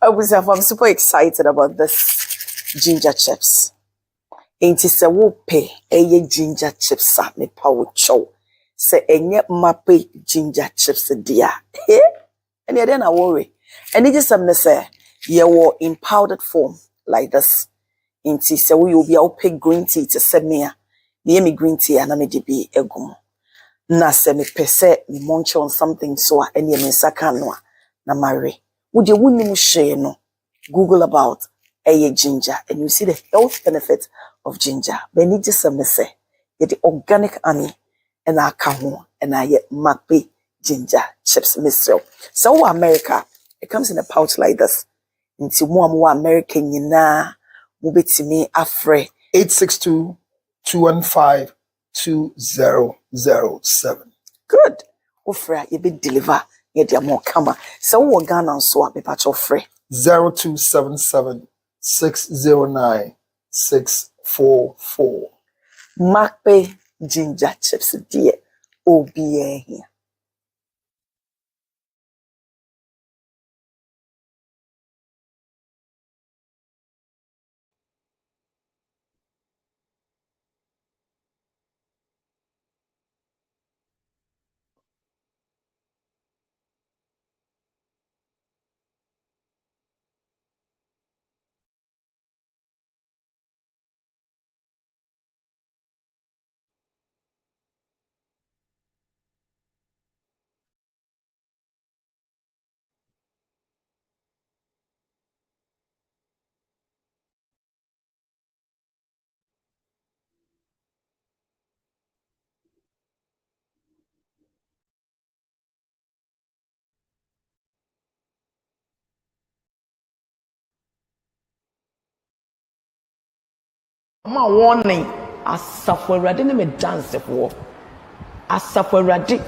I'm super excited about this ginger chips. Ain't it a pay a ginger chips at me power chow. Say enye mape ginger chips dear. Eh? And then I worry. And it is some say you were in powdered form like this. Ain't it so you'll be all pick green tea to send me near me green tea and I may be a gum. Na se me pese me munch on something so any me sakanwa na marry. Would you wouldn't share no? Google about a ginger and you see the health benefit of ginger. But need just some say the organic honey and our kaho and I yet mape ginger chips myself. So America, it comes in a pouch like this. Into more American yina mubiti me afre 862-215-2007. Good. Ofra you be deliver yet ya more kama. So we Ghana and so be patch of free 0277-609-644. Mape ginger chips dear. OBA here. Ma warning asafo awurade ne me dance for asafo awurade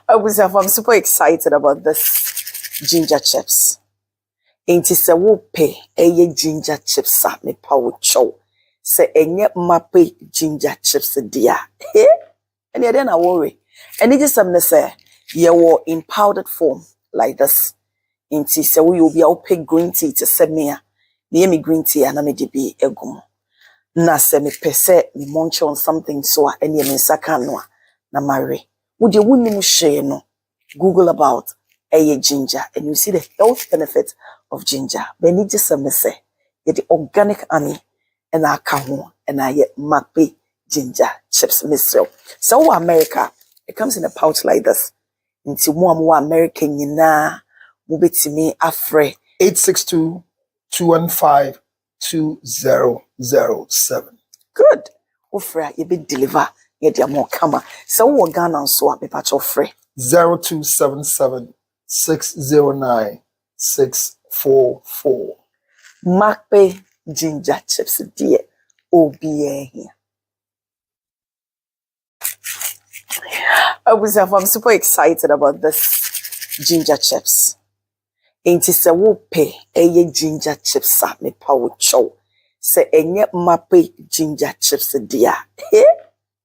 I'm super excited about this ginger chips. Ain't it a pay a ginger chips at me power chow. Say enye mape ginger chips dear. Eh? And then I worry. And it is some say you were in powdered form like this. Ain't it so you'll be all pick green tea to send me near me green tea and I may be a gum. Na se me pese me munch on something so any me sakanwa na marry. Would you wouldn't share no? Google about a ginger and you see the health benefit of ginger. But need just some say the organic honey and our kaho and I yet mape ginger chips myself. So America, it comes in a pouch like this. Into more American yina mubiti me afre 862-215-2007. Good. Ofra you be deliver yet ya more kama. So we Ghana and so be patch of free 0277-609-644. Mape ginger chips dear. OBA here. I'm super excited about this ginger chips. Ain't it a pay a ginger chips at me power chow. Say enye mape ginger chips dear. Eh?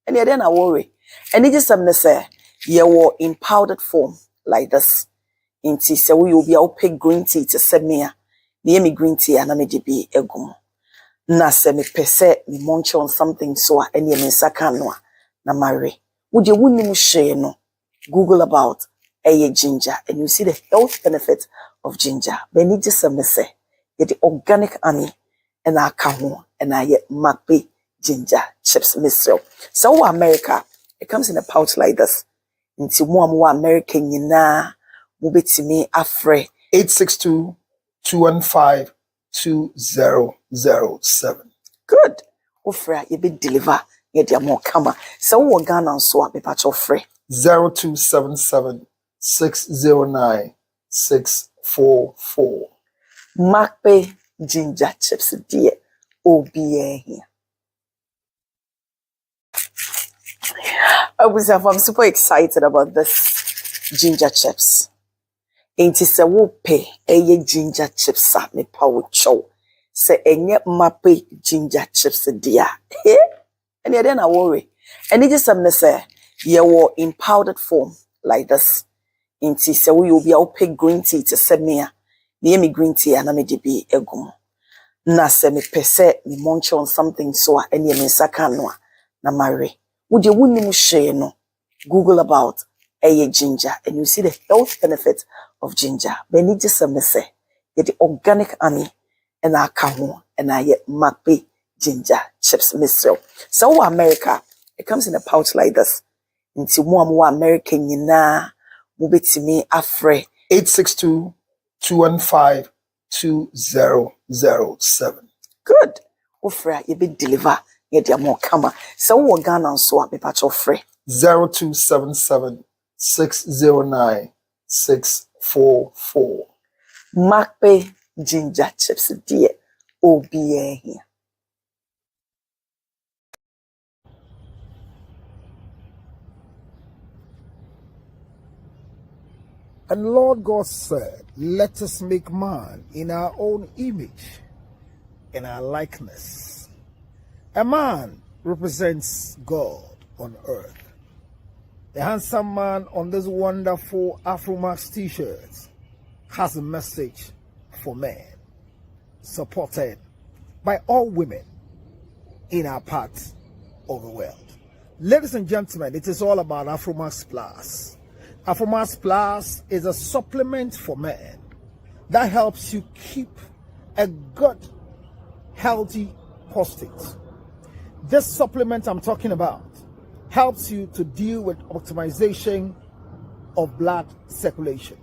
And then I worry. And it is some say you were in powdered form like this. Ain't it so you'll be all pick green tea to send me near me green tea and I may be a gum. Na se me pese me munch on something so any me sakanwa na marry. Would you wouldn't share no? Google about a ginger and you see the health benefit of ginger. But need just some say the organic honey and our kaho and I yet mape ginger chips myself. So America, it comes in a pouch like this. Into more American yina mubiti me afre 862-215-2007. Good. Ofra you be deliver yet ya more kama. So we Ghana and so be patch of free 0277-609-644. Mape ginger chips dear. OBA here. I'm super excited about this ginger chips. Enti se wo pe eye ginger chips a me pa wo chow. Se enye mape ginger chips dia. He? And you na worry. And it is some say ye wo in powdered form like this. Enti se wo you be a pick green tea to send me a. Me green tea and me de bi egum. Na se me pese me munch on something so and ye me saka no na marry. Would you wouldn't share no? Google about a ginger and you see the health benefits of ginger. But need just some say the organic honey and our cajon and I yet mappy ginger chips myself. So America, it comes in a pouch like this. Into more American na move to me afre 862-215-2007. Good. Ofra you be deliver get your more kama. So we Ghana so be patch of free. 0277-609-644. Macpe ginger chips dear OBA here. And Lord God said, let us make man in our own image, in our likeness. A man represents God on earth. The handsome man on this wonderful Afromax t-shirt has a message for men, supported by all women in our part of the world. Ladies and gentlemen, it is all about Afromax Plus. Afromax Plus is a supplement for men that helps you keep a good, healthy prostate. This supplement I'm talking about helps you to deal with optimization of blood circulation.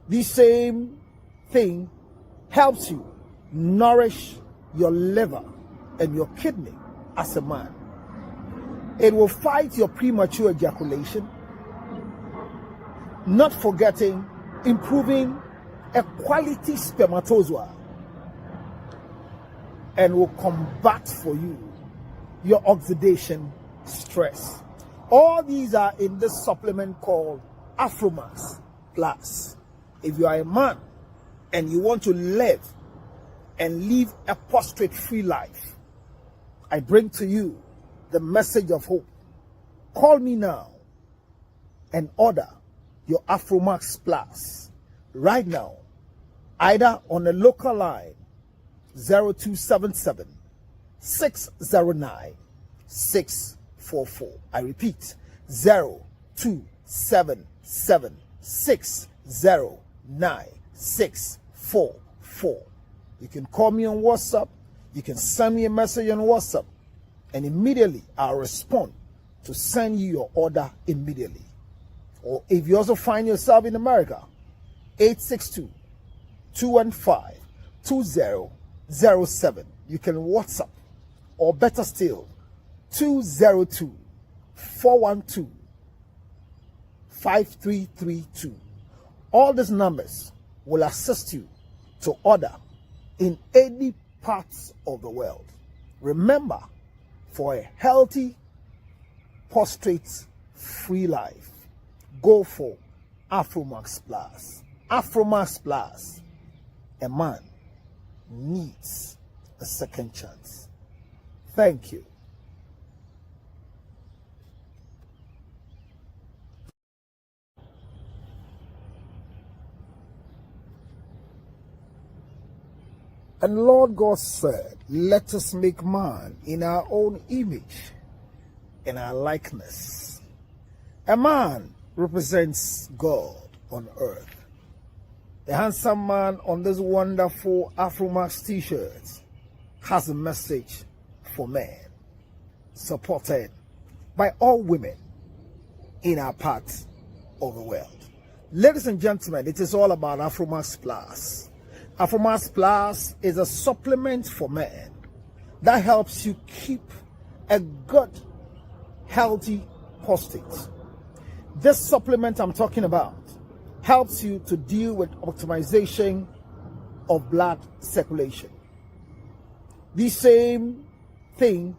The same thing helps you nourish your liver and your kidney as a man. It will fight your premature ejaculation, not forgetting improving a quality spermatozoa, and will combat for you your oxidation stress. All these are in this supplement called Afromax Plus. If you are a man and you want to live a prostrate-free life, I bring to you the message of hope. Call me now and order your Afromax Plus right now, either on a local line 0277 609 644. I repeat, 0277 609 644. You can call me on WhatsApp. You can send me a message on WhatsApp, and immediately I'll respond to send you your order immediately. Or if you also find yourself in America, 862-215-2007. You can WhatsApp, or better still, 202-412-5332. All these numbers will assist you to order in any parts of the world. Remember, for a healthy, prostrate-free life, go for Afromax Plus. Afromax Plus. A man needs a second chance. Thank you. And Lord God said, let us make man in our own image, in our likeness. A man represents God on earth. The handsome man on this wonderful Afromax t-shirt has a message for men, supported by all women in our part of the world. Ladies and gentlemen, it is all about Afromax Plus. Afromax Plus is a supplement for men that helps you keep a good, healthy prostate. This supplement I'm talking about helps you to deal with optimization of blood circulation. The same thing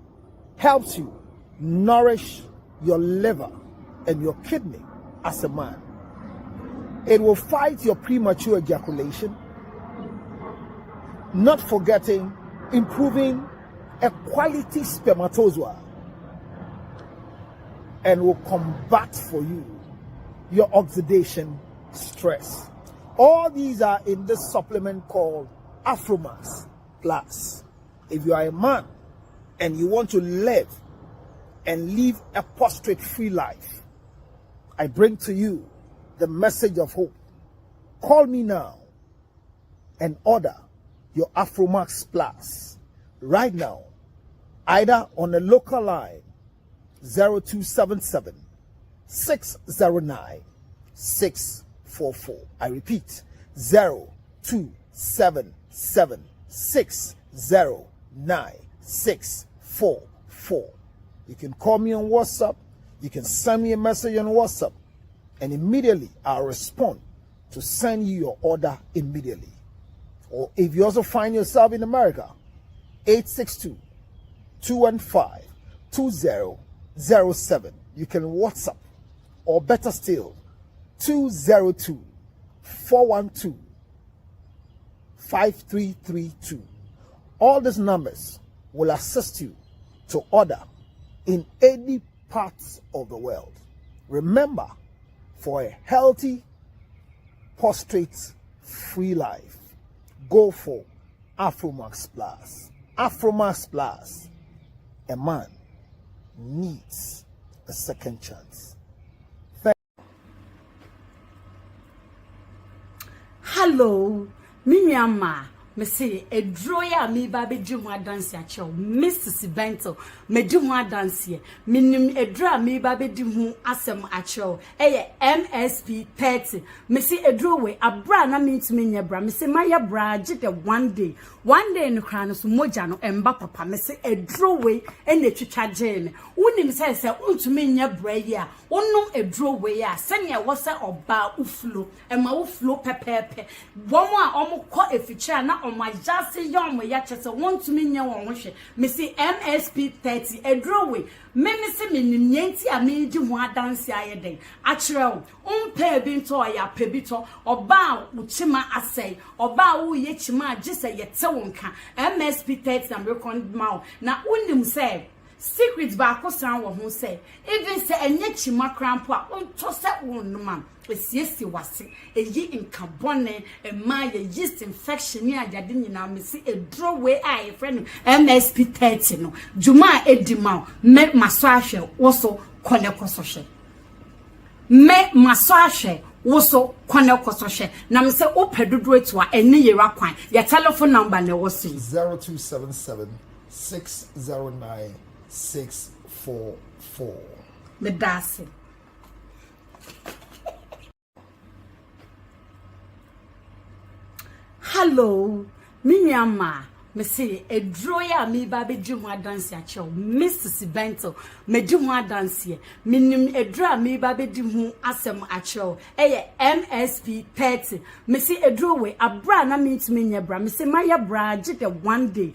helps you nourish your liver and your kidney as a man. It will fight your premature ejaculation, not forgetting improving a quality spermatozoa, and will combat for you your oxidation stress. All these are in this supplement called Afromax Plus. If you are a man and you want to live and live a prostrate-free life, I bring to you the message of hope. Call me now and order your Afromax Plus right now, either on the local line 0277 609 644. I repeat, 0277 609 644. You can call me on WhatsApp. You can send me a message on WhatsApp, and immediately I'll respond to send you your order immediately. Or if you also find yourself in America, 862-215-2007. You can WhatsApp, or better still, 202-412-5332. All these numbers will assist you to order in any parts of the world. Remember, for a healthy, prostrate-free life, go for Afromax Plus. Afromax Plus. A man needs a second chance. Hello, Minyama. Me say a droya me baby do one dance ya chow, Mrs. Bento, me do one dance ye, minim a dra me baby do asem a chow, MSP 30. Me say a drawway, a bra na means me ya bra, me say my bra jit one day in the crown of Mojano and Bapapa, me say a drawway and the chicha jane. Unim says, to me ya bra ya, no a drawway ya, send ya was or bar uflo, and my uflo pepe. One more almost caught a feature na on my just young way ya chesa want to me nya won me say MSP 30 a drawway me say me nyenti a me di ho adanse ayeden achrew umpe bi nto ya pebito oba uchima asai oba wo ye chima agise yete wonka MSP 30 na me kon ma na unim say secret ba ko san wo ho say even say enye chima crampo a onto say wonuma esiesi wase eyi nkabone ema ye yeast infection ni ajade nyina me si edroway a ye friend MSP 30 no juma edima me maso ahwe woso kone kosohwe me maso ahwe woso kone kosohwe na me se opedodo etu a eni yera kwan ya telephone number ne woso 0277 609 644. me dase. Hello, Minyama. Me say a droya me baby do one dance ya chow, Mrs. Bento, me do one dance ye, minim a dra me baby do asem a chow, MSP 30. Me say a drawway, a bra na means me ya bra, me say my bra jit one day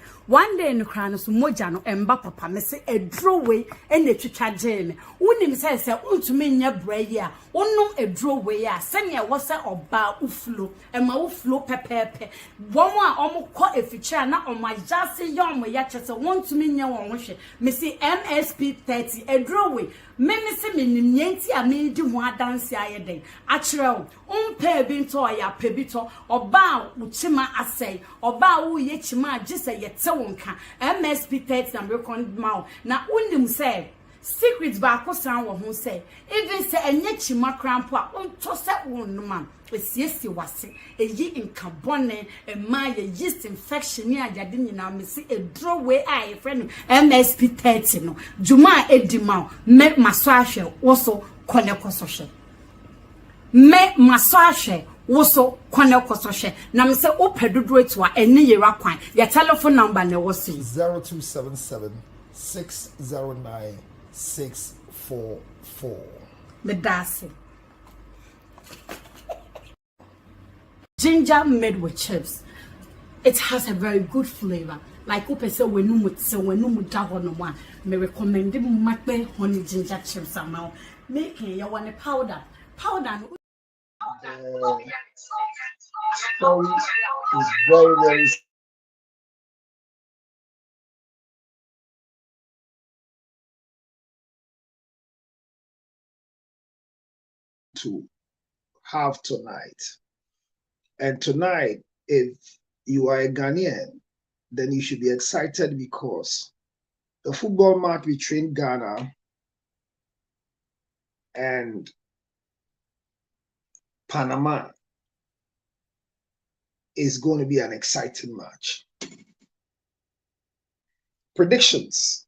in the crown of Mojano and Bapapa, me say a drawway and the chicha jane. Unim says, to me ya bra ya, no a drawway ya, send ya was or bar uflo, and my uflo pepe. One more almost caught a feature na on my just young way ya chesa want to me nya won me say MSP 30 a drawway me say me nyenti a me di ho adanse ayeden achrew umpe bi nto ya pebito oba uchima asai oba wo ye chima agise yete wonka MSP 30 na me kon ma na unim say secret ba ko san wo ho say even say enye chima crampo a onto say wonuma esiesi wase eyi nkabone ema ye yeast infection ni ajade nyina me se edroway a ye friend MSP 30 no juma edima me maso ahwe woso kone kosohwe me maso ahwe woso kone kosohwe na me se opedodo etu a eni yera kwan ya telephone number ne woso 0277 609 644. me dase. Ginger made with chips. It has a very good flavor. Like upe se wenu mutaho no one. Me recommend makbe honey ginger chips amount. Making you want a powder. Powder story is very, very to have tonight. And tonight, if you are a Ghanaian, then you should be excited because the football match between Ghana and Panama is going to be an exciting match. Predictions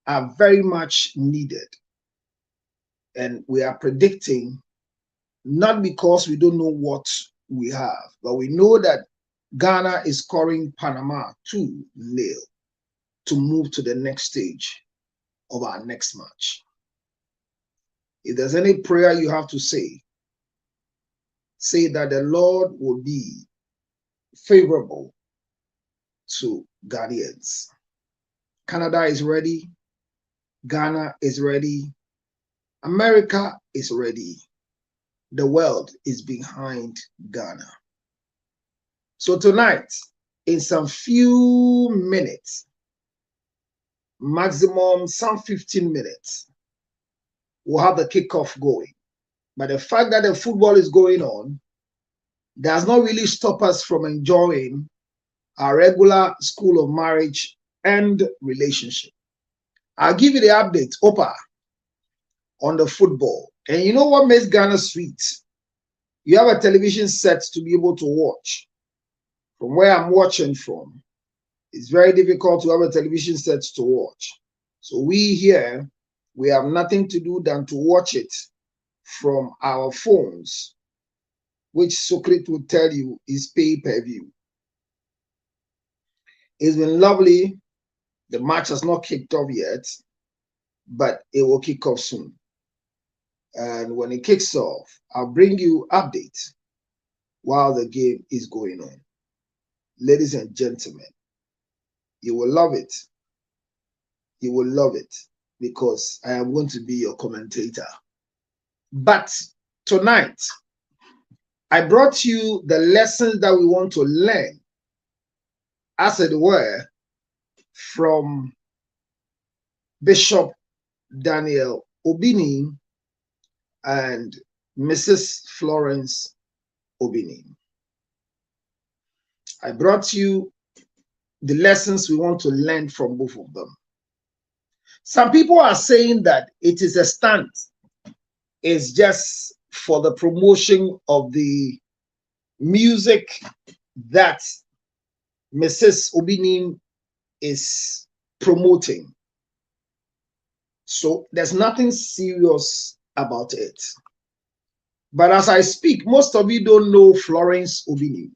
are very much needed. And we are predicting not because we don't know what we have, but we know that Ghana is scoring Panama 2-0 to move to the next stage of our next match. If there's any prayer you have to say that the Lord will be favorable to Ghanaians. Canada is ready. Ghana is ready. America is ready. The world is behind Ghana. So tonight, in some few minutes, maximum some 15 minutes, we'll have the kickoff going. But the fact that the football is going on does not really stop us from enjoying our regular school of marriage and relationship. I'll give you the update, Opa, on the football. And you know what makes Ghana sweet? You have a television set to be able to watch. From where I'm watching from, it's very difficult to have a television set to watch. So we here, we have nothing to do than to watch it from our phones, which Socrates will tell you is pay-per-view. It's been lovely. The match has not kicked off yet, but it will kick off soon. And when it kicks off, I'll bring you updates while the game is going on. Ladies and gentlemen, you will love it. You will love it because I am going to be your commentator. But tonight, I brought you the lessons that we want to learn, as it were, from Bishop Daniel Obinim and Mrs. Florence Obinim. I brought you the lessons we want to learn from both of them. Some people are saying that it is a stunt. It's just for the promotion of the music that Mrs. Obinim is promoting. So there's nothing serious about it. But as I speak, most of you don't know Florence Obinim.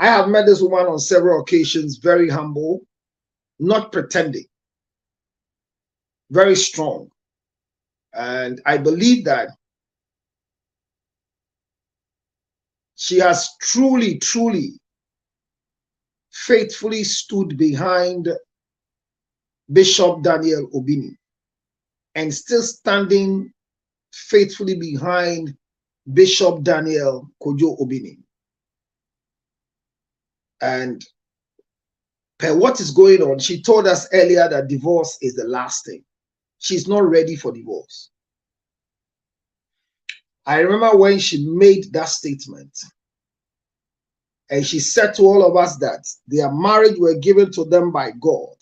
I have met this woman on several occasions, very humble, not pretending, very strong. And I believe that she has truly, truly, faithfully stood behind Bishop Daniel Obinim and still standing faithfully behind Bishop Daniel Kojo Obinim. And per what is going on, she told us earlier that divorce is the last thing. She's not ready for divorce. I remember when she made that statement, and she said to all of us that their marriage were given to them by God.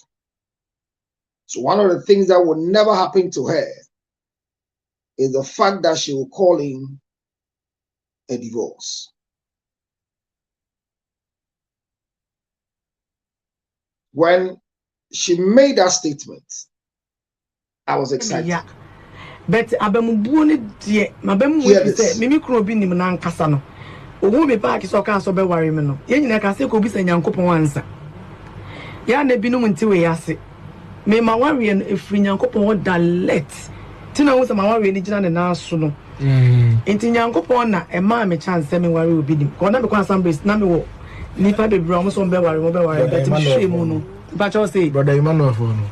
So one of the things that will never happen to her is the fact that she will call in a divorce. When she made that statement, I was excited. Yeah. But abamubuo ne die mabemu we say mimi kro bi nim na nkasa no owo be park so kan so be ware me no ye nyina ka se ko bi sa nyankopon ansa ya na bi no nti we yase me ma ware no efri nyankopon wo dalet tina wo sa ma ware ni gina ne na so no enti nyankopon na e ma me chance me ware obi nim ko na me kwa assemblies na me wo ni pa be bra mo so be ware but me shame no ba cho say brother Emmanuel for no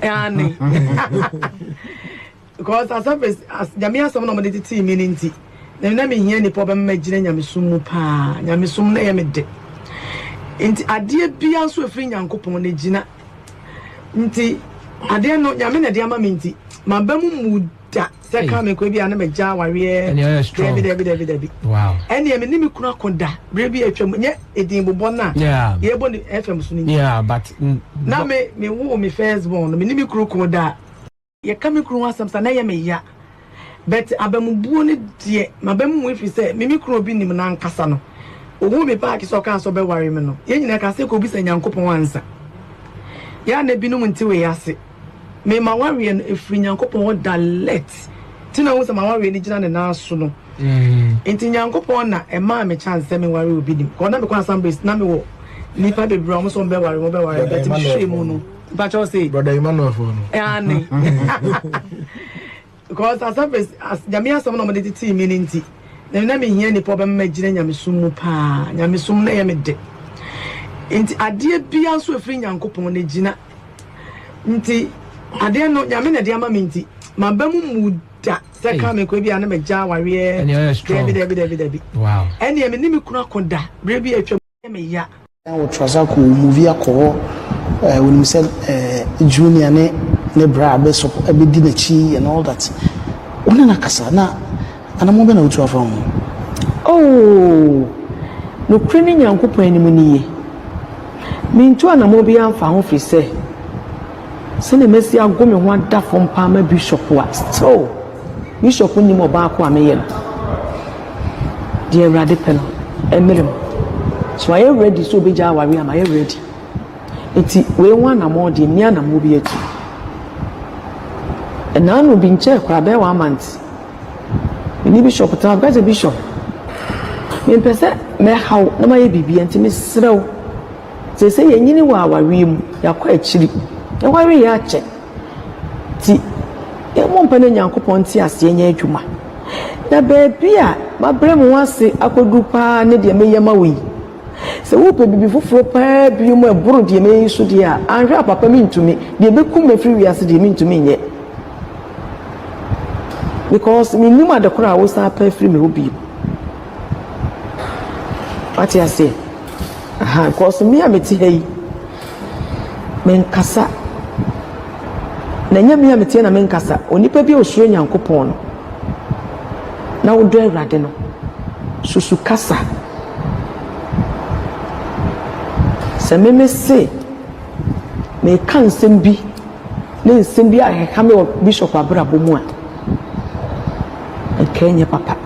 because as Jamia some no team meaning na me hia ni problem magire nyamesum mu pa nyamesum na ye me de nti ade bia so afiri nyankopon na gina nti ade no nyame na de ama me nti mabamu muda se ka me ko bia na magya ware David wow ene me ni me kunu akoda bre bi atwam nye edin bobɔ na ye bo ni FM so ni but na me wo me first born me ni me kunu koda ye ka me kunu asam sa na ye me ya but abamubuo ne de mabamu mu ifi se me kunu Obinim na nkasa no owo me pa ki so ka so be ware me no ye nyina ka se ko bi sa nyankopon ansa ya na binum nti we yase me ma ware no efri nyankopon da let tina wo sa ma ware ni gina ne na so no enti nyankopon na e ma me chance me ware Obinim ko na me kwa assemblies na me wo ni pa be bra mo so be ware but me hwe mu no pa cho say brother Emmanuel for no ani because as jamia some no me de ti mi nti na me hia ni problem magire nyamesum mu pa nyamesum na ye me de nti ade bia so afiri nyankopon na gina nti ade no nyame na de ama me nti mabamu muda se ka me ko bia na magya ware David wow ene me ni me kunu akoda bre bi atwam me ya wo trasa ko movie akọ when we said junior ne bra be so be di na chi and all that una na kasa na anamo be na utu afa ho oh no kreni nyankopon anim niye mintu anamo bi amfa ho fi se na mesi agome ho ada fom pa ma bishop wa so bishop ni mo ba ko ameye dear radical emirem so I ready so be ja wari am I ready enti we wan na mo de ni anamo bi atu na no bi nche kwa be 1 month ni bishop ta ga bishop me pese me haw na ma ye bibia enti me srew se ye nyini wa wari mu yakọ akiri e wari ya che ti e mo mpane nyankopon ti ase nya adwuma na beebi a mabrem wase akodu pa ne de me yema wi se wo pe bibi foforo pa bi mo eburu de me yisu de a anhwe papa mi ntumi de be kum me free wi ase de mi ntumi nye because me nima de kora wo sa pa free me obi what you say aha because me ameti hey men kasa na nya me ameti na men kasa onipa bi osuro nyankopon no na wo do awrade no susu kasa se me se me kan sembi ne nsembi a heka me bishop abrabo mu a Kenya papa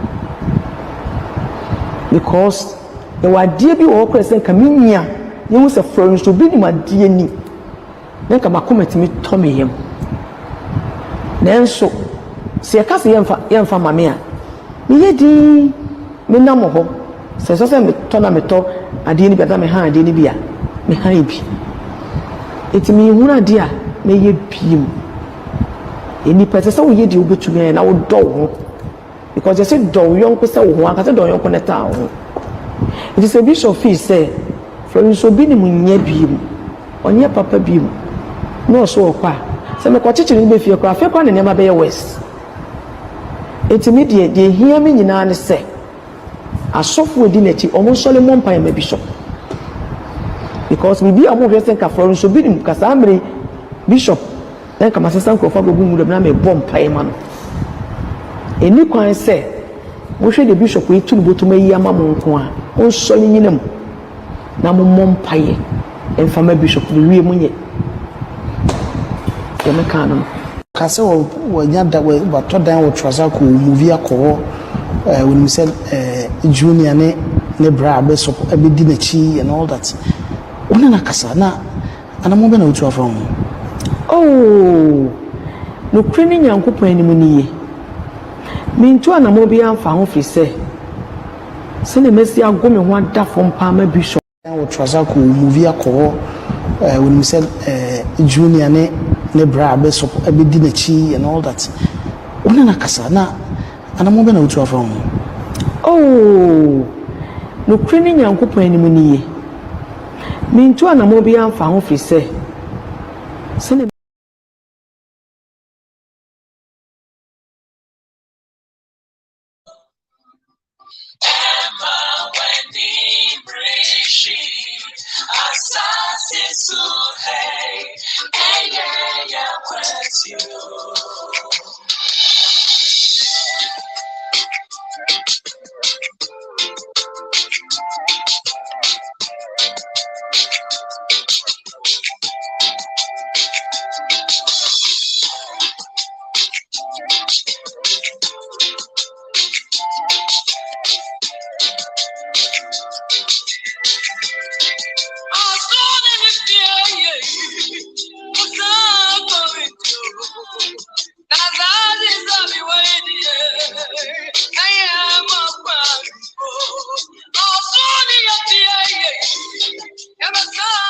because the wadie bi wo kwese ka minya ye hu se Florence Obinim adie ni na ka makomati mi tomeyem nenso se ka se yemfa mame a me yedi me namo ho se so se me to na me to adie ni beta me ha adie ni bia me ha bi eti me hu na dia me ye biem eni pese se wo yedi obetumi na wo do ho because they say do yonko say wo aka say do yonko neta wo it is a bishop fee say Florence Obinim nya biem onye papa biem no so kwa say me ko chichiri be fie kwa fe kwa ne nema be ye west etimi de hia me nyina ne say asofo odi na ti omo sole mo mpa ma bishop because we be amu hwese ka Florence Obinim ka samre bishop then ka masesa nkrofo go mu na me bom pa ma no eni kwan se wo hwe de bishop yi tunu botum yi ama mo nko a on so ni nyinam na mo mompaye enfama bishop de wie munye ye me kan no ka se wo nya da we to dan wo trasa ko movie akọ when we said junior ne bra be so be di na chi and all that una na kasa na anamo be na utu afa ho oh no kreni nyankopon anim niye mintu anamo bi amfa ho fi se na mesi agome ho ada fom pa ma bishop wo trasa ko movie akọ when we said junior ne bra be so be di na chi and all that una na kasa na anamo be na utu afa ho oh no kreni nyankopon anim niye mintu anamo bi amfa ho fi se na Emma Wendy Brishi Asasi Suhei Eya Kwetio And let's go.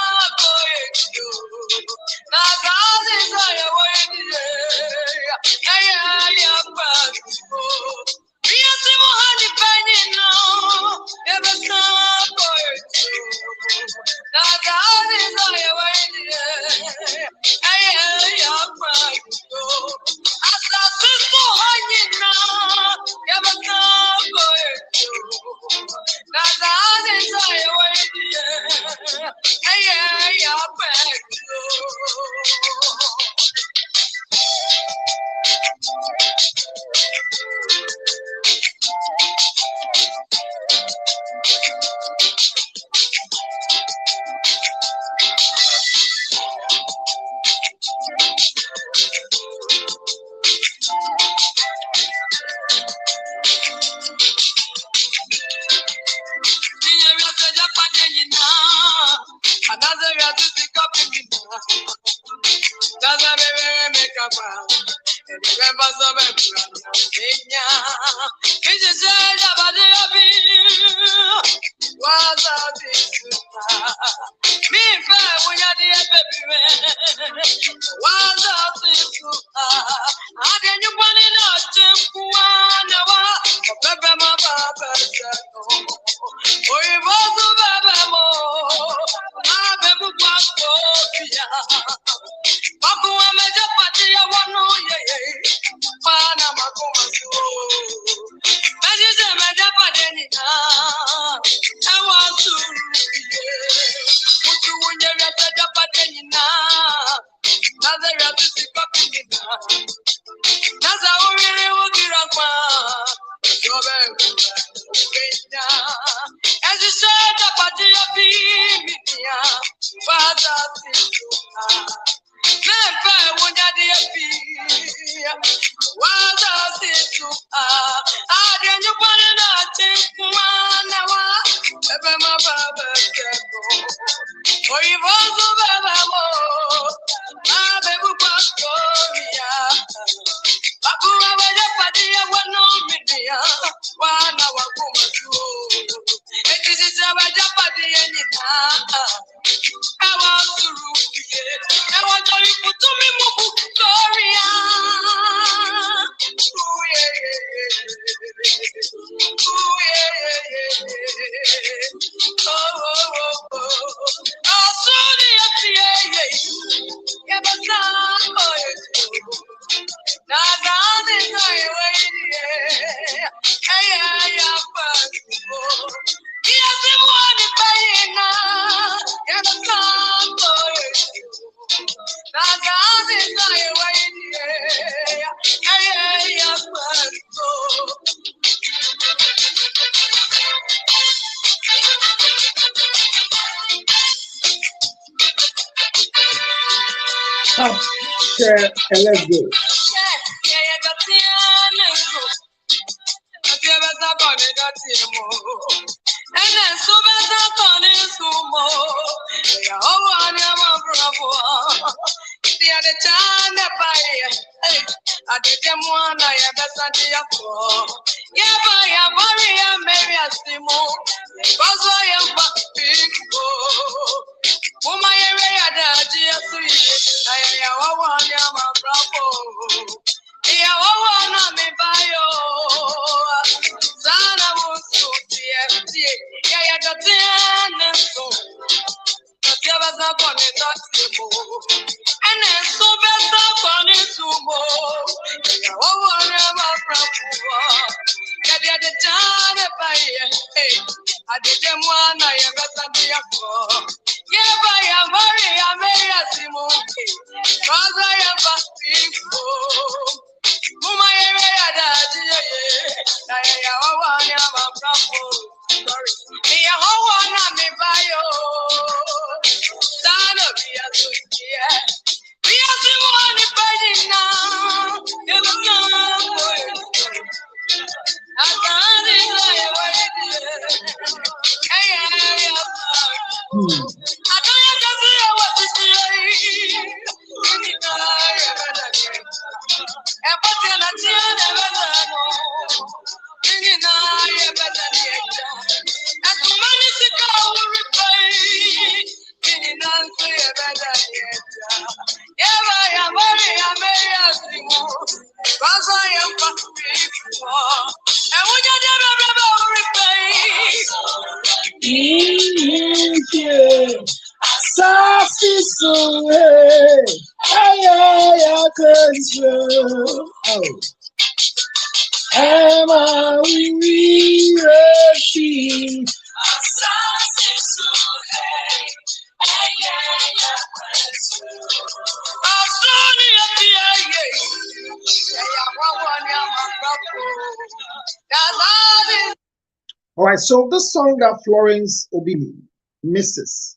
All right, so this song that Florence Obinim, Mrs.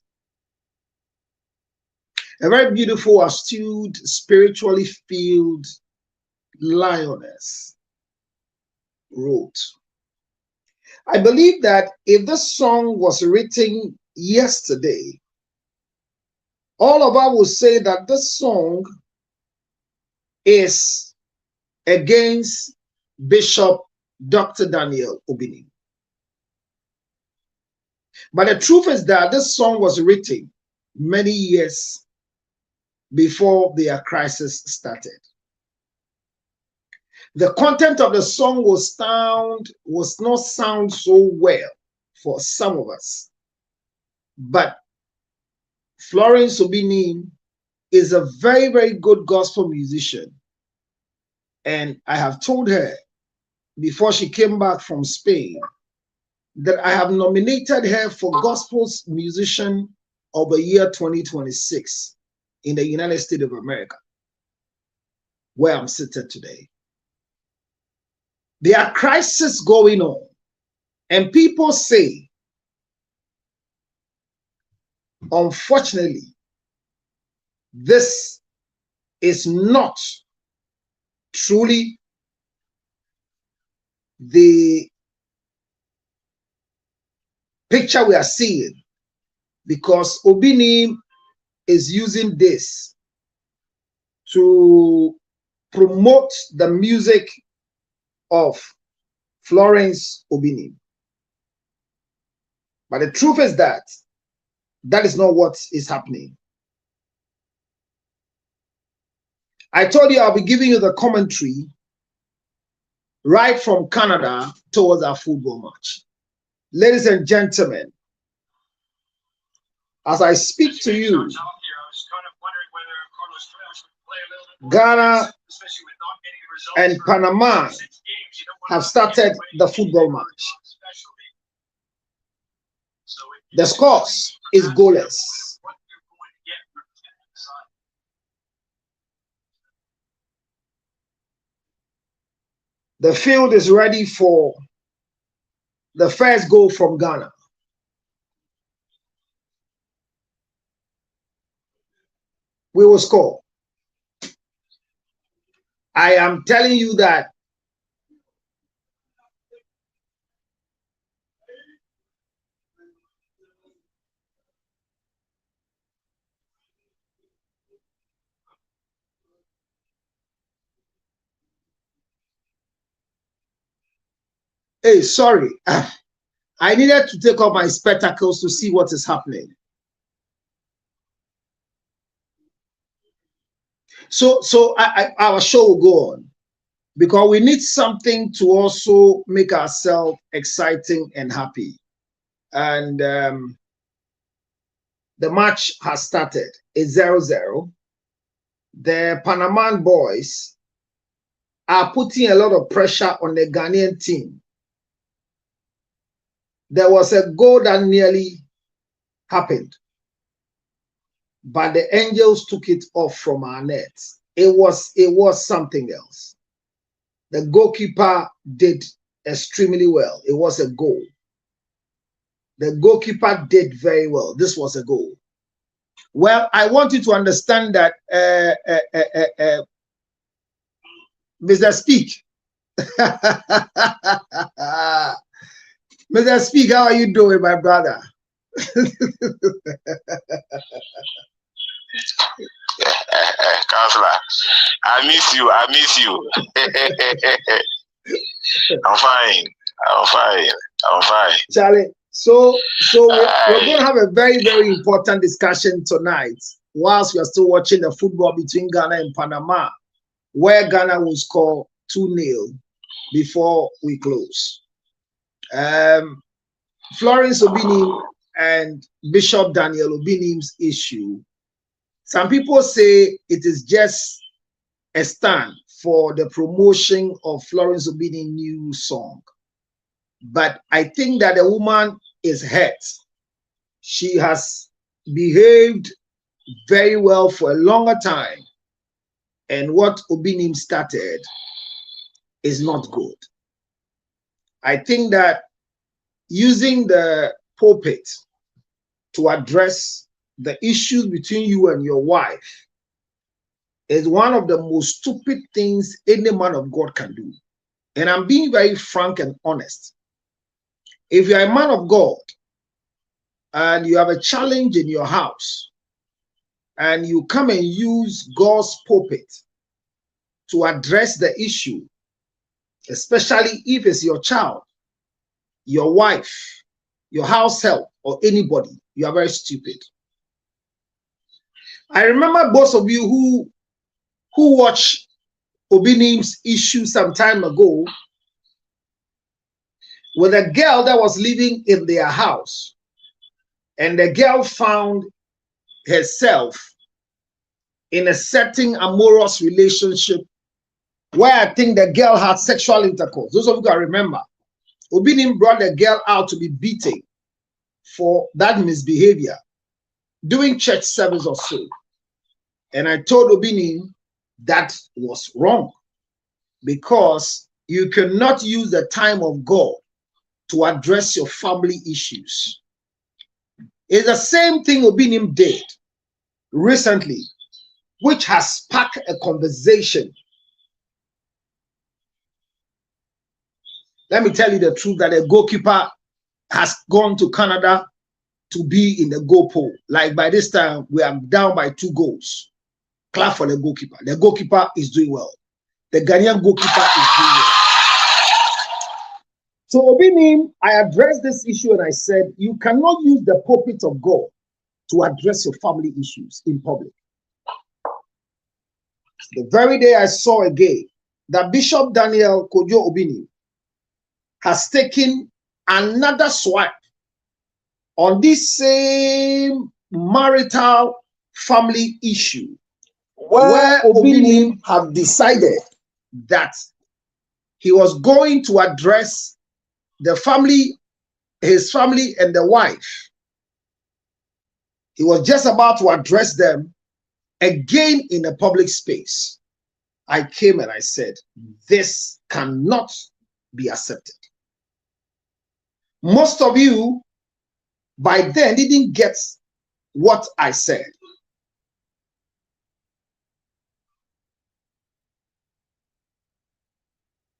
A very beautiful, astute, spiritually filled lioness wrote. I believe that if this song was written yesterday, all of us would say that this song is against Bishop Dr. Daniel Obinim. But the truth is that this song was written many years before their crisis started. The content of the song was not sound so well for some of us. But Florence Obinim is a very, very good gospel musician. And I have told her before she came back from Spain that I have nominated her for Gospel Musician of the Year 2026 in the United States of America, where I'm seated today. There are crises going on, and people say, unfortunately, this is not truly the picture we are seeing, because Obinim is using this to promote the music of Florence Obinim. But the truth is that that is not what is happening. I told you I'll be giving you the commentary right from Canada towards our football match. Ladies and gentlemen, as I speak to you, Ghana and Panama have started the football match. The scores is goalless. The field is ready for the first goal from Ghana. We will score. I am telling you that hey, sorry. I needed to take off my spectacles to see what is happening. So our show will go on, because we need something to also make ourselves exciting and happy. And the match has started. It's 0-0. The Panaman boys are putting a lot of pressure on the Ghanaian team there was a goal that nearly happened, but the angels took it off from our nets. It was something else. The goalkeeper did extremely well. It was a goal. The goalkeeper did very well. This was a goal. Well, I want you to understand that, Mr. Speak. Mr. Speak, how are you doing, my brother? Counselor, I miss you. I'm fine. Charlie, so we're going to have a very, very important discussion tonight whilst we are still watching the football between Ghana and Panama, where Ghana will score 2-0 before we close. Florence Obinim and Bishop Daniel Obinim's issue. Some people say it is just a stand for the promotion of Florence Obinim's new song. But I think that the woman is hurt. She has behaved very well for a longer time. And what Obinim started is not good. I think that using the pulpit to address the issues between you and your wife is one of the most stupid things any man of God can do. And I'm being very frank and honest. If you're a man of God and you have a challenge in your house and you come and use God's pulpit to address the issue, especially if it's your child, your wife, your house help, or anybody, you are very stupid. I remember most of you who watched Obinim's issue some time ago with a girl that was living in their house, and the girl found herself in a certain amorous relationship where I think the girl had sexual intercourse. Those of you can remember, Obinim brought the girl out to be beaten for that misbehavior during church service or so. And I told Obinim that was wrong, because you cannot use the time of God to address your family issues. It's the same thing Obinim did recently, which has sparked a conversation. Let me tell you the truth, that the goalkeeper has gone to Canada to be in the goal pole. Like by this time, we are down by 2 goals. Clap for the goalkeeper. The goalkeeper is doing well. The Ghanaian goalkeeper is doing well. So Obinim, I addressed this issue and I said, you cannot use the pulpit of God to address your family issues in public. The very day I saw again that Bishop Daniel Kojo Obinim has taken another swipe on this same marital family issue, where Obinim have decided that he was going to address the family, his family and the wife. He was just about to address them again in a public space. I came and I said, this cannot be accepted. Most of you by then didn't get what I said.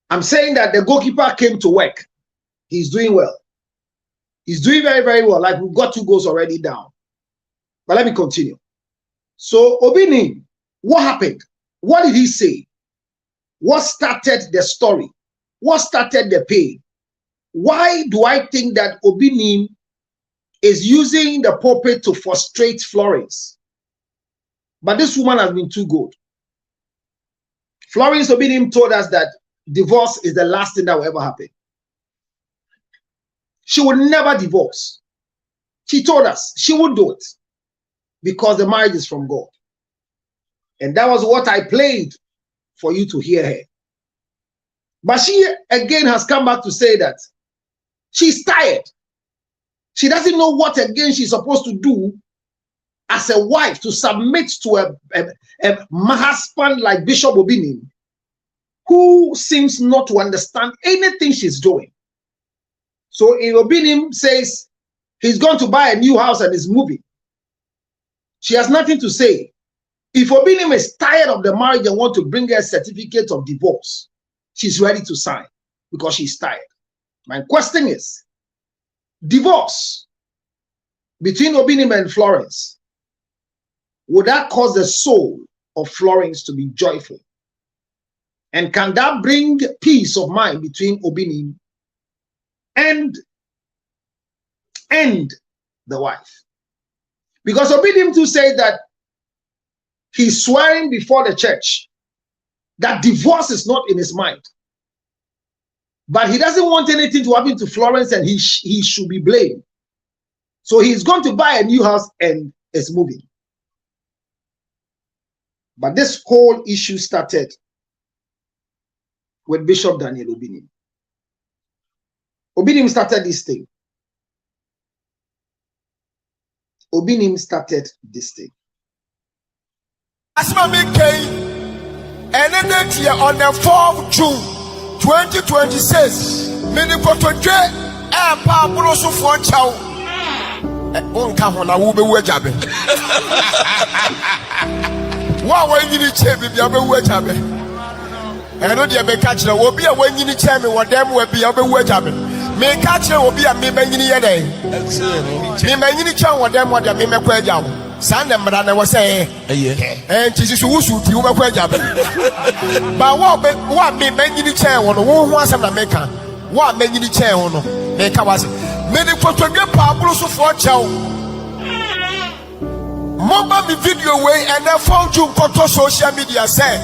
I'm saying that the goalkeeper came to work. He's doing well. He's doing very, very well. Like, we've got 2 goals already down. But let me continue. So, Obinim, what happened? What did he say? What started the story? What started the pain? Why do I think that Obinim is using the pulpit to frustrate Florence? But this woman has been too good. Florence Obinim told us that divorce is the last thing that will ever happen. She would never divorce. She told us she would do it because the marriage is from God. And that was what I played for you to hear her. But she again has come back to say that she's tired She doesn't know what again she's supposed to do as a wife to submit to a husband like Bishop Obinim, who seems not to understand anything she's doing. So Obinim says he's going to buy a new house and is moving. She has nothing to say. If Obinim is tired of the marriage and want to bring her a certificate of divorce, she's ready to sign because she's tired. My question is, divorce between Obinim and Florence, would that cause the soul of Florence to be joyful? And can that bring peace of mind between Obinim and the wife? Because Obinim too said that he's swearing before the church that divorce is not in his mind. But he doesn't want anything to happen to Florence and he should be blamed. So he's going to buy a new house and is moving. But this whole issue started with Bishop Daniel Obinim. Obinim started this thing. Obinim started this thing. Asmami K, and then here on the 4th of June 2026, Minikotoje, and Pabroso for Chow. On Kahona will be Wajabe. Why were you champion? Wajabe? And no dear catcher will be a when you champion, what them will be a Wajabe. May catcher will be a Mimani a day. Mimani Chow, what them what the Mimaquaja. Sandem brother was saying, and Jesus who shoot you a job. But what made many chair on who was an American? What made the chair on? Make was many for to get Pablo so for chow. Mobile me video way and then found you control social media say,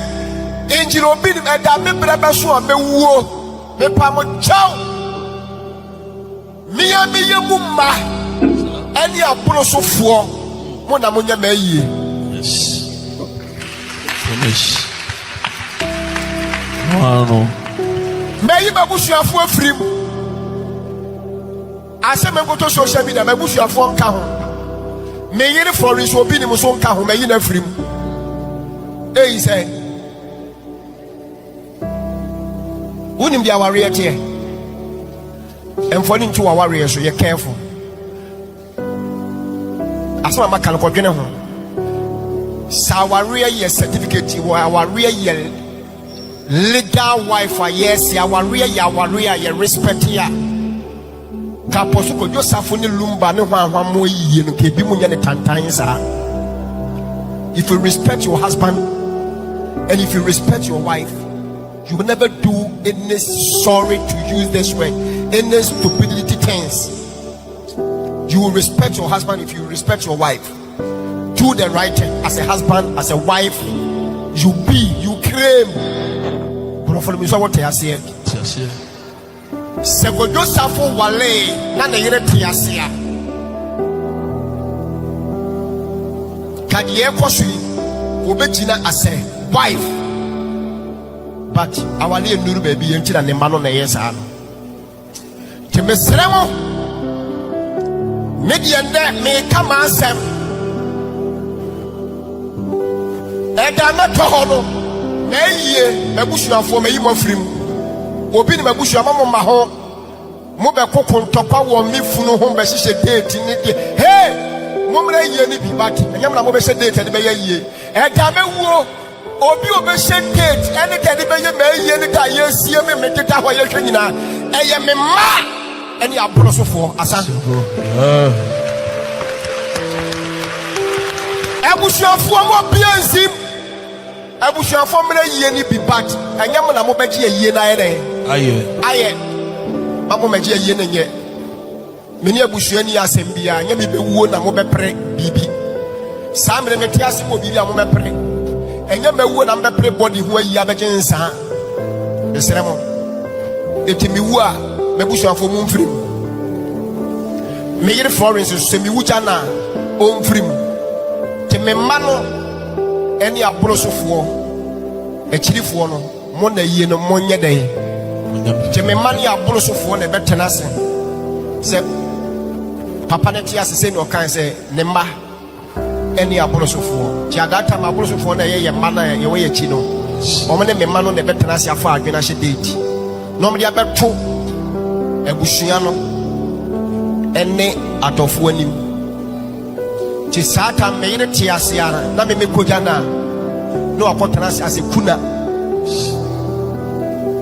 Angel Obinim and that me brother so me woo me pamo chow. Mia mumma and ya Pablo so for. Yes. Finish. Wow. May you babush your for free. I said, I go to social media, my bush your phone count. May you for his Obinim son count, may you never free. Hey, say, wouldn't be our reality. And for into our warriors, so you're careful. As one man can go to home. Sawaria ye certificate you our real legal wife yes our real ye respect ya. Kaposo ko Joseph ni lumba ne hwan mo yi no ke bi mu nya ne tantan sa. If you respect your husband and if you respect your wife, you will never do any sorry to use this word, any stupidity things. You will respect your husband if you respect your wife. Do the right thing as a husband, as a wife. You claim. But for me, so what I say. Se go Joseph wale na na yere tiasia. Kadiye koshi obegina as a wife. But awale nuru baby entira ne mano na yesa no. Temesremo Median me come answer. And I'm not told. Nay, a bush for me, you free. Obinim a bush, mamma home. Mobile cook on top of me, full home, but she said, hey, Mumma, ye be back, and you're not said date and be a year. And damn it, Obi obeshe date, and the candy be a may, and the tire, see me, make it out while you're training. I am a man. Any apostle for Asan. Abusha for more PNC. Abusha for me, ye be back. And Yamana Mobeji a year. Aye, Mamomeji a year. Many Abushani Assembia, Yami be wood and Mobe pre, Bibi. Some Remetias will be a Mobe pre. And Yama wood and Bepre body who are Yabajan San. The ceremony. It me wa. Mebusha for moon free. May Florence semi wujana on free. To me mano any approach for a chief one, Monday yen of Monya day. To me money approach for a better nasa. Say, papa ne tia se no kan say ne mma eni aborosofo ti adata ma aborosofo na ye mma na ye we chi no o ne mma no ne betena sia fa adwena hye date no me dia beto ebusua no ene atofo anim ti sata me yire ti ase ara na me koja na no akotena ase kuna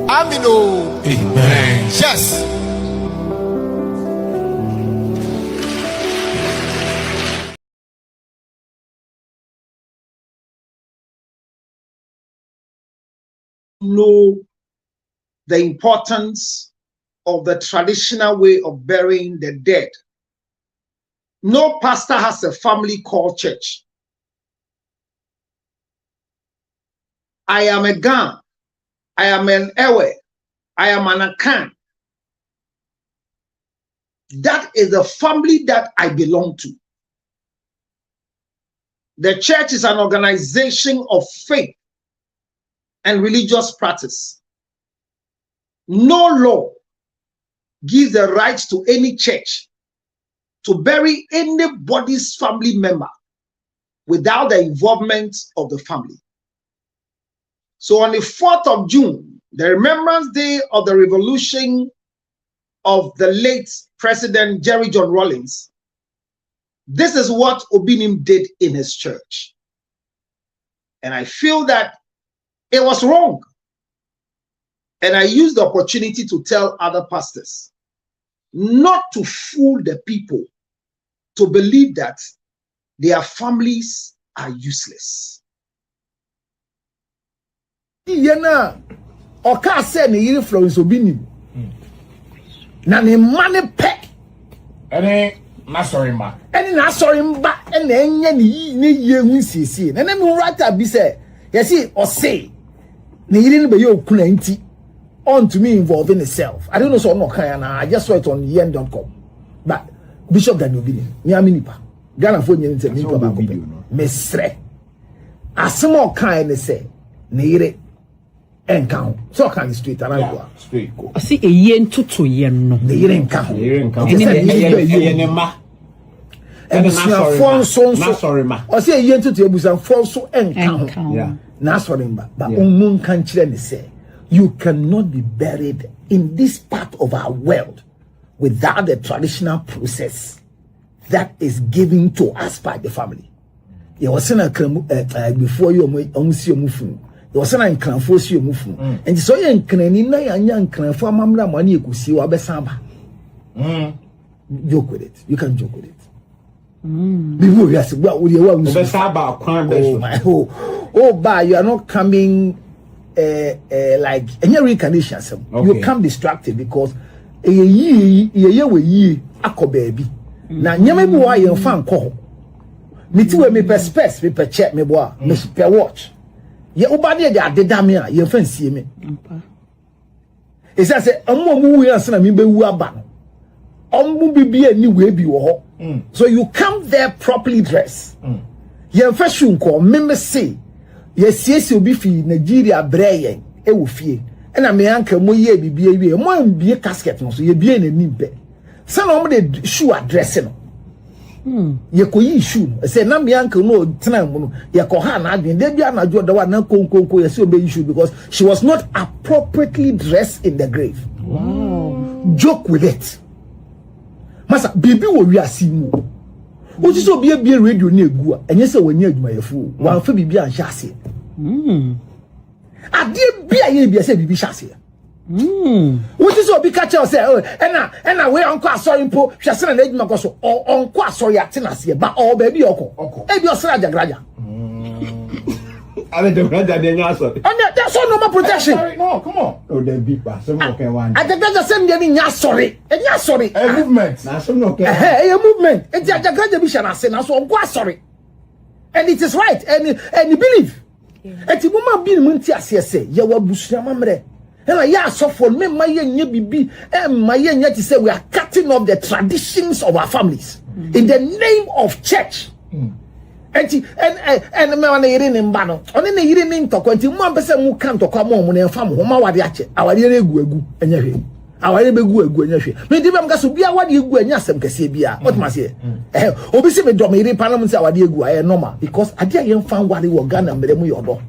amino amen yes know the importance of the traditional way of burying the dead. No pastor has a family called church. I am a Gan. I am an Ewe. I am an Akan. That is the family that I belong to. The church is an organization of faith and religious practice. No law gives the right to any church to bury anybody's family member without the involvement of the family. So on the 4th of June, the Remembrance Day of the Revolution of the late President Jerry John Rawlings, this is what Obinim did in his church. And I feel that it was wrong. And I used the opportunity to tell other pastors not to fool the people to believe that their families are useless. Yena oka se ne yiri Florence Obinim na ne mane pe ene na sorry mba ene enye ne ye hu siesie na me writer bi se yesi o say ne yiri ne be ye okuna nti on to me involving itself. I don't know so no kan na I just saw it on yen.com. But Bishop Daniel Obinim ni aminipa Ghana fo nyen nti nipa ba ko pe mesre asemo kan ne se ne yiri enkan so kan straight around straight go o si eye ntutu ye no ne yiri enkan ene ma ene na sorry ma o si eye ntutu ebusan fo so enkan na sorry mba ba omun kan kire ne se you cannot be buried in this part of our world without the traditional process that is given to us by the family. You was in a before you see your move. You was in a clan for see your move. And so you can young clan for mamma money you could see or besamba. Joke with it. You can joke with it. Before you ask what would you want but you are not coming like any reincarnation. You come distracted because ye ako baby. Na nyame bi wa ye fan ko me ti we me per space me per check me boa me per watch ye obade de adeda me a ye fan sie me e say ammo mu wi ansa na me be wu aba no ombu bibia ni we bi wo ho so you come there properly dressed ye fa shun ko me say ye sie obi fi Nigeria breye e wo fie e na me anka mo ye bibia wi mo ambie casket no so ye bie na nimpe sana omo de shoe address no ye ko yi shoe say na me anka no tena mu no ye ko ha na adwen de bia na jo da wa na konkonko ye say obe shoe because she was not appropriately dressed in the grave. Wow. Joke with it. Masa baby wo wi asimu o ti so bia radio na egu a enye se wanya adwumayefo wa fa bibia an hyase ade bia ye bia se bibi hyase what is obi catch us say ena we onko asori mpo hwese na adwuma ko so onko asori ate na se ba o ba bi oko e bi osra jagraja ale de brother de nya asori and that's all normal protection. No come on oh the big pa some no can one I just say me nya asori a movement na some no can a movement e jagraja bi shana se na so onko asori and it is right and believe eti mama bi mu nti ase se ye wa busua mamre. And yeah, so for me, my bibi, and my to say we are cutting off the traditions of our families in the name of church. And me on the eating in Bano, on the eating in Toko, until 1% who can't talk more and farm home. Our egu and aware be gu egu anya hwe me di bem ga so bia wade egu anya asem kase bia what ma say obi se me do me ri panam say wade egu aye normal because ade aye fan wale wo Ghana mre mu yodo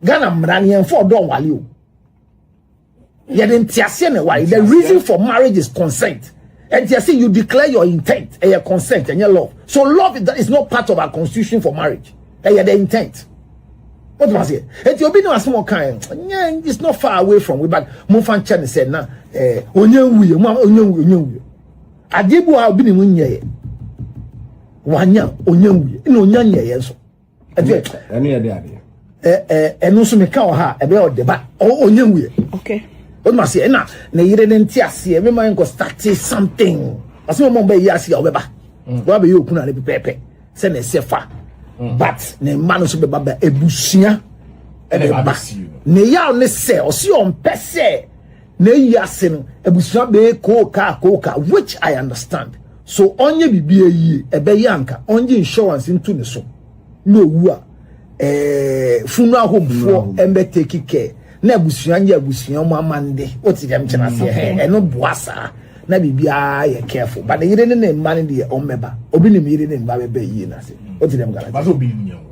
Ghana mran yen for do wale o ye den tiase ne wale the reason for marriage is consent and you say you declare your intent and your consent and your love so love is not part of our constitution for marriage and the intent. What was it? And you be no small kind. Yeah, it's not far away from we, but Mufan Chan said, "Na, onyewu. Adibu ha Obinim nye. Wanya onyewu. No nyanya yeso. Any idea? Eno so meka o ha ebe o deba. Onyewu. Okay. What must say na yire ne ntiase me man go start something. Aso mo be yasi obeba. Wa be yoku na le pepe. Se na sefa. But ne man so be baba ebusia eba ne ya ne se o si on pese ne yase no ebusia be koka which I understand so onye bibie yi ebe yanka onye insurance into ne so no wu a funeral home for embe take care na ebusia nya ebusia mo amande oti dem kina se eno boasa na bibia ye careful but the yire ne man de omeba Obinim yire ne mba be yi na se oti dem gala but Obinim nyawo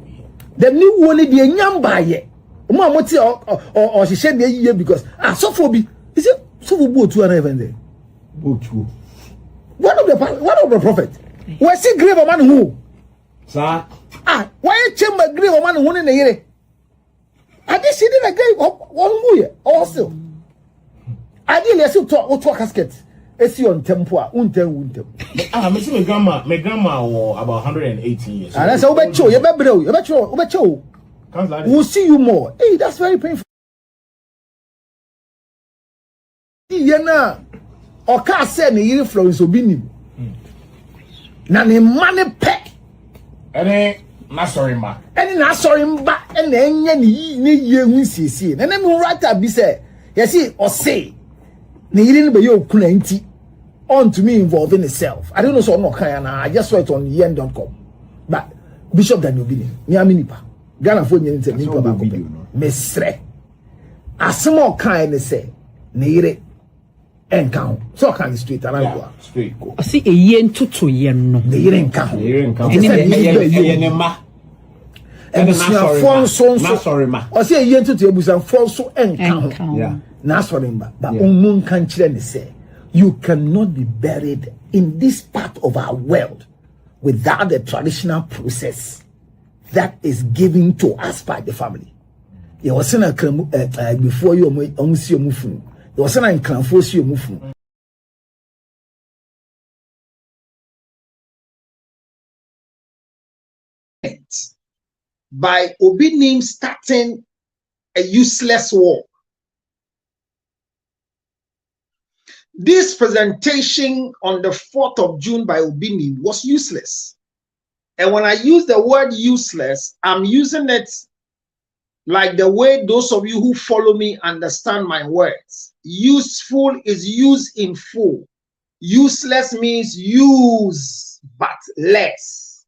dem ni woni de nyamba ye mo amoti o hihye de yiye because so for bi is it so for botu and even there botu one of the prophet we see grave of man who sir why chamber grave of man who ne yire ade see the grave one mu ye also ade le see to casket esi on tempo a untem me see my grandma was about 118 years and I say obecho you becho we'll see you more. Hey, that's very painful. Yena oka say ne yiri Florence Obinim na ne money pack ene na sorry mba ene enya ne ye hu siesie na me writer bi say yesi o say ne yiri ne be ye okuna nti on to me involving itself. I don't know so no kan na I just saw it on yen.com but Bishop Daniel Obinim me aminipa Ghana for nyene ntemi pa ba ko mesre asemo kan ne say ne yire enkan so kan straight around straight go o si eye ntutu ye no ne yire enkan ne ma ebusuafo so sorry ma o si eye ntutu ebusuafo so enkan yeah na sorry mba but omun kan kire ne say you cannot be buried in this part of our world without the traditional process that is given to us by the family. You was in a before you see your move. You was in a clanforce your move. By Obinim starting a useless war. This presentation on the 4th of June by Obinim was useless. And when I use the word useless, I'm using it like the way those of you who follow me understand my words. Useful is used in full. Useless means use, but less.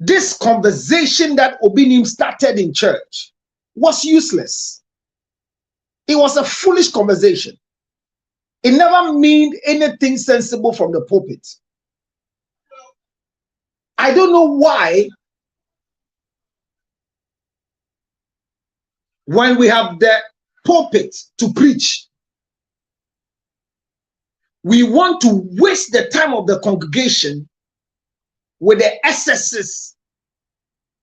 This conversation that Obinim started in church was useless. It was a foolish conversation. It never meant anything sensible from the pulpit. I don't know why when we have the pulpit to preach, we want to waste the time of the congregation with the excesses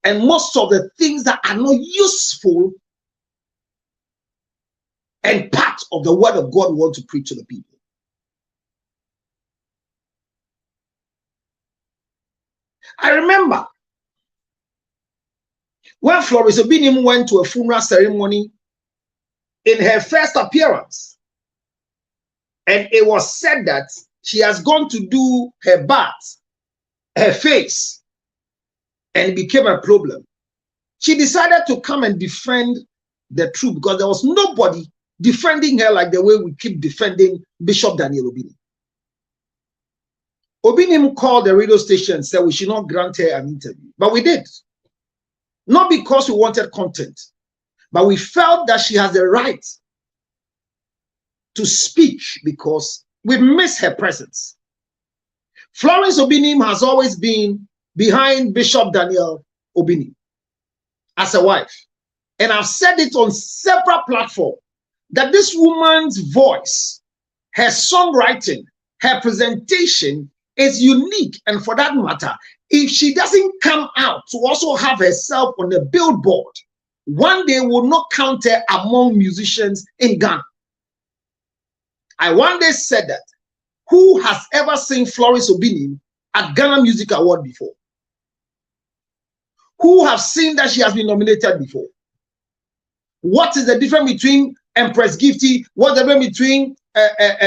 and most of the things that are not useful and part of the word of God we want to preach to the people. I remember when Florence Obinim went to a funeral ceremony in her first appearance, and it was said that she has gone to do her bath, her face, and it became a problem. She decided to come and defend the truth because there was nobody defending her like the way we keep defending Bishop Daniel Obinim. Obinim called the radio station and said we should not grant her an interview. But we did. Not because we wanted content, but we felt that she has the right to speak because we miss her presence. Florence Obinim has always been behind Bishop Daniel Obinim as a wife. And I've said it on several platforms that this woman's voice, her songwriting, her presentation is unique. And for that matter, if she doesn't come out to also have herself on a billboard, one day will not count her among musicians in Ghana. I one day said that. Who has ever seen Florence Obinim at Ghana Music Award before? Who have seen that she has been nominated before? What is the difference between Empress Gifty? What's the difference between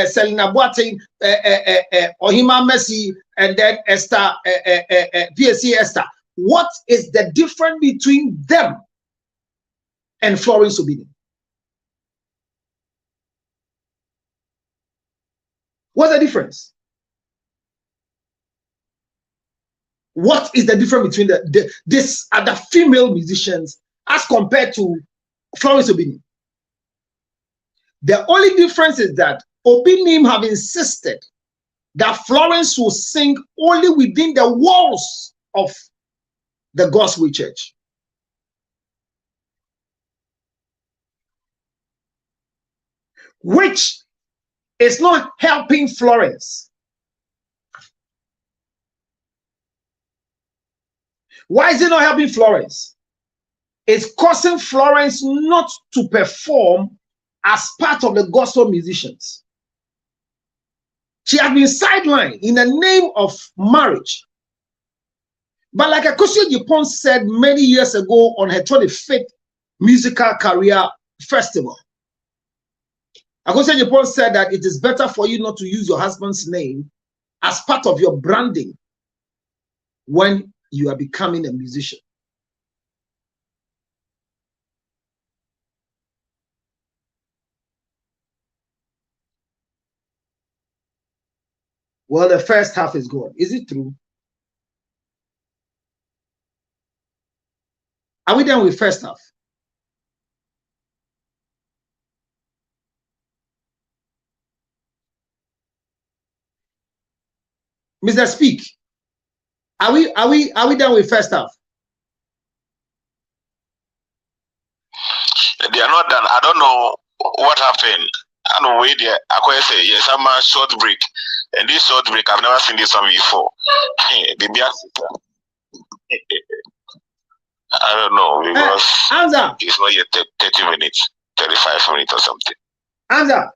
Selena Boateng, Ohima Messi, and then Esther, PSC Esther? What is the difference between them and Florence Obinim? What's the difference? What is the difference between these other female musicians as compared to Florence Obinim? The only difference is that Obinim have insisted that Florence will sing only within the walls of the Gospel Church. Which is not helping Florence. Why is it not helping Florence? It's causing Florence not to perform as part of the gospel musicians. She has been sidelined in the name of marriage. But like Akosua Japan said many years ago on her 25th musical career festival, Akosua Japan said that it is better for you not to use your husband's name as part of your branding when you are becoming a musician. Well, the first half is gone. Is it true? Are we done with first half? Mr. Speak. Are we done with first half? They are not done. I don't know what happened. I don't know where they are. I say yes, I'm a short break. And this short break, I've never seen this one before. Baby, I don't know because it's not yet 30 minutes, 35 minutes or something. Answer.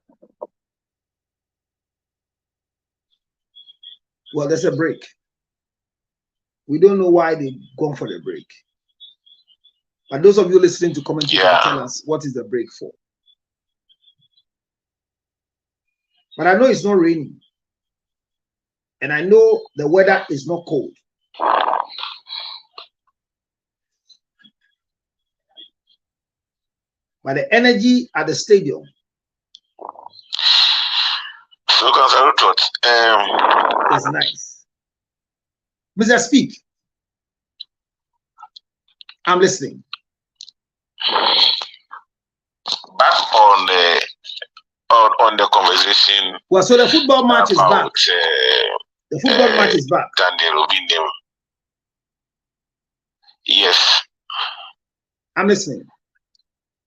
Well, there's a break. We don't know why they've gone for the break. But those of you listening to commentary can tell us what is the break for. But I know it's not raining. And I know the weather is not cold. But the energy at the stadium. So, it's nice. Mr. Speak. I'm listening. Back on the conversation. Well, so the football match is back. The football match is back. Daniel Obinim. Yes. I'm listening.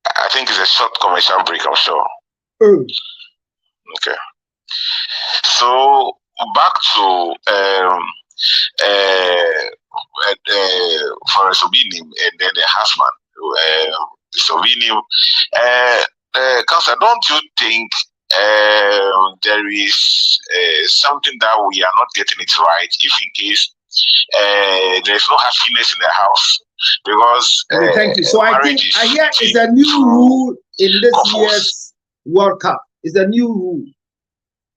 I think it's a short commercial break, I'm sure. Okay. So back to Florence Obinim and then the husband, Obinim. Counselor, don't you think there is something that we are not getting it right if in case there is no happiness in the house? Because okay, thank you. So I hear it's a new rule in this year's World Cup. It's a new rule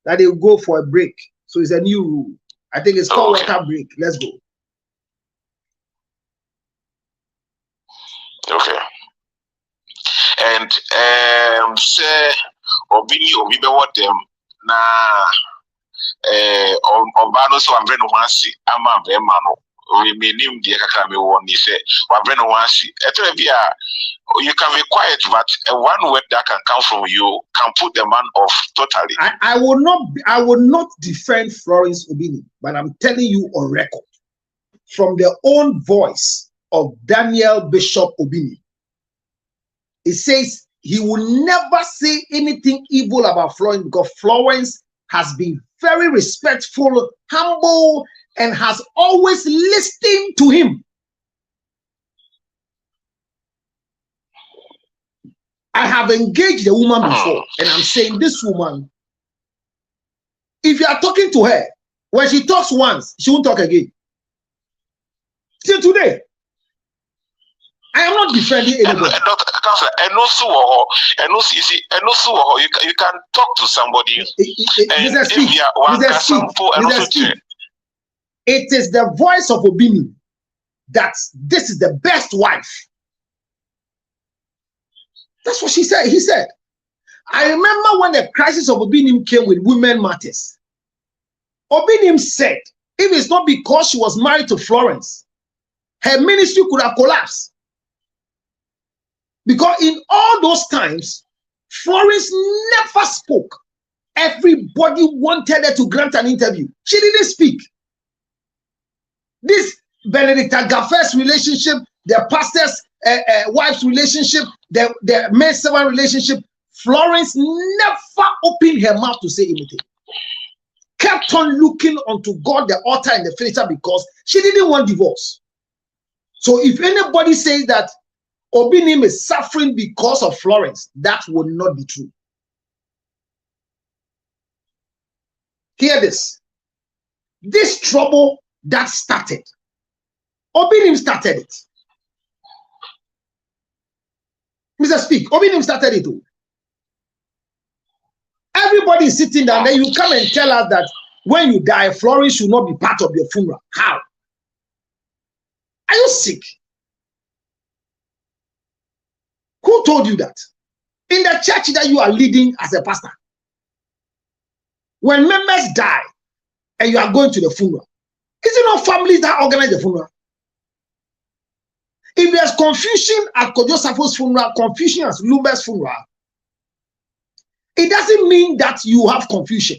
that they will go for a break. So it's a new rule. I think it's called World Cup break. Let's go. Okay. And say Obinim what them na Obano so ambre no wansi ama be ma no we menim de kakra me woni say wabre no wansi eto bia you can be quiet, but one word that can come from you can put the man off totally. I will not defend Florence Obinim, but I'm telling you on record from the own voice of Daniel Bishop Obinim. It says he will never say anything evil about Florence because Florence has been very respectful, humble, and has always listened to him. I have engaged the woman before, and I'm saying this woman, if you are talking to her, when she talks once, she won't talk again. Till today, I am not defending anybody. And also, you can talk to somebody. It is the voice of Obinim that this is the best wife. That's what she said. He said, I remember when the crisis of Obinim came with women matters. Obinim said, if it's not because she was married to Florence, her ministry could have collapsed. Because in all those times, Florence never spoke. Everybody wanted her to grant an interview. She didn't speak. This Benedict Agaffe's relationship, the pastor's wife's relationship, the maid servant relationship, Florence never opened her mouth to say anything. Kept on looking unto God, the author and the finisher, because she didn't want divorce. So if anybody says that Obinim is suffering because of Florence, that would not be true. Hear this. This trouble that started, Obinim started it. Mr. Speak, Obinim started it too. Everybody is sitting down there. You come and tell us that when you die, Florence should not be part of your funeral. How? Are you sick? Who told you that? In the church that you are leading as a pastor, when members die and you are going to the funeral, is it not families that organize the funeral? If there's confusion at Kojosafo's funeral, confusion at Lumber's funeral, it doesn't mean that you have confusion.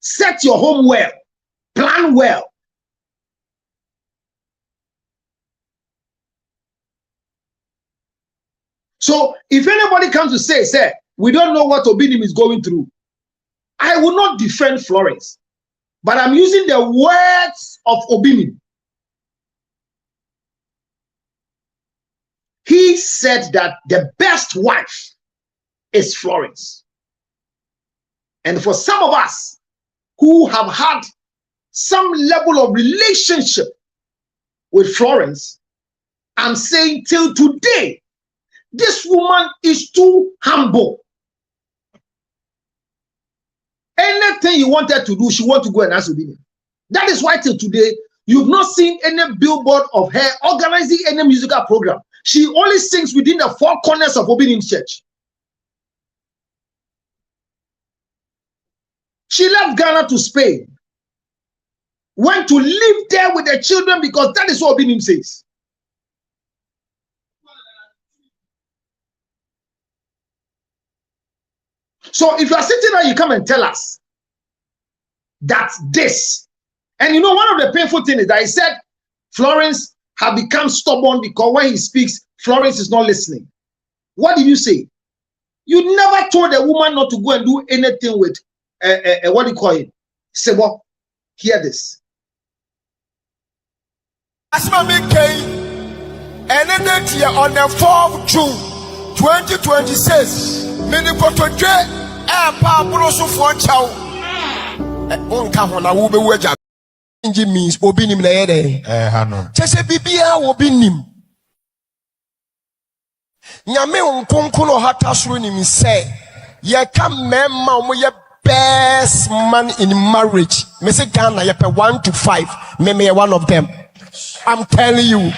Set your home well, plan well. So if anybody comes to say, we don't know what Obinim is going through, I will not defend Florence, but I'm using the words of Obinim. He said that the best wife is Florence. And for some of us who have had some level of relationship with Florence, I'm saying till today, this woman is too humble. Anything you wanted to do, she wants to go and ask Obinim. That is why till today, you've not seen any billboard of her organizing any musical program. She only sings within the four corners of Obinim's church. She left Ghana to Spain. Went to live there with the children because that is what Obinim says. So if you are sitting there, you come and tell us that this, and you know, one of the painful things is that he said Florence have become stubborn because when he speaks, Florence is not listening. What did you say? You never told a woman not to go and do anything with what do you call it? Say, well, hear this. As my and then here on the 4th of June 2026, many portrait for chow. Means Obinim na just a bibia Obinim. Nyame unkonkono hatasuru ni say ye can memma ye best man in marriage. Me say Ghana ye 1 to 5. Me one of them. I'm telling you.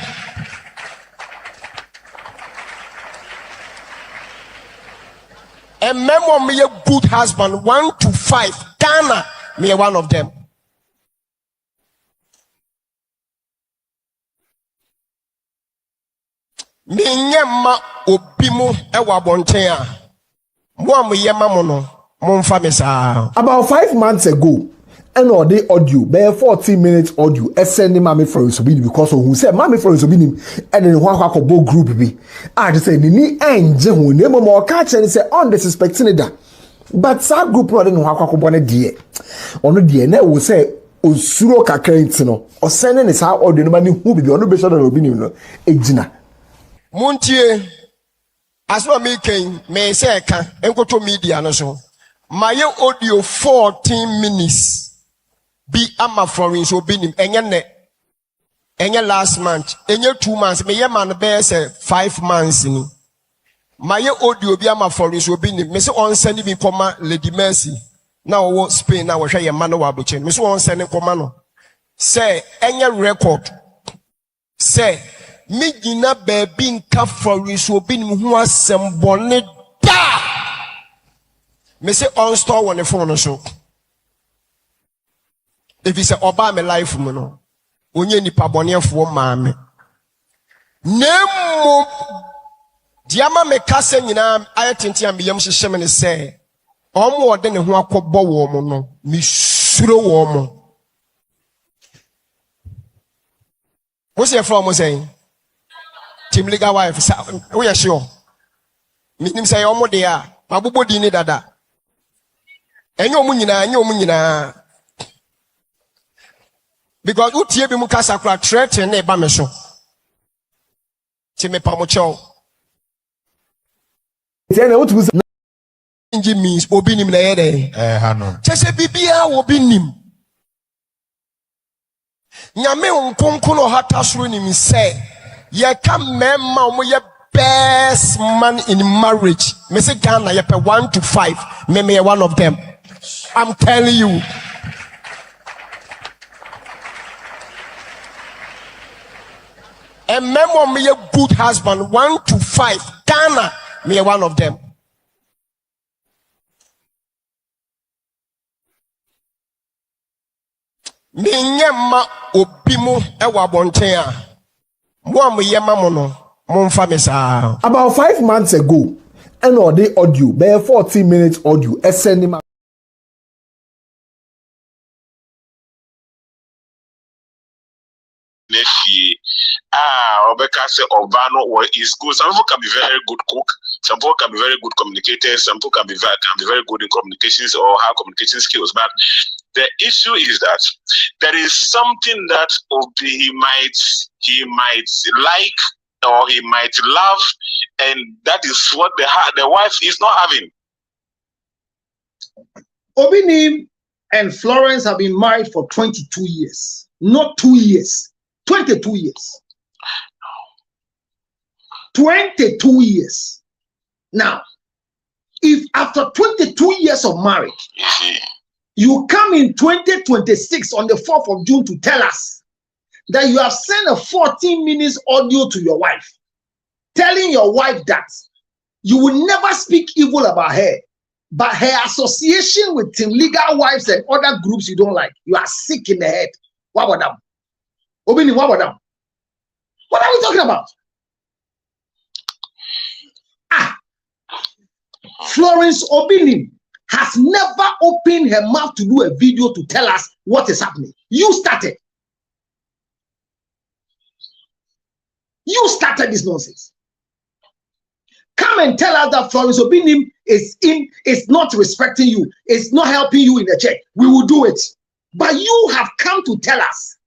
A member me a good husband 1 to 5. Ghana Me one of them. Me nyema obimu ewa bonten a. Mo am yema mo no. Mo mfa me saa. About 5 months ago, and all the audio, bare 14 minutes audio, sending mommy for Obinim because of who said mommy for Obinim and then one bo group be. I just say ni enje hu ne mo more catch and say on the suspecting that. But that group no den ho bone die. Ono die na wo say osuro kakra ntino. O sending is how audio no mani hu bi ono be sure na Obinim no ejina. Muntie asma me ken me say ka enkoto media no so. My audio 14 minutes. Be ama Florence Obinim enye last month enye 2 months me ye man be say 5 months ni my audio be ama Florence Obinim me say on send me koma Lady Mercy na wo Spain na wo hwe ye man wa aboche me say on send koma no say enye record say me gina baby nka Florence Obinim hu asem bone da me say on store on the phone so. If it's a oba me life no onye nipa bonefo maame nemo diama me kase nyina ayetenti am yam hyehye me ne se omo ode ne ho akobọ wo mo no me suro wo mo wo se from mo say Team Legal wife we are sure me nim say omo de a mabobọ di ni dada enye omo nyina because utie bi mu kasa kra threaten na eba me so ti me pa mo chow Tiene what was inji means Obinim na yede Hano. chese bibia Obinim nyame nkonko no hata soro nim say ye ka mema mo ye best man in marriage me say Ghana ye pe 1 to 5 me one of them. I'm telling you. A memo me a good husband 1 to 5 Ghana me one of them. Me nyema obimu ewa bonten a mo am yema mo no mo mfa me saa. About 5 months ago, and all the audio, bare 14 minutes audio, sending my Obeka say Obano is good. Some people can be very good cook. Some people can be very good communicators. Some people can be very good in communications or have communication skills. But the issue is that there is something that he might like or he might love, and that is what the wife is not having. Obinim and Florence have been married for 22 years, not 2 years, 22 years. 22 years. Now, if after 22 years of marriage, you come in 2026 on the 4th of June to tell us that you have sent a 14 minutes audio to your wife, telling your wife that you will never speak evil about her, but her association with Team Legal Wives and other groups you don't like, you are sick in the head. What about them? Obinim, what about them? What are we talking about? Florence Obinim has never opened her mouth to do a video to tell us what is happening. You started. You started this nonsense. Come and tell us that Florence Obinim is not respecting you, is not helping you in the church. We will do it. But you have come to tell us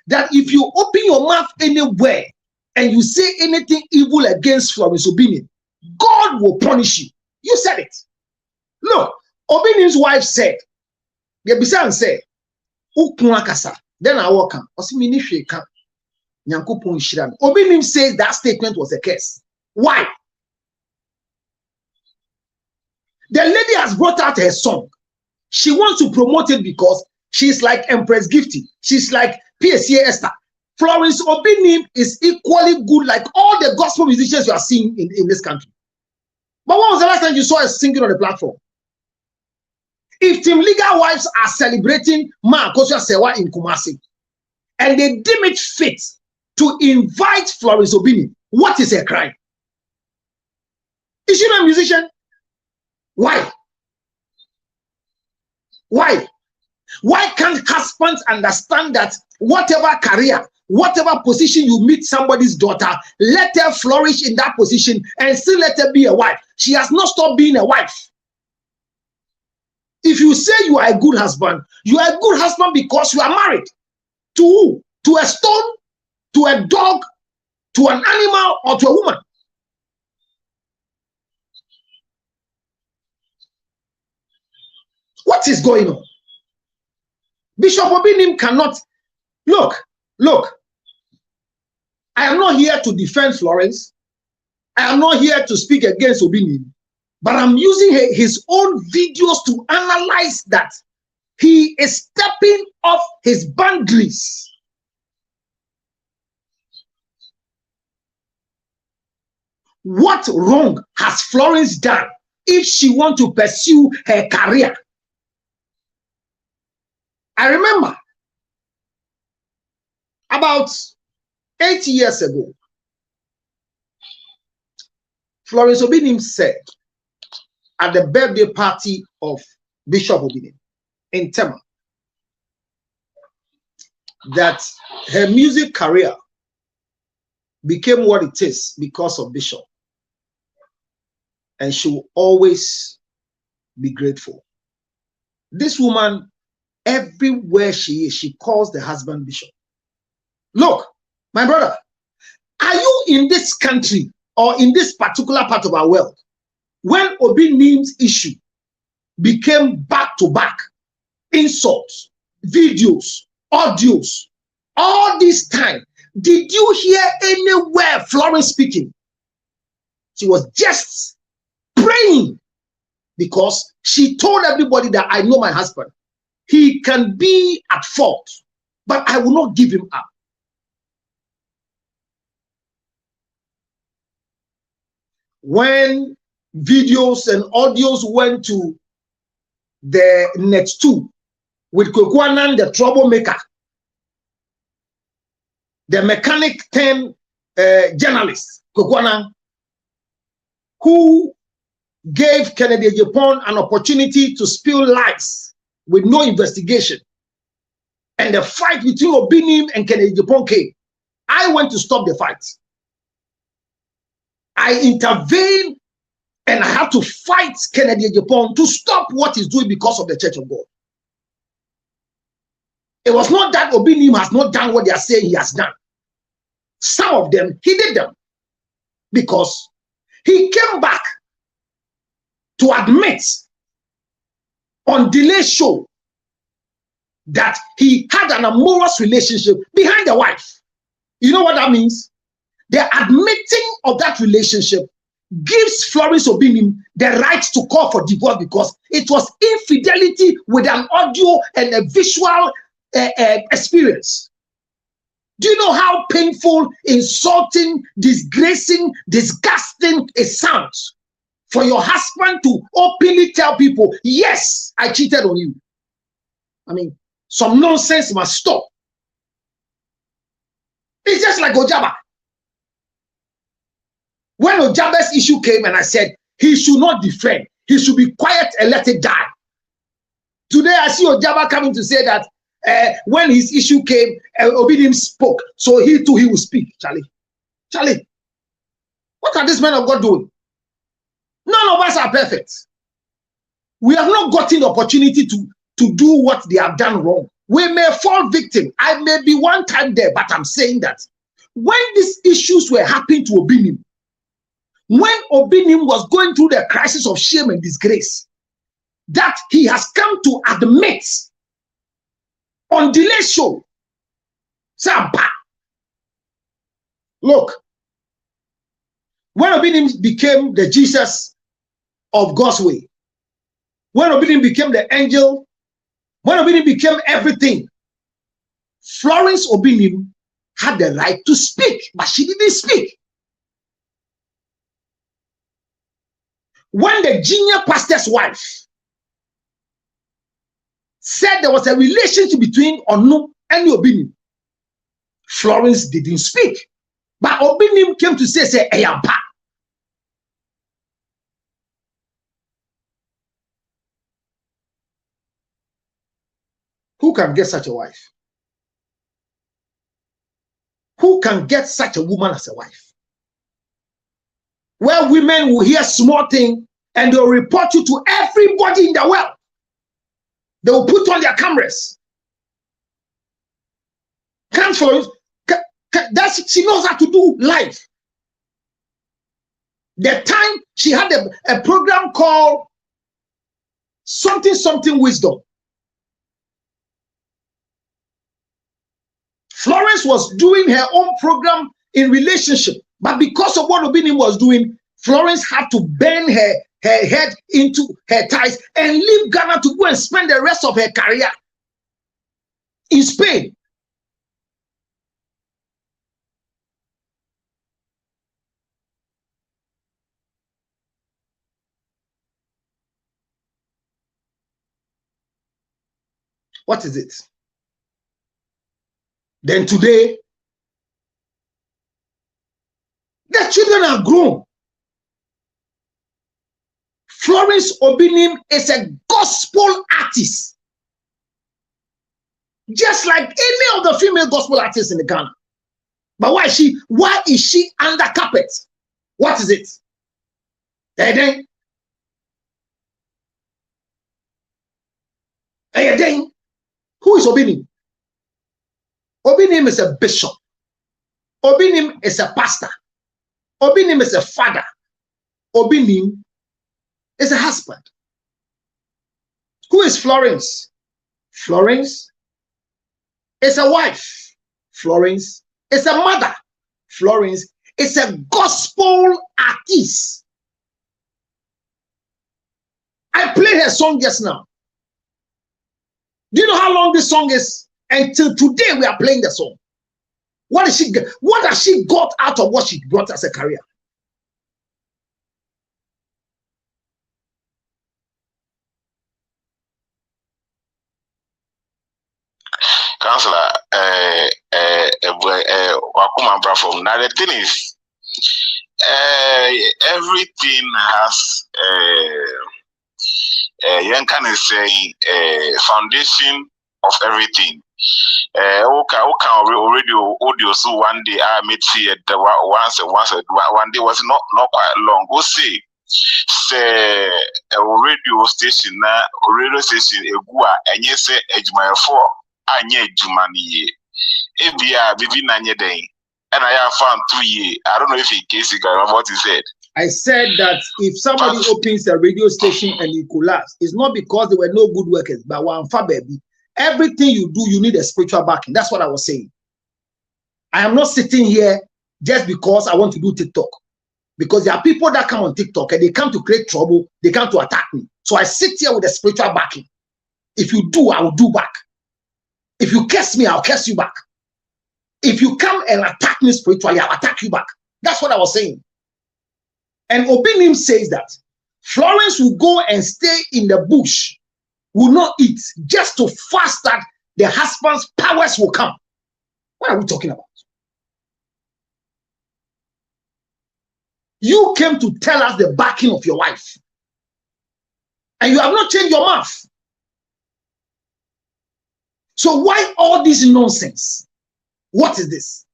that if you open your mouth anywhere and you say anything evil against Florence Obinim, God will punish you. You said it. Look, Obinim's wife said, Yebisan said, Ukuakasa, then I walk on. Obinim says that statement was a curse. Why? The lady has brought out her song. She wants to promote it because she's like Empress Gifty. She's like PSA Esther. Florence Obinim is equally good like all the gospel musicians you are seeing in this country. But when was the last time you saw her singing on the platform? If Team Legal Wives are celebrating Ma Akosua Sewa in Kumasi, and they deem it fit to invite Florence Obinim, what is a crime? Is she not a musician? Why? Why? Why can't husbands understand that whatever career, whatever position you meet somebody's daughter, let her flourish in that position and still let her be a wife? She has not stopped being a wife. If you say you are a good husband, you are a good husband because you are married. To who? To a stone, to a dog, to an animal, or to a woman. What is going on? Bishop Obinim cannot look. I am not here to defend Florence. I am not here to speak against Obinim, but I'm using his own videos to analyze that he is stepping off his boundaries. What wrong has Florence done if she wants to pursue her career? I remember about 8 years ago, Florence Obinim said at the birthday party of Bishop Obinim in Tema that her music career became what it is because of Bishop, and she will always be grateful. This woman, everywhere she is, she calls the husband Bishop. Look, my brother, are you in this country or in this particular part of our world when Obinim's issue became back-to-back insults, videos, audios, all this time? Did you hear anywhere Florence speaking? She was just praying because she told everybody that I know my husband. He can be at fault, but I will not give him up. When videos and audios went to the next two with Kwekwanan, the troublemaker, the mechanic turned journalist, Kwekwanan, who gave Kennedy Japan an opportunity to spill lies with no investigation, and the fight between Obinim and Kennedy Japan came. I went to stop the fight. I intervened and I had to fight Kennedy Japan to stop what he's doing because of the Church of God. It was not that Obinim has not done what they are saying he has done. Some of them, he did them because he came back to admit on Delay Show that he had an amorous relationship behind the wife. You know what that means? The admitting of that relationship gives Florence Obinim the right to call for divorce because it was infidelity with an audio and a visual experience. Do you know how painful, insulting, disgracing, disgusting it sounds for your husband to openly tell people, yes, I cheated on you? I mean, some nonsense must stop. It's just like Ojaba. When Ojaba's issue came and I said he should not defend, he should be quiet and let it die. Today I see Ojaba coming to say that when his issue came, Obinim spoke, so he too, he will speak. Charlie, what are these men of God doing? None of us are perfect. We have not gotten the opportunity to do what they have done wrong. We may fall victim. I may be one time there, but I'm saying that when these issues were happening to Obinim, when Obinim was going through the crisis of shame and disgrace, that he has come to admit on Delay Show. Look, when Obinim became the Jesus of God's way, when Obinim became the angel, when Obinim became everything, Florence Obinim had the right to speak, but she didn't speak. When the junior pastor's wife said there was a relationship between Onu and Obinim. Florence didn't speak. But Obinim came to say Eyampa. Who can get such a wife? Who can get such a woman as a wife? Where women will hear small thing and they'll report you to everybody in the world. They will put on their cameras. Can't follow. She knows how to do live. The time she had a program called something wisdom. Florence was doing her own program in relationship, but because of what Obinim was doing, Florence had to bend her head into her ties and leave Ghana to go and spend the rest of her career in Spain. What is it? Then today, the children are grown. Florence Obinim is a gospel artist, just like any of the female gospel artists in the Ghana. But why is she under carpet? What is it? And then, who is Obinim? Obinim is a bishop. Obinim is a pastor. Obinim is a father. Obinim is a husband. Who is Florence? Florence is a wife. Florence is a mother. Florence is a gospel artist. I played her song just now. Do you know how long this song is? Until today, we are playing the song. What has she got out of what she brought as a career? Counselor, Wakuma Brafom. Now the thing is, everything has Yankan is saying foundation of everything. Okay, already audio. So one day I met see it one day was not quite long. Go see a radio station na radio station egua and yes say ejuma for anye ejuma ni ebia bibi na nye den and I have found 2 years. I don't know if he case what he said. I said that if somebody opens a radio station and it collapse, it's not because there were no good workers, but one far baby. Everything you do, you need a spiritual backing. That's what I was saying. I am not sitting here just because I want to do TikTok. Because there are people that come on TikTok and they come to create trouble, they come to attack me. So I sit here with a spiritual backing. If you do, I will do back. If you curse me, I'll curse you back. If you come and attack me spiritually, I'll attack you back. That's what I was saying. And Obinim says that Florence will go and stay in the bush, will not eat, just to fast that the husband's powers will come. What are we talking about? You came to tell us the backing of your wife, and you have not changed your mouth. So why all this nonsense? What is this?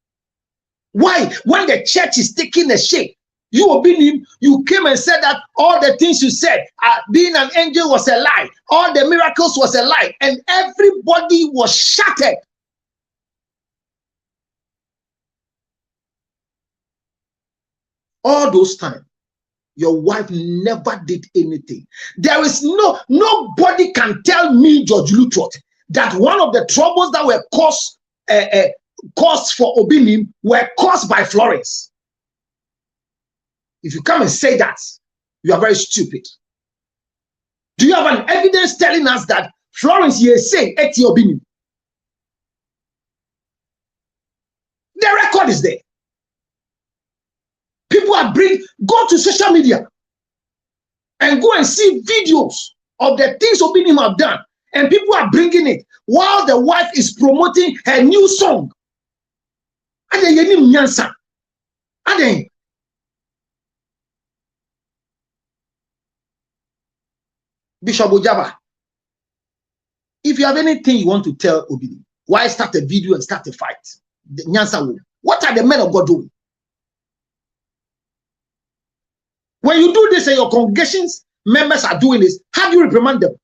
Why, when the church is taking a shape, you Obinim, you came and said that all the things you said, being an angel was a lie, all the miracles was a lie, and everybody was shattered. All those times, your wife never did anything. There is nobody can tell me, George Lutrot, that one of the troubles that were caused for Obinim were caused by Florence. If you come and say that, you are very stupid. Do you have an evidence telling us that Florence is saying Eti Obinim? The record is there. People are go to social media and go and see videos of the things Obinim have done And people are bringing it while the wife is promoting her new song. And then Nyansa. And then Bishop Ojaba, if you have anything you want to tell Obinim, why start a video and start a fight? Nyansa, what are the men of God doing? When you do this and your congregations members are doing this, how do you reprimand them?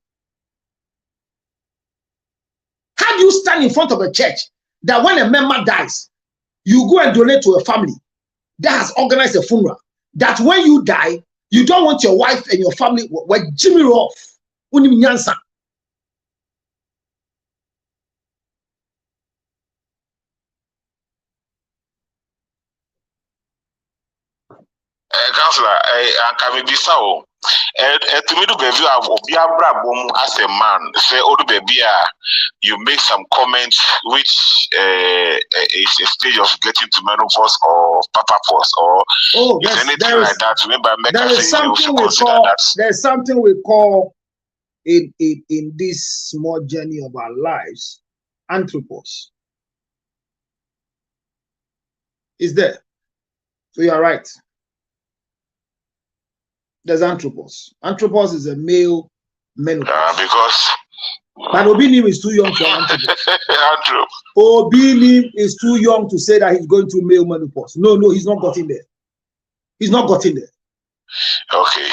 How do you stand in front of a church that when a member dies, you go and donate to a family that has organized a funeral? That when you die, you don't want your wife and your family were Jimmy off. Unim Nyansa. Councillor, I can be so. To me, the baby as a man, say, oh, the baby, you make some comments which is a stage of getting to menopause or papa pause or anything like that. Remember, there's something we call in this small journey of our lives, anthropos. Is there? So you are right. There's anthropos. Anthropos is a male menopause. But Obinim is too young for anthropos. Obinim is too young to say that he's going through male menopause. No, he's not gotten there. He's not gotten there. Okay.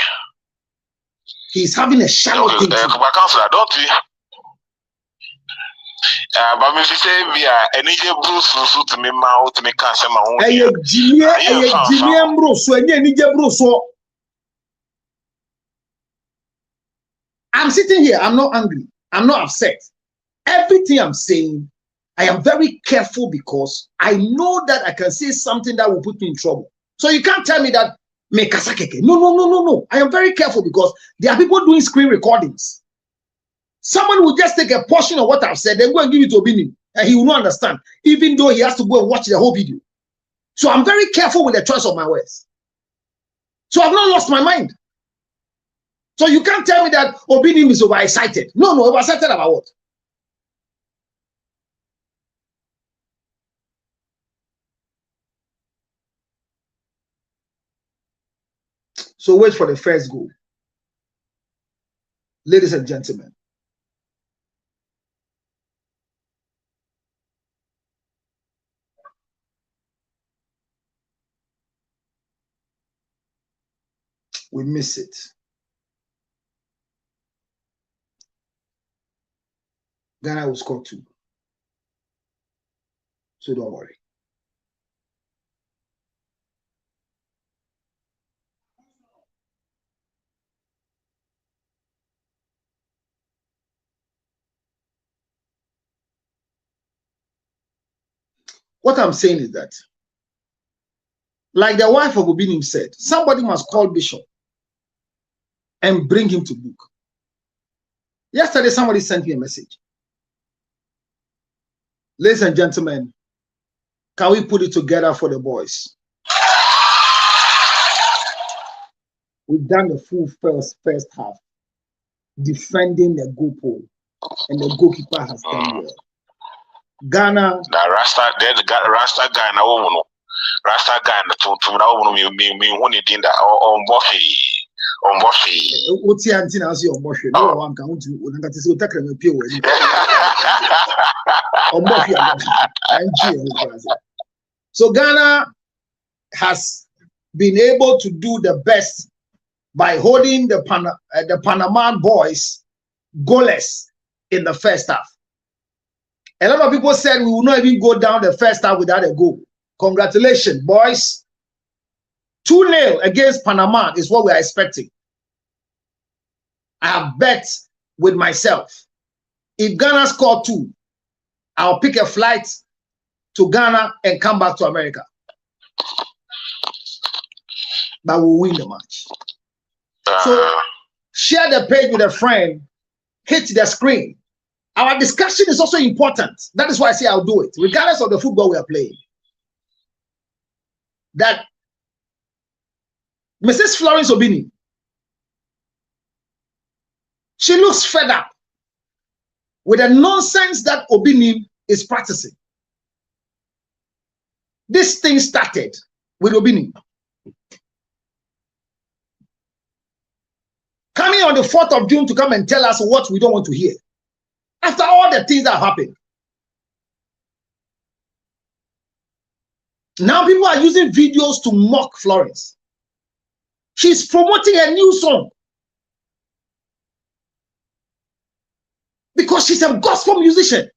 He's having a shallow thinking. But Councillor, don't we? But if you say we are any Bruce to me mouth to me cancer my own. I'm sitting here, I'm not angry, I'm not upset. Everything I'm saying, I am very careful because I know that I can say something that will put me in trouble. So you can't tell me that me kasakeke. No. I am very careful because there are people doing screen recordings. Someone will just take a portion of what I've said and go and give it to Obinim, and he will not understand, even though he has to go and watch the whole video. So I'm very careful with the choice of my words. So I've not lost my mind. So you can't tell me that Obinim is overexcited. No, overexcited about what? So wait for the first goal. Ladies and gentlemen. We miss it. Ghana will score 2. So don't worry. What I'm saying is that, like the wife of Obinim said, somebody must call Bishop and bring him to book. Yesterday, somebody sent me a message. Ladies and gentlemen, can we put it together for the boys? We've done the full first half, defending the goal pole, and the goalkeeper has done well. Ghana. The Rasta guy now, Rasta guy now, me when he did that on Buffy. What's the answer? On Buffy. No one can do. That is what tackle me pure. So Ghana has been able to do the best by holding the Panama boys goalless in the first half. A lot of people said we will not even go down the first half without a goal. Congratulations, boys. 2-0 against Panama is what we are expecting. I have bet with myself. If Ghana score 2, I'll pick a flight to Ghana and come back to America. But we'll win the match. So share the page with a friend, hit the screen. Our discussion is also important. That is why I say I'll do it, regardless of the football we are playing. That Mrs. Florence Obinim, she looks fed up. with the nonsense that Obinim is practicing. This thing started with Obinim. Coming on the 4th of June to come and tell us what we don't want to hear. After all the things that happened. Now people are using videos to mock Florence. She's promoting a new song. Because she's a gospel musician.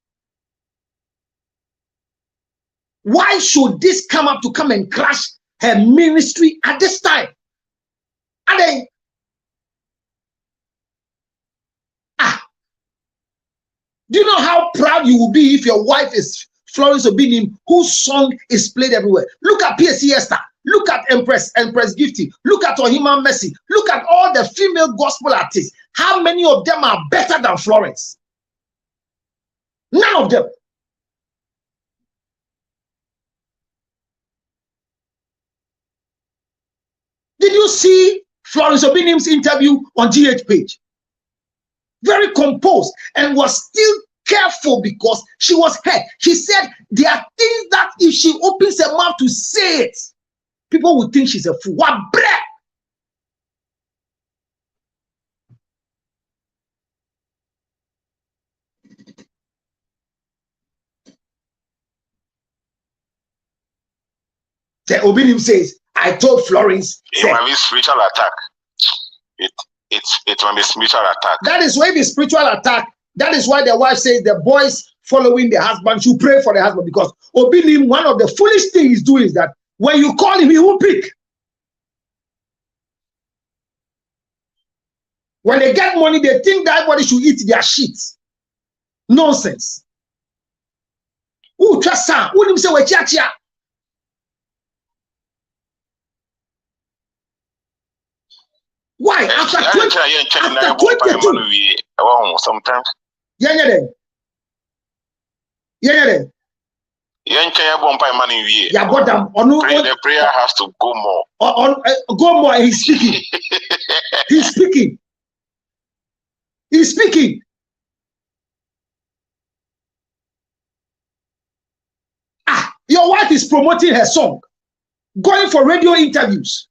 Why should this come up to come and crash her ministry at this time? And then, do you know how proud you will be if your wife is Florence Obinim, whose song is played everywhere? Look at PSC Esther. Look at Empress Gifty. Look at Ohima Mercy. Look at all the female gospel artists. How many of them are better than Florence? None of them. Did you see Florence Obinim's interview on GH page? Very composed and was still careful because she was hurt. She said there are things that if she opens her mouth to say it, people will think she's a fool. What bread? The Obinim says, I told Florence. It might be spiritual attack. It might be spiritual attack. That is why it is spiritual attack. That is why the wife says the boys following the husband should pray for the husband, because Obinim, one of the foolish things he's doing is that when you call him, he won't pick. When they get money, they think that everybody should eat their shit. Nonsense. Ooh, trust her. Who say we chia. Why? After 22. Sometimes. Yeah. The prayer has to go more. Go more. He's speaking. He's speaking. He's speaking. Your wife is promoting her song, going for radio interviews.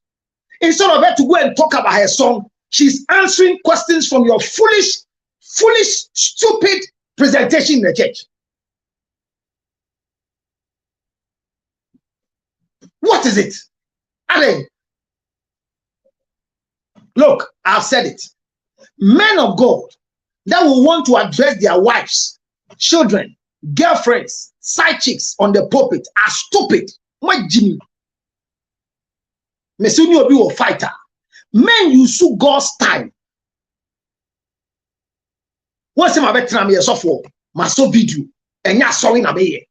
Instead of her to go and talk about her song, she's answering questions from your foolish, stupid presentation in the church. What is it? Alan, look, I've said it. Men of God that will want to address their wives, children, girlfriends, side chicks on the pulpit are stupid. My Jimmy. Mesuni Obi will fighter. Men use God's time. What's my veteran here? So for my so video and ya sawing a be.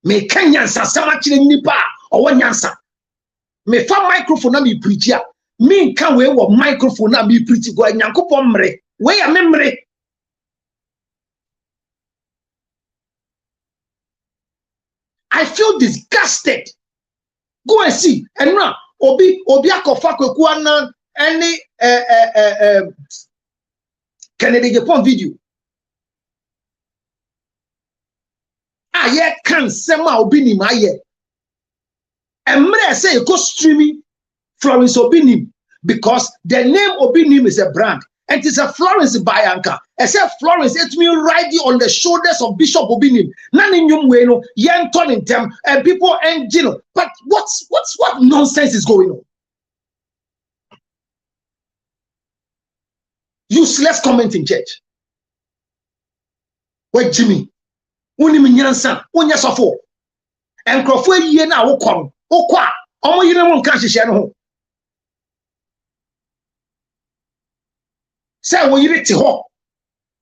Me Kenyan sa machine nipa or one yansa. Me fa microphone na me preach ya. Me can we wo microphone na me preach go Nyankopon mre. We ya memre. I feel disgusted. Go and see. And now, Obi akofa kweku na any Kennedy Japan video. Aye can sema Obinim aye. Emre say go streaming Florence Obinim because the name Obinim is a brand. And it is a Florence Bayanka. Except Florence, it means riding on the shoulders of Bishop Obinim. None in your way, no, yen turning them, and people and Gino. But what nonsense is going on? Useless comment in church. Where Jimmy? Unim Nyansa, Unya Sofo. And Crawford Yena Okwam, Okwa, Omo Yena Kanshi Shano. Say we read to ho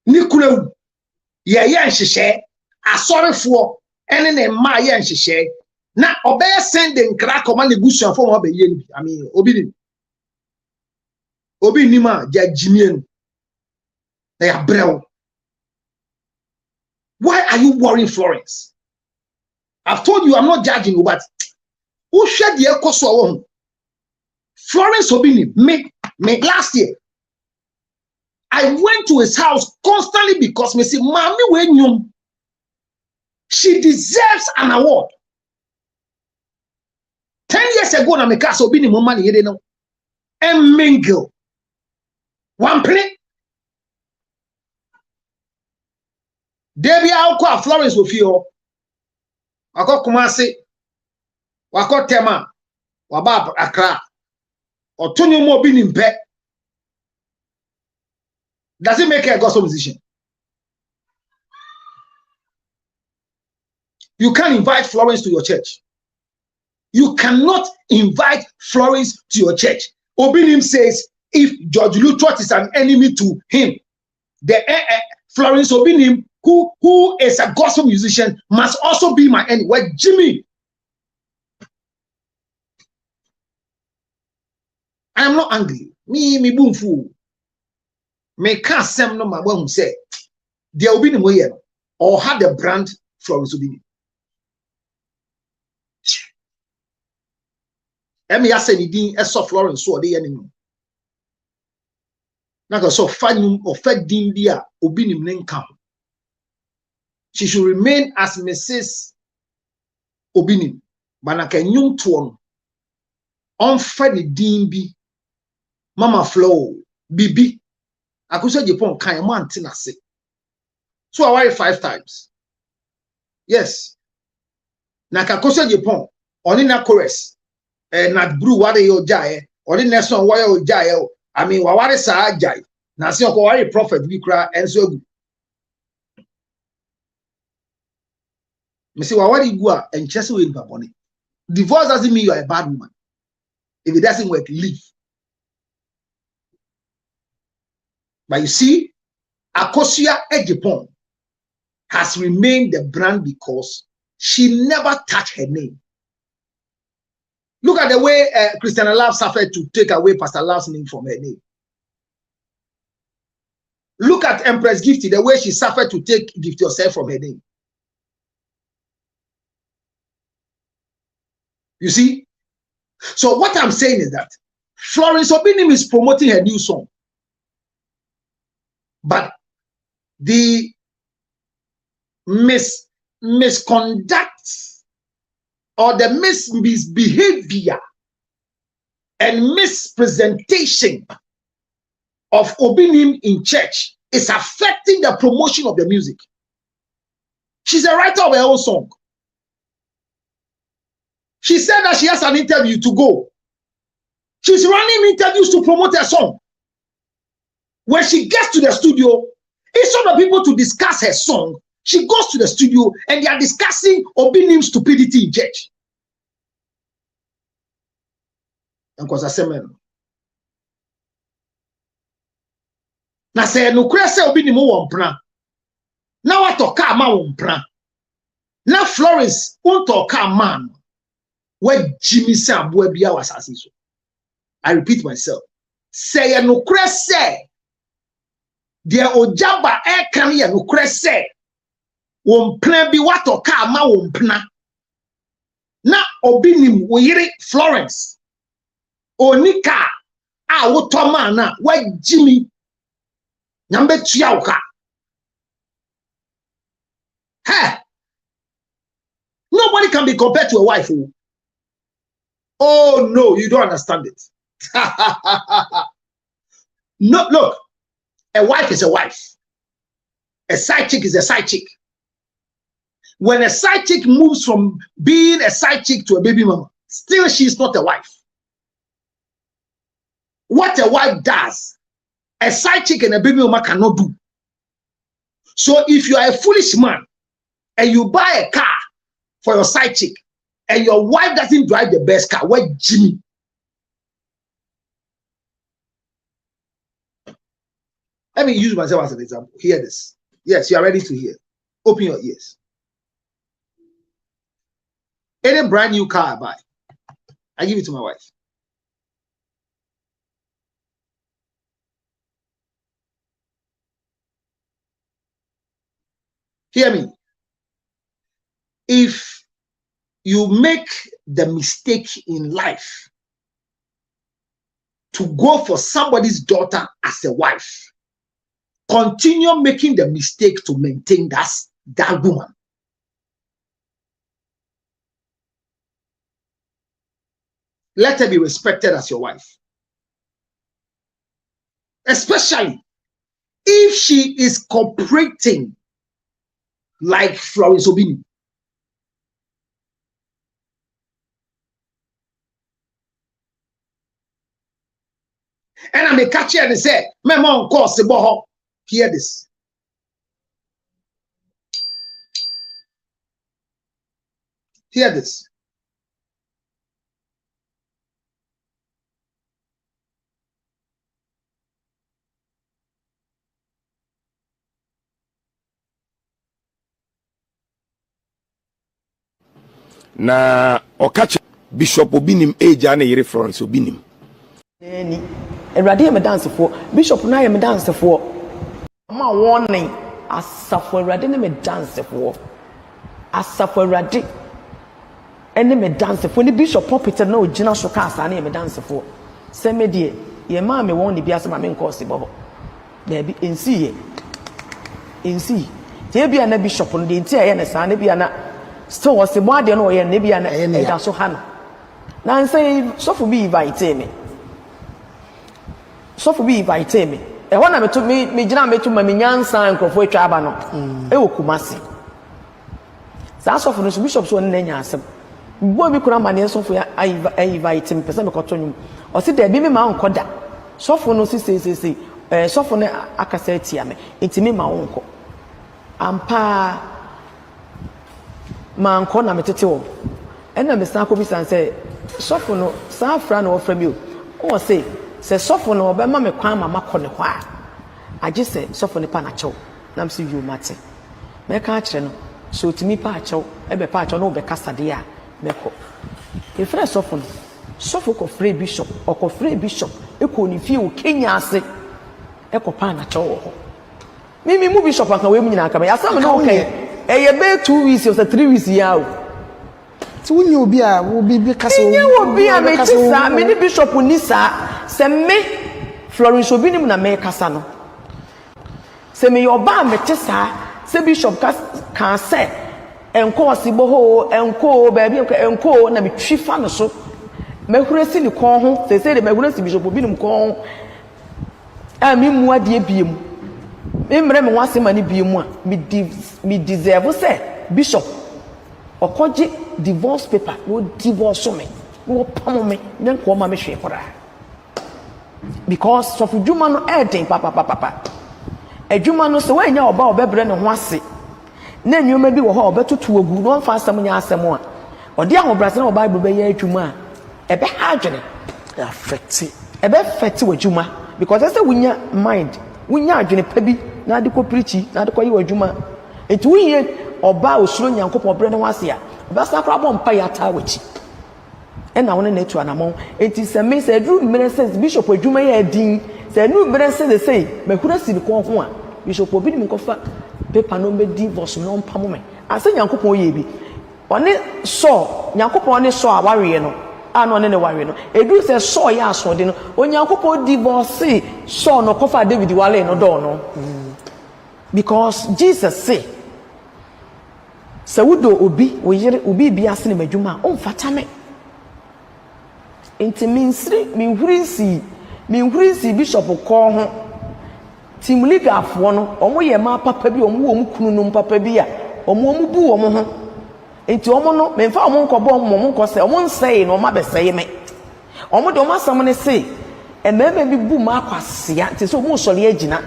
Nikule ye nhihye asori fo ene ne ma ye nhihye na obey sending crack o ma ne busuan fo mo be ye ni I mean Obinim a ja jimien na ya brew. Why are you worrying Florence? I've told you I'm not judging you, but who shed the ekoso Florence Obinim make last year I went to his house constantly because me say, Mommy, when you, she deserves an award. 10 years ago, na me cast Obinim money here now. And mingle. One play. Debbie Alqua Florence with you. I got Kumasi. Wako Tema. Wabab Accra. Or Tony Obinim pet. Does it make a gospel musician? You can't invite Florence to your church. You cannot invite Florence to your church. Obinim says if George Lutrot is an enemy to him, the Florence Obinim, who is a gospel musician, must also be my enemy. Well, Jimmy, I am not angry. Me boom fool. Me can't say no my who say the Obinim way or had the brand Florence Obinim. Emi ase ni din eso Florence so de enemy. Na go so fanum or fed din bia Obinim ne nka. She should remain as Mrs. Obinim. Banaka nyum to no. On fed din bi Mama Flow Bibi. Akusa Japan kan man tinase. So I worry 5 times. Yes. Na kakosa Japan oni na chorus. Not brew what you jay, or the next one, why you jay. I mean, what is a jay? Now, see, a prophet, we cry, and so good. Missy, what you go and chest with Baboni? Divorce doesn't mean you are a bad woman. If it doesn't work, leave. But you see, Akosia Ejipon has remained the brand because she never touched her name. Look at the way Christiana Love suffered to take away Pastor Love's name from her name. Look at Empress Gifty, the way she suffered to take Gift Yourself from her name. You see? So what I'm saying is that Florence Obinim is promoting her new song. But the misconduct or the misbehavior and mispresentation of Obinim in church is affecting the promotion of the music. She's a writer of her own song. She said that she has an interview to go. She's running interviews to promote her song. When she gets to the studio, instead of people to discuss her song, she goes to the studio and they are discussing Obinim's stupidity in church. And because I say, man, now say no crazy Obinim wompra. Now what to come wompra. Now Florence won't talk man. Where Jimmy Sam Buebia was assassin. I repeat myself. Say no crazy. Dear Ojaba air carrier no crazy. Wompna bi what to come wompna. Na Obinim woyire Florence. Onika a wotoma na wa Jimmy nyambe tuauka. Hey, nobody can be compared to a wife. Oh no, you don't understand it. No, look, a wife is a wife. A side chick is a side chick. When a side chick moves from being a side chick to a baby mama, still she's not a wife. What a wife does, a side chick and a baby mama cannot do. So if you are a foolish man and you buy a car for your side chick and your wife doesn't drive the best car, where Jimmy? Let me use myself as an example. Hear this. Yes, you are ready to hear. Open your ears. Any brand new car I buy, I give it to my wife. Hear me. If you make the mistake in life to go for somebody's daughter as a wife, continue making the mistake to maintain that woman. Let her be respected as your wife. Especially if she is cooperating like Florence Obinim. And I may catch her and say, my mom calls the boho. Hear this. Hear this. Na okache Bishop Obinim age and yere Florence Obinim. Erade me dance for Bishop na me dance for. Ma warning asafo erade ne me dance for. Asafo erade ene me dance for ni Bishop pulpit na ogina so ka asa na me dance for. Se me die ye ma me won ni bia se ma me nkosi bobo. Da bi ensi tie bia na Bishop no de nti aye ne sa na bia na still was the body no ye ne bia na e da so ha no. Na say so for be invite me. So for be invite me. E ho na me to me gina me to ma me nyansa nkrofo atwa aba no. E wo kumase. Sa so for no Bishop so ne nya asem. Bo bi kura mane so for I invite me person me koto nyum. O si da bi me ma nkoda. So for no si so for ne akasa atia me. Enti me ma wonko. Ampa man ko na metete wo ena me san ko bi san say sofo no san fra na wo fra mi o say sofo no be ma me kwan ma makọ ne ho a age say sofo ne pa na chew na mse yu mate me ka kire no so timi pa chew e be pa chew no be kasa de a me ko e fra sofo no sofo ko fra bishop o ko fra bishop e ko ni fie o Kenya ase e ko pa na chew ho mi mu bishop aka we mu nyina aka me asam no okay eye be 2 weeks or 3 weeks ya o ti wunye obi a wo bi kasa nye obi a me ti sa me ni Bishop ni sa se me Florence Obinim na me kasa no se me yoba me ti sa se Bishop kan se enko osibo ho enko ba bi enko na me twifa no so me huresi ni kon ho se de me huresi Bishop Obinim kon a mi mu ade biem memre me wase mani biem a me deserve say Bishop okoji divorce paper no divorce me no pam me nko ma me hwe kora because so fuduma no eden papa adwuma no so wanya oba obebre ne ho ase na nwoma bi wo ho obetoto ogu no fa asam nya asem a ode ahobrase na Bible be ya adwuma a ebe ha adwene affect wadwuma because say wunya mind wunya adwene pa bi na ade ko preachi na ade ko yi wadwuma enti wuye oba osuro nyankopon bre ne ho ase a oba sakra bo mpa ya ta wachi ena wona na tu anamon enti se me se dru mere sense Bishop adwuma ya din se nu mere sense say mahura si ko ho a Bishop Obinim ko fa paper no be divorce no mpamo me ase nyankopon ye bi one so nyankopon ne so a ware no ano ne ware no edu se so ya asode no onyankopon divorce so no ko fa David wale no do no because Jesus say Sawudo obi oyere obi bi asene madwuma on fata me enti minhurisi Bishop ko ho team league afo no omo ye ma papa bi omo wo mu kunu no papa bi a omo bu omo ho enti omo no memfa omo nkobo omo nko se omo nsei no ma beseye me omo de omo asam ne se ememe bi bu ma akwasea enti so omo sori agina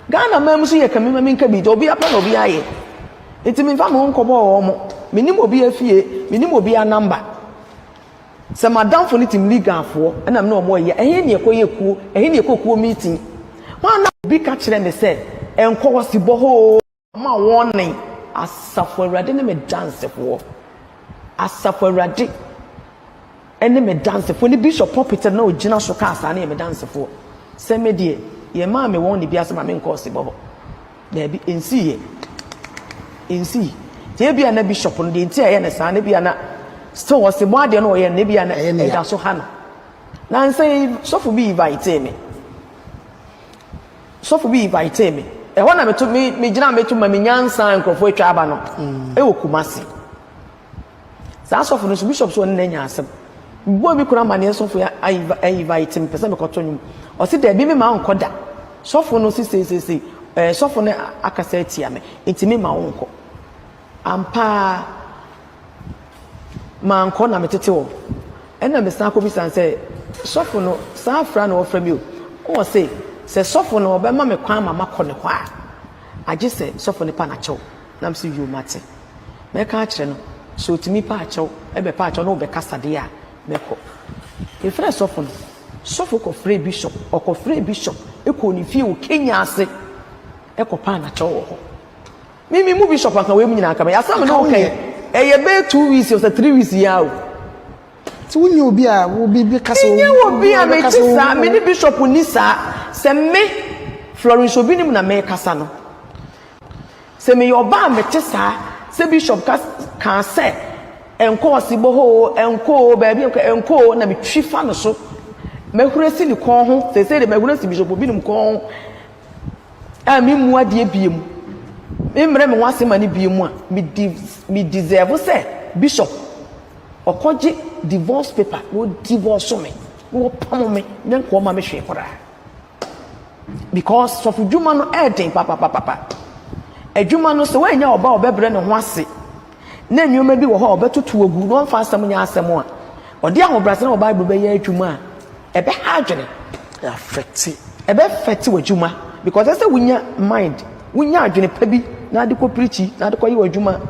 Ghana mam so ye kamema minka bi obi apa no obi aye enti memfa mo nkobo omo minim obi afie minim obi a number se madam for team league afo na me no omo ye ehe ne ekoye kuo ehe ne ekokuo meeting wana obi ka kire me se enko wosibo ho ma warning asafo awurade ne me dance for asafo awurade ene me dance for ni Bishop pulpit na ogina so ka asa na me dance for se me die ye ma me won ni bia se ma me nko sibo da bi ensi tie bia na Bishop no de nti aye ne sa na bia na still was the body no ye ne bia na e da so ha no na say so for be invite me so for be invite me e ho na meto me gina meto ma me nyansa nkrofo atwa aba no e wo Kumasi sa so for no bishop so na nya asem bo bi kura mane so for ya invite me pese me koto nyum o se da bi me ma nkoda so for no si so for no akasa atia me ntimi ma wo nko ampa ma nko na metete wo ena me san ko bi san say so for no san fra no ofra mi o say sofo no be ma me kwan mama kɔ ne hɔ a agye sɛ sofo ne pa na kyɛw nam so yu mate me ka kyerɛ no so timi pa kyɛw e be pa kyɛw no be kasa de a me kɔ e frɛ sofo no sofo kɔ frɛ bishop ɔkɔ frɛ bishop e kɔ ni fie o Kenya ase e kɔ pa na kyɛw wɔ hɔ mimi mu bishop aka we mu nyina aka me asam no okay e ye be 2 weeks or 3 weeks ya o ti wunye obi a wo bi kasa wo nye obi a me ti sa me ni bishop ni sa se me Florence Obinim na me kasa no se me yoba me ti sa se bishop kan se enko osibo ho enko ba bi enko na me twifa no so me huresi ni kon ho se de me huresi bishop Obinim kon a me mu ade biem me mre me wase mani biem a me deserve se bishop okoje divorce paper wo divorce me wo pamo me nko ma me hwe kora because of djuma no edin papa adwuma no so wanya oba obebre ne ho ase na nnyoma bi wo ho obetoto ogu no mfa asem nya asem a ode ahobrase na bible be ya adwuma a ebe ha adwene affect ebe feti wadwuma because I say wunya mind wunya adwene pa bi na ade ko preachi na ade ko yi wadwuma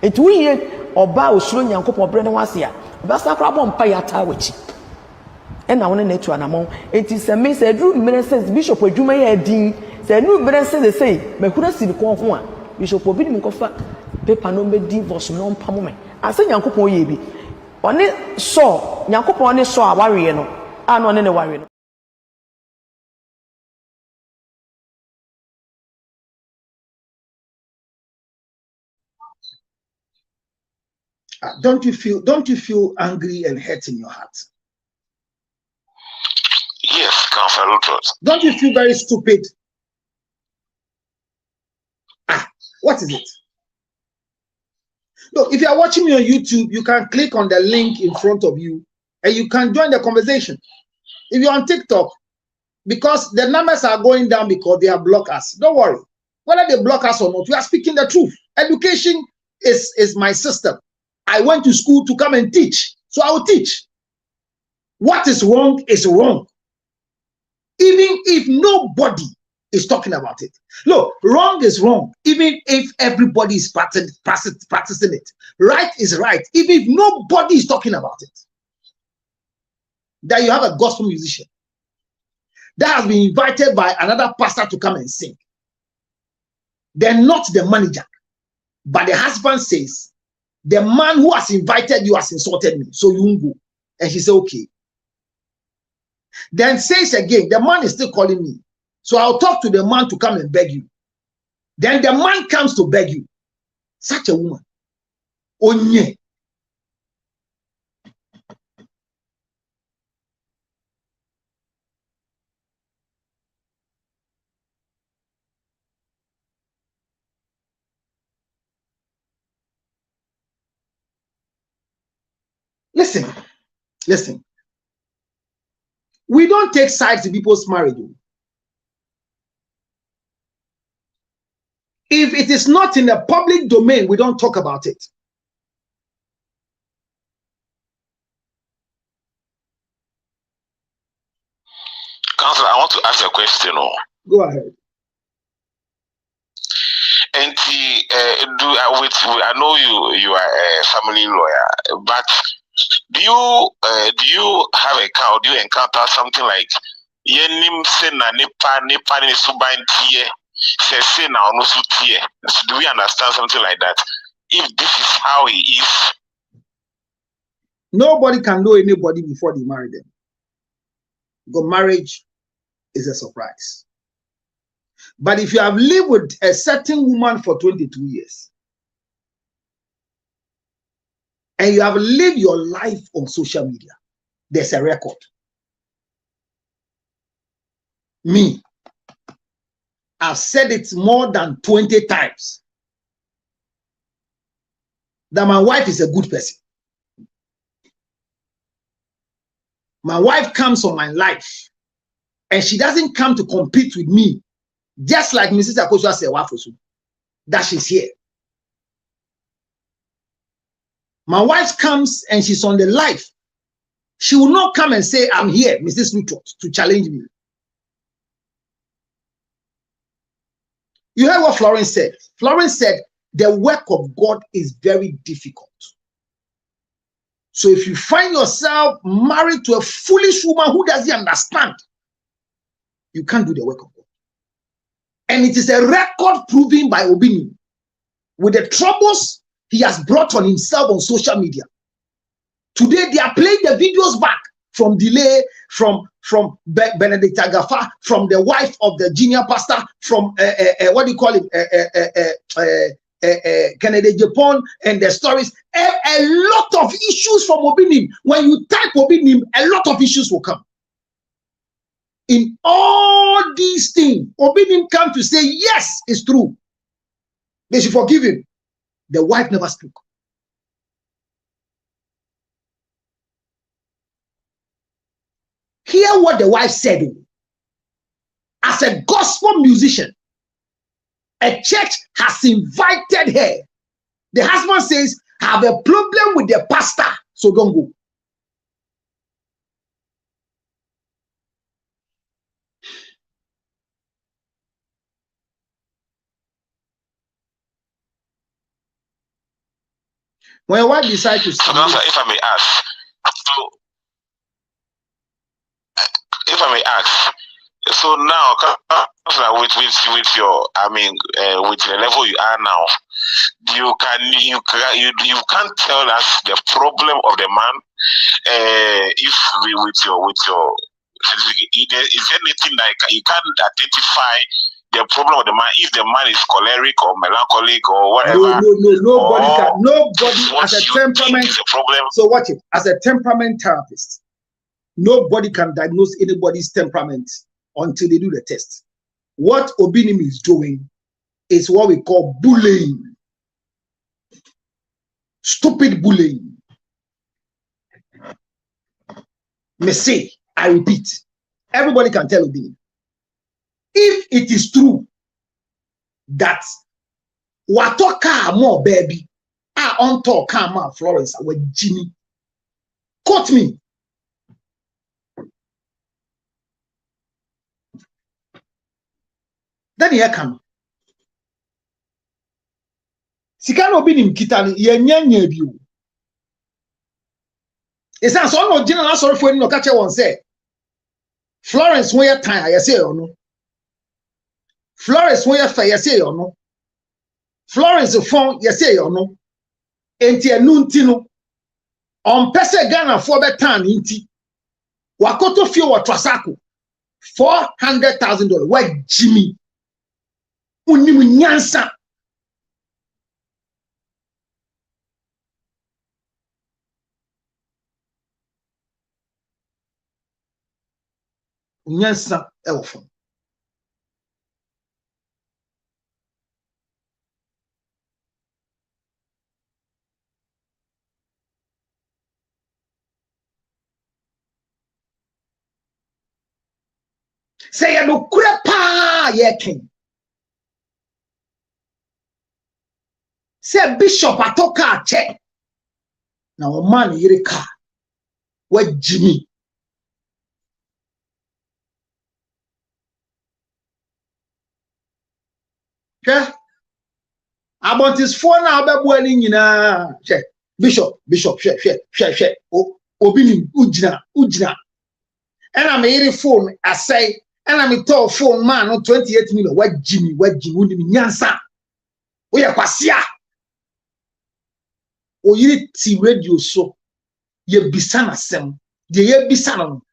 etu wiye oba osuro nyankopon obre ne ho ase a basa kra bom pa ya ta wachi na wona na etu anamon enti se me se dru ministers bishop adwuma ya din se nu ministers dey say makura si ko ho a bishop Obinim ko fa paper no be divorce no mpamo me ase nyankopon ye bi one so nyankopon ne so aware no ano ne ware no Don't you feel angry and hurt in your heart? Yes, Councillor Lutrot. Don't you feel very stupid? What is it? Look, if you are watching me on YouTube, you can click on the link in front of you and you can join the conversation. If you're on TikTok, because the numbers are going down because they have blocked us. Don't worry. Whether they block us or not, we are speaking the truth. Education is my system. I went to school to come and teach, so I will teach. What is wrong is wrong. Even if nobody is talking about it. Look, wrong is wrong, even if everybody is practicing it. Right is right, even if nobody is talking about it. That you have a gospel musician that has been invited by another pastor to come and sing. They're not the manager, but the husband says, the man who has invited you has insulted me, so you won't go. And she said, okay. Then says again, the man is still calling me. So I'll talk to the man to come and beg you. Then the man comes to beg you. Such a woman. Onye. Listen. We don't take sides in people's marriage. If it is not in the public domain, we don't talk about it. Counselor, I want to ask a question. Go ahead. And I know you are a family lawyer, but do you have a do you encounter something like yenim se na nipa ni subantie se na ono su tie? Do we understand something like that? If this is how he is, nobody can know anybody before they marry them. Because marriage is a surprise. But if you have lived with a certain woman for 22 years, and you have lived your life on social media, there's a record. Me, I've said it more than 20 times that my wife is a good person. My wife comes on my life and she doesn't come to compete with me, just like Mrs. Akosua said, that she's here. My wife comes and she's on the life. She will not come and say, I'm here, Mrs. Lutot, to challenge me. You heard what Florence said. Florence said, the work of God is very difficult. So if you find yourself married to a foolish woman who doesn't understand, you can't do the work of God. And it is a record proven by Obinim with the troubles he has brought on himself on social media. Today they are playing the videos back from delay, from Benedict Agafa, from the wife of the junior pastor, from what do you call him, Kennedy Japan, and the stories. A lot of issues from Obinim. When you type Obinim, a lot of issues will come. In all these things, Obinim come to say, yes, it's true. They should forgive him. The wife never spoke. Hear what the wife said. As a gospel musician, a church has invited her. The husband says, I have a problem with the pastor, so don't go. When your wife decides to so now, if I may ask, so if I may ask, so now with your, I mean, with the level you are now, you can't tell us the problem of the man. If with your certificate, is there anything like you can't identify the problem of the man, if the man is choleric or melancholic or whatever? Nobody as a temperament. So watch it. As a temperament therapist, nobody can diagnose anybody's temperament until they do the test. What Obinim is doing is what we call bullying. Stupid bullying. Me say, I repeat, everybody can tell Obinim. If it is true that watoka more baby, on talk more Florence with Jimmy, quote me. Then here come. Sikano Obinim kitani yenye biu. It's an so no general sorry for no catch one say. Florence when your time I say or no. Florence when your fair say or no. Florence phone you say or no. Enti enuntino. On pese Ghana for betan inti. Wakoto fio wa trasako. $400,000. Why Jimmy? Unimu nyansa. Nyansa elfon. Say ya no krepa ye king. Say bishop atoka che. Na o man yirika. Where Jimmy? Okay? About his phone now be na che. Bishop share. Obinim ujina. And I'm hearing phone I say and I'm told phone man on 28 million. What Jimmy nyansa. We are kwasia. O yiri ti radio so ye bisa na sem de ye bisa no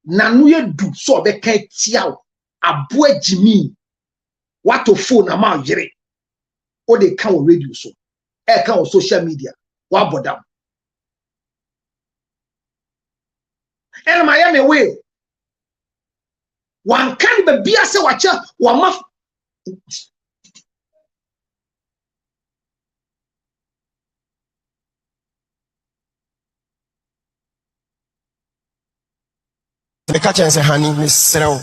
nanu ye du so be ka tia o aboa Jimmy wato phone na ma yire o de ka o radio so e ka o social media wa bodam and Miami way one can be bia se wacha wa ma The catcher and say, honey, Miss Sero.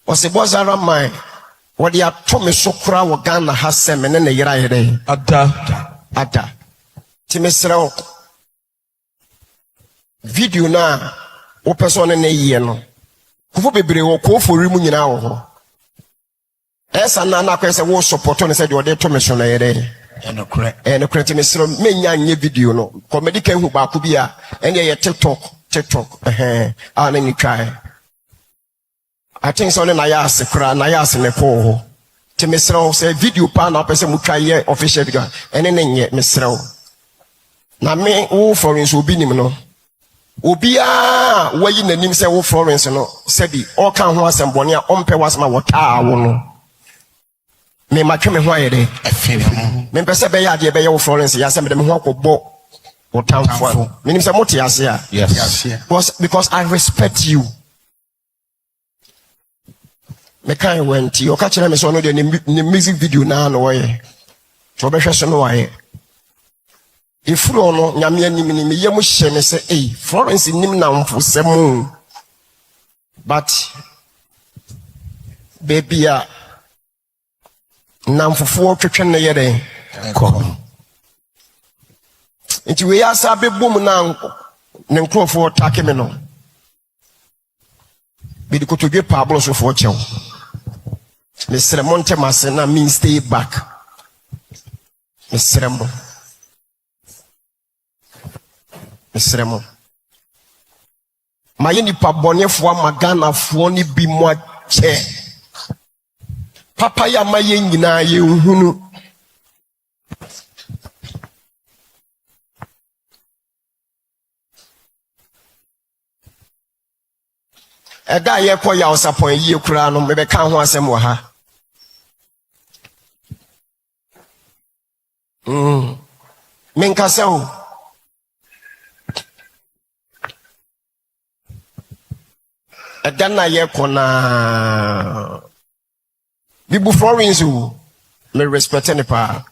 Was the boss around my what you have told me so crowd or Ghana has some and then the year Ada. Timisero video na o person na ye no. Kufo bebre wo ko for rimu nyina wo ho. Esa na na kwese wo support on say de ode to me so na yere. No correct timisero menya nye video no. Comedy kan hu ba ko bia ene ye TikTok. Ah na ni try. I think so na ya sekra na ya se ne ko. Timisero say video pa na pese mu try ye official video. Ene nye mesero. Na me wo Florence Obinim no. Obia wayi nanim se wo Florence no. Sebi o kan ho asembone a ompe wasma wota wo no. Me matwe me ho ayede. Me pese be ya de be ye wo Florence ya se me de me ho akobọ wotamfo. Menim se mote ase a. Yes. Because I respect you. Me kan went you ka kire me so no de ni music video na no ye. To be hwe so no waye. Ifuro no nyame anim ni meye mo hye me se Florence nim na mfo semu but baby a na mfofo twetwe ne yere ko nti we asa bebom na nko ne nkrofo take me no bi dikotodwe pablo so fo chew me seremon temase na me stay back me seremon Esremo mayeni pa bonefo magana fo ni bi mo che papa ya maye nyina ye hunu eda ye ko ya osapon ye kura no me be kan ho asem wo ha menkasa o Dana ye kona Bibu Florence me respect any pa.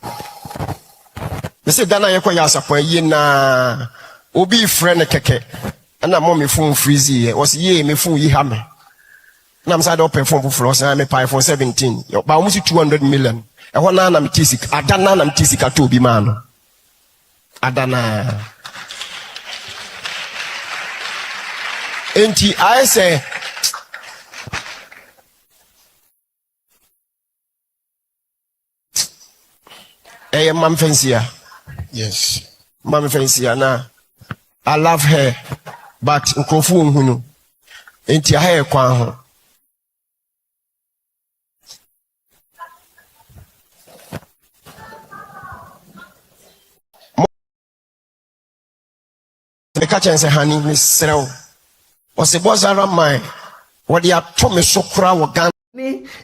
Me say Dana ye kwa ya sapon ye na obi friend keke. Na mommy phone freezy was ye me phone yi ha me. Na am side open phone for Florence na me iPhone 17. Ba almost 200 million. E ho na me tisik Adana na me tisik to obi ma no. Adana. Enti I say Mam Fencia. Yes. Mam Fencia na. I love her. But Nkofu Hunu. Enti hair kwa ho. The catcher and say, honey, Miss Sero. Was the boss around my what you have told me so crowd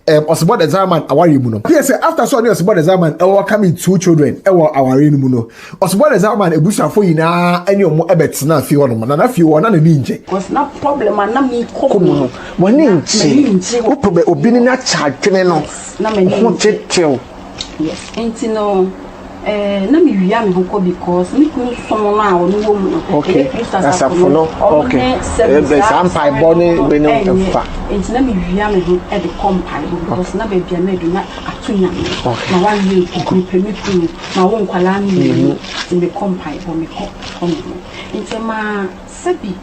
Osibod the Zaman awari mu no. Yes, after so Osibod the Zaman e coming 2 children e awari mu no. Osibod the Zaman ebusafo yina ene omo ebetena fi hono na fi wona na ni nje. Was not problem na me komo. Woni nche. Wo probe obi ni na charge no. Na me ni nche. Yes. Enti no na me wia me hoko because me kunu somo na wo ni wo mu. Okay. That's a follow. Okay. Be sampai boni we no fa. Enti na me wia me ho e de compile because na be bia me do na atunya. Na one year ku permit na wo nkwala mi me compile for me ko. Enti ma sabi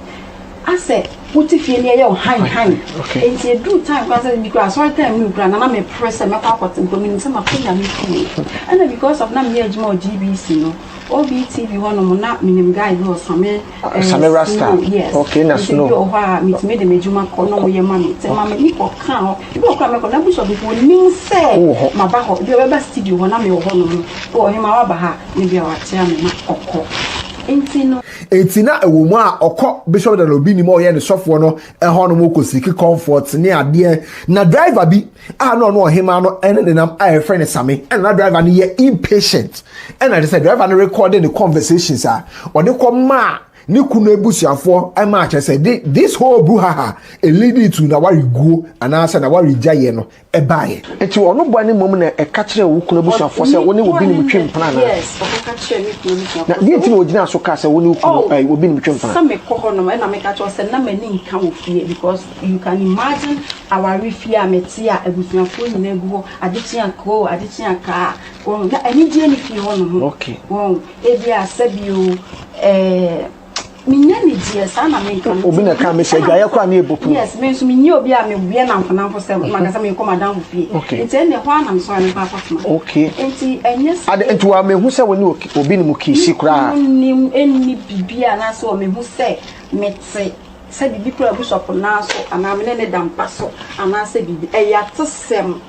ase wuti fie ne ye o han enti do time kwase mi kura so time mi kura na me press me kwa kwat nko mi se ma kunya mi ku and because of na me ejima GBC no OBTV hono mo na minim guy no some Rasta. Yes. Okay, na snow. O ha mi me de mejuma ko no ye ma mi te ma me ko kan ho bi o kura me ko na bu so bi ko nim se ma ba ho bi o be studio ho na me ho no mo o he ma wa ba ha ni bi wa tia me na okọ Entina ewomu a okọ Bishop da Obinim o ye ne sofo no ho no mo kosiki comfort ne ade na driver bi no ohema no ene ne nam a friend Sami and na driver no ye impatient and I said driver no recording the conversations o de ko ma ni kunu ebusuafo e ma che say this whole bruhaha e lead to na wari go anasa na wari jaye no e bae enti ono bo ani mom na e ka kire wo kunu ebusuafo say woni Obinim twempana na yes o ka kire me kunu ebusuafo na die ti o gina so ka say woni kunu Obinim twempana some ko ho no na me ka cho say na mani nka wo fie because you can imagine our refie ameti a ebusuafo nyina gu adetia ko adetia ka na ani die ni fie ho no okay ebi asabio minya ni die sana me nka obi na ka me se gaya kwa na ebopu yes me so minye obi a me bia na mfanamfo se magasa me koma dan fie enti ene ho anam so ne pa fatma okay enti enye ade enti wa me hu se woni Obinim kisi kra enni bibia na so me hu se metse se bibi kra bishop na so anamene ne dampa so anase bibi eya tsem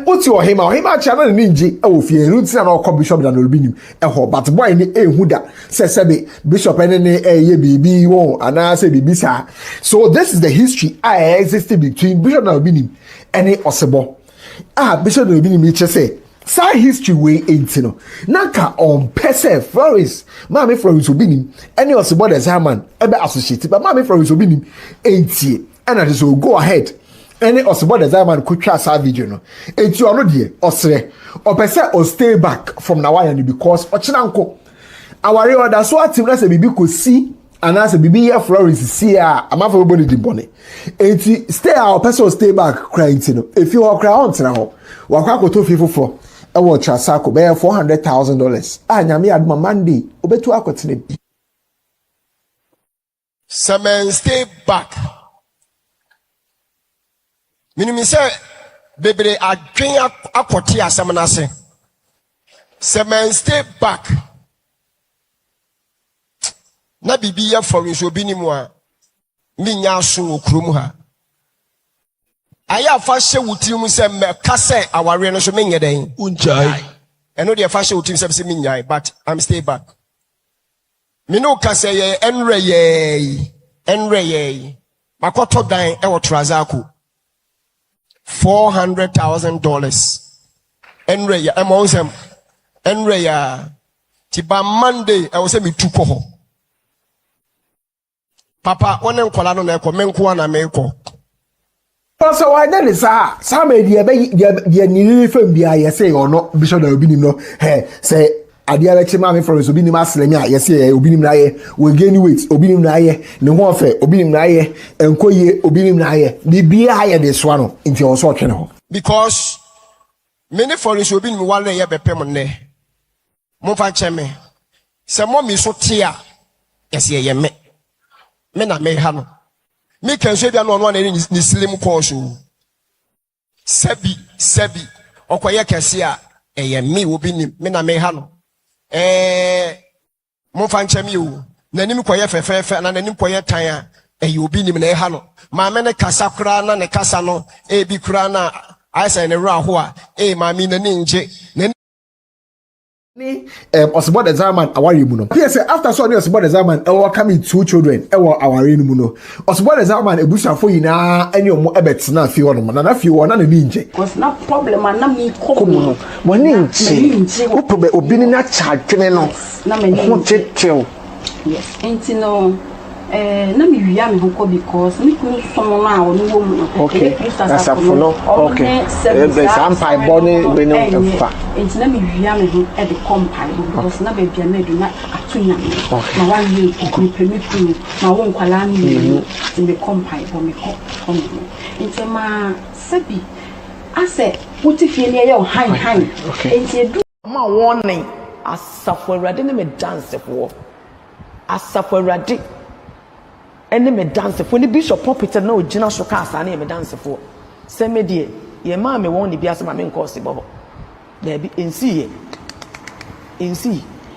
oti ohima channel ni nji e wo fie ruti na okọ bishop da Obinim e ho but boy ni ehu da sebe bishop ene ne eye bibi won ana se bibi sa. So this is the history I existed between bishop da Obinim and Osebo bishop da Obinim che say sa history we entino naka on pese Florence mama Florence Obinim any Osebo da Zaman ebe associate but mama Florence Obinim entie and that so go ahead. Any Osebo the Zaman could try sa video no. Enti ono de osre. Opese o stay back from Nawaya because ochinanko. Aware order so atim na se bibi ko si ana se bibi ye Florence si a amafo boni di boni. Enti stay a opese o stay back crying no. If you are cry on tena ho. Wakwa koto fifofo. E wo trasa ko be $400,000. Nyame aduma Monday obetu akotene bi. Semen stay back. Minimi say bebre adwen akoti asem na se. Semen stay back. Na bibi ya for Obinim a minya so okrum ha. Aya fa hye wutirim se me ka se aware no so menye den. Unjai. Eno de fa hye wutirim se menyai but I'm stay back. Me no ka se ye enre makoto dan e wo trazako. $400,000. Enreya, emonsem. Enreya. Tiba Monday, I was say me tuko ho. Papa, one nkola no na eko, menko na meko. So why that is some idea be ni fam bia ye say or no bishop da Obinim no say adia le chima me from Obinim aslenya ye say Obinim na ye we gain weight Obinim na ye ne ho afa Obinim na ye enkoye Obinim na ye bibia ye de so no nti o so twene ho because many for Obinim wale ye bepem ne mo fa cheme se mo mi so tia yes ye me na me ha no me kan so bia no no na ni slim course sebi okoye kese a eye me Obinim me na me ha no mo fa nchemi o nanim koye fefefe na nanim koye tan a Obinim na e ha no ma me ne kasa kura na ne kasa no bi kura na aisa ne ra ho a ma mi na ni nje ni Osebo the Zaman aware mu no here say after so Osebo the Zaman coming 2 children aware mu no Osebo the Zaman ebusuafo yina ene omo ebetena fi ho no na fi ho na ni nje because na problem na mi komu no woni nje wo problem Obinim na charge no na me ni nje yes enti no na mi wia me hoko because me kunu somo na wo ni wo mu okay that's a follow okay be sampai boni we no fa enti na mi wia me ho e de compile because na be bia na do na atunya na wa ye ku pemi ku na wo nkwala ni ti me compile bo me ko enti ma sabi ase wuti fie ne ye o han enti edu ma warning asafo Awurade ne me dance for asafo Awurade ene me dance for ni bishop pulpit na ogina so ka asa na me dance for se me die ye ma me won ni bia se ma me nko se bobo da bi ensi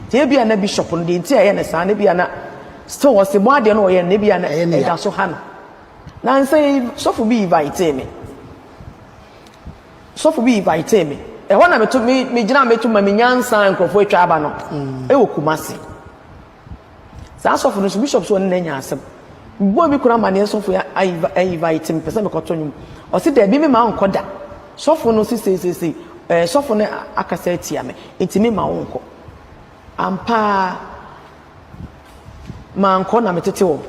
te bia na bishop no de nti ye na sa na bia na still was mo ade no ye na bia na e da so ha na nse so for be invite me e ho na me to me gina me to ma me nyansa nkrofo atwa aba no e wo Kumasi sa so for no bishop so na nya asem boy bi kura mane so for I invite me person me koto nyum o se da bi me ma nkoda so for no si so for no akasa atia me enti me ma wonko ampa manko na metete wo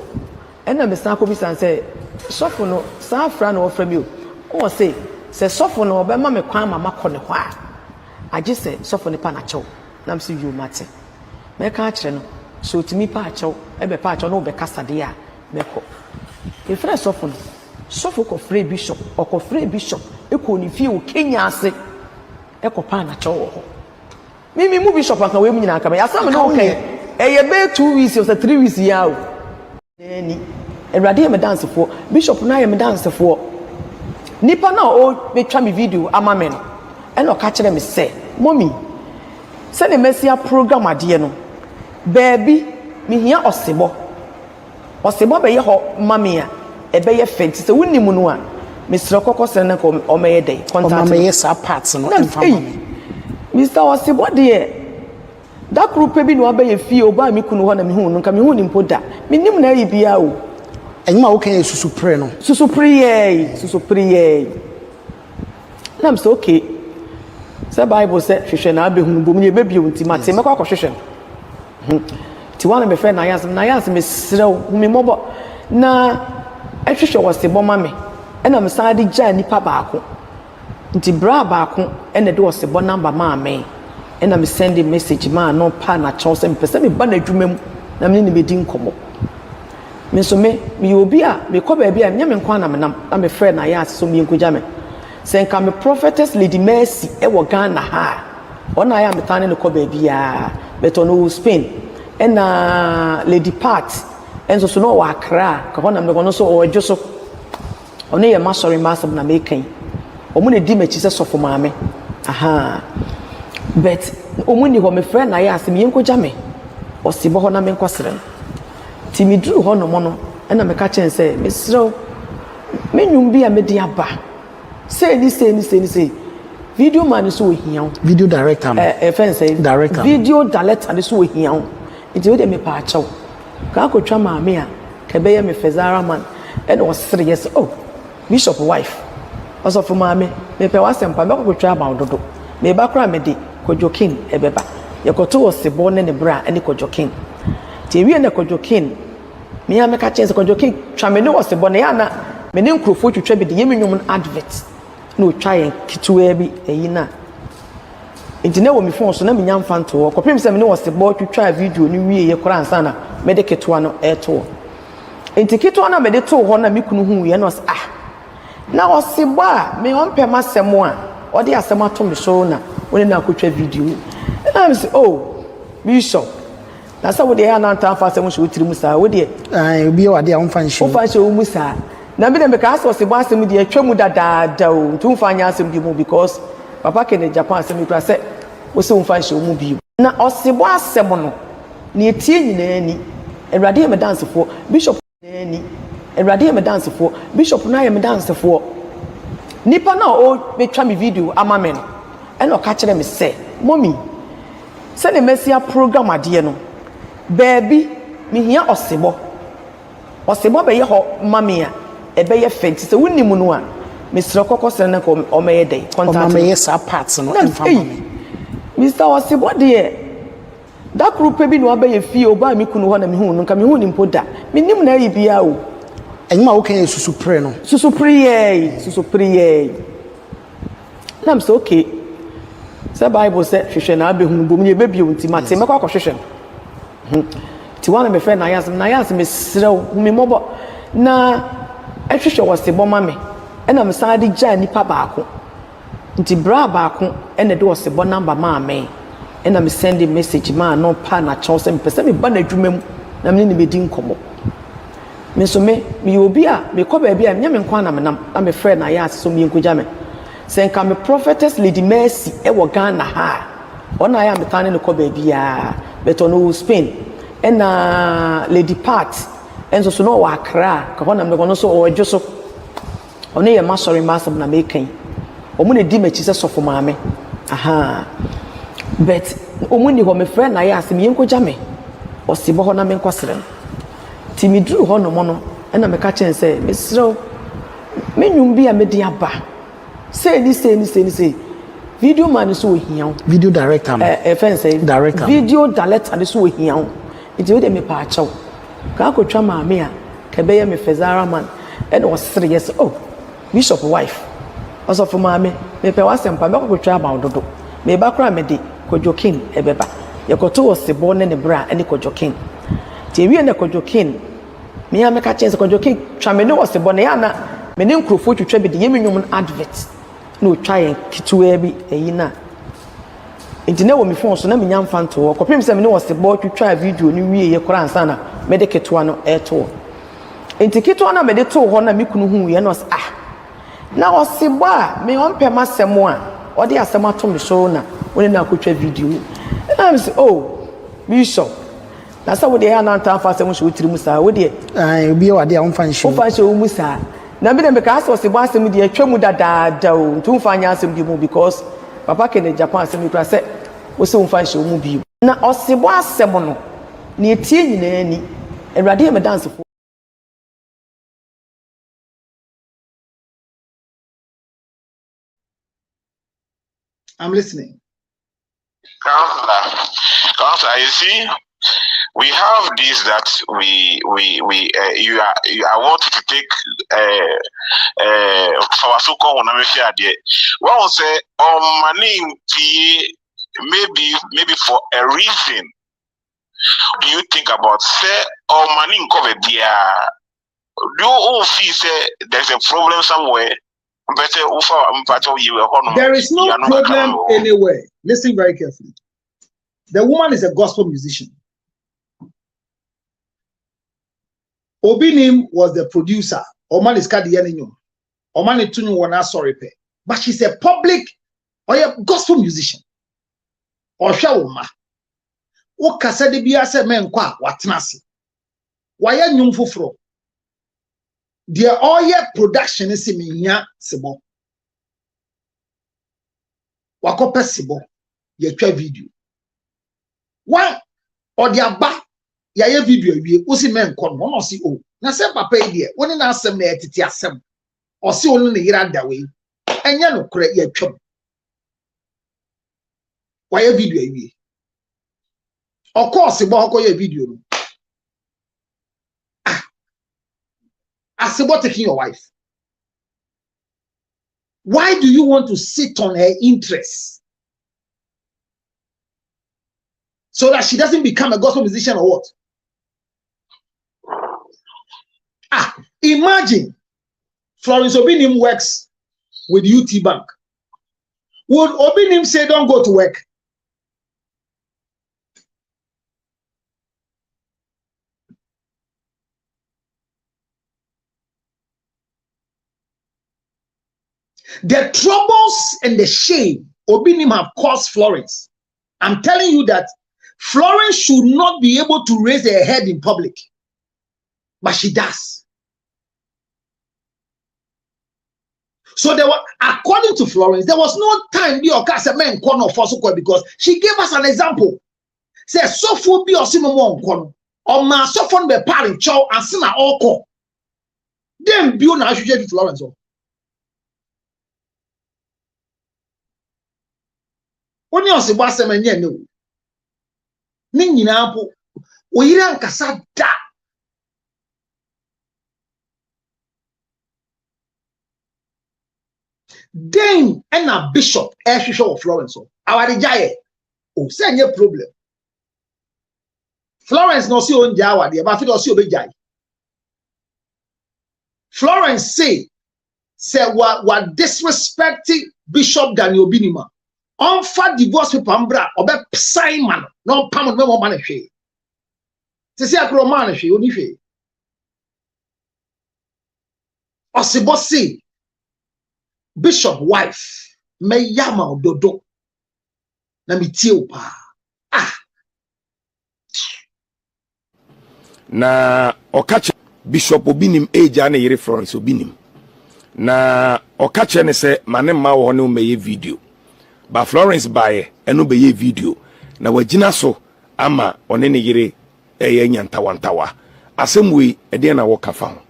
ena me san ko bi san say sofo no san fra na ofra mi o say sofo no obema me kwan mama kɔ ne hɔ a age say sofo ne pa na kyɛw na mse yu mate me ka kyerɛ no so timi pa kyɛw ebe pa kyɛw no be kasa de a me kɔ e fra sofo no sofo kɔ fra bishop ɔkɔ fra bishop e kɔ ni fie o Kenya ase e kɔ pa na kyɛw wɔ hɔ mimi mu bishop aka we mu nyina aka me asam no okay eye be 2 weeks or 3 weeks ya o ni Awurade me dance for bishop na ye me dance for nipa na o betwa me video ama me no e no ka kire me say mommy se ne mesia program ade no baby me hia osebo be ye ho mami a e be ye fenti se wonimu no a me sira kokosere na ko o me ye dey contact me ye sa parts no infama me Mr. Osebo de da group bi no abaye fie oba mi kunu ho na me hu no nka me hu ni mpoda me nim na yi bia o enma wo kan susupre no susupre ye nam so okay say bible say hwehwe na abehunu bom ne bebie unti mate me kwa hwehwe ti wana me fe na yas me srew me mobo na ahwehwe Osebo ma me na me sa de gya nipa baako nti bra baako ene de Osebo number ma me ena me send a message ma no pa na chose me pese me ba na adwuma mu na me ni me di nkomo me so me obi a me ko ba bia nya me nkwa na me nam na me friend na ya so me nkogya me sen ka me prophetess Lady Mercy e wo Ghana ha ona ya me tane ne ko ba bia beto no Spain ena Lady Pat enso so no wa Accra ka hona me no so o adwo so ona ye ma sorry ma sab na me kan omu ne di mechi se sofo maame aha but omuni ho me friend na ya asem yenkogya me Osebo ho na me nkosere ti mi duru ho no mo no na me ka chen say me srew me nwum bi a me di aba say ni video man so ohia video director friend say director video director so ohia nti we de me pa achew ka akotwa maame a ka be ye me fezara man and osere yes oh bishop wife also for maame me pe wasempa me akotwa aba dodo me ba kra me de kojokin ebeba yakoto Osebo ne bra ene kojokin ti ewie ne kojokin me ya meka chense kojokin twa me ne Osebo ne ya na me ne nkrofo twetwa bi de ye menwom advert no twa yen kituwa bi eyi na nti ne wo me phone so na me nya mfanto wo kopim se me ne Osebo twetwa video ni wie ye kora ansa na me de ketuwa no eto nti ketuwa na me de to ho na me kunu hu ye no na Osebo a me on pema semo a odi asemo ato me so na woni na akotwa video na me say oh bishop na sa wo de ya na anta fa asemo so tiri musa wo de obi wa de a wonfa nhye wonfa nhye wo musa na me de me ka aso Osebo asem de atwa mu dadaada o tu mfa nya asem di mu because papa ke ne Japan asem kura say wo se wonfa nhye wo mu bi na Osebo asem no na etie nyina ni Awurade me dance for bishop ni Awurade me dance for bishop na ye me dance for nipa na o betwa me video ama me no e no ka kire me say mommy se ne mesia program ade no baby me hia Osebo be ye ho mami a e be ye fenti se wonimu no a me sira kokosere na ko o me ye dey contact me ye sa parts no infama me Mr. Osebo de da group bi no abaye fie oba mi kunu ho na me hu no nka me hu ni mpoda me nim na yi bia o enma wo kan susupre no susupre ye nam so okay say bible say hwehwe na abehunu bom ye bebie unti mate me kwa hwehwe ti wana me friend na yas me srew me mobo na ehwehwe Osebo ma me na me san de gya nipa baako nti bra baako ene de Osebo number ma me na me send a message ma no pa na chose me pese me ba na adwuma mu na me ne me di nkomo me so me obi a me ko ba bia nya me nkwa na me nam na me friend na ya so me nkogya me sen ka me prophetess Lady Mercy e wo Ghana ha ona ya me tane ne ko ba bia beto no Spain na Lady Pat enso so no wa Accra ka hona me no so o adwo so ona ye ma sorry ma sab na me kan o mu ne di machi se sofo maame aha but o mu ni ho me friend na ya se me nkogya me Osebo ho na me nkwasere ti mi duru ho no mo no na me ka chen say me srew me nwum bi a me di aba say ni video man so ohia video director friend say director video director so ohia nti we de me pa achew ka akotwa maame a ka beye me fezara man and was 3 years oh bishop wife also for maame me pe wasempa me akotwa ba ododo me ba kra me di kojokin ebeba yekoto osebo ne bra ene kojokin ti ewie ne kojokin me ya me ka chense kojokin twa me ne osebo ne ya na me ne nkrofo twetwa bi de yemi nwum advert no twa yen kituwa bi eyi na nti na wo me phone so na me nya mfanto wo kopem se me ne osebo twetwa video ni wie ye kora ansa na me de ketuwa no eto nti ketuwa na me de to ho na me kunu hu ye no na osebo a me on pe masemo a odi asemo ato me so na woni na akotwa video na me say oh bishop na sa wo de ya na anta fa asemo so tiri musa wo de obi wa de a umfa nshi wo musa na me dem ka osebo asemo de atwa mu dadaada o ntu mfa anya asemo di mu because papa ke ne Japan asemo kura se wo se umfa nshi wo mu bi na osebo asemo no na etie nyina ni awrade me dance fo. I'm listening. Counselor, you see, we have this that I want to take for our so-called one there. One say money maybe for a reason. What do you think about say money cover there? Do you all feel say there's a problem somewhere? There is no problem anywhere. Listen very carefully. The woman is a gospel musician. Obinim was the producer. Oman is Kadiyaninyo. Oman is Tunu Wana Soripe. But she's a public or a gospel musician. Or Shawuma. O Kasadi Biase Menkwa Watnasi. Waya Nyumfufro. The oil production is iminya sebo. Wakope sebo. Ye twa video. One or the aba ye video we usi men kon no si o. Na se papa e de woni na asem na etiti asem. O si onu ne yira da we. Enya no kure ye twam. Wa ye video we. Of course sebo akoye video no. As about taking your wife. Why do you want to sit on her interests? So that she doesn't become a gospel musician or what? Imagine Florence Obinim works with UT Bank. Would Obinim say don't go to work? The troubles and the shame Obinim have caused Florence. I'm telling you that Florence should not be able to raise her head in public. But she does. So there was, according to Florence, there was no time be or cast a man corner for because she gave us an example. Say so for be or simon corner or ma so fun be party chow and sina all call. Then be on associated Florence. When you say what's the man, no. Nina po, we ran casa da. Then, and a bishop, Archbishop of Florence, our giant. Oh, send your problem. Florence no see on Jawa, the about to see obey. Florence say what disrespecting Bishop Daniel Obinim. On fat divorce with Pambra or be Simon, no Pam no money. To see a roman, she only she. Or Sebosi, Bishop wife, may yama dodo. Nami tiopa. Na okache Bishop Obinim eja na yere Florence Obinim. Na okache ne se mane ma wo ne umeye video. Ba Florence bae eno be ye video na wagina so ama one ne yire eye nyantawantawa asemwe ede na wo kafa ho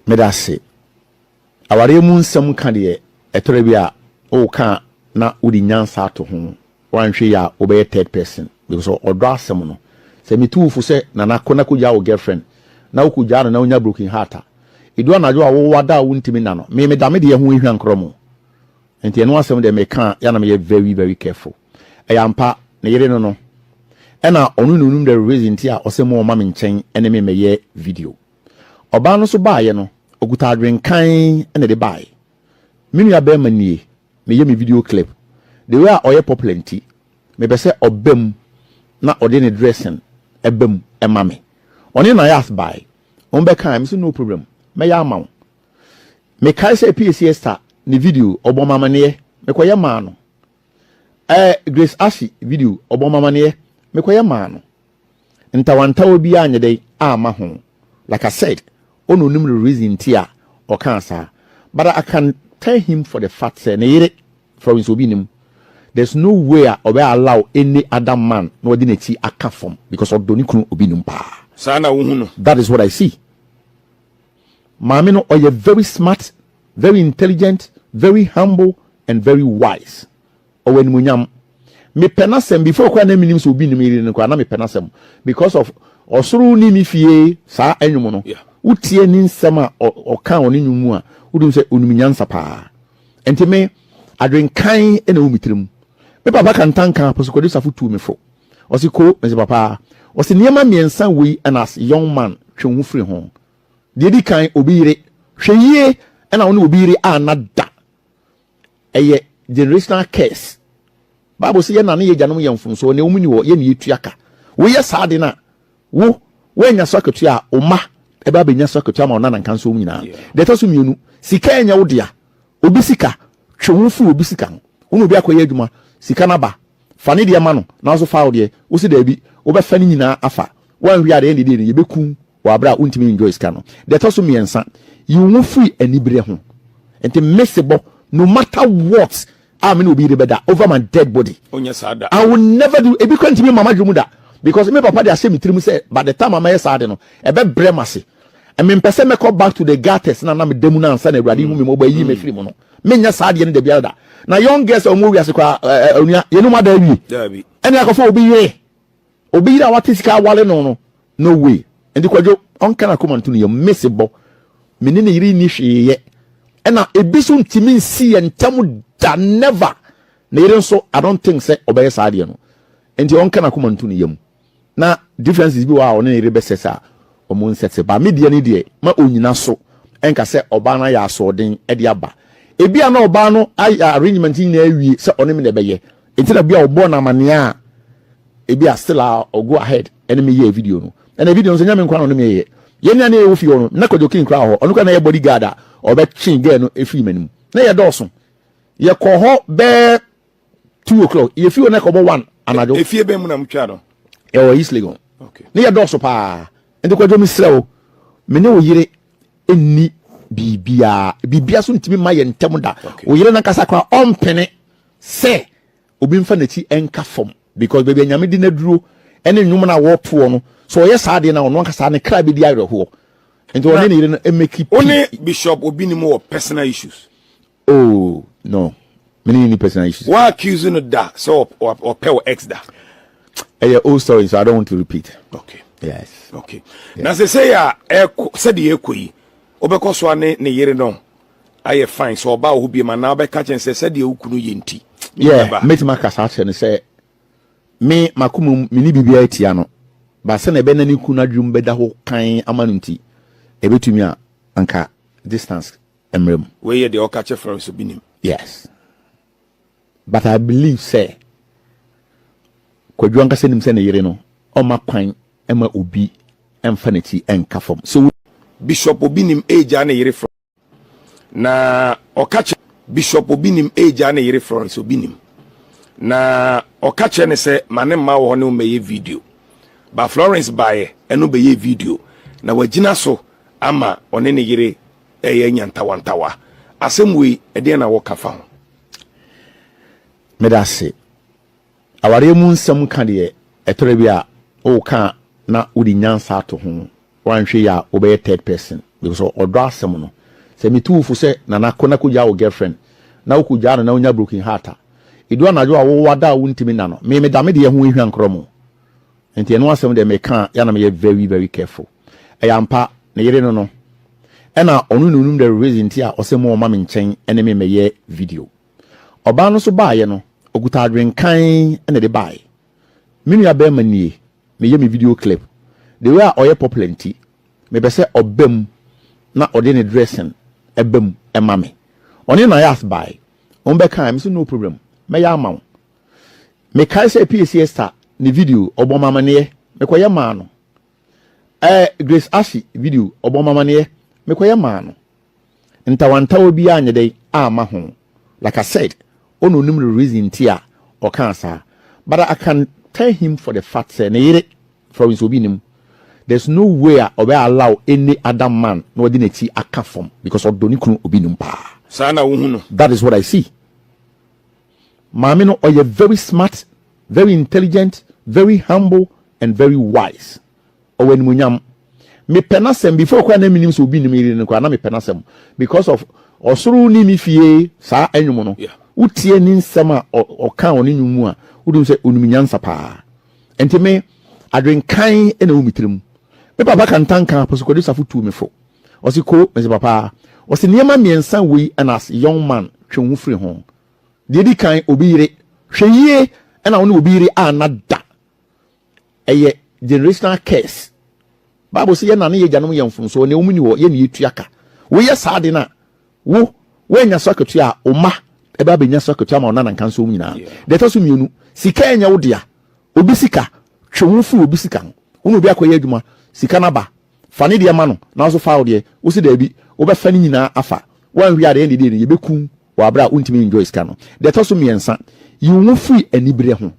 medase aware mu nsam ka de etore bi a o ka na udi nyansa ato ho wanhwe ya obey third person because odo asem no se me tu fu se na na kona ko ja wo girlfriend na wo ku ja na wonya broken heart edu anajo a wo wada wo ntimi na no me da me de ho ehwan kromo enti eno asem de me kan ya na me very very careful eyampa na yere no ena onu nunum the reason ti a osemo o ma me nchen ene me meye video oba no so baaye no oguta adwen kan ene de baaye minu ya be manie me ye me video clip the way oye popular nti me be se obem na ode ne dressing ebem emame oni na yas baaye on be kan me so no problem me ya amaw me kai se PCS star ni video obo mama ne me koye ma no Grace Ashi video obo mama ne me koye ma no ntawanta obi anye dey ama ho like I said ono nim the reason tia or cancer but I can tell him for the fact say ne from his Obinim there's no way I will allow any other man no dey nechi aka from because of doni kunu Obinim pa sana wo that is what I see. Mami no oye very smart, very intelligent, very humble and very wise. Owen munyam me penasem before kwa na minim so Obinim iri no kwa na me penasem because of osuru ni mi fie sa enwum no utie ni nsem a oka oni nwumu a udum se onumnyansa pa enti me adwen kan ena umitrim me papa kan tanka posokodi safu tu me fo osi ko me papa osi niema miensa we and as young man twenwu free ho de di kan obire hweye ena woni obire anada eye generational curse Bible say na ye janom ye mfumso ne omuni wo ye ne yetuaka wo ye saade na wo nya soketu a oma eba benya soketu ama ona nanka nso nyina de to so mienu sika enya wo dia obi sika twonfu obi sika wo obi akoye adwuma sika na ba fane de ma no na so fa wo de wo si da bi wo be fa ni nyina afa wan wi ade ne de ye beku wa bra untimi enjoy sika no de to so miensa you wo free anibere ho enti messable no matter what I mean, will be better over my dead body. I will never do it because me mama jumuda because me papa they say me trimu say by the time mama yes ade no e be bremase. I mean person me come back to the gutters na me demu na ansa na awurade hu me mo ba yi me firi mo no. Me nya saade ne de bia da. Na young girls o mo wi ase kwa onua ye no ma da wi. Dabi. Ene akofo obi ye. Obi yi da wate sika wale no no way. Ndi kwadwo on kana come to you messable. Me ne yiri ni hweye. Ena ebiso ntimi nsi entamu da never na yere so I don't think say obey saade no enti on kana kuma ntu ne yam na differences bi wa on ne yere be sesa o mo nsetse ba media ne de ma onyina so enka say oba na ya so den e de aba ebi ana oba no arrangement ni na awie say on me ne be ye enti na bia obo na mane a ebi a still go ahead ene me ye video no na video no so nyame nkwa no me ye ye na e wo fi no na kojokin kra ho onu ka na ye bodyguard a obe chin girl no e fi manim na ye doso ye koho be 2 o'clock ye fi na kobo 1 anajo e fi be mu na mtwa no e o East Legon okay ne ye doso pa ende kwajo mi srewo me ne o yire enni bibia so ntimi ma ye ntem da o yire na kasa kwa ompene se obi mfa na ti enka fom because baby nyame di na duro ene nwum na wo po no so ye saade na ono kasa ne kra be di ayreho enti one ne yire no emeki one Bishop Obinim wo personal issues. Oh no, many personal issues. Why accusing that so or pay ex that? Yeah, old story, so I don't want to repeat. Okay. Yes. Okay. Now say ya said the ekoi. Obeko so ne yere no. Aye fine. So oba who be man now be catch and say the ukunu yenti. Yeah. Meti makasa and say me makumu mini bibia etia no. Ba se na be na ni kuna dwum beda ho kan amanunti. Ebetumi a anka distance. Where you the okache from Obinim? Yes. But I believe say Kwadwanka senim se na yire no o makwan ema obi emfanity enka fom. So Bishop Obinim eja na yire from na okache Bishop Obinim eja na yire from Obinim. Na okache ne se mane ma wo ne umeye video. Ba Florence bae eno beye video. Na wagina so ama one ne yire eye nyantawantawa asemwe ede na wo kafa ho medase aware mu nsem ka de etore bi a o ka na udi nyansa to ho wanhwe ya obey third person because odo asem no se mitufu se na nakona ko ja wo girlfriend na wo ko ja na onya broken heart edu anajo a wo wada wo ntimi na no me dame de ho ehwan kromo enti eno asem de meka ya na me very very careful eyampa na yire no ena onu nunum the reason ti a osemo o ma me nchen ene me meye video oba no so baaye no oguta adwenkan ene de baaye minu ya be manie me ye me video clip the way oye popular nti me be se obam na ode ne dressing ebam ema me oni na yas baaye on be kan me so no problem me ya amaw me kai se PCS star ni video obomama ne me koye ma no Grace Ashi video obomama ne me koye ma no ntawanta obi anye dey ama ho like I said ono nim the reason tia or cancer but I can tell him for the fact say na yire from his Obinim there's no way I allow any other man no dey neti aka form because of doni kunu Obinim pa sana wo hu no that is what I see Mami no oye very smart, very intelligent, very humble, and very wise. Owen munyam. Me penasem before kwa na minim so Obinim iri no kwa na me penasem because of osuru ni mi fie sa enwum no. Utie ni nsem a oka oni nwumu a udum se onumnyansa pa. Enti me adwenkan e na umitrim. Me papa kan tanka posukodi safutu me fo. Osi ko me papa. Osi niema miensa we and as young man twenwu free ho. Dedi kan obire hweye na woni obire anada eye generational curse Bible say na ye janom yemfum so ne omuni wo ye ne yetuaka wo ye saade na wo nya soketu a oma e ba benya soketu ama ona na nkan so nyina de to so mienu sika enya wo dia obi sika twonfu obi sika wo obi akoye adwuma sika na ba fane de ma no na so fa wo de wo si da bi wo be fane nyina afa wan wi ade ne de ye beku wabra untimi enjoy skano de to so miensa you won free anibere ho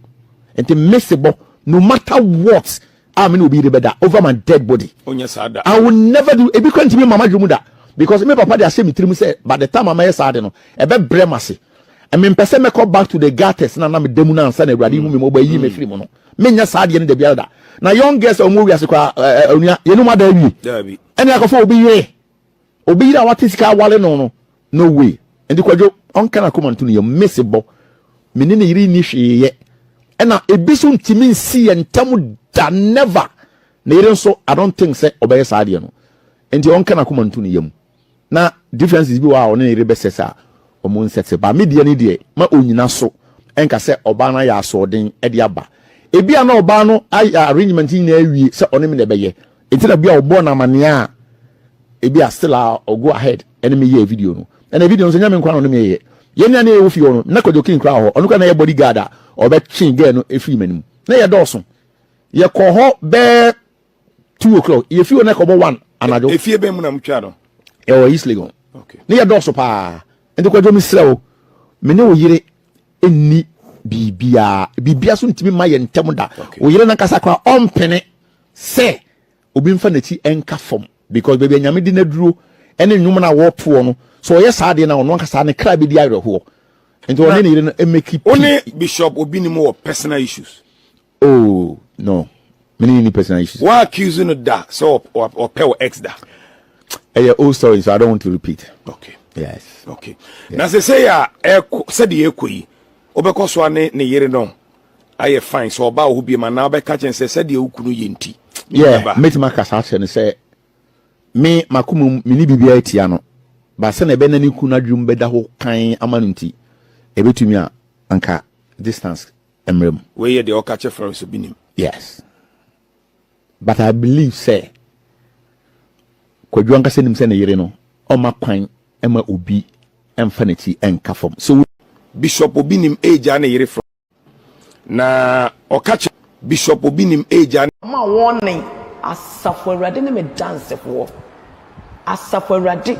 enti messable no matter what I mean be better over my dead body I will never do e be kwantimi mama dwumu da because me papa dey say me trim say by the time mama say no e be bremase e me pese me come back to the gutters na me demu na ansa na awurade hu me mo ba yi me free mo no me nya saade ne de bia da na young girls o mo wi ase kwa onua ye no ma da wi ene akofo obi yire a watisika wale no way and the kwajo on kana come to you missable menene yiri ni hweye ena ebiso ntimi nsi entamu da never na yiri nso I don't think say obeye saade no and on kana come to you na differences bi wa on na yiri besesa o mo nsetse ba media ni de ma onyina so enka say oba na ya so den e de aba ebi ana oba no arrangement ni na awie say on me na beye entina bia obo na mania ebi a still go ahead and me ye video no and a video nsenya me nkwa no me ye yenya na e fi no na kojokin kra ho onu ka na ye bodyguard a obe chin girl no e fi manim na ye doso ye ko ho be 2 o'clock ye fi na ko bo 1 anajo e fi be mu na mtwa no e o East Legon okay na ye doso pa ende kojo mi srew me ne o yire enni bibia so ntimi ma ye ntem da o yire na kasa kwa ompene se obi mfa na ti enka fom because baby nyame di na duro ene nwum na wo po no so yes saade na ono nkasa ne kra be di awerho enti one ne yire no emeki only Bishop Obinim or personal issues oh no many personal issues why accusing of that so or pay ex da oh sorry so I don't want to repeat okay yes okay na say ya said the ekoi obekọ so ne yire no aye fine so oba wo bi ma na obeka chen said the okunu yenti yeah metima kasa chen say me makumu mini bibia etia no ba se na be na ni kuna dwum beda ho kan amanunti ebetumi a anka distance emrem we ye the okache from Obinim yes but I believe say kwadwu anka se nim se na yire no o makwan ema obi emfanati enka fom so Bishop Obinim eja na yire from na okache Bishop Obinim eja ma warning asafo awurade ne me dance for asafo awurade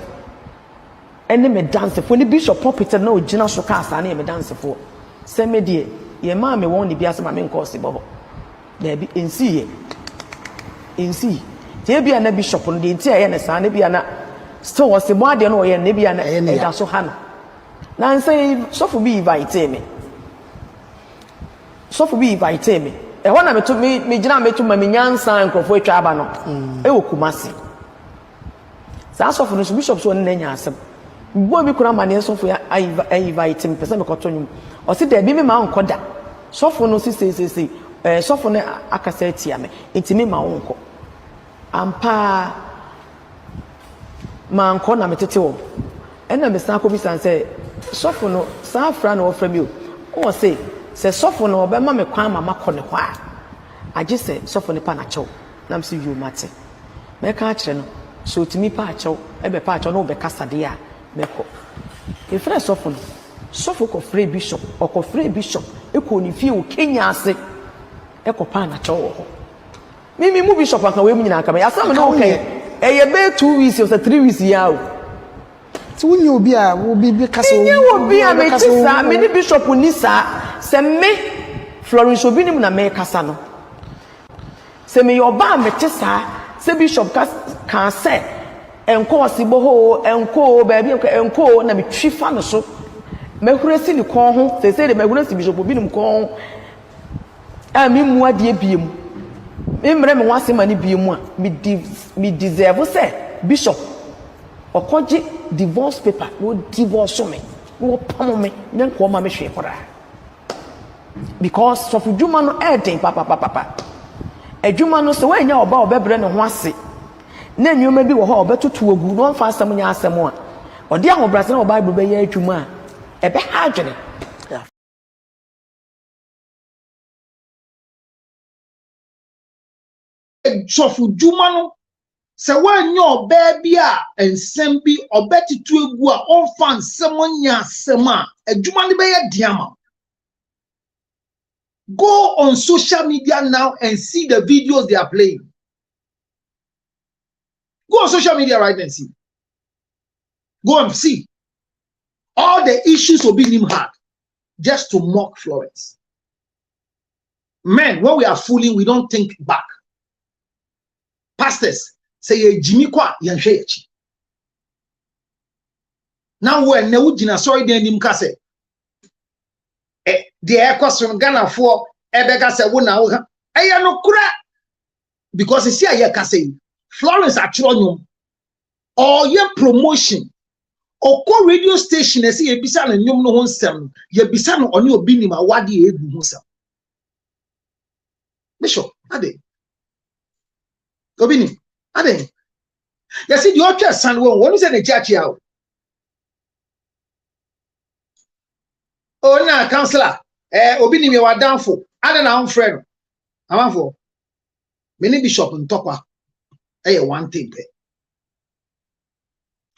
ene me dance for ni bishop pulpit na ogina so ka asa na me dance for se me die ye ma me won ni bia se ma me nko se bo na bi ensi tie bia na bishop no de nti aye na sa na bia na still was the boy de no ye na bia na e da so ha na say so for be invite me e ho na me to me gina me to ma me nyansa nkrofo atwa aba no e wo kumase sa so for no bishop so na nya asem bo bi kura mane so for invite me pese me koto nyum o si da bi me ma nkoda so for no si sɔfo no akasa atia me ntimi ma wo nkɔ ampa ma nkɔ na metete wo ɛna mesan kɔ bisan sɛ sɔfo no saa fra na wɔfrɛ mi o say sɛ sɔfo no ɔbɛma me kwan ma makɔ ne hɔ a agye sɛ sɔfo ne pa na kyɛw na mse yo mate mɛka akyerɛ no so otimi pa akyɛw ɛbɛ pa akyɛw na ɔbɛkasa de a mɛkɔ efrɛ sɔfo no sɔfo kɔ frɛ bishop ɔkɔ frɛ bishop ekɔ ne fie o Kenya ase ekɔ pa na kyɛw wɔ hɔ mimi mu bishop aka we mu nyina aka me asam na ɔkɛ ɛyɛ bɛ 2 weeks or 3 weeks ya o ti wunye obi a wo bi kasa wo nye obi a me ti sa me ni bishop ni sa se me Florence Obinim na me kasa no se me yoba me ti sa se bishop kan se enko osibo ho enko ba bi enko na me twifa no so me huresi ni kon ho se de me huresi bishop Obinim kon a me mu ade biem me mre me wase ma ni biem a me deserve se bishop okoji divorce paper no divorce me no pam me nko ma me hwe kora because so dwuma no eden papa adwuma no so wanya oba obebre ne ho ase na nwoma bi wo ho obetoto ogu no mfa asem nya asem a ode ahobrase na oba bible be ya adwuma a ebe ha adwene sɔfo dwuma no sɛ wanya ɔbaa bi a nsɛm bi ɔbɛtetu egu a ɔmfa nsɛm nya asɛm a adwuma no bɛyɛ diama. Go on social media now and see the videos they are playing. Go on social media right now and see. Go and see all the issues Obinim had just to mock Florence. Men, when we are fooling, we don't think back. Pastors say Jimmy Kwa Yanshechi. Now when Neujina sorry then him kase. The air cost from Ghana for Ebeka se wona no kura because it's here kase Florence actually or your promotion or co radio station e say ebisa na nyom no ho nsem ye bisa no oni Obinim awade egu ho nsem Bishop ade Obinim ade you see the other son one say na church ya o na counselor Obinim ye wa downfall ade na on friend amanfo many bishop ntokwa one thing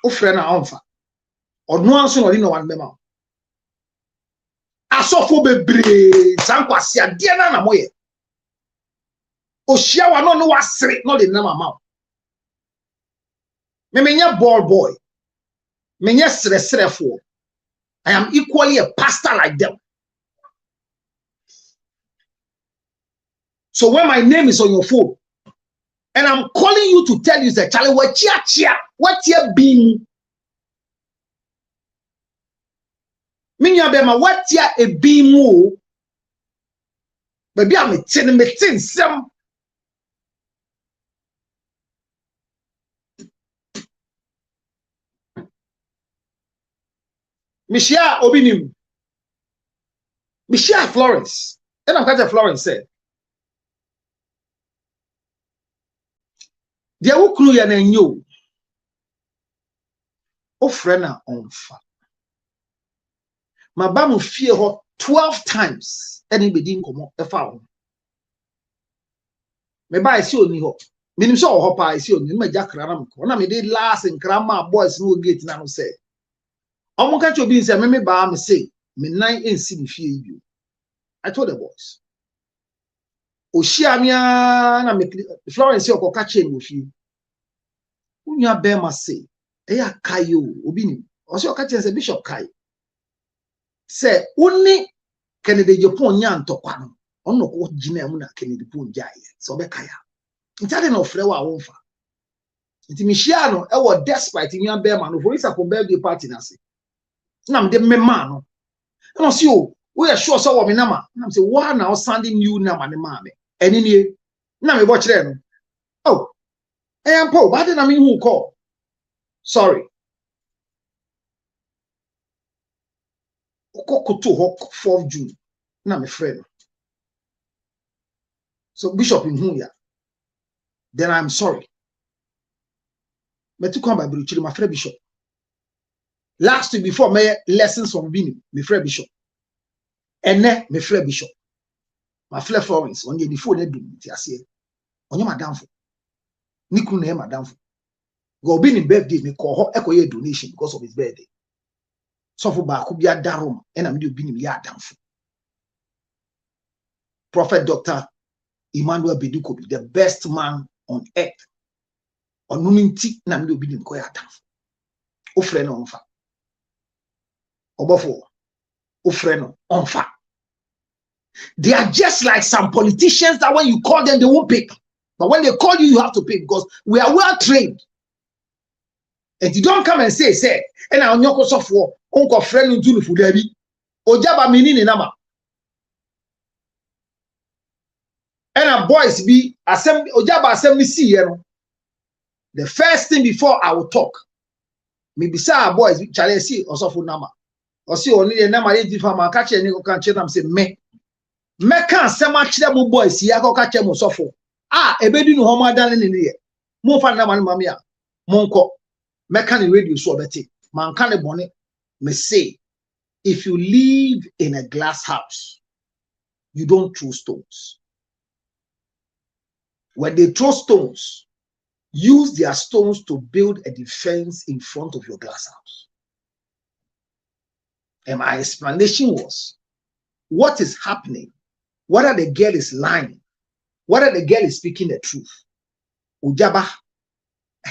o friend na onfa odno anso no no one mema asofo bebre sankwase ade na moye ohia wa no wasere no de na mama me menya ball boy menya sresrefo I am equally a pastor like them. So when my name is on your phone and I'm calling you to tell you that Charlie, what you been? Minya bema what you a beam? Maybe I'm a tin some. Mishia Obinim. Mishia Florence. And I'm going Florence said. They will clue ya na nyo. O frena onfa. Ma ba mo fie ho 12 times. Anybody nkomo e fa ho. Me ba esi oni ho. Minim so ho pa esi oni ma jakra na mko. Na me dey last nkra ma boys no gate na no say. Omo ka chobi nse me ba me say me nan ensi me fie yi. I told the boys. Oshiamia na me Florence okoka chain wo fie. Unya be ma say eya kayo Obinim. Osi oka chain say Bishop Kai. Say uni Kennedy Japan nya ntokwa no. Ono ko gina mu na Kennedy Pon jaye. So be kaya. Ntade na ofre wa wonfa. Nti me shia no e wo despite nya be ma no for isa ko birthday party na say. Na me de me ma no. No see o we are sure so wo me na ma. Na me say why now sending you na ma ne ma me. Eni nie na me bo kire no. Oh. Paul, but then I mean who call? Sorry. Oko to 4th June. Na me friend. So Bishop in Hunya, then I'm sorry. But to come by Bruchili, my friend Bishop. Last week before my lessons from Obinim, my friend Bishop. And then my friend Bishop. My friend Florence, on the phone, I say, on your madam. Niku name madam. Go Obinim birthday, me call her echo your donation because of his birthday. So for back, could be a darum, and I'm doing ya down. Prophet Dr. Emmanuel Bedukobi, the best man on earth. On Numinti, and I'm doing ya down. O friend on fa. Obofo. O friend on fa. They are just like some politicians that when you call them, they won't pick. But when they call you, you have to pick because we are well trained. And you don't come and say, and I nyoko sofo, unko friend into the fudebi. Ojaba minini nama. And our boys be assembly, Ojaba assembly see, you know. The first thing before I will talk, maybe say our boys, challenge see, or sofo nama. Or see only a nama, if I'm catch any can check them say me. Meka sema chire mo boys ya ko ka che mo sofo ebedu no homa dan ne ne mo fa na man mamia monko meka ne radio so obeti man ka ne bone me say if you live in a glass house you don't throw stones. When they throw stones, use their stones to build a defense in front of your glass house. And my explanation was what is happening. Whether the girl is lying, whether the girl is speaking the truth, Ujaba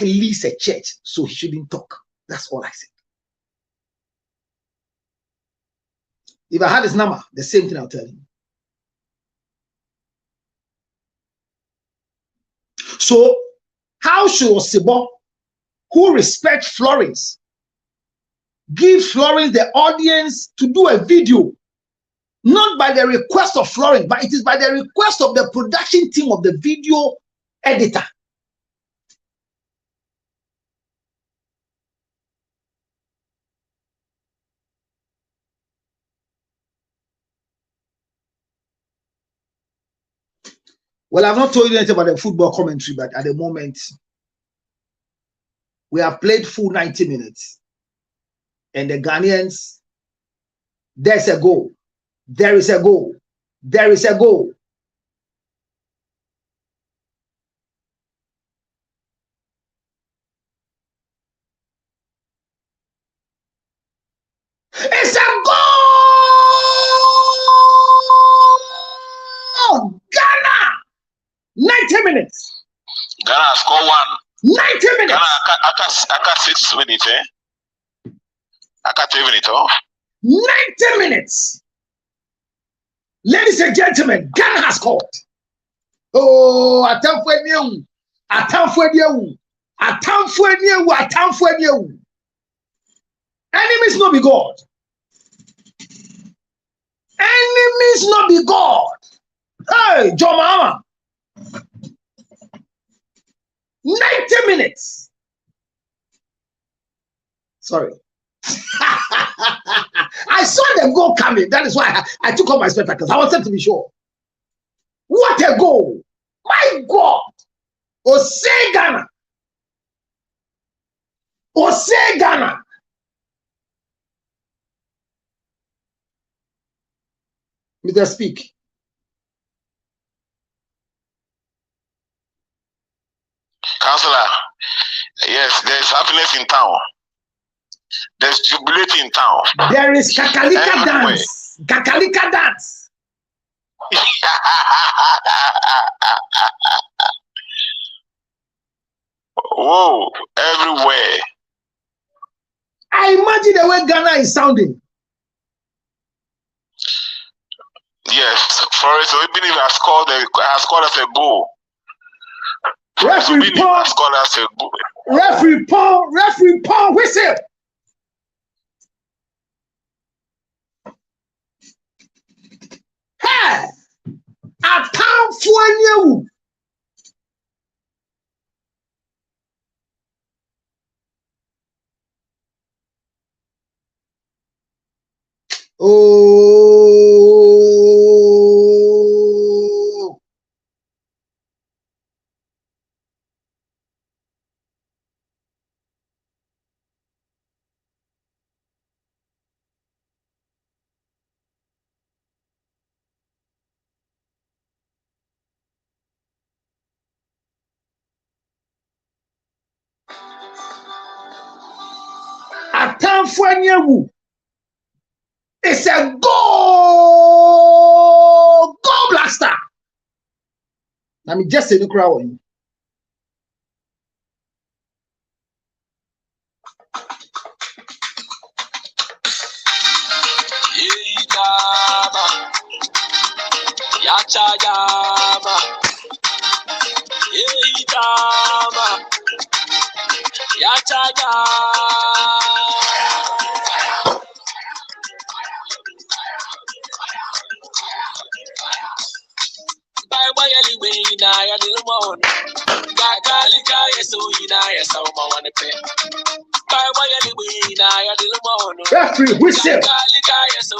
leads a church, so he shouldn't talk. That's all I said. If I had his number, the same thing I'll tell him. So, how should Osibo, who respects Florence, give Florence the audience to do a video? Not by the request of Florence, but it is by the request of the production team of the video editor. Well, I've not told you anything about the football commentary, but at the moment, we have played full 90 minutes. And the Ghanaians, there's a goal. There is a goal. There is a goal. It's a goal! Ghana! 90 minutes. Ghana score one. 90 minutes. Ghana, aka 6 minutes, eh? Aka 3 minutes, oh? 90 minutes. Ladies and gentlemen, Ghana has scored. Oh, atamfwe niu. Enemies not be God. Enemies not be God. Hey, John Mama. 90 minutes. Sorry. I saw the goal coming. That is why I took off my spectacles. I wanted to be sure. What a goal! My God! Ose Ghana! Ose Ghana! Mr. Speak. Councillor, yes, there is happiness in town. There's jubilation in town. There is Kakalika dance. Kakalika dance. Whoa, everywhere. I imagine the way Ghana is sounding. Yes, Forest Obinim has scored us a goal. Referee Paul has scored us a goal. Referee Paul, whistle. Hey, I can't find you. Oh, Manfuanyewu. It's a go blaster. Let me just say the crowd. Yachayama, Yitama, By way anyway, I little one. Gagalika, so my one pay. By way anyway, I little one. Referee, whistle. Gagalika, so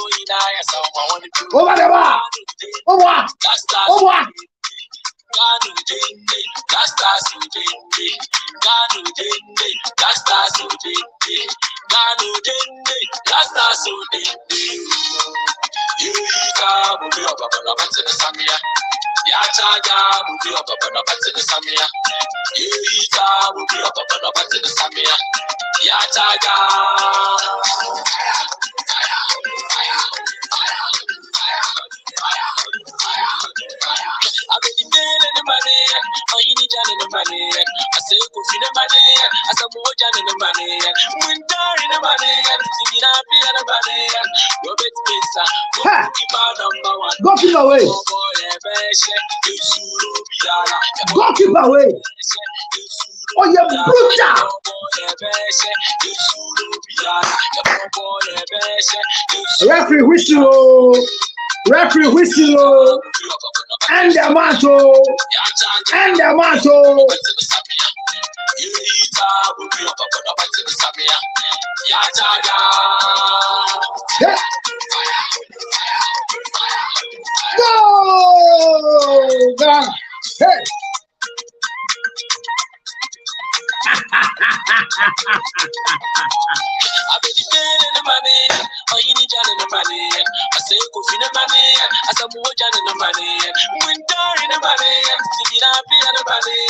my one pay. Over the bar. Over. Over. Ganu dende, gasta su dende, ganu dende, gasta su dende, ganu dende, gasta su dende. Yika mubi oba bana batse samia, yachaga mubi oba bana batse samia. Yika mubi oba bana batse samia, yachaga. I been in the money, oh you need the money. I say go for the money, I say more than the money. Winter in the money, singing happy and the money. Robert Mesa, number one. Go keep away. Go keep away. Oh yeah, brutal. Referee whistle. Referee whistle. And the macho. And the macho. Yeah. Go! Hey! I be the money, oh you need the money. I say go for the money, I say more than the money. Winter in the money, singing happy and the money.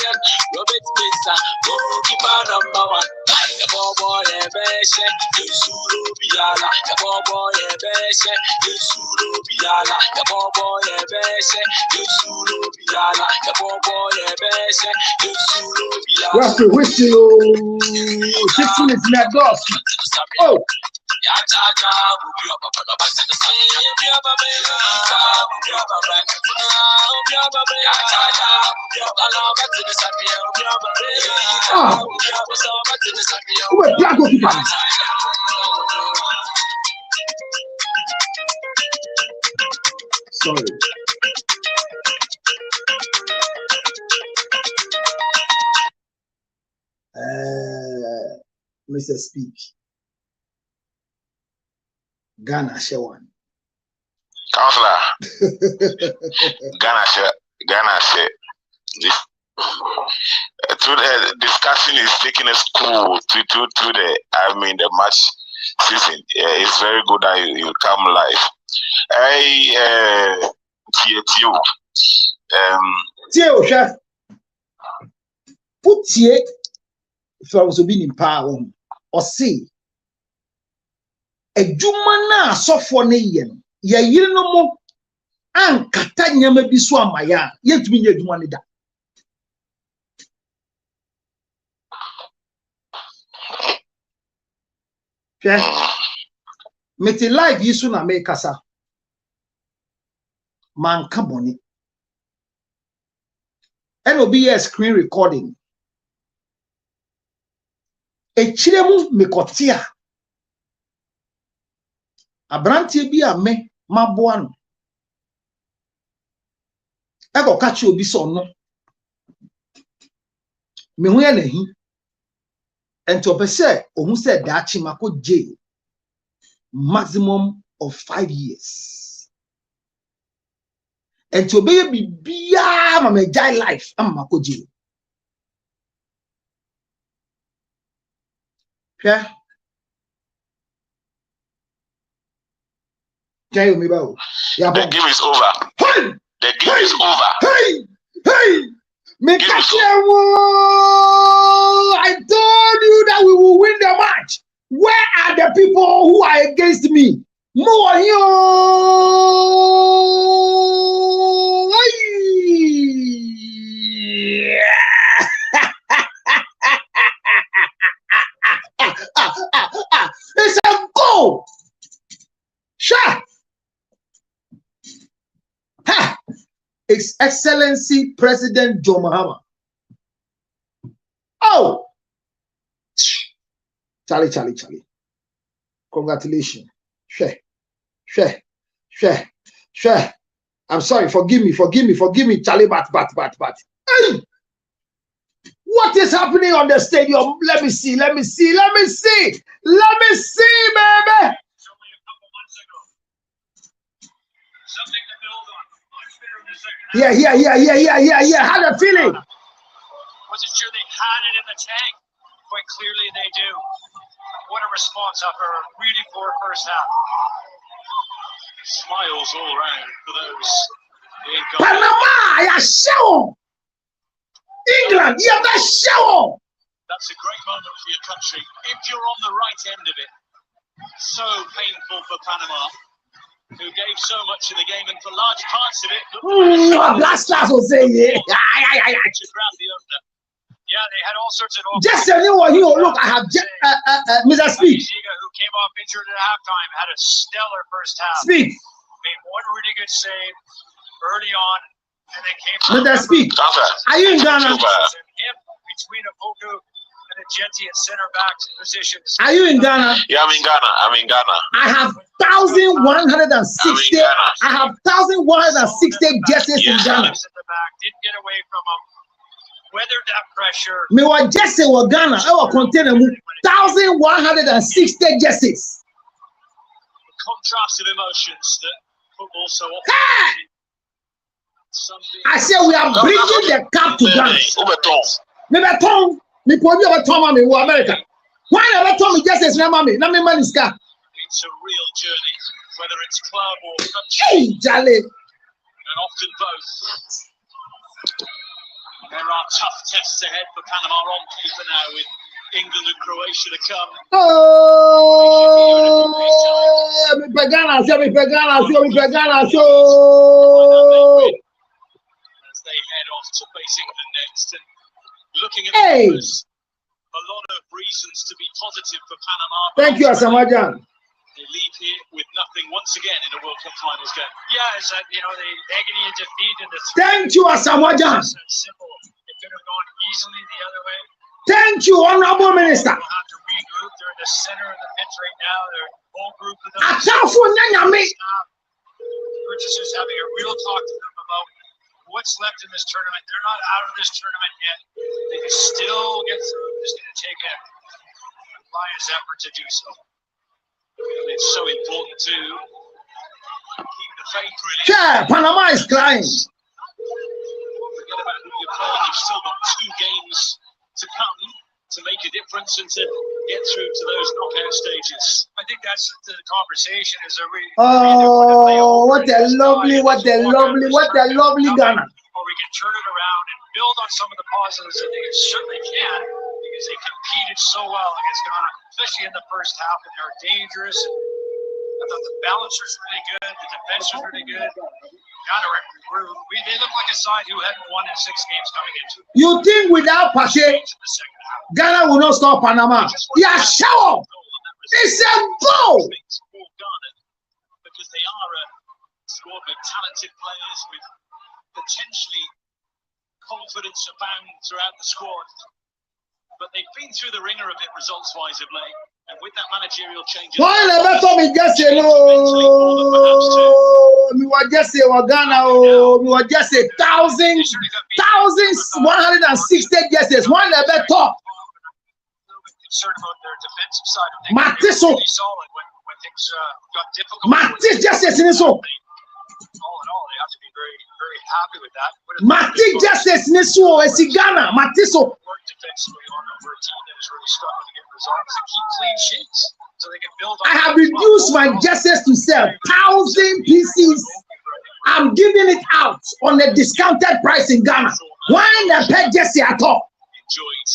Robert Mesa, go keep number one. The boy, Beshe, the Suru Biala, the boy, Beshe, the Suru Biala, the boy, Beshe, the Suru Biala, the boy, Beshe, the Suru Biala. What's the whistle? 6 minutes left, boss. Oh. Sorry. Mr. Speak. Ghana share one. Counselor. Ghana share. The discussion is taking us cool to the match season. It's very good that you come live. Tio, chef. Put here from Obinim power or see. Ejuma na asofo ne yen ye yiri no mo ankata nyama bi so amaya yetumi nya ejuma ne da meti live yisu na me kasa man ka boni NOBS screen recording echiremu mekotia Abrantie bi ame maboa no ego ka chi obi so no me hu ya nahi enti opese ohun se daachi mako jail maximum of 5 years enti obeye bibia ma me jai life am mako jail The game is over. Hey! The game is over. Hey! I told you that we will win the match. Where are the people who are against me? More you. It's a go. Sure. Ha. His Excellency President Joe Mahama. Oh. Charlie. Congratulations. Share. I'm sorry, forgive me, Charlie, but. Hey! What is happening on the stadium? Let me see, baby. Yeah. Had a feeling. Wasn't sure they had it in the tank. Quite clearly they do. What a response after a really poor first half. Smiles all around for those. Panama, yeah, show. England, yeah, that show. That's a great moment for your country if you're on the right end of it. So painful for Panama, who gave so much in the game, and for large parts of it. Blast was saying, yeah. Yeah, they had all sorts of. Just a new one. Look, I have Mr. Speak. Who came off injured at halftime, had a stellar first half. Speak. Made one really good save early on, and then came. Mr. Speak. Are you in Ghana? Between Opoku and Agenti at center back positions. Are you in Ghana? Yeah, I'm in Ghana. I have 1,160. I have 1,160 jerseys in Ghana. Didn't get away from them. Weathered that pressure. Me wa jersey wa Ghana. I will contain 1,160 jerseys. The contrast of emotions that football so often. I say we are bringing the cup to Ghana. Me beton. Me podi beton me wo America. Why never told me jerseys na me money ska. It's a real journey, whether it's club or country. Hey, Jale. And often both. There are tough tests ahead for Panama on paper now, with England and Croatia to come. Oh, me pegana. As they head off to face England next, and looking at the numbers, a lot of reasons to be positive for Panama. Thank you, Asamajan. They leave here with nothing once again in a World Cup finals game. Yeah, it's the agony of defeat and the. Thank you, Asamajan. Simple. It could have gone easily the other way. Thank you, Honorable Minister. They'll have to regroup. They're in the center of the pitch right now. They're all group of them. British is having a real talk to them about what's left in this tournament. They're not out of this tournament yet. They can still get through. It's going to take a lion's effort to do so. It's so important to keep the faith, really. Yeah, Panama is crying. Forget about who you're playing. You've still got 2 games to come to make a difference and to get through to those knockout stages. I think that's the conversation. Is there really? Oh, what a lovely Ghana. Or we can turn it around and build on some of the positives. I think it certainly can, because they competed so well against Ghana, especially in the first half, and they were dangerous. I thought the balance was really good, the defense was really good. Ghana they look like a side who hadn't won in 6 games coming into it. You think without Pache, Ghana will not stop Panama? Yeah, sure. It's a goal. Because they are a squad of talented players with potentially confidence abound throughout the squad. But they've been through the ringer a bit results-wise of late. And with that managerial change, why never told me just say no? We were just say Ghana. We were just say 1,160 jerseys. Why never talk? Concerned about their defensive side of things. Matiso. Really solid when things got difficult. Matis jerseys in so. All in all, they have to be very, very happy with that. Matis jerseys in so. It's Ghana. Matiso. Work defensively on over a team that is really struggling to get results and keep clean sheets, so they can build on. I have reduced my jerseys to sell 1,000 pieces. I'm giving it out on a discounted price in Ghana. Why not pay jersey at all? Enjoyed.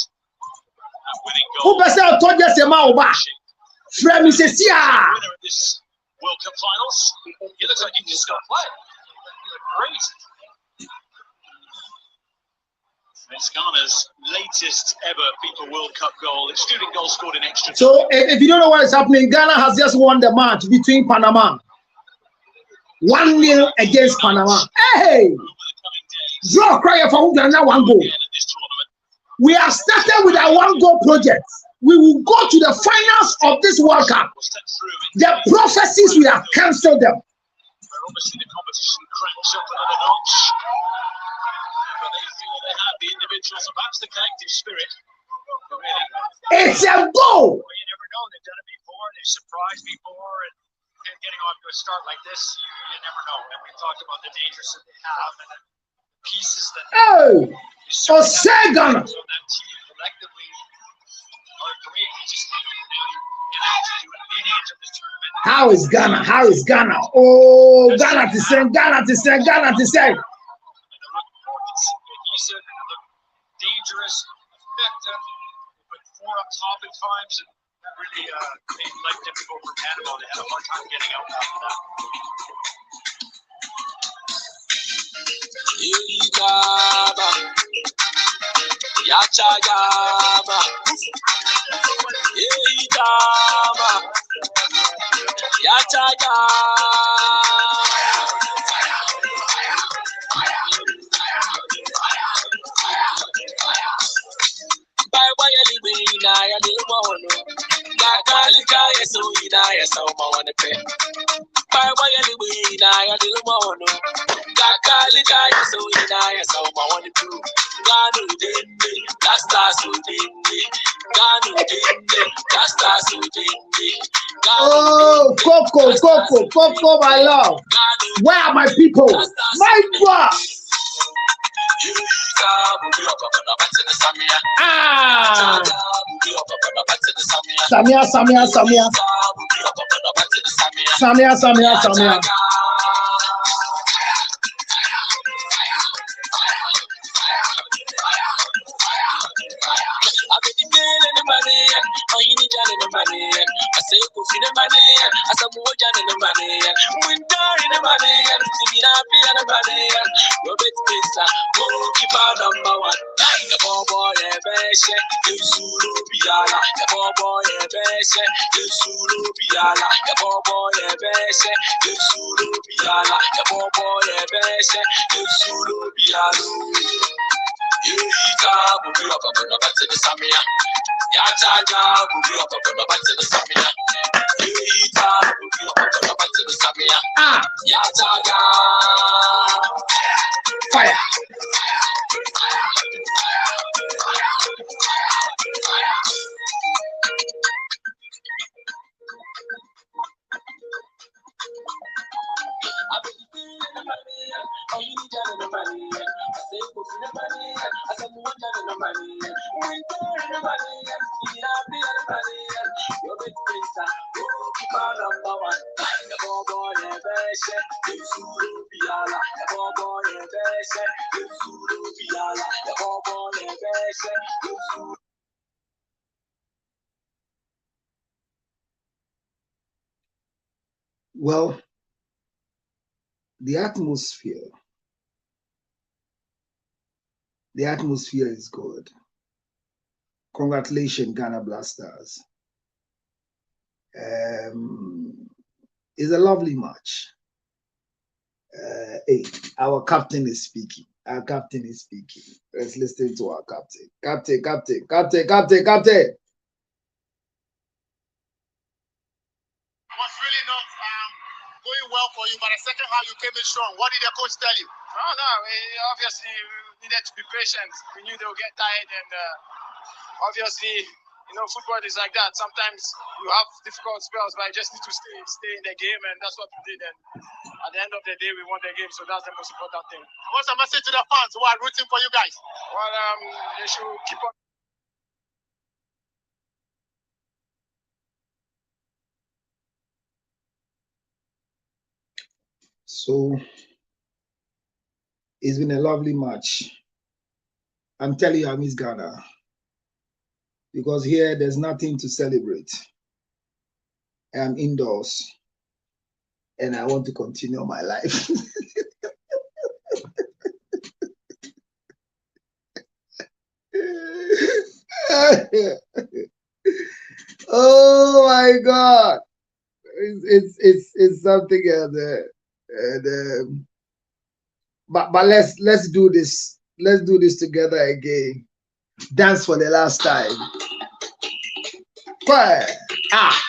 Who best sell jersey ma oba? Frame is this World Cup finals. He looks like he just got play. Great. It's Ghana's latest ever FIFA World Cup goal, excluding goals scored in extra time. So, if you don't know what is happening, Ghana has just won the match between Panama. 1-0 against Panama. Hey! Draw cry for Ghana 1 goal. We have started with our 1 goal project. We will go to the finals of this World Cup. The prophecies, we have cancelled them. Obviously, the competition cranks up another notch. But they feel they have the individuals, so perhaps the collective spirit. Really, it's a goal. Well, you never know. They've done it before. They've surprised before. And getting off to a start like this, you never know. And we talked about the dangers that they have and the pieces that Ghana. So that team collectively are great. They just need to do it leading into this tournament. How is Ghana? How is Ghana? Oh, Ghana to send, Ghana to send, Ghana to send. Dangerous, effective, but 4 up top at times, and that really made life difficult for Panama. They had a hard time getting out after that. Oh, Coco, my love. Where are my people? My God. Samia. Fire. Well, the atmosphere is good. Congratulations, Ghana Blasters. It's a lovely match. Hey, our captain is speaking. Let's listen to our captain. Captain. Was really not going well for you, but the second half you came in strong. What did the coach tell you? No, we obviously needed to be patient. We knew they would get tired, and obviously, you know, football is like that. Sometimes you have difficult spells, but you just need to stay in the game, and that's what we did. And at the end of the day, we won the game, so that's the most important thing. What's the message to the fans who are rooting for you guys? Well, they should keep on. So it's been a lovely match. I'm telling you, I miss Ghana because here there's nothing to celebrate. I am indoors and I want to continue my life. Oh my God. It's something but let's do this. Let's do this together again. Dance for the last time. Fire. Ah.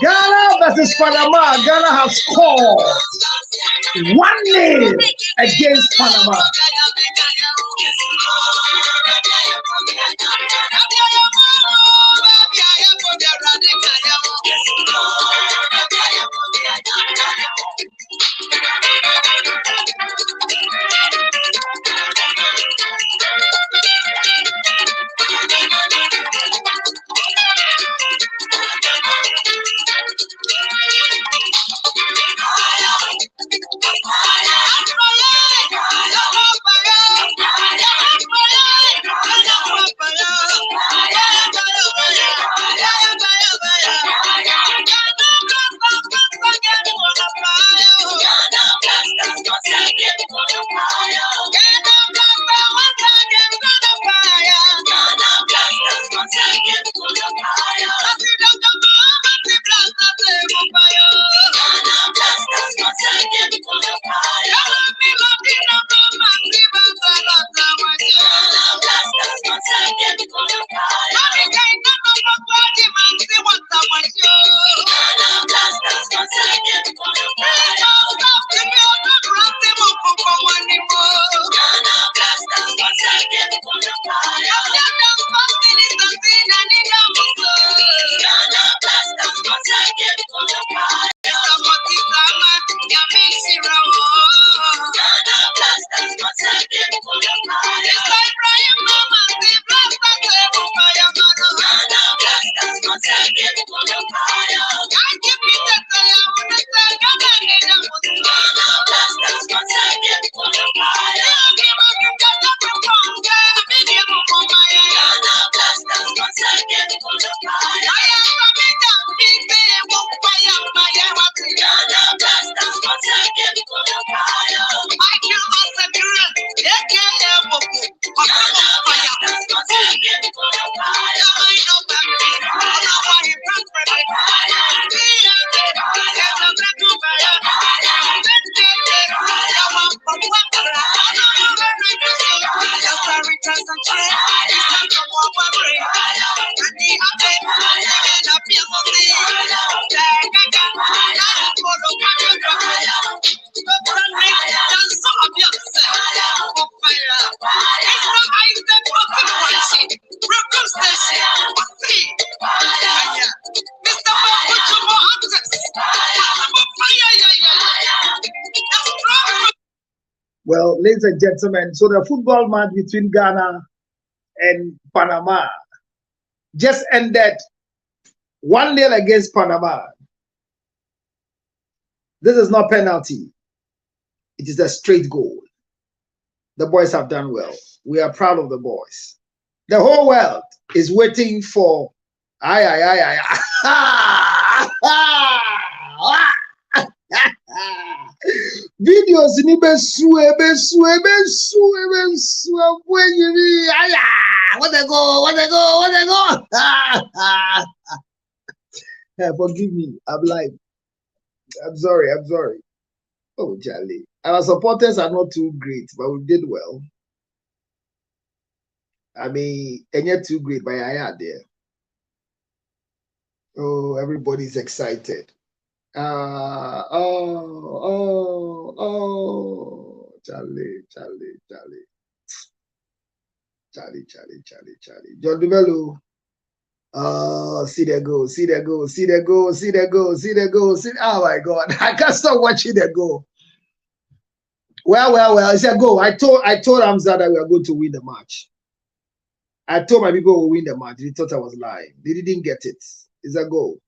Ghana versus Panama. Ghana has scored 1-0 against Panama. Well, ladies and gentlemen, so the football match between Ghana and Panama just ended 1-0 against Panama. This is not penalty. It is a straight goal. The boys have done well. We are proud of the boys. The whole world is waiting for videos ni besu what they go. Forgive me. I'm sorry. Oh, Charlie. Our supporters are not too great, but we did well. I mean, and yet too great, but I are there. Oh, everybody's excited. Charlie. John Dumelo. Oh, see the goal. Oh my God, I can't stop watching the goal. Well, it's a goal. I told Hamza that we are going to win the match. I told my people we'll win the match. They thought I was lying. They didn't get it. It's a goal.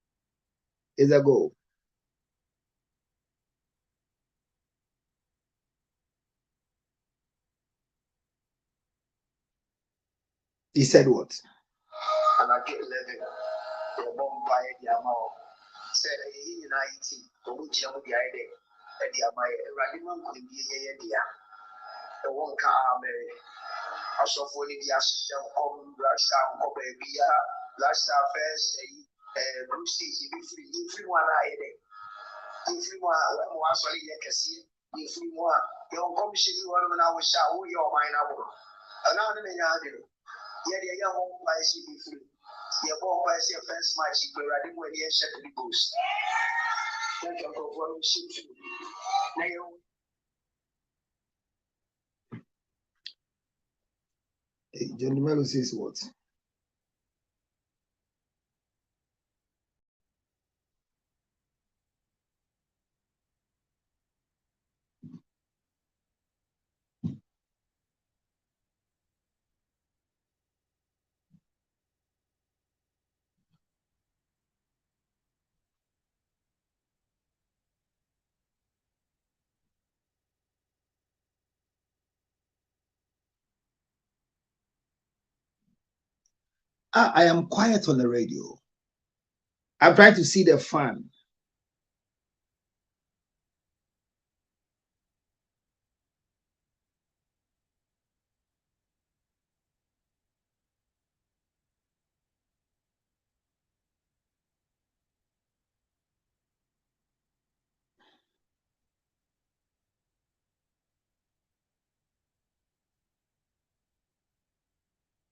He said what? And I get 11. The bomb by the amount. Said, in IT, the which I'm the idea. And the amount, Radiman could be here. The one car, I saw for the assistant, last time, baby, last time, first, Brucey, if you want I did. If you want, one sorry, you can see. If you want, your commission, you want to know what your mind out. And now, yeah, the young one by CB3. Your bomb by your first match, you were running when you shut the boost. Thank you for what we should do. John Melo says what? I am quiet on the radio. I'm trying to see the fan.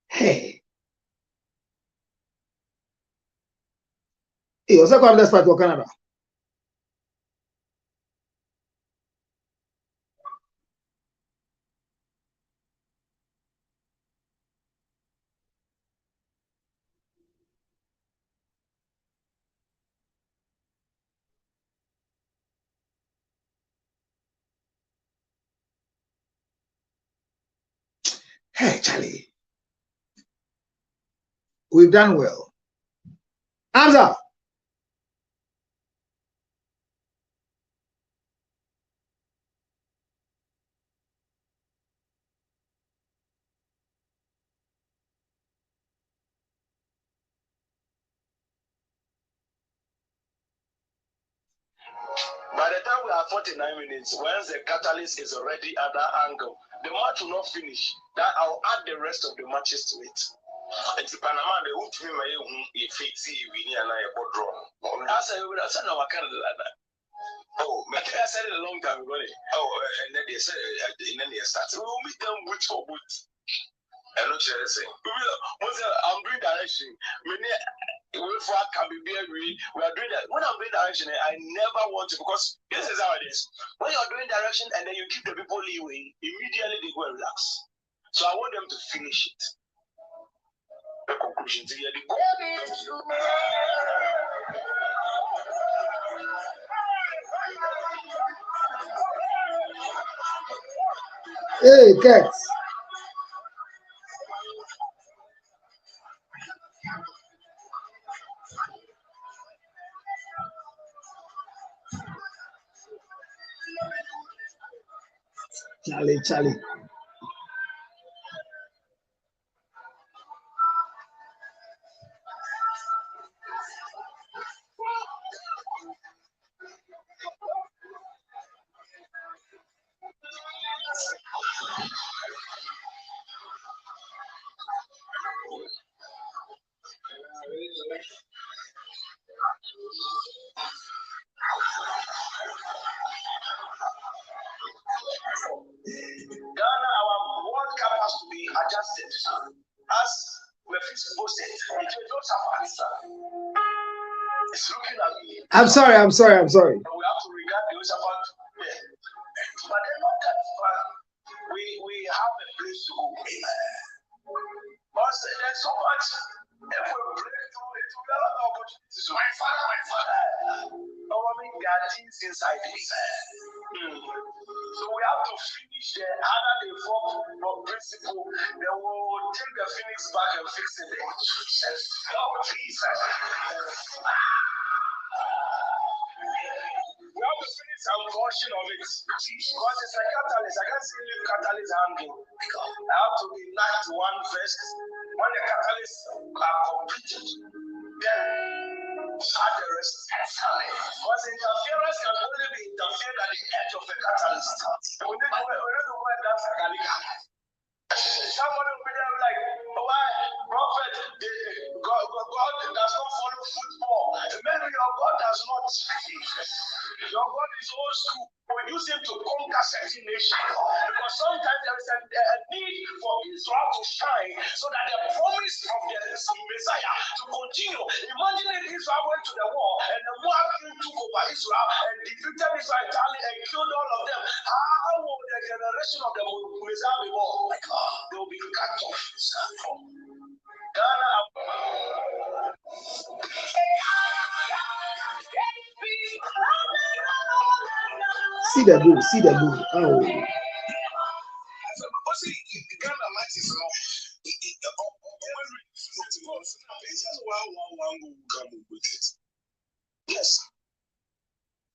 Hey, what's up, this part of Canada? Hey, Charlie, we've done well. Hands up. By the time we are 49 minutes, once the catalyst is already at that angle, the match will not finish. That I'll add the rest of the matches to it. It's Panama, they won't be my if it's winning and I bought draw. I said, no, I can't do that. Oh, I said it a long time ago. Oh, and then they said, and then they started. We'll meet them boot for boot. I'm not sure. I'm doing direction. We are doing that. When I'm doing direction, I never want to, because this is how it is. When you're doing direction and then you give the people leeway, immediately they go and relax. So I want them to finish it. The conclusion to the goal. Hey, cats. Charlie. Ghana, our World Cup has to be adjusted. As we fix posted, it don't have answer. It's looking at me. I'm sorry. And we have to regard the Josaphat. But then not that we have a place to go. But there's so much. If we break through it, we have opportunities. My father. No, I mean, there are things inside me. So we have to finish the other day from principle. Then we'll take the Phoenix back and fix it. Oh, Jesus. We have to finish some portion of it. Because it's a catalyst. I can't see leave catalyst hanging. I have to ignite one first. When the catalysts are completed, then add the rest. Because interference can only be interfered at the edge of the catalyst. We need to go and dance a gallica. Somebody will be there like, why, prophet, God does not follow football. Maybe your God does not. Your God is old school. We use him to conquer certain nations. Because sometimes there is a need for Israel to shine so that the promise of the Messiah to continue. Imagine if Israel went to the war and the Moab king took over Israel and defeated Israel entirely and killed all of them. How will the generation of the Messiah be born? They will be cut off. Ghana. See the goal. Oh. Yes.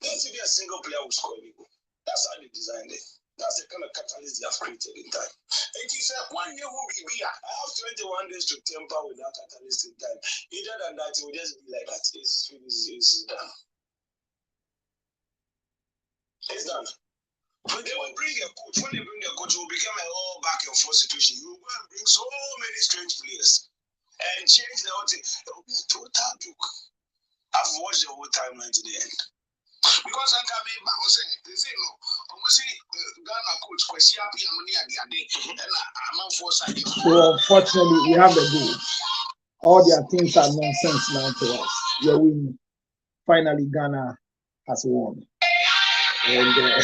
Let's be a single player who score a goal. That's how they designed it. That's the kind of catalyst they have created in time. It is one year will be here. I have 21 days to temper with that catalyst in time. Either than that, it will just be like that. It's done. It's done. When they will bring a coach, it will become a whole back and forth situation. You will go and bring so many strange players and change the whole thing. It will be a total joke. I've watched the whole timeline to the end. Because I can be back saying, they say no. I'm saying Ghana coach question and I'm on foresight. So unfortunately, we have the goal. All their things are nonsense now to us. We are winning. Finally, Ghana has won. And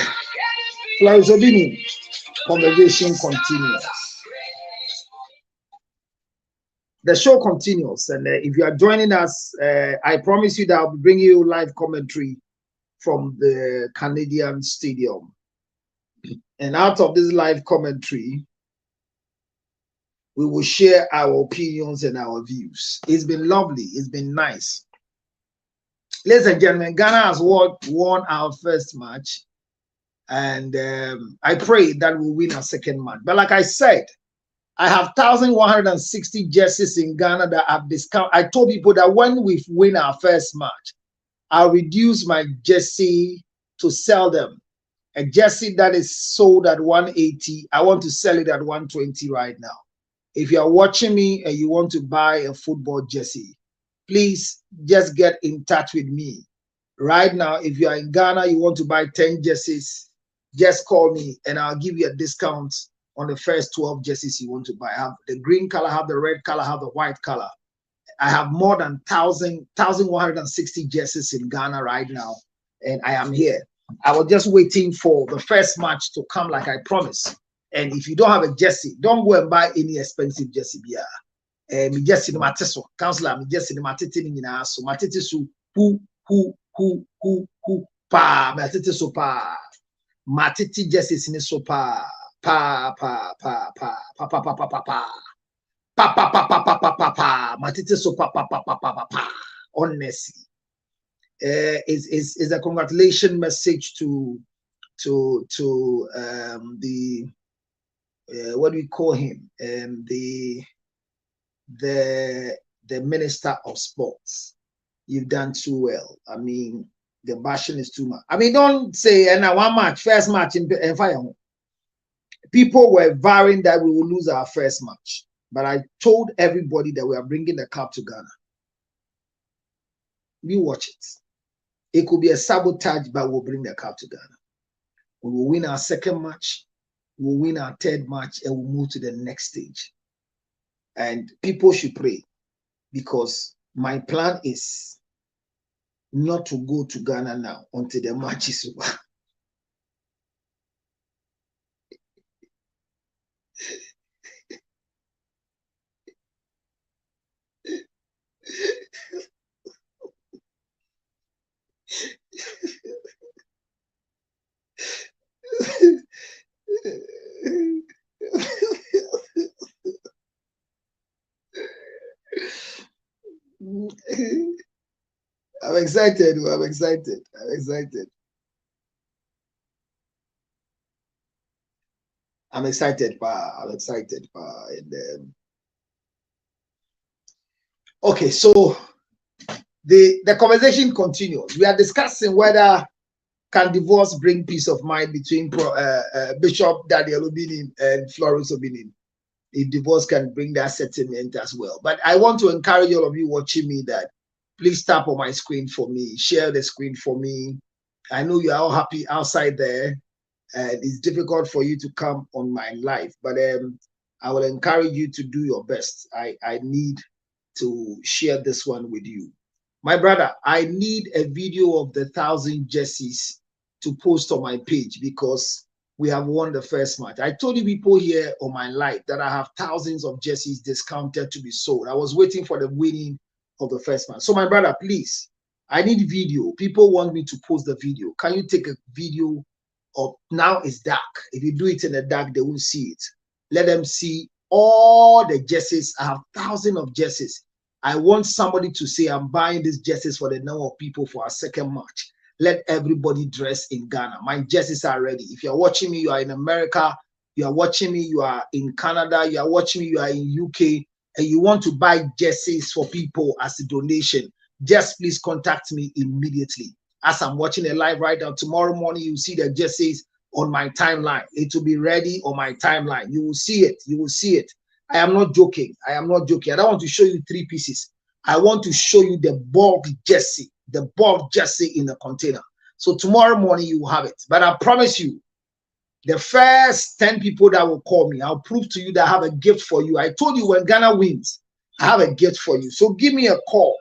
Flowers Obinim, conversation continues. The show continues, and if you are joining us, I promise you that I'll be bringing you live commentary from the Canadian Stadium. And out of this live commentary, we will share our opinions and our views. It's been lovely. It's been nice. Ladies and gentlemen, Ghana has won our first match. And I pray that we'll win our second match. But like I said, I have 1,160 jerseys in Ghana that I've discounted. I told people that when we win our first match, I'll reduce my jersey to sell them. A jersey that is sold at 180, I want to sell it at 120 right now. If you are watching me and you want to buy a football jersey, please just get in touch with me. Right now, if you are in Ghana, you want to buy 10 jerseys, just call me and I'll give you a discount on the first 12 jerseys you want to buy. I have the green color, I have the red color, I have the white color. I have more than 1,160 jerseys in Ghana right now, and I am here. I was just waiting for the first match to come like I promised. And if you don't have a jersey, don't go and buy any expensive jersey. Me jersey no mateso, counselor, me jersey no matete ni na so matete so who pa matete so pa matete jerseys ni so pa matete so pa honestly. Is a congratulation message to the what do we call him, the minister of sports. You've done too well. I mean, the bashing is too much. I mean, don't say and one match, first match in fire. People were vowing that we will lose our first match, but I told everybody that we are bringing the cup to Ghana. You watch it. It could be a sabotage, but we'll bring the cup to Ghana. We will win our second match, we'll win our third match, and we'll move to the next stage. And people should pray, because my plan is not to go to Ghana now until the match is over. I'm excited. I'm excited. I'm excited. I'm excited, pa. I'm excited, pa. And okay, so the conversation continues. We are discussing whether can divorce bring peace of mind between Bishop Daniel Obinim and Florence Obinim. If divorce can bring that settlement as well. But I want to encourage all of you watching me that please tap on my screen for me, share the screen for me. I know you are all happy outside there, and it's difficult for you to come on my live, but I will encourage you to do your best. I need to share this one with you. My brother, I need a video of the 1,000 jerseys to post on my page, because we have won the first match. I told you people here on my live that I have thousands of jerseys discounted to be sold. I was waiting for the winning of the first match. So my brother, please, I need video. People want me to post the video. Can you take a video of, now it's dark. If you do it in the dark, they won't see it. Let them see all the jerseys. I have thousands of jerseys. I want somebody to say, I'm buying these jerseys for the number of people for our second match. Let everybody dress in Ghana. My jerseys are ready. If you're watching me, you are in America, you are watching me, you are in Canada, you are watching me, you are in UK, and you want to buy jerseys for people as a donation, just please contact me immediately. As I'm watching a live right now, tomorrow morning, you see the jerseys on my timeline. It will be ready on my timeline. You will see it. You will see it. I am not joking. I am not joking. I don't want to show you 3 pieces. I want to show you the bulk jersey in the container. So tomorrow morning you will have it. But I promise you, the first 10 people that will call me, I'll prove to you that I have a gift for you. I told you when Ghana wins, I have a gift for you. So give me a call.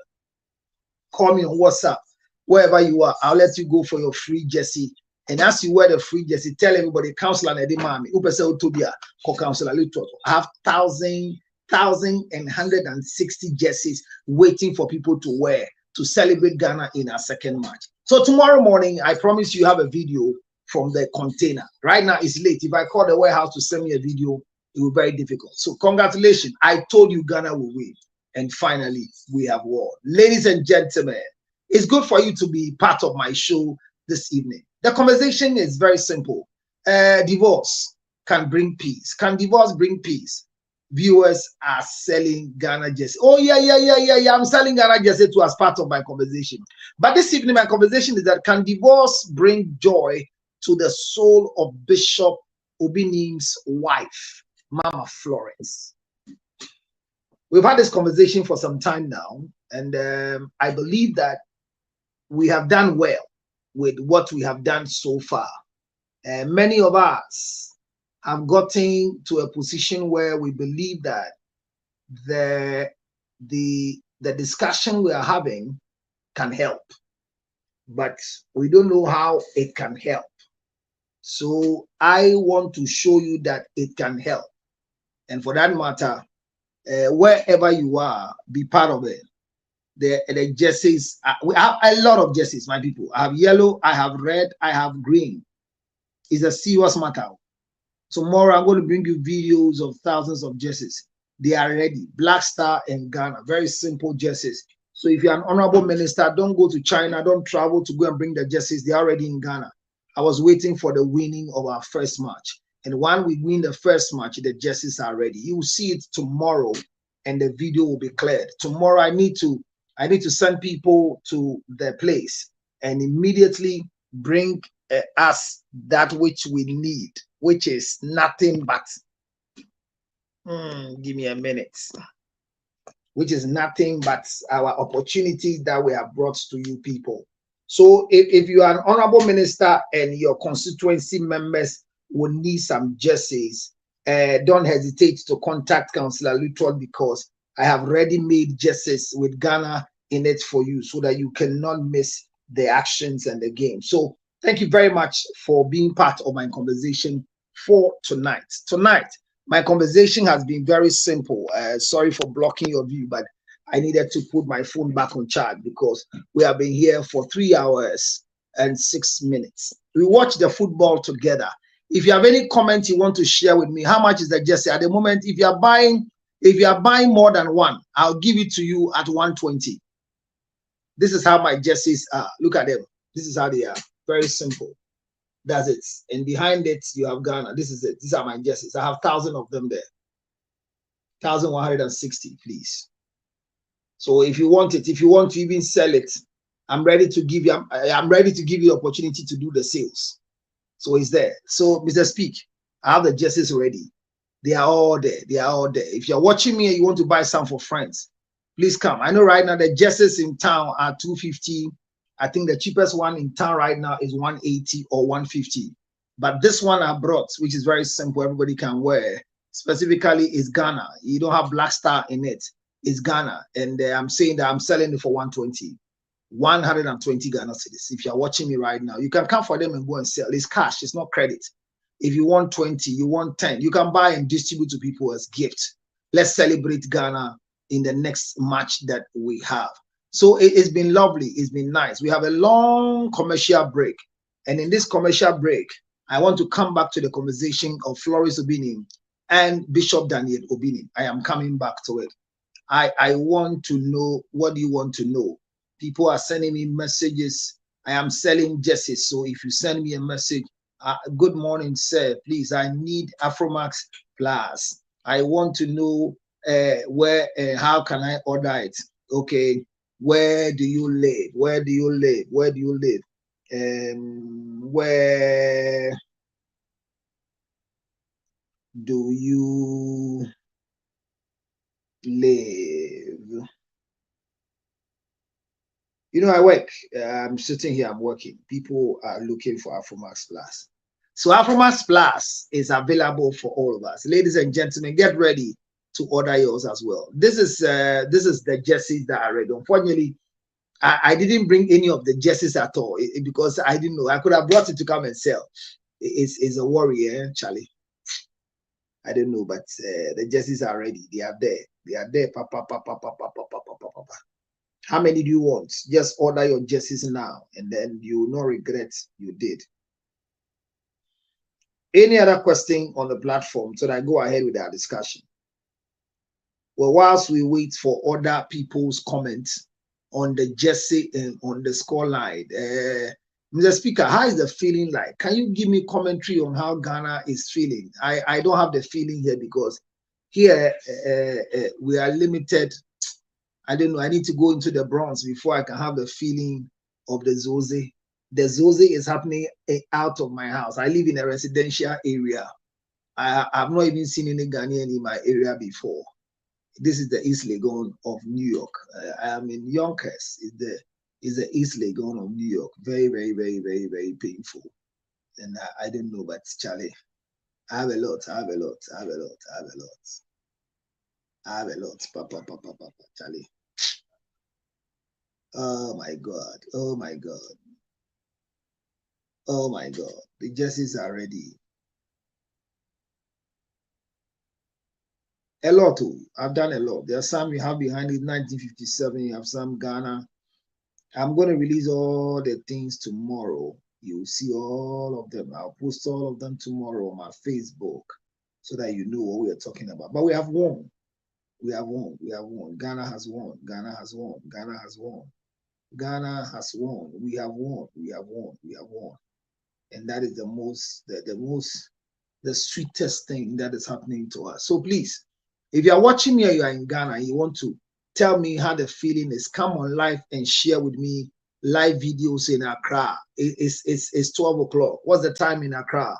Call me on WhatsApp. Wherever you are, I'll let you go for your free jersey. And as you wear the free jersey, tell everybody, Counselor Nedi Mami, Upese Utobia, Co-Counselor Lutoto. I have 1,160 jerseys waiting for people to wear to celebrate Ghana in our second match. So tomorrow morning, I promise you have a video from the container. Right now it's late. If I call the warehouse to send me a video, it will be very difficult. So congratulations. I told you Ghana will win. And finally, we have won. Ladies and gentlemen, it's good for you to be part of my show this evening. The conversation is very simple. Divorce can bring peace. Can divorce bring peace? Viewers are selling Ghana jersey. Oh, yeah. I'm selling Ghana jersey too as part of my conversation. But this evening, my conversation is that can divorce bring joy to the soul of Bishop Obinim's wife, Mama Florence? We've had this conversation for some time now, and I believe that we have done well with what we have done so far. Many of us have gotten to a position where we believe that the discussion we are having can help, but we don't know how it can help. So I want to show you that it can help. And for that matter, wherever you are, be part of it. The jerseys, we have a lot of jerseys, my people. I have yellow, I have red, I have green. It's a serious matter. Tomorrow I'm going to bring you videos of thousands of jerseys. They are ready. Black Star and Ghana, very simple jerseys. So if you're an honorable minister, don't go to China, don't travel to go and bring the jerseys. They're already in Ghana. I was waiting for the winning of our first match. And when we win the first match, the jerseys are ready. You will see it tomorrow and the video will be cleared. Tomorrow I need to send people to the place and immediately bring us that which we need, which is nothing but give me a minute, which is nothing but our opportunities that we have brought to you people. So if you are an honorable minister and your constituency members will need some jerseys, don't hesitate to contact Councillor Luttrell, because I have ready-made jerseys with Ghana in it for you so that you cannot miss the actions and the game. So thank you very much for being part of my conversation for tonight. Tonight, my conversation has been very simple. Sorry for blocking your view, but I needed to put my phone back on charge because we have been here for 3 hours and 6 minutes. We watch the football together. If you have any comment you want to share with me, how much is the jersey at the moment? If you are buying more than one, I'll give it to you at 120. This is how my jerseys are. Look at them. This is how they are. Very simple. That's it. And behind it, you have Ghana. This is it. These are my jerseys. I have 1,000 of them there. 1,160, please. So if you want it, if you want to even sell it, I'm ready to give you. I'm ready to give you the opportunity to do the sales. So it's there. So Mr. Speak, I have the jerseys ready. They are all there. They are all there. If you're watching me and you want to buy some for friends, please come. I know right now the jerseys in town are 250. I think the cheapest one in town right now is 180 or 150. But this one I brought, which is very simple, everybody can wear, specifically is Ghana. You don't have Black Star in it. It's Ghana. And I'm saying that I'm selling it for 120. 120 Ghana cedis. If you're watching me right now, you can come for them and go and sell. It's cash, it's not credit. If you want 20, you want 10, you can buy and distribute to people as gift. Let's celebrate Ghana in the next match that we have. So it's been lovely. It's been nice. We have a long commercial break. And in this commercial break, I want to come back to the conversation of Florence Obinim and Bishop Daniel Obinim. I am coming back to it. I want to know, what do you want to know? People are sending me messages. I am selling jerseys. So if you send me a message, good morning, sir, please, I need Afromax Plus. I want to know where, how can I order it? Okay, where do you live? Where do you live? Where do you live? Where do you live? You know, I work. I'm sitting here, I'm working. People are looking for Afromax Plus. So Afromax Plus is available for all of us. Ladies and gentlemen, get ready to order yours as well. This is the jerseys that are ready. Unfortunately, I didn't bring any of the jerseys at all because I didn't know. I could have brought it to come and sell. It's a worry, Charlie. I don't know, but the jerseys are ready. They are there. They are there. How many do you want? Just order your jerseys now, and then you will not regret you did. Any other question on the platform so that I go ahead with our discussion? Well, whilst we wait for other people's comments on the jersey and on the scoreline, Mr. Speaker, how is the feeling like? Can you give me commentary on how Ghana is feeling? I don't have the feeling here because here we are limited. I don't know. I need to go into the Bronx before I can have the feeling of the Zoze. The Zoze is happening out of my house. I live in a residential area. I've not even seen any Ghanaian in my area before. This is the East Legon of New York. I am in Yonkers. It's the East Legon of New York. Very, very, very, very, very painful. And I don't know, but Charlie, I have a lot. I have a lot. I have a lot. I have a lot. I have a lot. Papa, Charlie. Oh my God. Oh my God. Oh my God. The jerseys are ready. A lot. I've done a lot. There are some you have behind it, 1957. You have some Ghana. I'm going to release all the things tomorrow. You'll see all of them. I'll post all of them tomorrow on my Facebook so that you know what we are talking about. But we have won. We have won. We have won. Ghana has won. Ghana has won. Ghana has won. Ghana has won. We have won. We have won. We have won. And that is the sweetest thing that is happening to us. So please, if you are watching me or you are in Ghana and you want to tell me how the feeling is, come on live and share with me live videos in Accra. It's 12 o'clock. What's the time in Accra?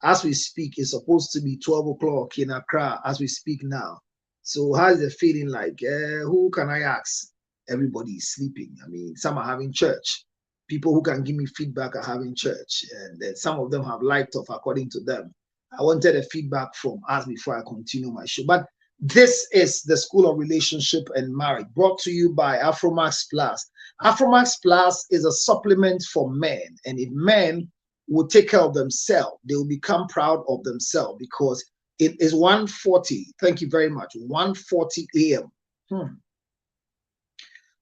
As we speak, it's supposed to be 12 o'clock in Accra as we speak now. So how is the feeling like? Who can I ask? Everybody is sleeping. I mean, some are having church. People who can give me feedback are having church. And then some of them have liked off according to them. I wanted a feedback from us before I continue my show. But this is the School of Relationship and Marriage, brought to you by Afromax Plus. Afromax Plus is a supplement for men. And if men will take care of themselves, they will become proud of themselves, because it is 1:40. Thank you very much. 1:40 a.m.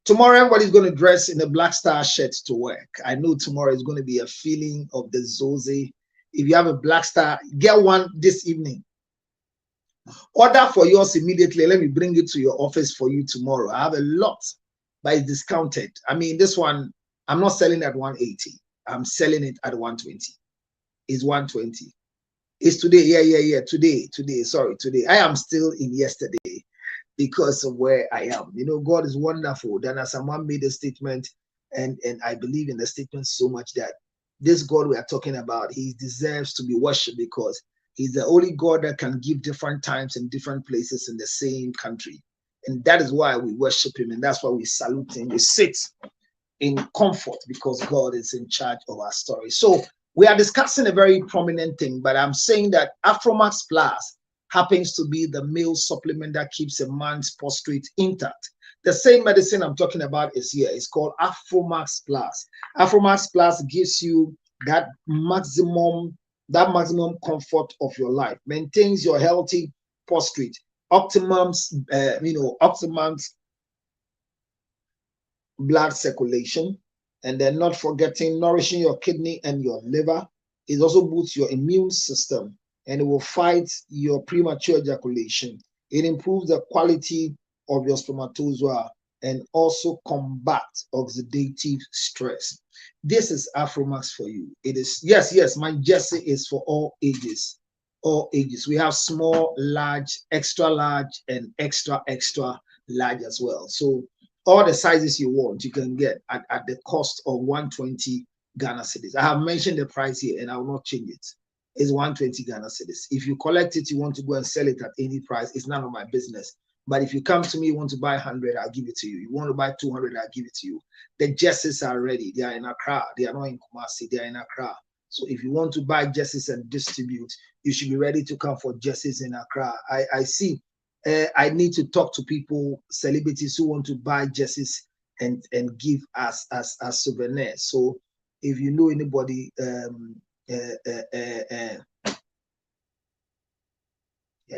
Tomorrow, everybody's going to dress in a Black Star shirt to work. I know tomorrow is going to be a feeling of the Zoze. If you have a Black Star, get one this evening. Order for yours immediately. Let me bring it to your office for you tomorrow. I have a lot, but it's discounted. I mean, this one, I'm not selling at 180. I'm selling it at 120. It's 120. It's today. Yeah. Today. Sorry, today. I am still in yesterday because of where I am. You know, God is wonderful. Then someone made a statement, and I believe in the statement so much that this God we are talking about, he deserves to be worshipped, because he's the only God that can give different times and different places in the same country. And that is why we worship him, and that's why we salute him. We sit in comfort because God is in charge of our story. So we are discussing a very prominent thing, but I'm saying that Afromax Plus happens to be the male supplement that keeps a man's prostate intact. The same medicine I'm talking about is here. It's called Afromax Plus. Afromax Plus gives you that maximum comfort of your life, maintains your healthy prostate, optimum blood circulation, and then not forgetting nourishing your kidney and your liver. It also boosts your immune system, and it will fight your premature ejaculation. It improves the quality of your spermatozoa and also combat oxidative stress. This is Afromax for you. It is, yes, my jersey is for all ages. All ages. We have small, large, extra large, and extra large as well. So all the sizes you want, you can get at the cost of 120 Ghana cedis. I have mentioned the price here and I will not change it. It's 120 Ghana cedis. If you collect it, you want to go and sell it at any price, it's none of my business. But if you come to me, you want to buy 100, I'll give it to you. You want to buy 200, I'll give it to you. The jerseys are ready. They are in Accra. They are not in Kumasi. They are in Accra. So if you want to buy jerseys and distribute, you should be ready to come for jerseys in Accra. I see. I need to talk to people, celebrities who want to buy jerseys and give us as souvenirs. So if you know anybody,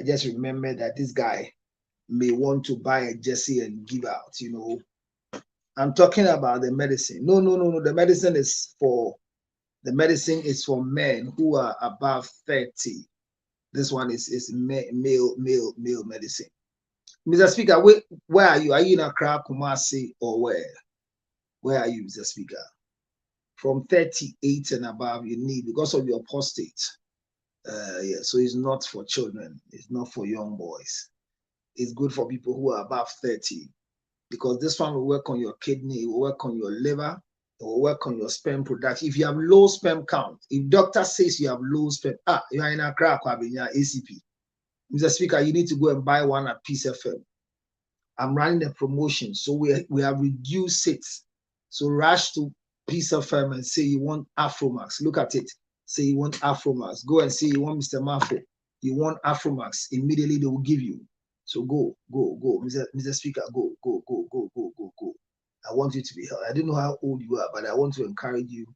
just remember that this guy may want to buy a jersey and give out. You know, I'm talking about the medicine. No. The medicine is for men who are above 30. This one is male medicine. Mr. Speaker, where are you? Are you in Accra, Kumasi, or where? Where are you, Mr. Speaker? From 38 and above, you need, because of your prostate. So it's not for children. It's not for young boys. It's good for people who are above 30, because this one will work on your kidney, it will work on your liver, it will work on your sperm production. If you have low sperm count, if doctor says you have low sperm, you are in Accra, ACP. Mr. Speaker, you need to go and buy one at Peace FM. I'm running a promotion, so we have reduced it. So rush to Peace FM and say you want Afromax. Look at it. Say you want Afromax. Go and say you want Mr. Mafo. you want Afromax, immediately they will give you. So go, Mr. Speaker, go. I want you to be healthy. I don't know how old you are, but I want to encourage you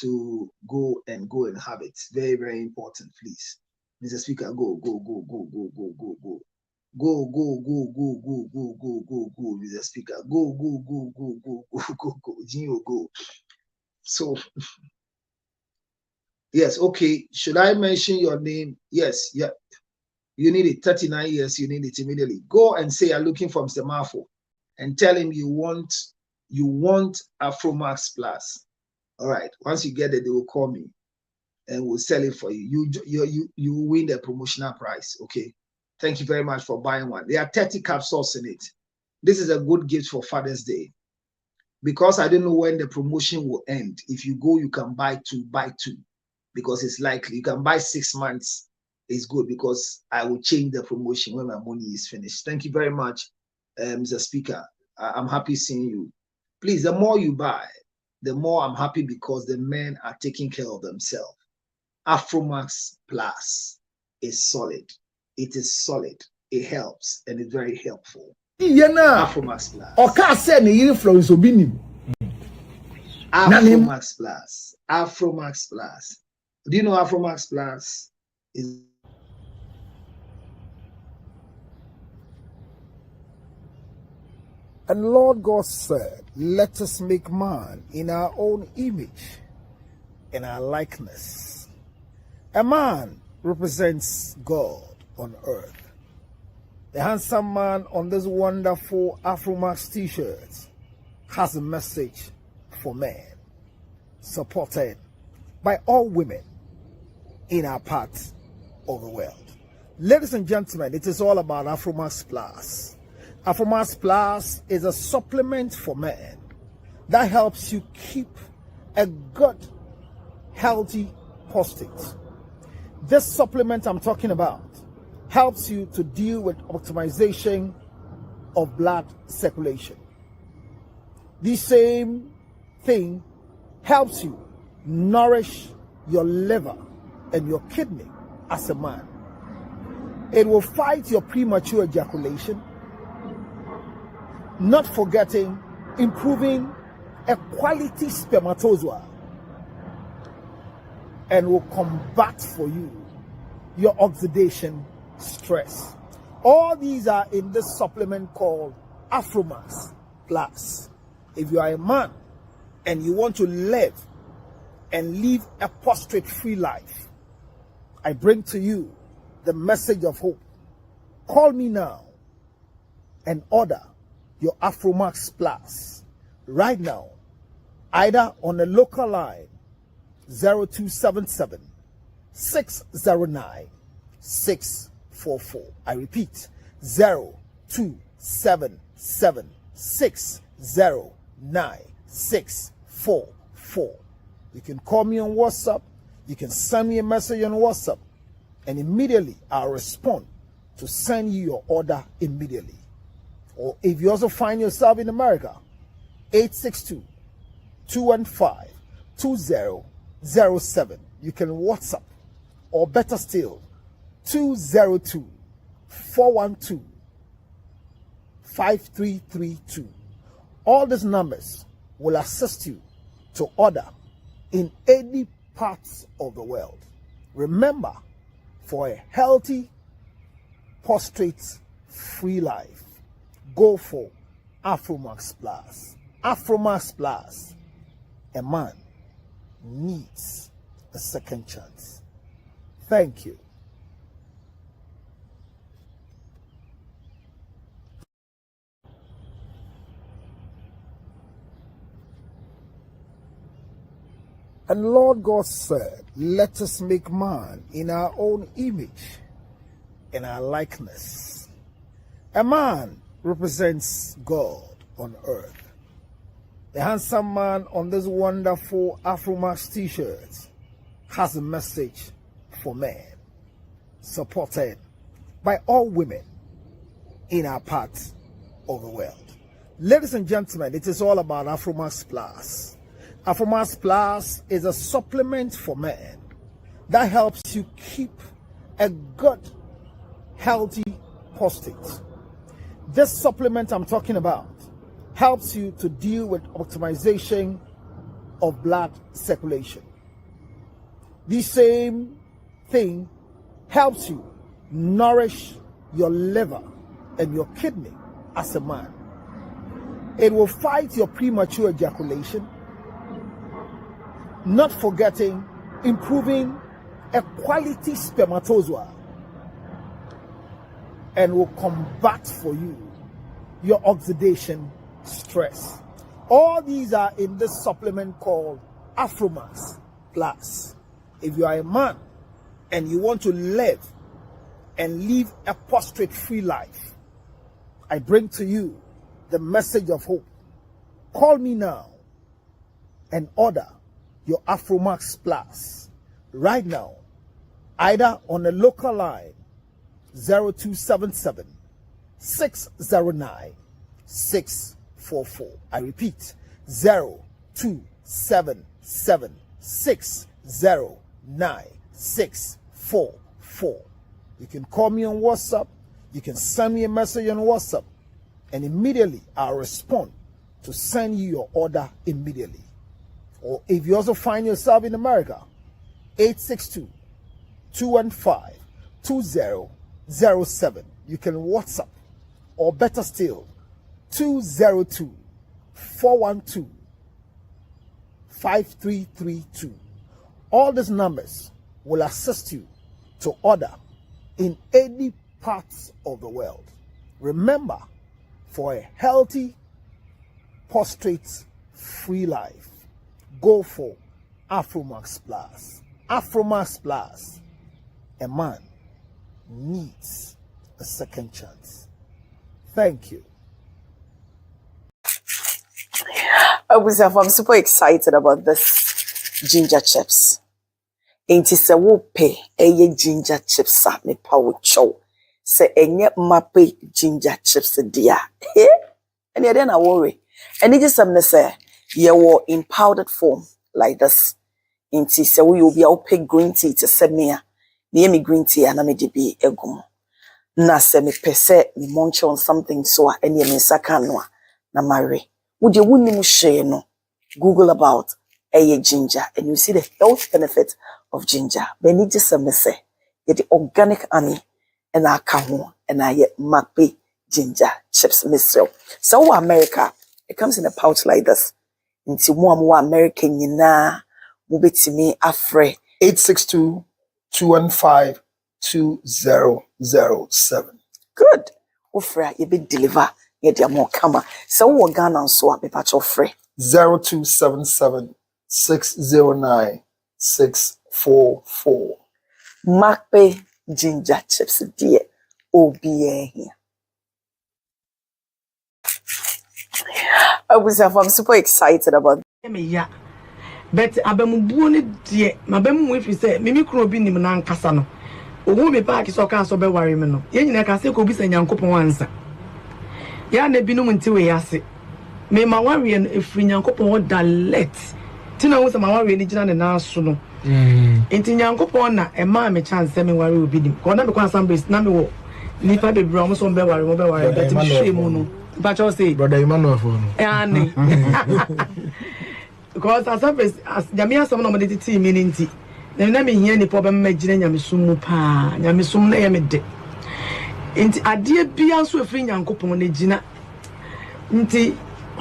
to go and have it. Very, very important, please. Mr. Speaker, go. Go, Mr. Speaker. Go. Gino, go. So, yes, okay. Should I mention your name? Yes, yeah. You need it. 39 years, you need it immediately. Go and say you're looking for Mr. Marfo and tell him you want Afromax Plus. All right. Once you get it, they will call me and we'll sell it for you. You win the promotional price. Okay. Thank you very much for buying one. There are 30 capsules in it. This is a good gift for Father's Day. Because I don't know when the promotion will end. If you go, you can buy two. Because it's likely. You can buy 6 months. It's good because I will change the promotion when my money is finished. Thank you very much, Mr. Speaker. I'm happy seeing you. Please, the more you buy, the more I'm happy because the men are taking care of themselves. Afromax Plus is solid. It is solid. It helps and it's very helpful. Afromax Plus. Obinim. Afromax Plus. Afromax Plus. Do you know Afromax Plus is? And Lord God said, let us make man in our own image, in our likeness. A man represents God on earth. The handsome man on this wonderful Afromax t-shirt has a message for men, supported by all women in our part of the world. Ladies and gentlemen, it is all about Afromax Plus. Afromax Plus is a supplement for men that helps you keep a good, healthy prostate. This supplement I'm talking about helps you to deal with optimization of blood circulation. The same thing helps you nourish your liver and your kidney as a man. It will fight your premature ejaculation, not forgetting improving a quality spermatozoa, and will combat for you your oxidation stress. All these are in this supplement called Afromax Plus. If you are a man and you want to live a prostrate-free life, I bring to you the message of hope. Call me now and order your Afromax Plus right now, either on a local line 0277 609 644. I repeat, 0277 609 644. You can call me on WhatsApp. You can send me a message on WhatsApp, and immediately I'll respond to send you your order immediately. Or if you also find yourself in America, 862-215-2007. You can WhatsApp, or better still, 202-412-5332. All these numbers will assist you to order in any parts of the world. Remember, for a healthy, prostrate-free life, go for Afromax Plus. Afromax Plus. A man needs a second chance. Thank you. And Lord God said, let us make man in our own image, in our likeness. A man represents God on earth. The handsome man on this wonderful Afromax t-shirt has a message for men, supported by all women in our part of the world. Ladies and gentlemen, it is all about Afromax Plus. Afromax Plus is a supplement for men that helps you keep a good, healthy prostate. This supplement I'm talking about helps you to deal with optimization of blood circulation. The same thing helps you nourish your liver and your kidney as a man. It will fight your premature ejaculation, not forgetting improving a quality spermatozoa, and will combat for you your oxidation stress. All these are in this supplement called Afromax Plus. If you are a man and you want to live and live a prostrate-free life, I bring to you the message of hope. Call me now and order your Afromax Plus right now, either on the local line 0277 609 644. I repeat, 0277 609 644. You can call me on WhatsApp. You can send me a message on WhatsApp, and immediately I'll respond to send you your order immediately. Or if you also find yourself in America, 862-215-2007. You can WhatsApp, or better still, 202-412-5332. All these numbers will assist you to order in any parts of the world. Remember, for a healthy, prostrate-free life, go for Afromax Plus. Afromax Plus. A man needs a second chance. Thank you. I'm super excited about this ginger chips. Ain't it a pay a ginger chips at me power chow. Say enye mape ginger chips dear. And then I worry. And it is something say you were in powdered form like this. Ain't it say we will be out pay green tea to send me near me green tea and I may be a gum. Na se me pese me munch on something so any me sakanwa na marry. Would you wouldn't share no? Google about a ginger and you see the health benefit of ginger. But need just some say the organic honey and I come and I get mape ginger chips myself. So America, it comes in a pouch like this. Into more American yina mubiti me afre 862-215-2007. Good. Ofra you be deliver ye dia more kama. So we Ghana so be patch ofre 0277 609 644. mape ginger chips dear OBA here. I'm super excited about me ya but abamubuo ne de mabamu we fi say mimi kro Obinim na nkasa no owo me park so kan so be ware me no ye nyina ka se ko bi sa nyankopon ansa ya na binum nti we yase me ma ware no efri nyankopon da let ti na wo se ma ware ni gina ne na so no enti nyankopon na e ma me chance me ware Obinim ko na me kwa assemblies na me wo nipa be bra mo so be ware but me hwe mu no but you say brother Emmanuel for no because as Jamia some no me team nti na me hia ni problem ma gina nyamesum mu pa nyamesum na ye me de nti ade bia so afri nyankopon na gina nti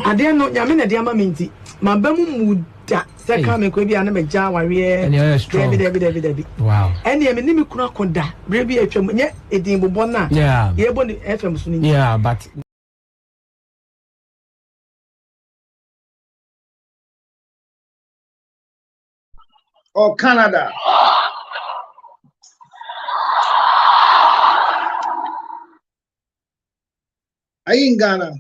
ade no nyame na de ama me nti mabamu muda se ka me ko bia na me ja ware David wow ene me ni me kunu akoda bre bia atwam nye edin bobɔ na ye bo ni FM so ni but or Canada. Are you in Ghana?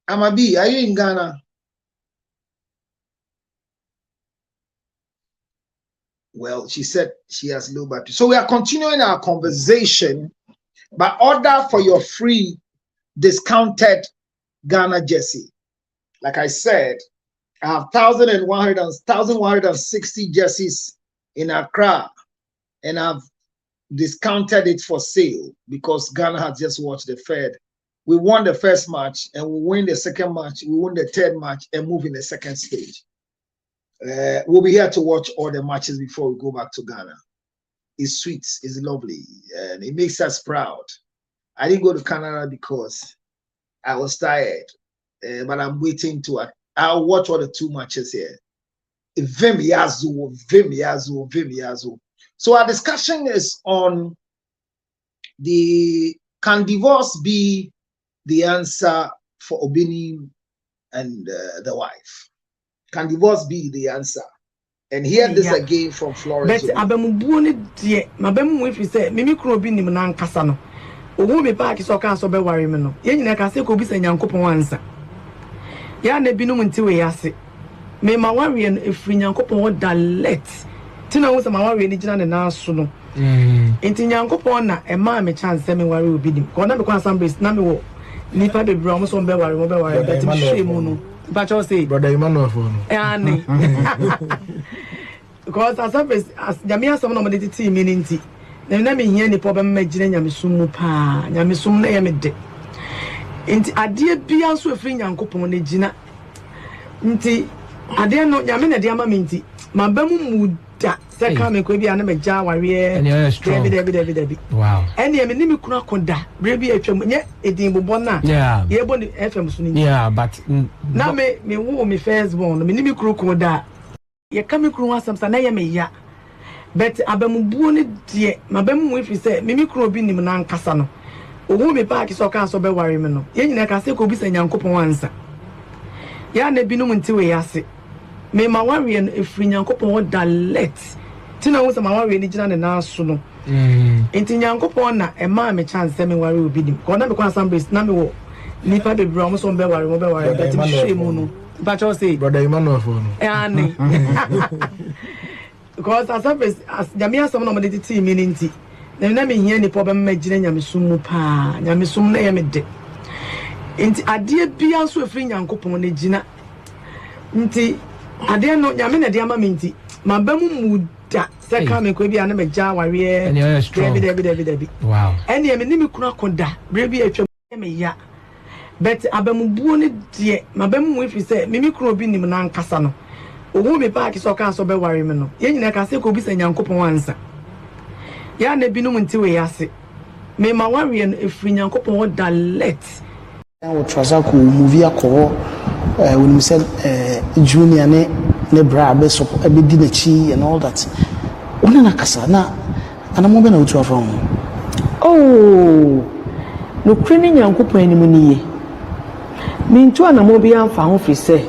Amabi, are you in Ghana? Well, she said she has low battery. So we are continuing our conversation by order for your free discounted Ghana jersey. Like I said, I have 1,160 jerseys in Accra, and I've discounted it for sale because Ghana has just watched the third. We won the first match, and we win the second match. We win the third match and move in the second stage. We'll be here to watch all the matches before we go back to Ghana. It's sweet, it's lovely, and it makes us proud. I didn't go to Canada because I was tired, but I'm waiting to. I'll watch all the 2 matches here. Vimiyazu. So our discussion is on can divorce be the answer for Obinim and the wife? Can divorce be the answer? And hear this again from Florence. But abemubuone die, mabemu if you say mimi kro Obinim na nkasa no. Owo me park so kan so be ware me no. Ye nyina ka se ko bi sa Nyankopon ansa. Ya na binum nti we yase. Me ma ware no efri Nyankopon direct. Tina wo se ma ware ni gina ne na so no. Enti Nyankopon na e ma me chance me ware Obinim. Ko na me kwa assemblies na me wo nipa be bra mo so be ware but me shame no. But you say brother Emmanuel for no. Because as Jamia some no me team nti. Na me hia ni problem ma gina nyamesum mu pa. Nyamesum na ye me de. Nti ade bia so afri Nyankopon na gina. Nti ade no nyame na de ama me nti. Mabamu muda se ka me ko bia na me ja ware. Debi. Wow. Ene me ni me kunu akoda. Bre bi atwam nye edin bobɔ na. Ye bo ni FM so ni. Yeah, but na me wo me first born me ni me kunu koda. Ye ka me kunu asam sa na ye me ya. But abemubuo ne die mabamu if you say me kunu Obinim na nkasa no. Owo me park so kan so be ware me no. Ye nyina ka se ko bi sa Nyankopon ansa. Ya na binum nti we yase. Me ma ware no efri Nyankopon direct. Tina wo se ma ware ni gina ne na so no. Enti Nyankopon na e ma me chance me ware Obinim. Ko na me kwa assemblies na me wo nipa be bra mo so be ware but me shame no. But you say brother Emmanuel for no. Because as Jamia some no me team nti. Na me hia ni problem ma gina nyamesum mu pa. Nyamesum na ye me de. Enti ade bia so afri Nyankopon na gina. Nti ade no nyame na de ama me nti. Mabamu muda se ka me ko bia na me ja ware. Debi. Wow. Ene me ni me kunu akoda. Bre bi atwam me ya. But abemubuo ne die mabamu if you say mimi kunu Obinim na nkasa no. Owo me park so kan so be ware me no. Ye nyina ka se ko bi sa Nyankopon ansa. Ya na binum nti we yase. Me ma ware no efri Nyankopon direct. Wo traza ko movie akọ when we said junior ne bra be so be di na chi and all that. Una na kasa na anamo be na utu afro. Oh. No kreni Nyankopon anim ni ye. Me ntu anamo bi amfa ho fi se.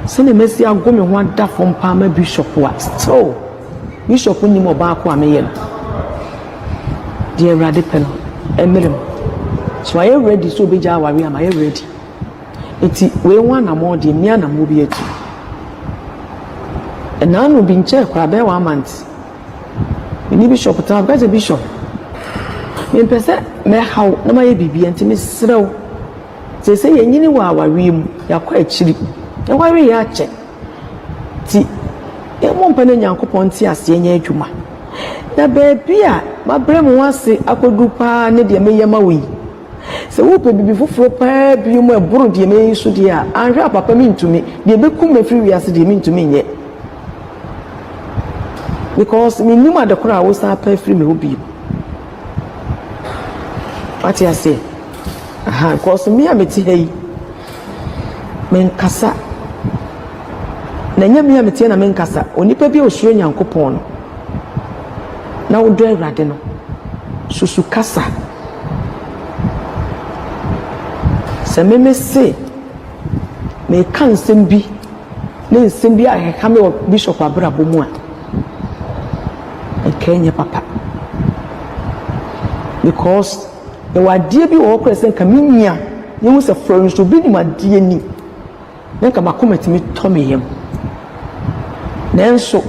Se ne mesi ago me ho ada fom pa ma bishop wa. So bishop ni mo ba ko ameye no. Dear Radipel Emilim. So I am ready so be jawari am I ready. Iti we wan amọ de mi anamo bi atu. And now no be nche kwa be 1 month. We need bishop ta ga bishop. Me pese me how na ma ye bibi enti me srew. Se ye nyini wa awari mu yakọ akiri. E wari ya che. Ti e mo mpane Nyankopon ti ase nya adwuma. Na beebi a mabrem wase akodu pa ne de me yema wi. Se wo pe bibi foforo pa bi mu eburu de me yisu de a anhwe papa mi ntumi de be kum me free wiase de mi ntumi nye. Because me nima de kora wo sa pa free me obi. What you say? Aha, because me ameti hey. Men kasa. Na nya me ameti na men kasa. Onipa bi osuro Nyankopon no. Na wo do Awurade no. Susu kasa. Se me se me kan sembi. Ne sembi a ka me bishop abrabo mu a. Kenya papa. Because the wadie bi wo kwese nka minya ye hu se Florence Obinim adie ni nka makomati mi to me yem nenso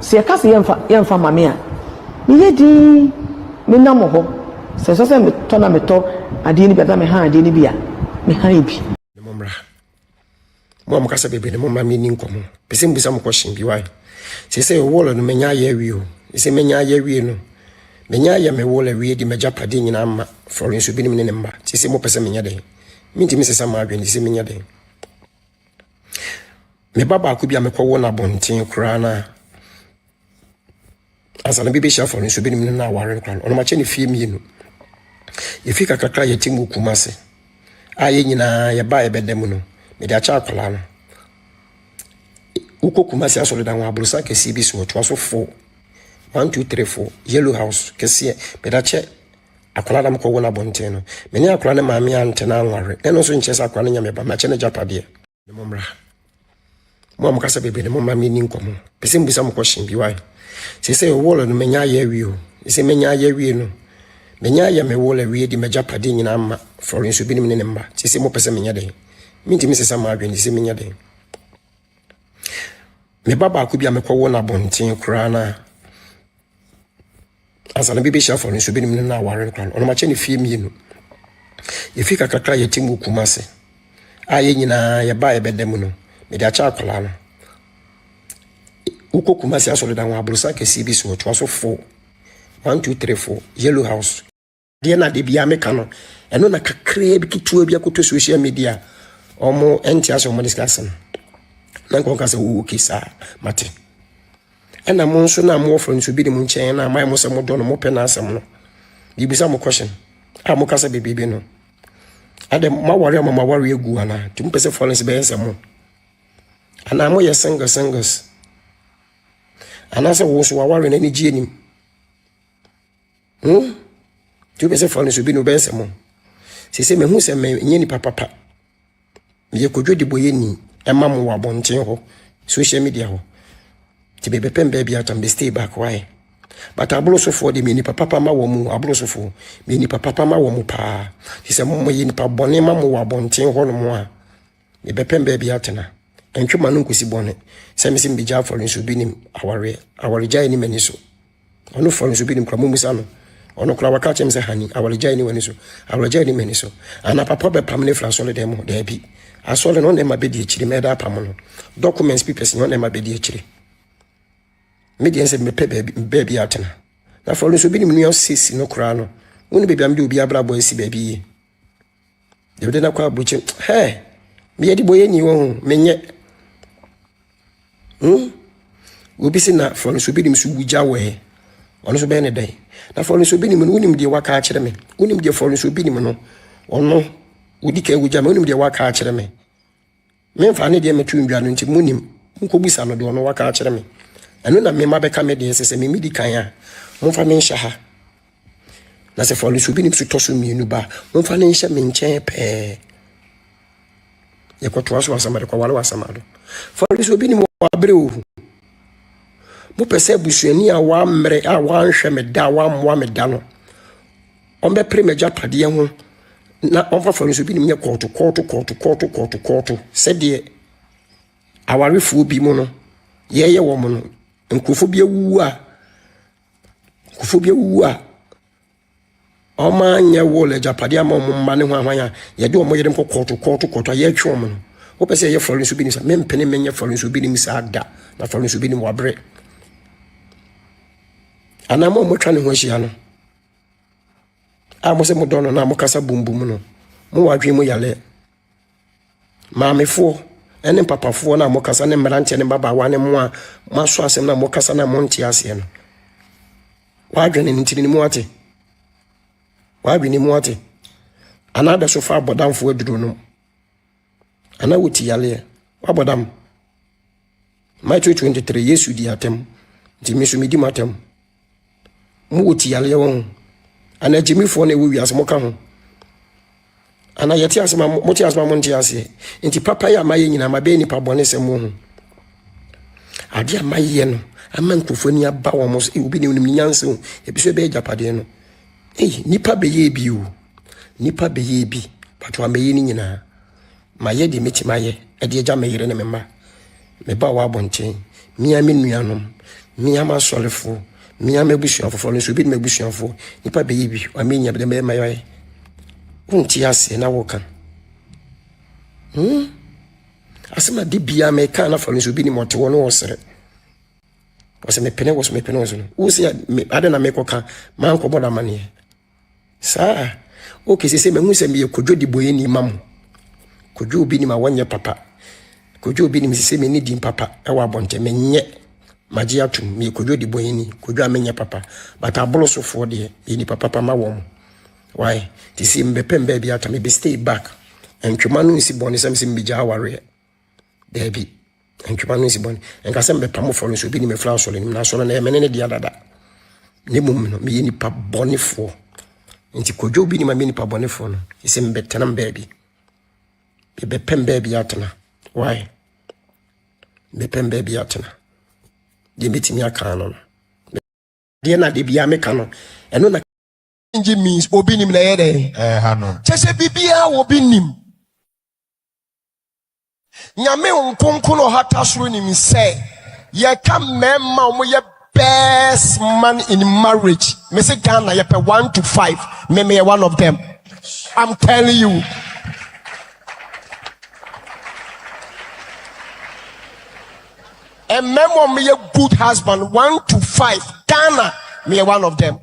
se ka se yemfa mame a me yedi me nam ho se so se me to na me to adie ni bia me ha adie ni bia me ha ibi momra mo am kasa bebe ne mo ma me ni nkomo pese mbisa mo question bi why say wall no menya ye wi o say menya ye wi no menya ye me wall wi di meja pade nyina ma Florence Obinim ne mba say mo pese menya den minti me sesa ma adwen say menya den me baba ko bia me kwo na bonten kura na asana bibi sha Florence Obinim na aware kran ono ma che ne fie mi no ye fika kakra ye timu kumase aye nyina ye ba ye bedem no me da cha akola no uko kumase asole dan wa abrusa kesi bi so twa so 4 1 2 3 4 yellow house kesi me da che akola na mko wona bonten no me ne akola na maami antena anware eno so nche sa akola na nyame ba ma che ne japade ne momra mo am kasa bebe ne mo maami ni nkomo pese mbisa mo question bi why say wall no menya ye wi o say menya ye wi no menya ya me wole wi di meja pade nyina ma Florence Obinim ne mba say mo pese menya den minti me sesa ma adwen say menya den me baba ko bia me kwo na bonten kura na asana bibi sha Florence Obinim na aware kran ono ma che ne fie mi no ye fika kakra ye timu kumase aye nyina ye ba ye bedem no me da cha akola no uko kumase asole dan wa abrusa kesi bi so twa so 4 1 2 3 4 yellow house de na de bia me kano eno na kakra bi kitu bia ko to social media omo entia so mo discuss na nko kasa wo kisa mate ena mo nso na mo Florence Obinim nchen na mai mo se mo do no mo pe na asem no bibisa mo question mo kasa bebibi no ade ma ware egu ana tum pese Florence be ensem mo ana mo ye singles ana se wo so ware na ni ji enim tu pese Florence Obinim be ensem mo se me hu se me nyeni papa ye kodwo di boye ni ema mo wa bonten ho social media ho ti bebe pembe bia tambe stay back why but ablo so for de me ni papa ma wo mu ablo so for me ni papa ma wo mu pa ti se mo ye ni pa bone ma mo wa bonten ho no mo a me be pembe bia tena entwuma no nkosi bone se me sim bi ja Florence Obinim aware jai ni mani so ono Florence Obinim kra mo musa no ono kra waka chem se hani aware jai ni wani so aware jai ni mani so ana papa be pamne frasole dem ho da bi asole no na ma be di chiri me da pam no documents papers no na ma be di chiri me di ense me pe baby atena na Florence Obinim no sisi no kra no woni baby am de obi abra boy si baby de de na kwa buchi he me yedi boye ni wo menye obi si na Florence Obinim su buja we ono so be ne dai na Florence Obinim no wonim de waka a kire me wonim de Florence Obinim no ono odi ka wuja me wonim de waka a kire me mfa ne de metu ndwa no nti munim nko bisa no de ono waka a kire me eno na me ma be ka me de sese me midi kan a mfa me nhya ha na se Florence Obinim su toso mienu ba mfa ne nhya me nchen pe ye ko to aso asama de kwa wale wasama do Florence Obinim wa bre ohu mo pese busuani a wa mre a wa nhwe me da wa mwa me da no on be pre meja pade ho na on fa Florence Obinim nye koto se de awarefu bi mo no ye wo mo no nkofo bia wu a oma nya wo le japade ama mo mma ne ho ahwan ye de o mo yere koto ye twa mo no wo pese ye Florence Obinim sa me mpene menye Florence Obinim sa da na Florence Obinim wa bre ana mo twa ne ho hia no mo se mo dono na mo kasa bumbum no mo wadwe mo yale maamefo ene papafo na mo kasa ne mmerante ne baba wa ne mo a maso asem na mo kasa na mo nti ase no wadwe ne ntini ni mo ate wadwe ni mo ate ana da so fa bodamfo aduro no ana wuti yale wabodam Matthew 23 Yesu di atem nti mesu medi matem mo wuti yale won ana jimifo na ewu wiase mo ka ho ana yeti asema mo ti asema mo nti ase nti papa ya maye nyina ma be ni pa bone se mo ho ade amaye no ama nkofo ni aba wo mo obi ni nim nyanse ho ebiso be japade no nipa be ye bi o nipa be ye bi pato amaye ni nyina maye de meti maye ade eja mayire ne mema me ba wa bonchen mia me nuanom mia ma solefo mia mebusuafo Florence Obinim mebusuafo nipa be ye bi amenya be me maye unti ase na woka asema de bia me kan na Florence Obinim ote wo no wosere wose me pene no wo se ade na me koka man ko boda mane sa okay se me hu se me kodwo di boye ni mam kodwo Obinim a wonye papa kodwo Obinim se me ni di papa e wa bonte me nye maji atum me kodwo di boye ni kodwo amenye papa but abolo so fo de ni papa ma wo why ti si mbepem ba bi ata me be stay back and twumanu si boni sam sim bija aware debi and twumanu si boni en ka sem be pamo for so bi ni me fla so le ni na so na e menene dia dada ne mum no me ni pa boni fo nti kodwo bi ni ma me ni pa boni fo no isi mbetena mbabi be pem ba bi atana why be pem ba bi atana de bitimi aka no de na de bia me ka no eno na means Obinim na yede hanon chese bibia Obinim nyame nkonkono hata suru ni se ye ka mema mo ye best man in marriage me say Ghana ye pe 1 to 5 me one of them. I'm telling you. A memo me a good husband 1 to 5 Ghana me one of them.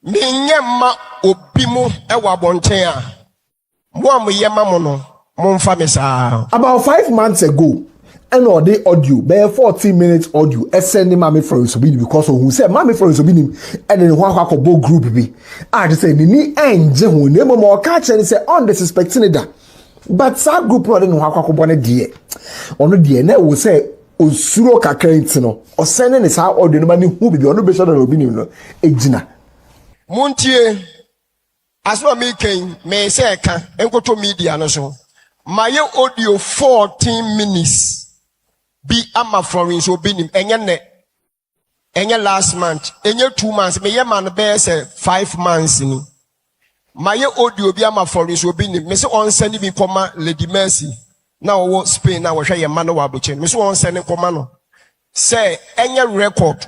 Minyama obimu ewa bonten a mo am yema mo no mo mfa me saa. About 5 months ago, and all the audio, be 14 minutes audio, sending Mami Florence Obinim because of who said Mami Florence Obinim and then one bo group be. I just say ni enje hu ne mo catch and say on disrespecting that. But that group no den one bone die. Ono die na wo say osuro kakra ntino. O sending is how audio no mani hu bi ono be sure that Obinim no ejina. Muntie aswa me ken me say ka enkoto media no so maye audio 14 minutes bi ama Florence Obinim enye last month enye 2 months me ye man be say 5 months ni maye audio bi ama Florence Obinim me say on send bi koma Lady Mercy na wo Spain na wo hwe ye man wa boche me say on send koma no say enye record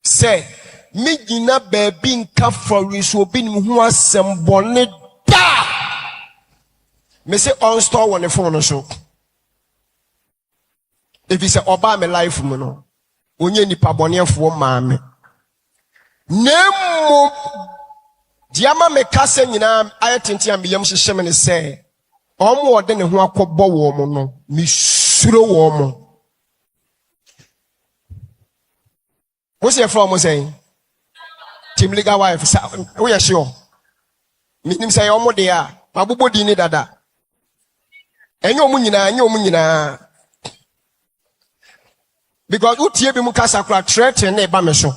say me gina baby nka Florence Obinim hu asem bone da me say on store on the phone so if you say oba me life mu no onye nipa bonefo maame nemo diama me kase nyina ayetenti am yam hyehye me ne say omo ode ne ho akobọ wo mo no me suro wo mo wo say from mo say Team legal wife, we are sure. Minim say omo de a, mabubo di ni dada. Enyo mu nyina. Because utie bi mu kasa kra threat na e ba me so.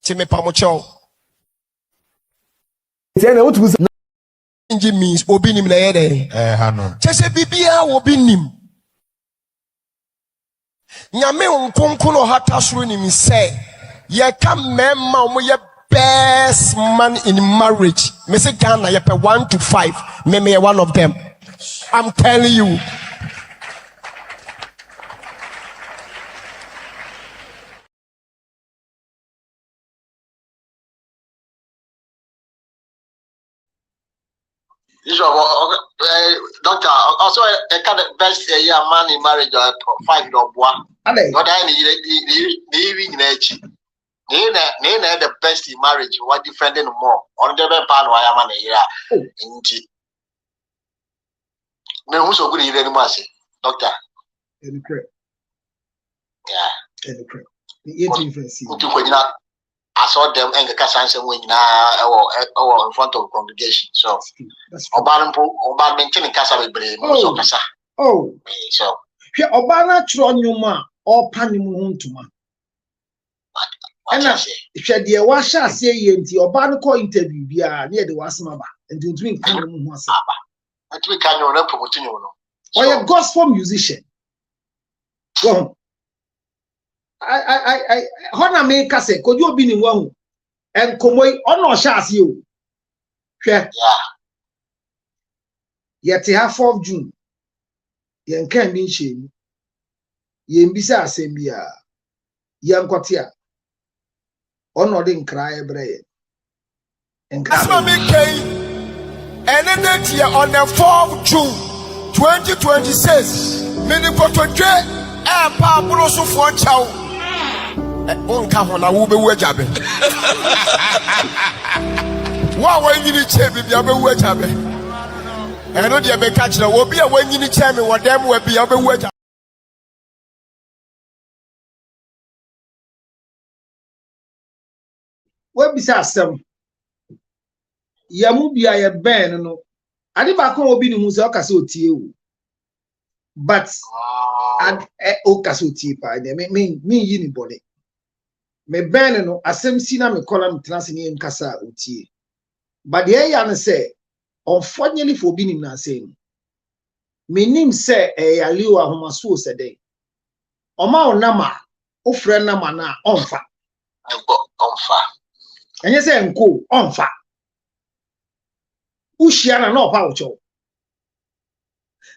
Ti me pa mo chew. Tiene utu Inji means Obinim na yede. Hanon. Chese bibia Obinim. Nyame nkonkono hata suru ni mi say ye ka mema mo ye best man in marriage me say Ghana ye pe 1 to 5 me one of them. I'm telling you. Doctor, also a kind of best year man in marriage or 5 or 1. What I need the best in marriage, what defending more on the pan why am I here? No, who's so good in any doctor? Yeah. I saw them and the Cassan when now in front of the congregation. So, about maintaining Casa with Brave. Oh, so Obana Tronuma or Panimutuma. And if you dear washa say yenti Obana call interview near the Wasmaba and to drink Panimasa. I think I know promoting you. Or a gospel musician. Well, I Hona make us say, could you be in one and come away on no shas you? Yeah. Yet you have 4th June. Yen can be shame. Yen bisa sembia. Yan kotia. Ono din cry brain. And then next year on the 4th June 2026, Minipotoje, Pablo for Chow. Unkahona will be wedjabe. Why when you need champion, you'll be wedjabe. And no dear catch now will be a when you need champion, what them will be a wedjabe. Where besides some Yamubia ya ben no. Ade ba kon Obinim mu se o kase otie o. But o kase otie pa me yi ni body. Me ben no asem si na me kola me trans ni en kasa otie. But the ya no say unfortunately for Obinim na say no. Me nim say yale o ahomaso se den. Oma onama o frɛ nama na onfa. Onfa. Enye say enko onfa. Ushiana no pa ucho.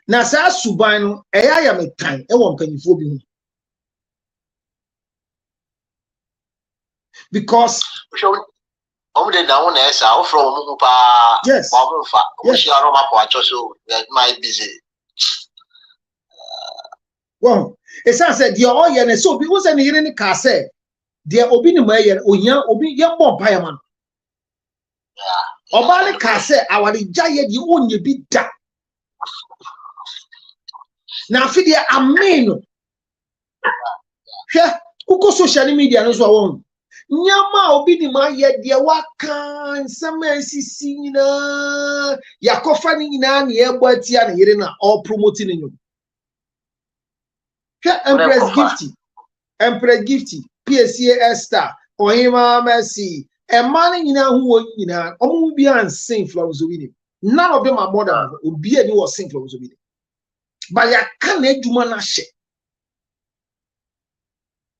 Na sa suban no eya ya metan e won panyifo bi hu. Because de na won na esa o fro mu pa yes. Ba mu fa. Ushiana ma pa acho so my busy. Well, esa said the all ye na so bi wo se ne yire ne ka se de Obinim aye ohia obi ye mo pa ya man. Obale ka se awari jaye di onye bi da. Na afide amen. Hwe uko social media no so awon. Nyama Obinim aye de waka nsema nsisi nyina yakofa ni nyina na ye gbatia na yire na all promoting you. Hwe Empress Gifty, PSA Esther, Ohima Mercy. A man in a who in a be and sing flowers of Obinim. None of them are more than Obi and was sing flowers of Obinim. But ya can't do manashe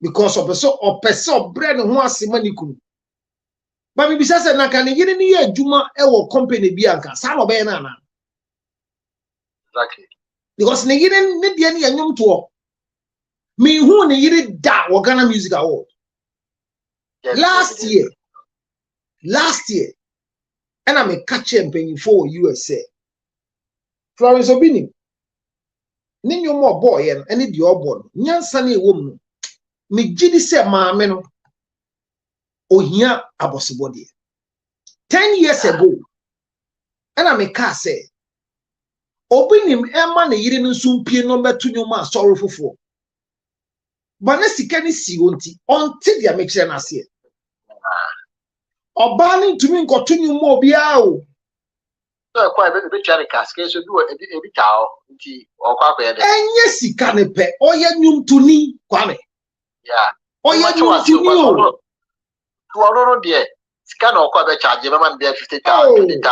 because of a bread and one simaniku. But maybe says na can get any year Juma ewo company bianca, some of banana. Exactly. Because Nigiran Nidiani and young tour. Me who needed that Ghana Music Award. Last year, and I'm a catch champion for USA. Florence Obinim. Ninyo more boy and any the oborn. Nyan sunny woman. Me giddy say ma meno. O here abosibody. 10 years ago, and I'm a car say Obinim Emma Yirin soon pay number 2 no man sorrowful for. But let's see, can you see until they make sure I see it. Obani to me continue more biao. So quite a bit of cascade so do a bit out or quack. And yes, he can pay. Oh, yeah, you to me, Kwame. Yeah. Oh, yeah, you to our dear. Scan or quite a charge, man, be 50,000, a bit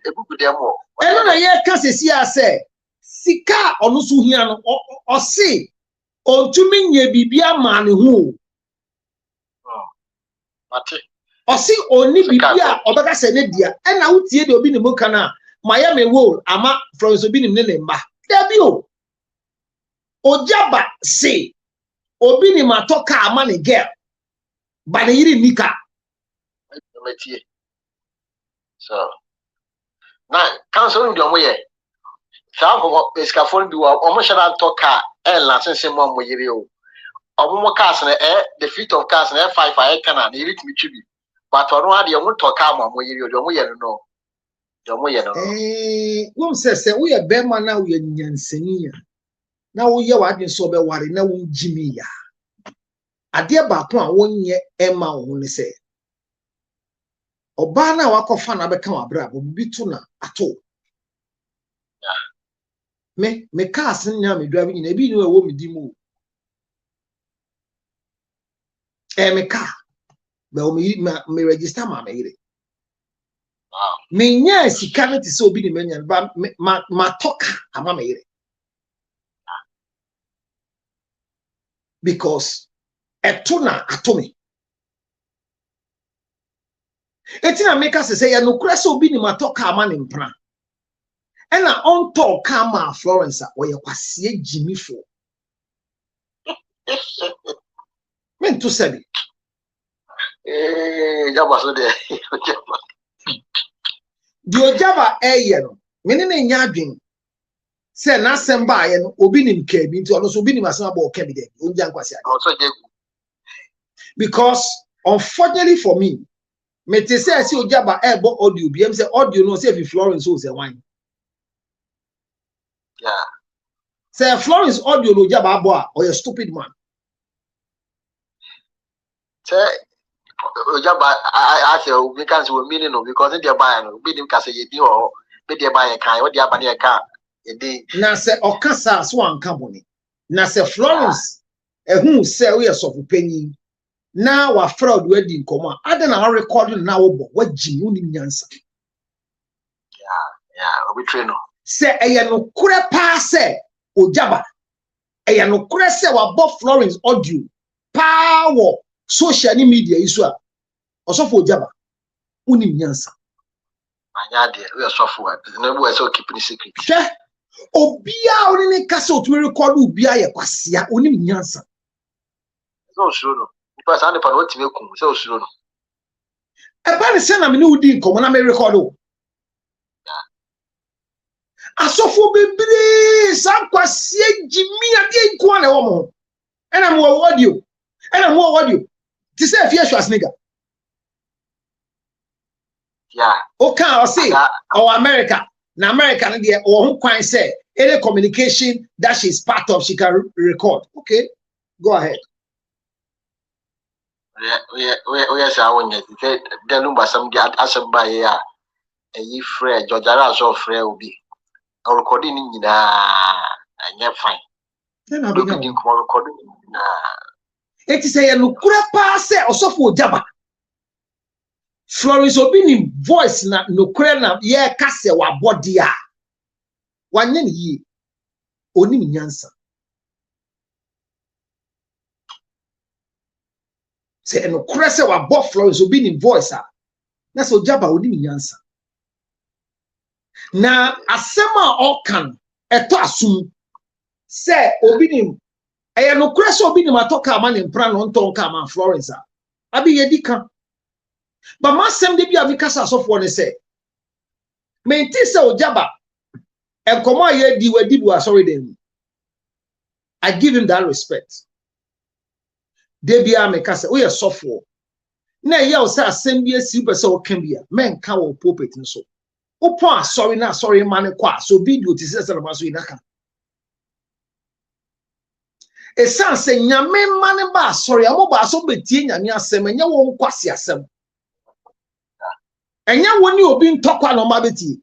a good demo. And then I can't see, I say, Sika or Nusuhian or say, or to me, ye be a man who. Or see only bibia obaga senedia and na utie de Obinim kana Miami wo ama from Obinim ne lemba debio ojaba say Obinim atoka ama ne girl ba ne yiri nika so na council ndi omo ye sa ko escafon bi wa omo shara toka e la sense mo mo yiri o omo mo cars na the feet of cars na 5 I kana na yiri timi twibi. But on one, you want to come on you no. Wom say we are Bema now, we are Yansenia. Now we are watching so be worry now, Jimmy. A dear Bapon 1 year Emma only say. Obana wako fan abekam abra will be tuna at all. Me cars and me driving in a be no woman demo. Me car. But me register my maid. Me nya sika na ti so Obinim menyan ba ma toka ama maid. Because etuna atomi. Etina make us say ya no kura so Obinim atoka ama ne mpra. E na on talk ama Florence we kwasie Jimmy for. Men to sabi. the ojaba no menene nyadwen say na semba ye no Obinim kebi nti ono so Obinim asema ba kebi de onja nkwasi ade also because unfortunately for me me te say si ojaba ebo audio bi em say audio no say if Florence so say wine yeah say Florence audio no ojaba abo a or you stupid man say ojaba I say we can say we meaning no because they buy no Obinim ka say ye bi o be dey buy kan we dey aba dey kan na se okasa so anka boni na se Florence ehun se we sofu panyin na wa fraud wedding komo ada na recording na wo bo wagi uni nyansa yeah we train no se eye no kure pa se ojaba eye no kure se wa bo Florence audio power social media isu a osofo ojaba uni nyansa anya de we sofu no be we so keep the secret obia oni ne kasa otumi record obia ye kwasia oni nyansa no sure no because I never want to make kum so sure no e ba ne se na me ne udi nkomo na me record o asofo bebre san kwasia jimi ade nko na wo mo ena mo audio ti se fie hwas nigga yeah okay o say our America na America no dey o ho kwan say any communication that she is part of she can record. Okay, go ahead. We say I want you the number some get asem by here e free jojara so free obi recording ni na anya fine na be recording na it is a lukura pa say osofo ojaba Florence Obinim voice na nokure na ye kase wa body a wanye ni yi oni nyansa se nokure se wa bo Florence Obinim voice a na so jaba oni nyansa na asema okan eto asum se Obinim eye nokure se Obinim atoka ama ne mpra no ntonka ama Florence a abi yedika. But my same day be avikasa so for ne say. Menti se ojaba. And come on ye di we di sorry them. I give him that respect. They be a make say we are software. Na ye o say asem bi asi be say o kan bia. Men ka wo pulpit so. Opo sorry na sorry man kwa so video ti say na so inaka. E san say nyame man ba sorry amo ba so betie nyame asem enya wo nkwase asem. Enya woni obi ntokwa no mabeti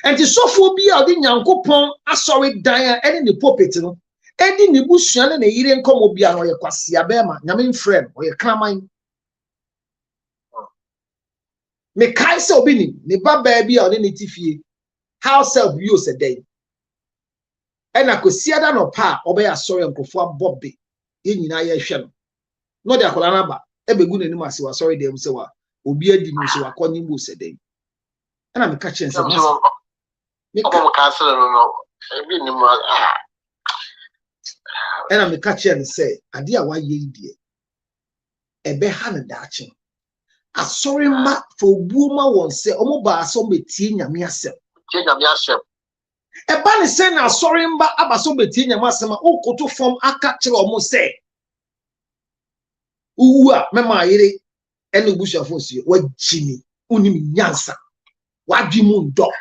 enti sofo bi a odi nyankopon asori dan ene ne pulpit no edi ne busua ne yire nkomo bia no ye kwase abema nyame friend o ye kraman me kai se obi ni ne baba bi a odi ne tifie how self use a day ena kosiada no pa obe asori nkofo abobbe ye nyina ye hwe no no de akola na ba ebegu ne nim ase wa sorry dem se wa obi adi no so akoni mbo seden ana me ka chen se me ka cancel no ebi ni mo ana me ka chen se ade a wa ye die ebe ha na daache asori ma fo buoma won se omo ba so metie nyame asem eba ne se na asori mba aba so metie nyame asem a okoto form aka kire omo se uwa mema yire ene bushafo si wa jimi unim nyansa wa dwimu ndo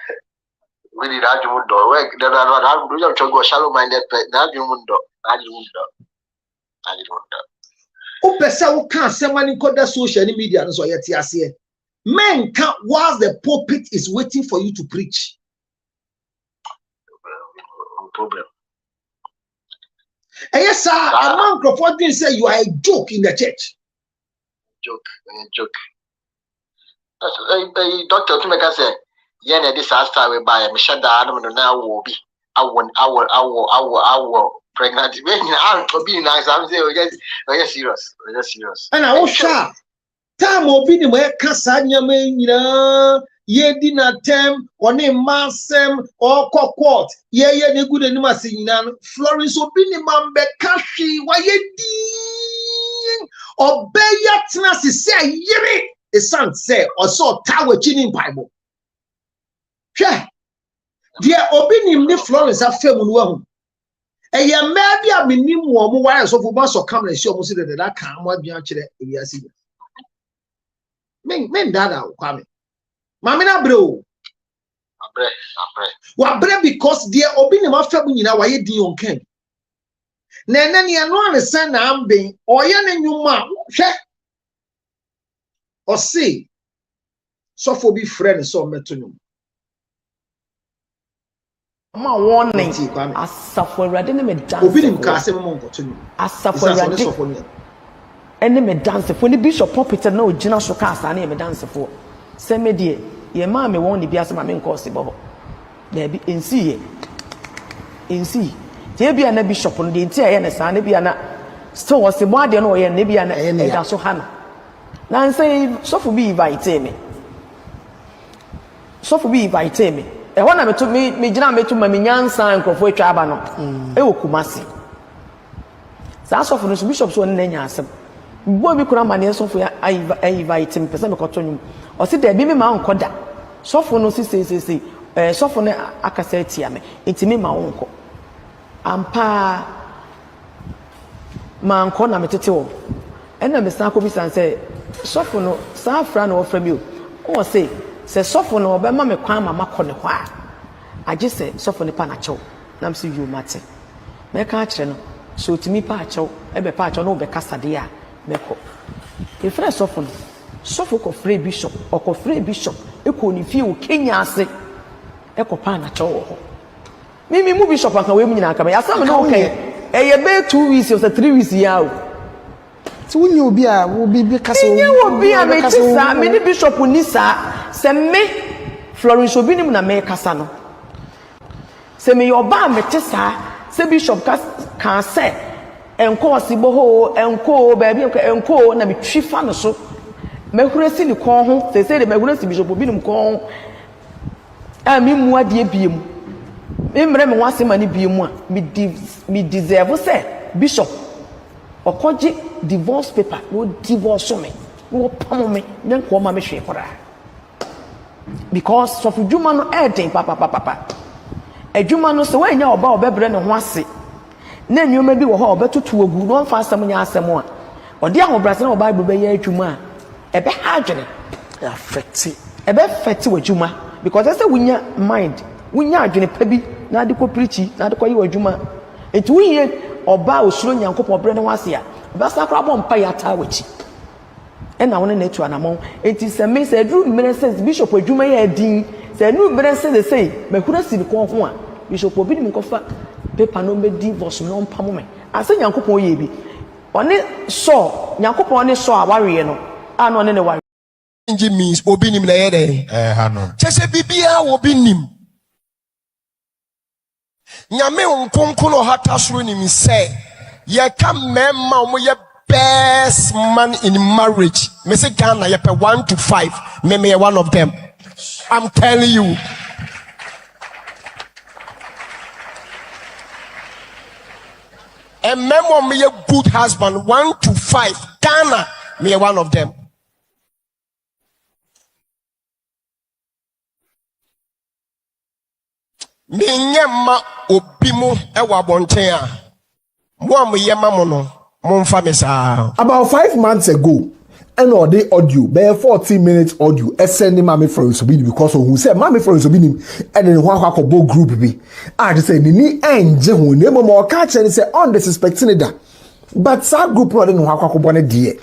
we need adwimu ndo we da do you chogo shallow minded na adwimu ndo o pesa wo kan semani koda social media no so yeti ase men can whilst the pulpit is waiting for you to preach problem yes sir a man Crawford didn't say you are a joke in the church joke. Doctor to make us say, yeah, this after we buy a shut down now will be our pregnant. I'll be nice. I'm saying, yes, serious. And I was sure. Time Obinim e kasa nyame nyina ye di na tem one masem or court ye ne good anima se nyina Florence Obinim ambe kashi wa ye di obeya tena se yire e san se o so tawe chini bible hwe dia Obinim ni Florence afem no ahu eye ma bia menim wo mo ware so fo ba so camera si o mo si de da kan mo adua kire ewiase men dada kwa me mame na bro wa bre because dia Obinim afem nyina wa ye din onkan na ene ne no anesen na amben oye ne nwuma hwe o see so for be friend so meto nwum ma warning asafo awurade ne me dance Obinim ka se mo nkoto nwum asafo awurade ene me dance fo ni bishop pulpit na ogina so ka asa na me dance fo se me de ye ma me won ni bia se ma me nko se bo na bi ensi tie bia na bishop no de nti aye na sa na bia na still was mo ade no ye na bia na e da so ha na say so for be invite me e ho na me gina me to ma me nyansa nkrofo atwa aba no e wo kumase sa so for no bishop so na nya asem bo bi kura mane so for ai invite me pese me koto nyum o se da bi me ma nkoda so for no si so for no akasa tia me ntimi ma wonko ampa man ko na metete wo ena me san ko bi san se sofo no san fra na wo fra mi o se sofo no be ma me kwan ma makọ ne ho a age se sofo ne pa na chew na mse yu mate me ka kire no so otimi pa chew e be pa chew no be kasade a me ko e fra sofo no sofo ko fra bishop o ko fra bishop e ko ni fie o Kenya ase e ko pa na chew wo ho mimi mu bishop aka we mu nyina aka me asam no okay e ye be 2 weeks or 3 weeks ya o ti wunye obi a wo bi kasa wo nye obi a me ti sa me ni bishop ni sa se me Florence Obinim na me kasa no se me yo ba me ti sa se bishop ka se enko sibo ho enko ba bi enko na me twifa no so me huresi ni kon ho se de me huresi bishop Obinim kon a mi mu ade biem emre me wase mani biem a me deserve se bishop okoji divorce paper no divorce me no pam me nko ma me hwe kora because so fuduma no eden papa adwuma no so wanya oba obebre ne ho ase na nyoma bi wo ho obetutu ogu no fa asem nya asem a ode ahobrase na oba be ya adwuma a ebe ha adwene affect wadwuma because say wunya mind wunya adwene pa bi na ade ko preachi na ade ko yi wadwuma etu wuye oba osuro nyankopɔ bre ne ho ase a oba sakra bɔ mpa ya ta wachi ena wona na tu anamon enti se me se dru mmere sense bishop adwuma ya din se nu mmere sense say mahura si ko ho a bishop Obinim kofa paper no be divorce no mpamo me ase nyankopɔ ye bi one so nyankopɔ ne so a ware no ano ne ware nji means Obinim na ye dey ha no chese bibia Obinim nyame nkonko no hata soro nim say ye ka memma omo ye best man in marriage me say Ghana ye pe 1 to 5 me one of them. I'm telling you, a member me a good husband 1 to 5 Ghana me one of them. Me nyema obimu ewa bonten a mo am yema mo no mo mfa me saa. About 5 months ago, and all the audio, bare 14 minutes audio, sending Mami Florence Obinim because of who said Mami Florence Obinim and then one kwako group be. I just say ni enje hu ne mo mo catch and say on the suspecting that. But that group no den kwako bone die.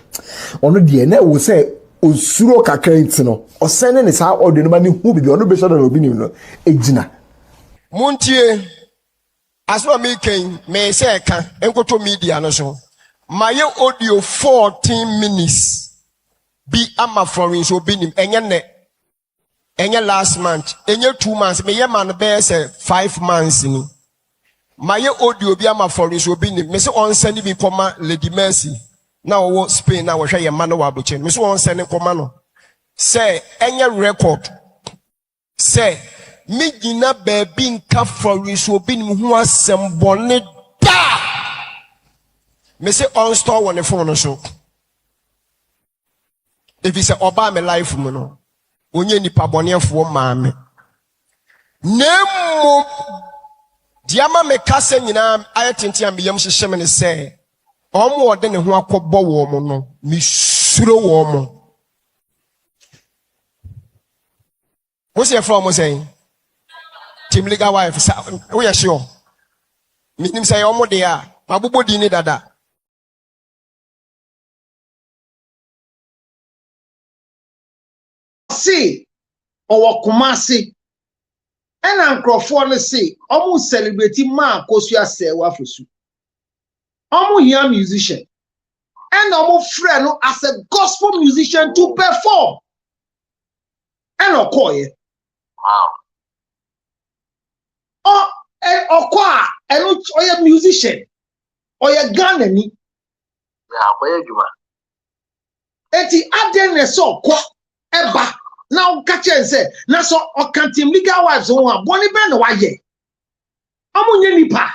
Ono die na wo say osuro kakra ntino. O sending is how audio no mani hu bi ono be sure that Obinim no ejina. Muntie asma me ken me say ka enkoto media no so my audio 14 minutes be ama Florence Obinim enye last month enye 2 months me ye man be say 5 months ni my audio be ama Florence Obinim me say on send me koma Lady Mercy na wo Spain na wo hwe ye man no wa boche me say on send koma no say enye record say me gina baby nka Florence Obinim hu asem bone da me say on store on the phone so if you say oba me life mu no onye nipa bonefo maame Nemo Diama me kase nyina ayetenti ambiyam hyehyem ne se omo ode ne ho akobọ wo mo no mi suro wo mo wo se from mo say team legal wife sa wo ye sure minim say omo de a mabobo di ni dada see or Kumasi and Uncle no say almost celebrating ma kosua se wafosu almost young musician and almost friend as a gospel musician to perform and okoye Wow. oh and okoa and oye musician oye Ghana ni Yeah, where you are? eti aden ne so ko eba now catch and say na so okantim legal wives won aboni be na waye amunye nipa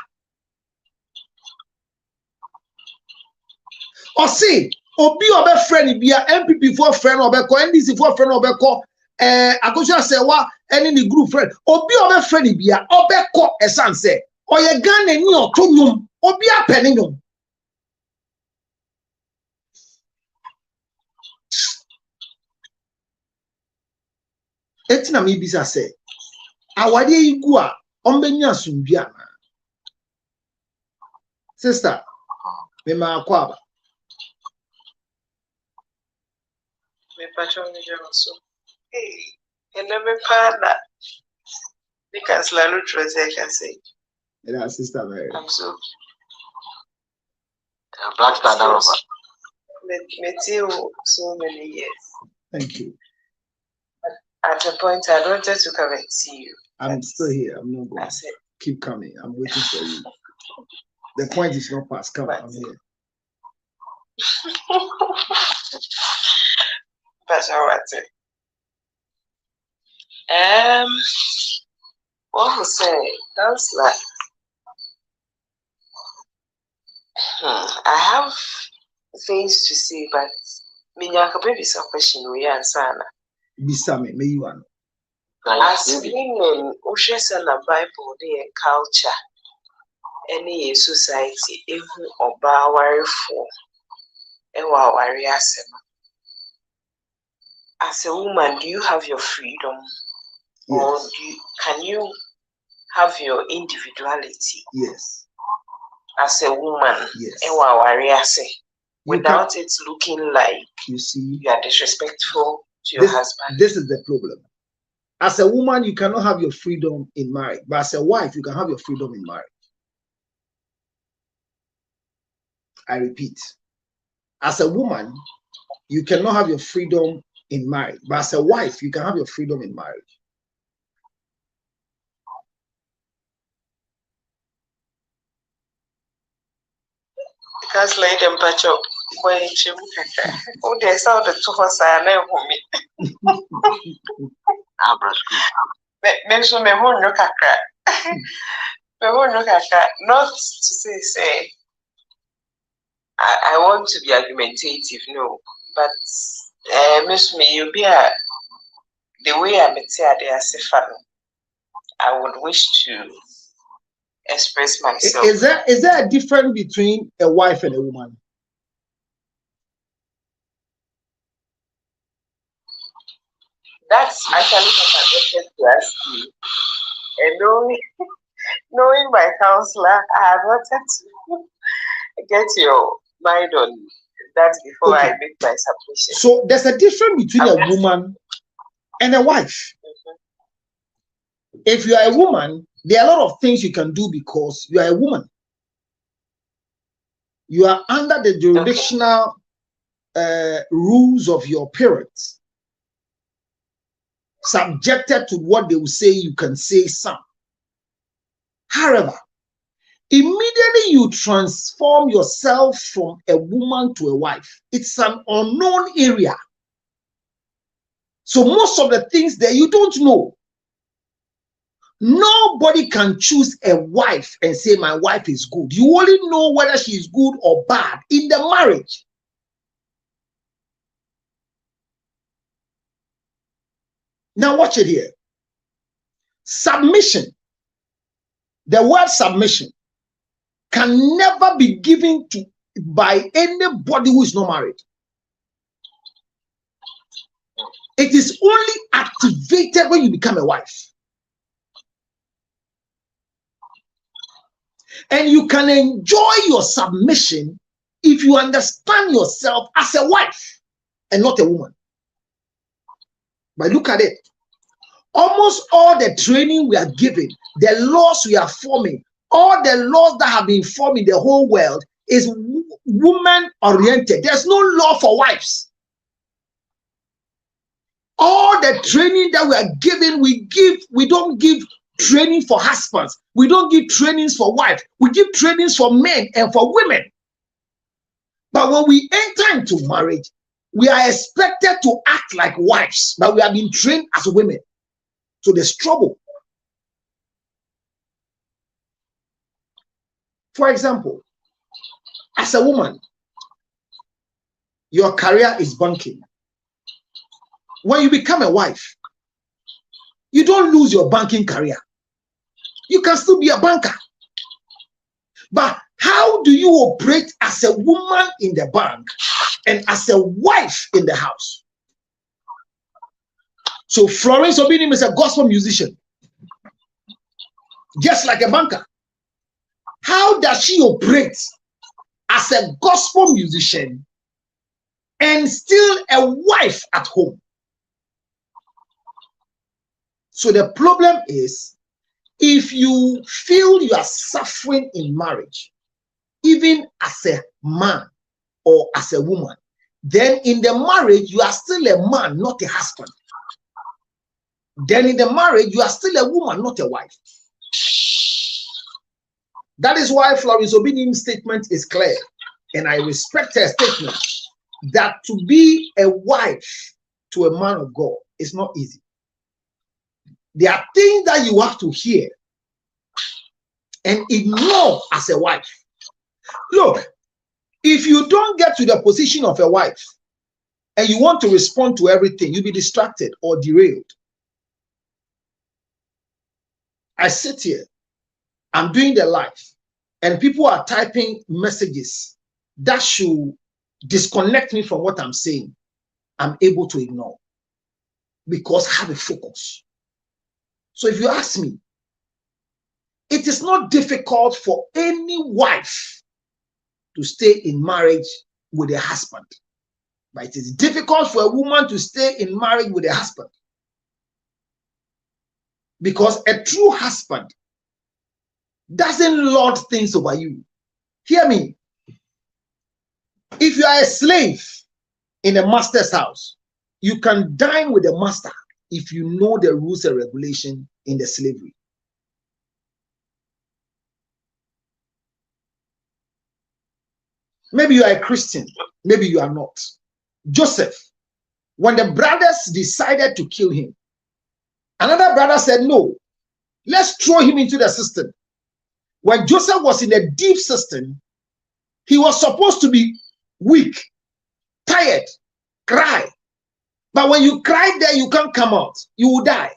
o see obi obe friend bia MPP for friend obe ko NDC for friend obe ko akosua say wa any ni group friend obi obe friend bia obe ko esan say oye Ghana ni otonum obi apene nyum etina me bisa say awade igu a ombenya asundua sister me ma akwa me patron ni so me pana because la lutre say can say yeah sister Mary I'm so Black Star Darova. met you so many years. Thank you. At a point I wanted to come and see you. I'm still here. I'm not going. Keep coming. I'm waiting for you. The point is not past. Come, I'm here. That's all right. What was say? That's like I have things to say, but Minyaka baby some question we answer. Bisame, may you answer. As women, Ushes and a Bible, the culture, any society, even oba worry for ewa worry as a woman, do you have your freedom? Yes. Or can you have your individuality? Yes. As a woman, yes. Ewa worry as without it looking like you see you are disrespectful to your husband. This is the problem. As a woman, you cannot have your freedom in marriage, but as a wife, you can have your freedom in marriage. I repeat, as a woman, you cannot have your freedom in marriage, but as a wife, you can have your freedom in marriage. Because lady and patch up when she oh, there's all the two of us are now for me. Mention me won't look at that. Me won't look at that. Not to say, I want to be argumentative, no, but Miss me, you be the way I met here, as a fan, I would wish to express myself. Is there a difference between a wife and a woman? That's actually what I wanted to ask you. And knowing my counselor, I had wanted to get your mind on that before I make my submission. So there's a difference between a woman and a wife. If you are a woman, there are a lot of things you can do because you are a woman. You are under the jurisdictional rules of your parents, subjected to what they will say you can say some. However, immediately you transform yourself from a woman to a wife, it's an unknown area. So most of the things that you don't know. Nobody can choose a wife and say my wife is good. You only know whether she is good or bad in the marriage. Now watch it here. Submission, the word submission, can never be given to by anybody who is not married. It is only activated when you become a wife. And you can enjoy your submission if you understand yourself as a wife and not a woman. But look at it. Almost all the training we are given, the laws we are forming, all the laws that have been formed in the whole world is woman oriented. There's no law for wives. All the training that we are given, we don't give training for husbands. We don't give trainings for wives. We give trainings for men and for women. But when we enter into marriage, we are expected to act like wives, but we have been trained as women. So there's trouble. For example, as a woman, your career is banking. When you become a wife, you don't lose your banking career. You can still be a banker. But how do you operate as a woman in the bank and as a wife in the house? So Florence Obinim is a gospel musician, just like a banker. How does she operate as a gospel musician and still a wife at home? So the problem is, if you feel you are suffering in marriage, even as a man or as a woman, then in the marriage, you are still a man, not a husband. Then in the marriage, you are still a woman, not a wife. That is why Florence Obinim's statement is clear. And I respect her statement that to be a wife to a man of God is not easy. There are things that you have to hear and ignore as a wife. Look, if you don't get to the position of a wife and you want to respond to everything, you'll be distracted or derailed. I sit here, I'm doing the live, and people are typing messages that should disconnect me from what I'm saying. I'm able to ignore because I have a focus. So if you ask me, it is not difficult for any wife to stay in marriage with a husband, but it is difficult for a woman to stay in marriage with a husband. Because a true husband doesn't lord things over you. Hear me. If you are a slave in a master's house, you can dine with the master if you know the rules and regulation in the slavery. Maybe you are a Christian, maybe you are not. Joseph, when the brothers decided to kill him, another brother said, no, let's throw him into the system. When Joseph was in a deep system, he was supposed to be weak, tired, cry. But when you cry there, you can't come out. You will die.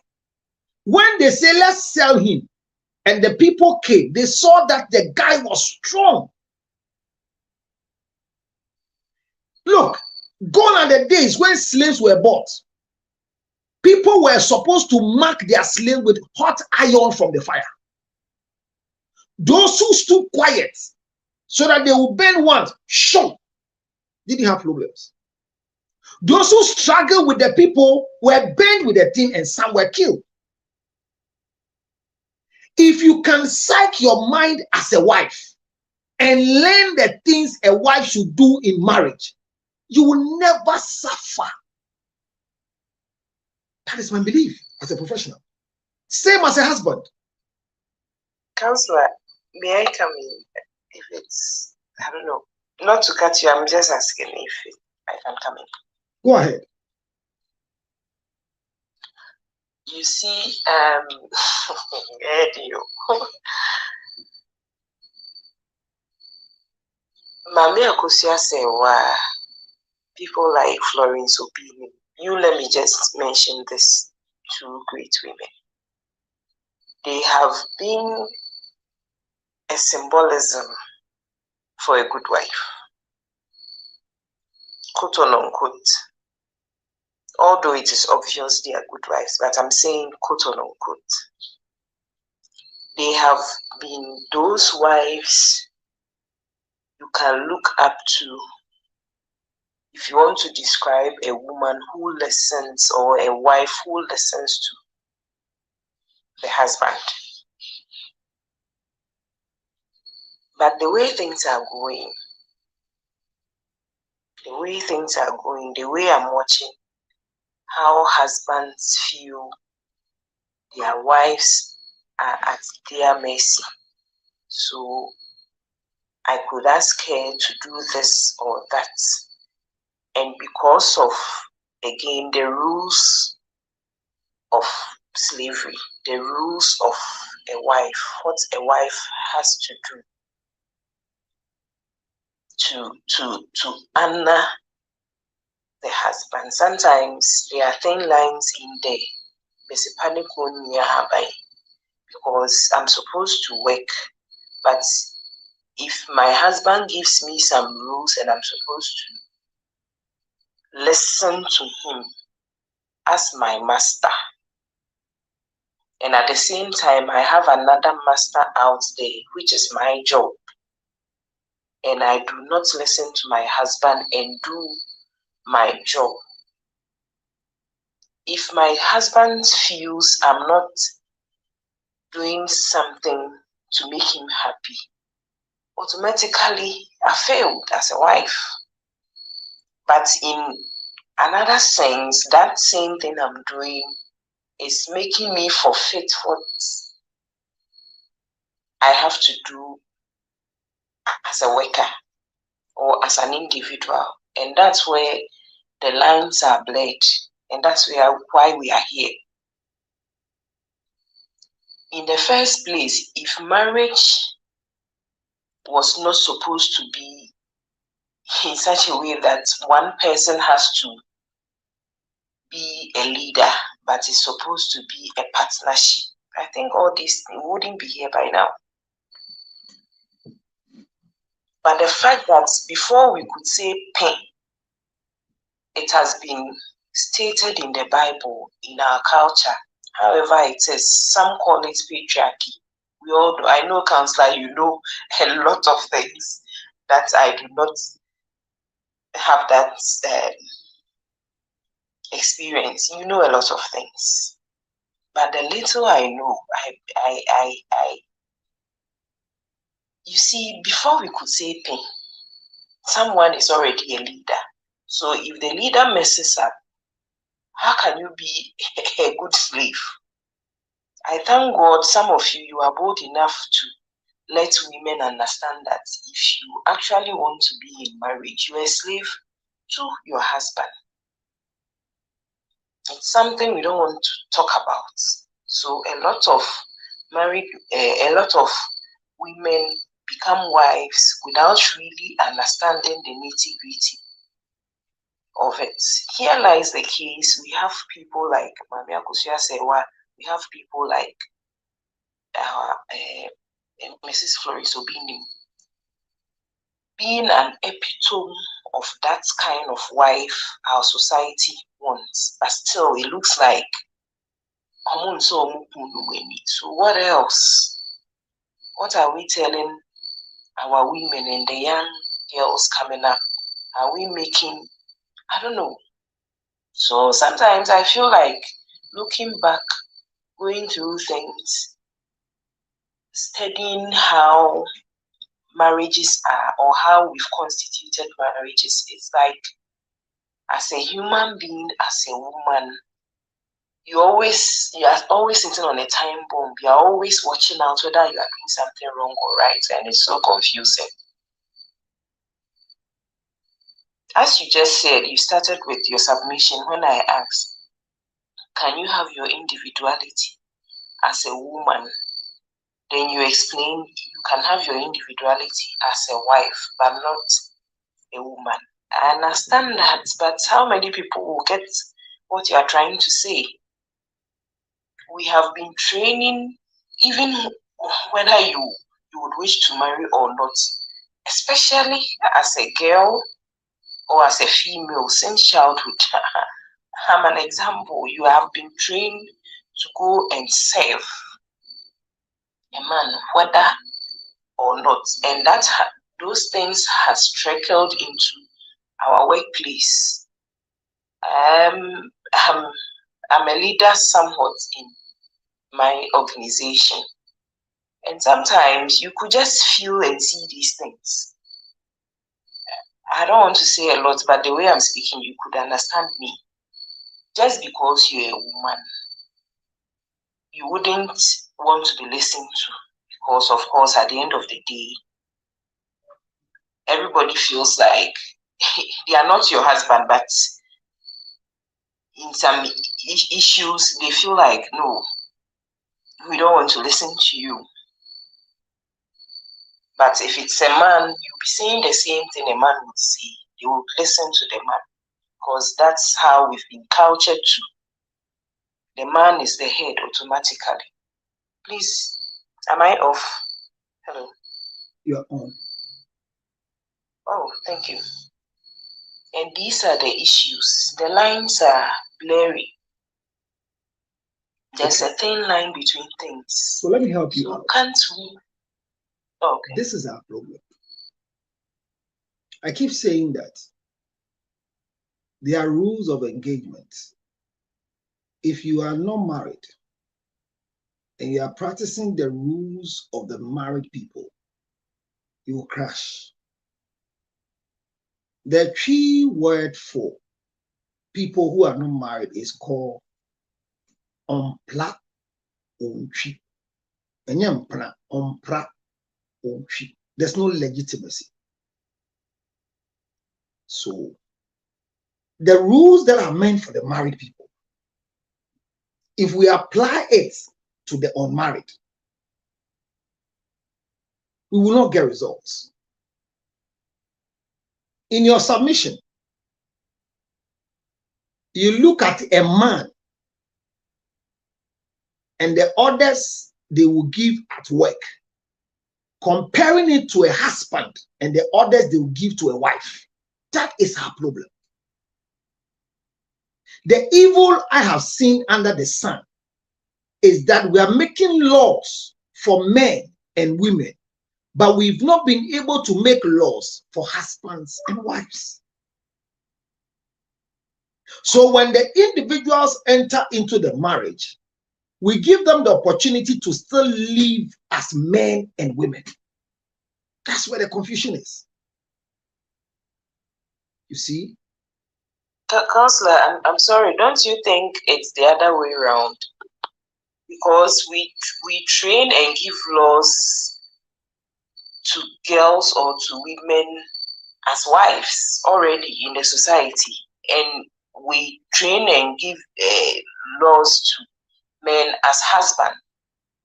When they say, let's sell him, and the people came, they saw that the guy was strong. Look, gone are the days when slaves were bought. People were supposed to mark their slave with hot iron from the fire. Those who stood quiet so that they would burn once, sure, didn't have problems. Those who struggled with the people were burned with the thing and some were killed. If you can psych your mind as a wife and learn the things a wife should do in marriage, you will never suffer. That is my belief as a professional. Same as a husband. Counselor, may I come in? If it's, I don't know, not to cut you, I'm just asking if I can come in. Go ahead. You see, Mami Akosia say, wow, people like Florence Obinim. You let me just mention this two great women. they have been a symbolism for a good wife. Quote unquote. Although it is obvious they are good wives, but I'm saying quote unquote. They have been those wives you can look up to if you want to describe a woman who listens or a wife who listens to the husband. But the way things are going, the way I'm watching how husbands feel their wives are at their mercy. So I could ask her to do this or that. And because of, again, the rules of slavery, the rules of a wife, what a wife has to do to honor the husband. Sometimes there are thin lines in there. Because I'm supposed to work, but if my husband gives me some rules and I'm supposed to listen to him as my master, and at the same time I have another master out there, which is my job, and I do not listen to my husband and do my job, if my husband feels I'm not doing something to make him happy, automatically I failed as a wife. But in another sense, that same thing I'm doing is making me forfeit what I have to do as a worker or as an individual. And that's where the lines are blurred. And that's why we are here. In the first place, if marriage was not supposed to be in such a way that one person has to be a leader, but it's supposed to be a partnership, I think all this wouldn't be here by now. But the fact that before we could say pain, it has been stated in the Bible, in our culture, however it is, some call it patriarchy. We all know, I know, Counselor, you know a lot of things that I do not have that experience. You know a lot of things. But the little I know, you see, before we could say pain, someone is already a leader. So if the leader messes up, how can you be a good slave? I thank God some of you are bold enough to let women understand that if you actually want to be in marriage, you're a slave to your husband. It's something we don't want to talk about. So a lot of women become wives without really understanding the nitty-gritty of it. Here lies the case. We have people like Mami Akusia Sewa, we have people like Mrs. Florence Obinim, being an epitome of that kind of wife our society wants, but still it looks like so what else? What are we telling our women and the young girls coming up? Are we making, I don't know. So sometimes I feel like looking back, going through things, studying how marriages are or how we've constituted marriages, it's like as a human being, as a woman, you are always sitting on a time bomb. You are always watching out whether you are doing something wrong or right, and it's so confusing. As you just said, you started with your submission when I asked, can you have your individuality as a woman? Then you explain you can have your individuality as a wife, but not a woman. I understand that, but how many people will get what you are trying to say? We have been training even whether you would wish to marry or not, especially as a girl or as a female since childhood. I'm an example. You have been trained to go and serve a man, whether or not, and those things has trickled into our workplace. I'm a leader somewhat in my organization, and sometimes you could just feel and see these things. I don't want to say a lot, but the way I'm speaking, you could understand me. Just because you're a woman, you wouldn't want to be listened to, because of course at the end of the day, everybody feels like they are not your husband, but in some issues they feel like, no, we don't want to listen to you. But if it's a man, you'll be saying the same thing a man would say. You will listen to the man, because that's how we've been cultured to. The man is the head automatically. Please, am I off? Hello. You're on. Oh, thank you. And these are the issues. The lines are blurry. There's a thin line between things. So let me help you out. Can't we? Okay. This is our problem. I keep saying that there are rules of engagement. If you are not married and you are practicing the rules of the married people, you will crash. The key word for people who are not married is called ompla ontwi. Ompra ontwi. There's no legitimacy. So the rules that are meant for the married people, if we apply it to the unmarried, we will not get results. In your submission, you look at a man and the orders they will give at work, comparing it to a husband and the orders they will give to a wife. That is our problem. The evil I have seen under the sun is that we are making laws for men and women, but we've not been able to make laws for husbands and wives. So when the individuals enter into the marriage, we give them the opportunity to still live as men and women. That's where the confusion is. You see? Counselor, I'm sorry, don't you think it's the other way around? Because we train and give laws to girls or to women as wives already in the society, and we train and give laws to men as husband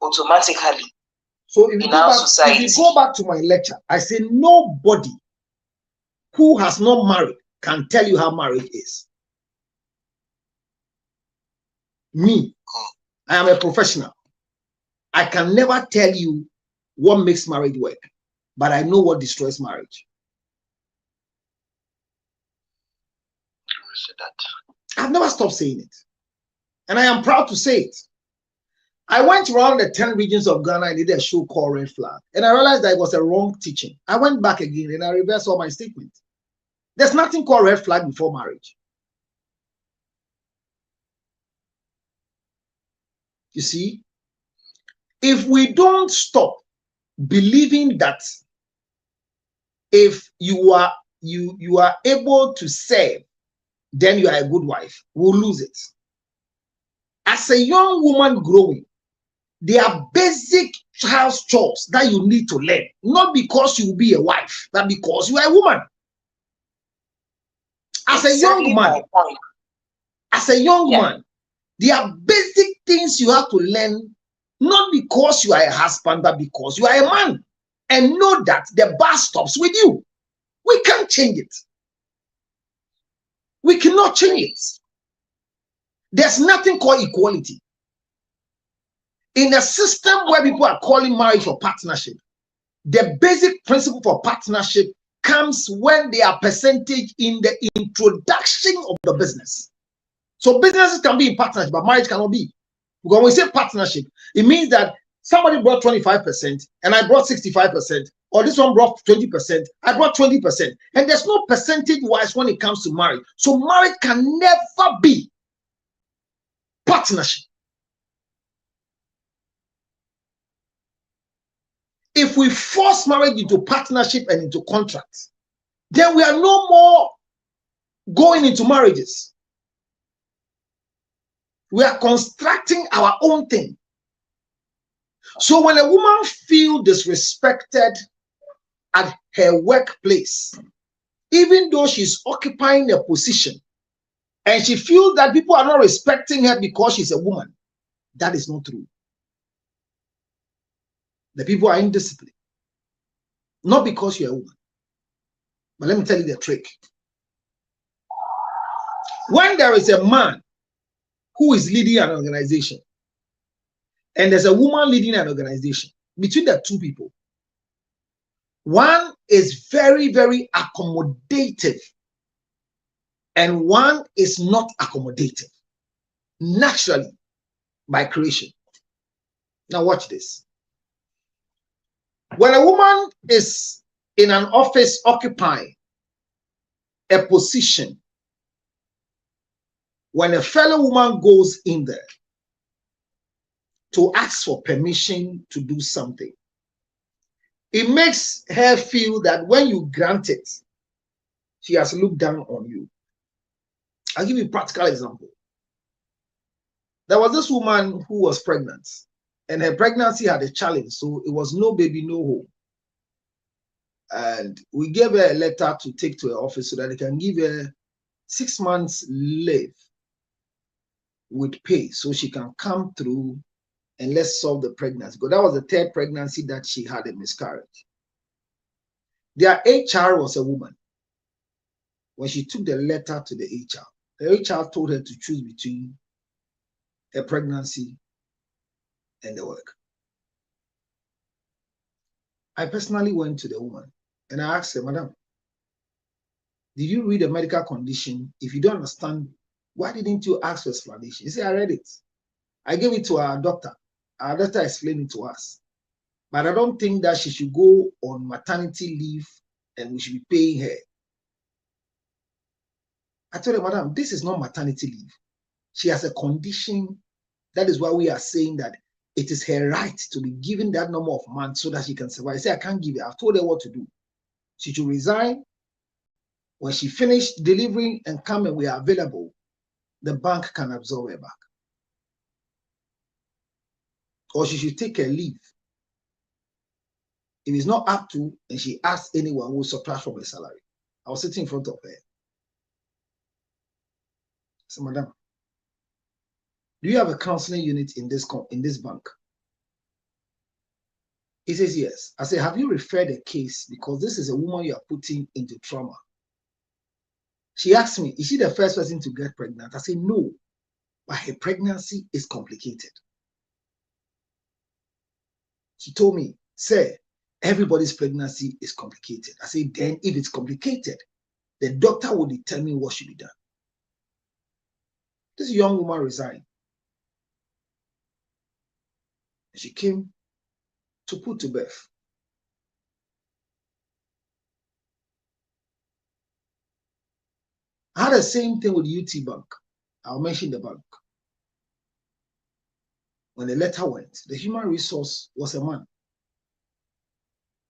automatically. So if you go back to my lecture, I say nobody who has not married can tell you how marriage is. Me, I am a professional. I can never tell you what makes marriage work, but I know what destroys marriage. I've never stopped saying it, and I am proud to say it. I went around the 10 regions of Ghana and did a show called Red Flag, and I realized that it was a wrong teaching. I went back again and I reversed all my statements. There's nothing called red flag before marriage. You see, if we don't stop believing that if you are able to serve, then you are a good wife, we'll lose it. As a young woman growing, there are basic house chores that you need to learn, not because you will be a wife, but because you are a woman. As a young man, there are basic things you have to learn, not because you are a husband, but because you are a man. And know that the bar stops with you. We can't change it. We cannot change it. There's nothing called equality. In a system where people are calling marriage for partnership, the basic principle for partnership comes when they are percentage in the introduction of the business. So businesses can be in partnership, but marriage cannot be. Because when we say partnership, it means that somebody brought 25% and I brought 65%, or this one brought 20%, I brought 20%. And there's no percentage wise when it comes to marriage. So marriage can never be partnership. If we force marriage into partnership and into contracts, then we are no more going into marriages. We are constructing our own thing. So when a woman feels disrespected at her workplace, even though she's occupying a position, and she feels that people are not respecting her because she's a woman, that is not true. The people are indisciplined. Not because you're a woman. But let me tell you the trick. When there is a man who is leading an organization, and there's a woman leading an organization, between the two people, one is very, very accommodative, and one is not accommodative, naturally, by creation. Now watch this. When a woman is in an office occupying a position, when a fellow woman goes in there to ask for permission to do something, it makes her feel that when you grant it, she has looked down on you. I'll give you a practical example. There was this woman who was pregnant, and her pregnancy had a challenge, so it was no baby, no home. And we gave her a letter to take to her office so that they can give her 6 months leave with pay so she can come through and let's solve the pregnancy. Because that was the third pregnancy that she had a miscarriage. Their HR was a woman. When she took the letter to the HR, the HR told her to choose between her pregnancy and the work. I personally went to the woman and I asked her, Madam, did you read the medical condition? If you don't understand, why didn't you ask for explanation? She said, I read it. I gave it to our doctor. Our doctor explained it to us. But I don't think that she should go on maternity leave and we should be paying her. I told her, Madam, this is not maternity leave. She has a condition. That is why we are saying that it is her right to be given that number of months so that she can survive. I said, I can't give it. I've told her what to do. She should resign. When she finished delivering and come and we are available, the bank can absorb her back. Or she should take her leave. If it's not up to, and she asks anyone, who will subtract from her salary. I was sitting in front of her. I said, Madam, do you have a counseling unit in this bank? He says, yes. I said, have you referred a case? Because this is a woman you are putting into trauma. She asked me, is she the first person to get pregnant? I said, no, but her pregnancy is complicated. She told me, sir, everybody's pregnancy is complicated. I said, then if it's complicated, the doctor will determine what should be done. This young woman resigned. She came to put to birth. I had the same thing with UT Bank. I'll mention the bank. When the letter went, the human resource was a man.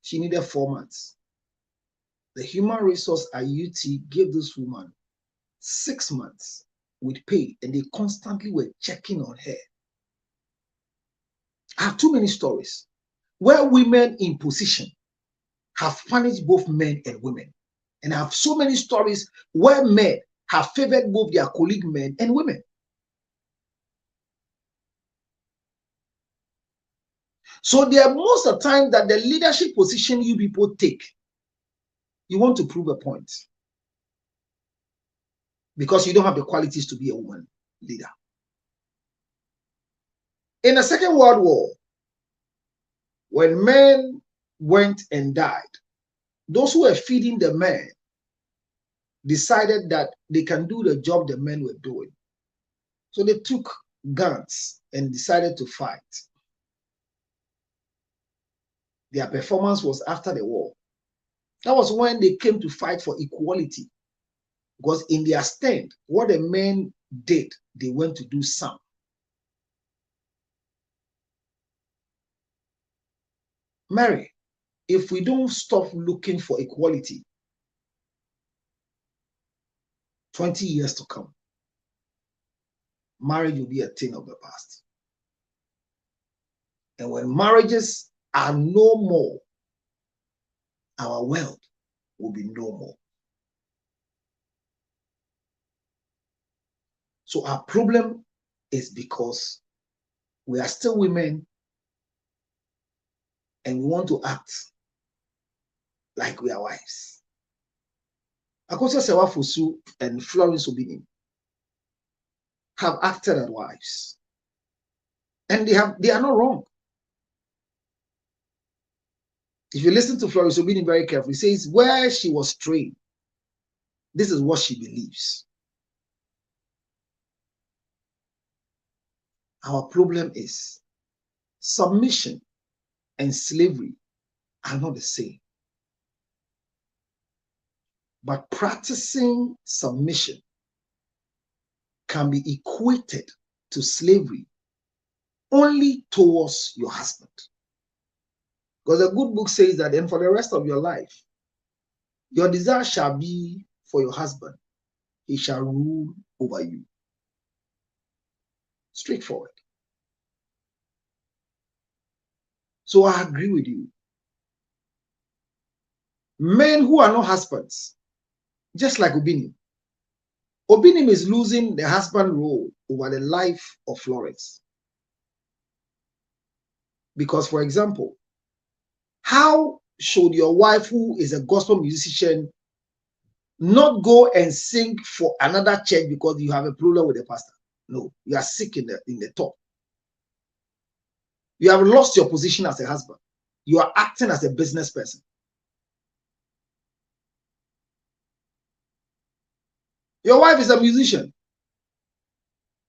She needed 4 months. The human resource at UT gave this woman 6 months with pay, and they constantly were checking on her. I have too many stories where women in position have punished both men and women. And I have so many stories where men have favored both their colleague men and women. So there are most of the time that the leadership position you people take, you want to prove a point. Because you don't have the qualities to be a woman leader. In the Second World War, when men went and died, those who were feeding the men decided that they can do the job the men were doing. So they took guns and decided to fight. Their performance was after the war. That was when they came to fight for equality. Because in their stand, what the men did, they went to do some. Mary, if we don't stop looking for equality, 20 years to come, marriage will be a thing of the past. And when marriages are no more, our world will be no more. So our problem is because we are still women and we want to act like we are wives. Akosia Sewafosu and Florence Obinim have acted as wives. And they are not wrong. If you listen to Florence Obinim very carefully, it says where she was trained, this is what she believes. Our problem is submission and slavery are not the same. But practicing submission can be equated to slavery only towards your husband. Because the good book says that, and for the rest of your life, your desire shall be for your husband. He shall rule over you. Straightforward. So I agree with you. Men who are not husbands, just like Obinim. Obinim is losing the husband role over the life of Florence. Because, for example, how should your wife, who is a gospel musician, not go and sing for another church because you have a problem with the pastor? No, you are sick in the top. You have lost your position as a husband. You are acting as a business person. Your wife is a musician.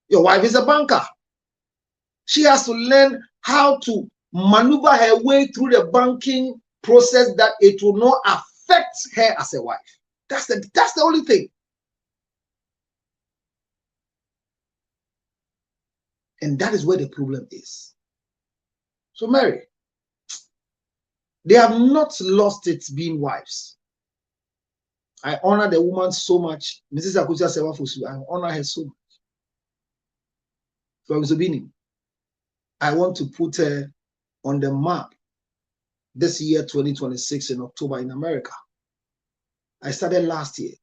Your wife is a banker. She has to learn how to maneuver her way through the banking process that it will not affect her as a wife. That's the only thing. And that is where the problem is. So Mary, they have not lost it being wives. I honor the woman so much. Mrs. Akosia Sewafosu, I honor her so much. From Obinim, I want to put her on the map this year, 2026, in October in America. I started last year.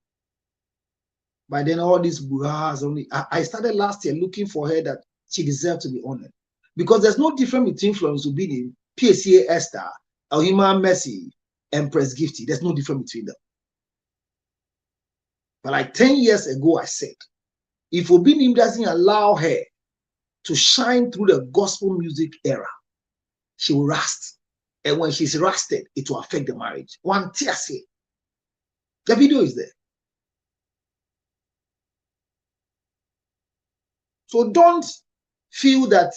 By then, all these buhas only. I started last year looking for her that she deserved to be honored. Because there's no difference between Florence Obinim, PSA Esther, Alhima Mercy, Empress Gifty. There's no difference between them. But like 10 years ago, I said, if Obinim doesn't allow her to shine through the gospel music era, she will rust. And when she's rusted, it will affect the marriage. One tear say. The video is there. So don't feel that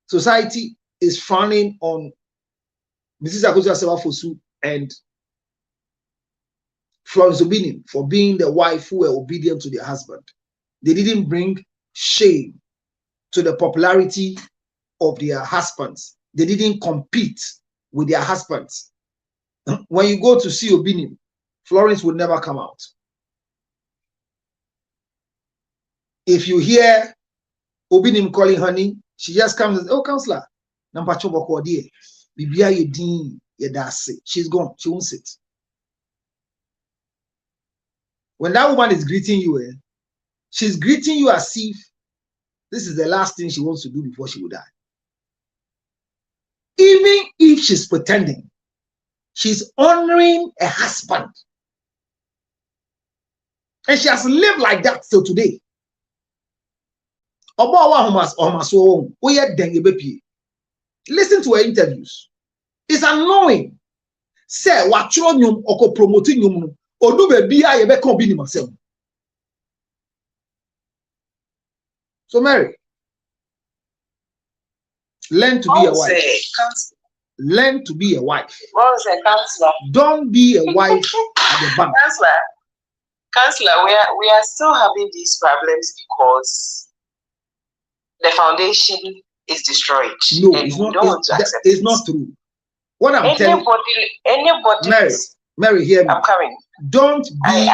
society is frowning on Mrs. Akosia Sewafosu and Florence Obinim for being the wife who were obedient to their husband. They didn't bring shame to the popularity of their husbands. They didn't compete with their husbands. When you go to see Obinim, Florence would never come out. If you hear Obinim calling honey, she just comes and says, oh, counselor, she's gone. She won't sit. When that woman is greeting you, she's greeting you as if this is the last thing she wants to do before she will die. Even if she's pretending, she's honoring a husband. And she has lived like that till today. Listen to her interviews. It's annoying. Say what nyum oko promoting nyum odu be bia ye be kan Obinim asem. So Mary, learn to be a wife. Learn to be a wife. What was a counselor? Don't be a wife at the bank. Counselor, we are still having these problems because the foundation is destroyed. No, it's not. It's not true. What I'm telling anybody. Mary, hear me. I'm coming. Don't be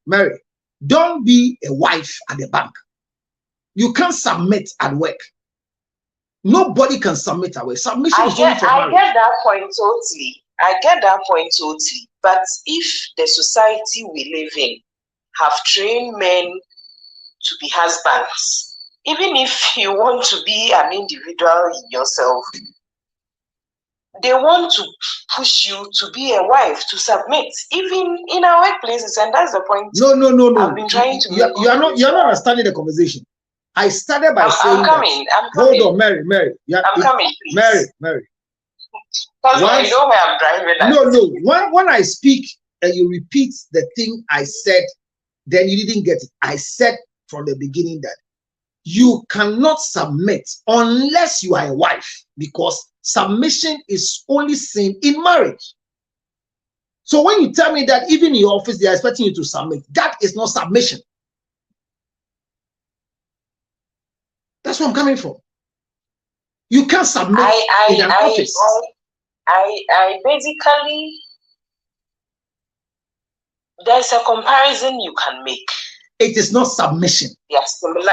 Mary. Don't be a wife at the bank. You can't submit at work. Nobody can submit at work. Submission is only for marriage. I get that point totally. But if the society we live in have trained men to be husbands, even if you want to be an individual in yourself, they want to push you to be a wife, to submit, even in our workplaces, and that's the point. No. I've been trying to. You're not understanding the conversation. I started by saying I'm coming. Hold on, Mary. I'm coming, please. Mary. Because I know where I'm driving. No. When I speak and you repeat the thing I said, then you didn't get it. I said from the beginning that you cannot submit unless you are a wife, because submission is only seen in marriage. So when you tell me that even in your office they are expecting you to submit, that is not submission. That's where I'm coming from. You can't submit in an office. I basically, there's a comparison you can make. It is not submission. Yes, similar.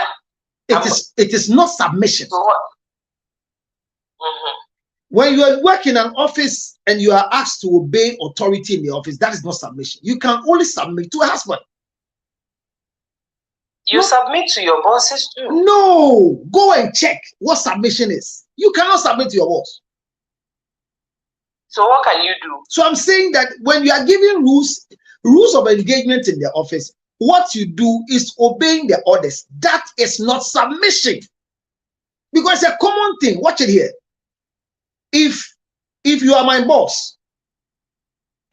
It is not submission. So what? When you are working in an office and you are asked to obey authority in the office, that is not submission. You can only submit to a husband. You submit to your bosses too. No, go and check what submission is. You cannot submit to your boss. So what can you do? So I'm saying that when you are giving rules of engagement in the office, what you do is obeying the orders. That is not submission. Because it's a common thing. Watch it here. If you are my boss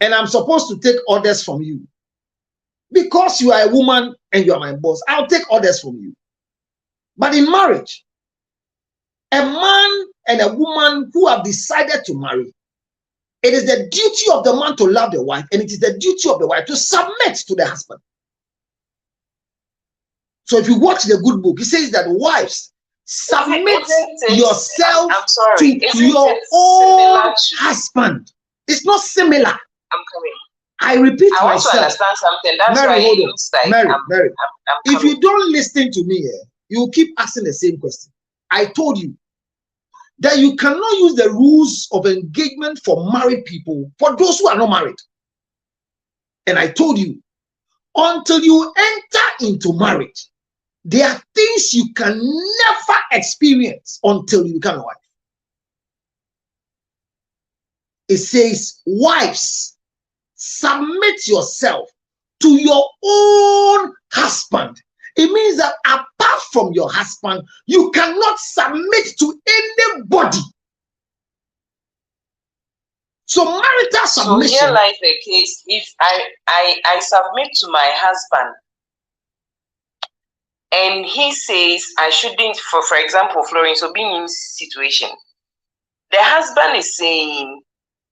and I'm supposed to take orders from you, because you are a woman and you are my boss, I'll take orders from you. But in marriage, a man and a woman who have decided to marry, it is the duty of the man to love the wife, and it is the duty of the wife to submit to the husband. So if you watch the good book, it says that wives, submit yourself to your own husband. It's not similar. I'm coming. I repeat I want myself. to understand something. That's Mary, why hold it on. looks like Mary, I'm if you don't listen to me, you will keep asking the same question. I told you that you cannot use the rules of engagement for married people for those who are not married. And I told you, until you enter into marriage, there are things you can never experience until you become a wife. It says, wives, submit yourself to your own husband. It means that apart from your husband, you cannot submit to anybody. So marital submission. So here lies the case. If I submit to my husband, and he says I shouldn't, for example, Florence Obinim's situation, the husband is saying,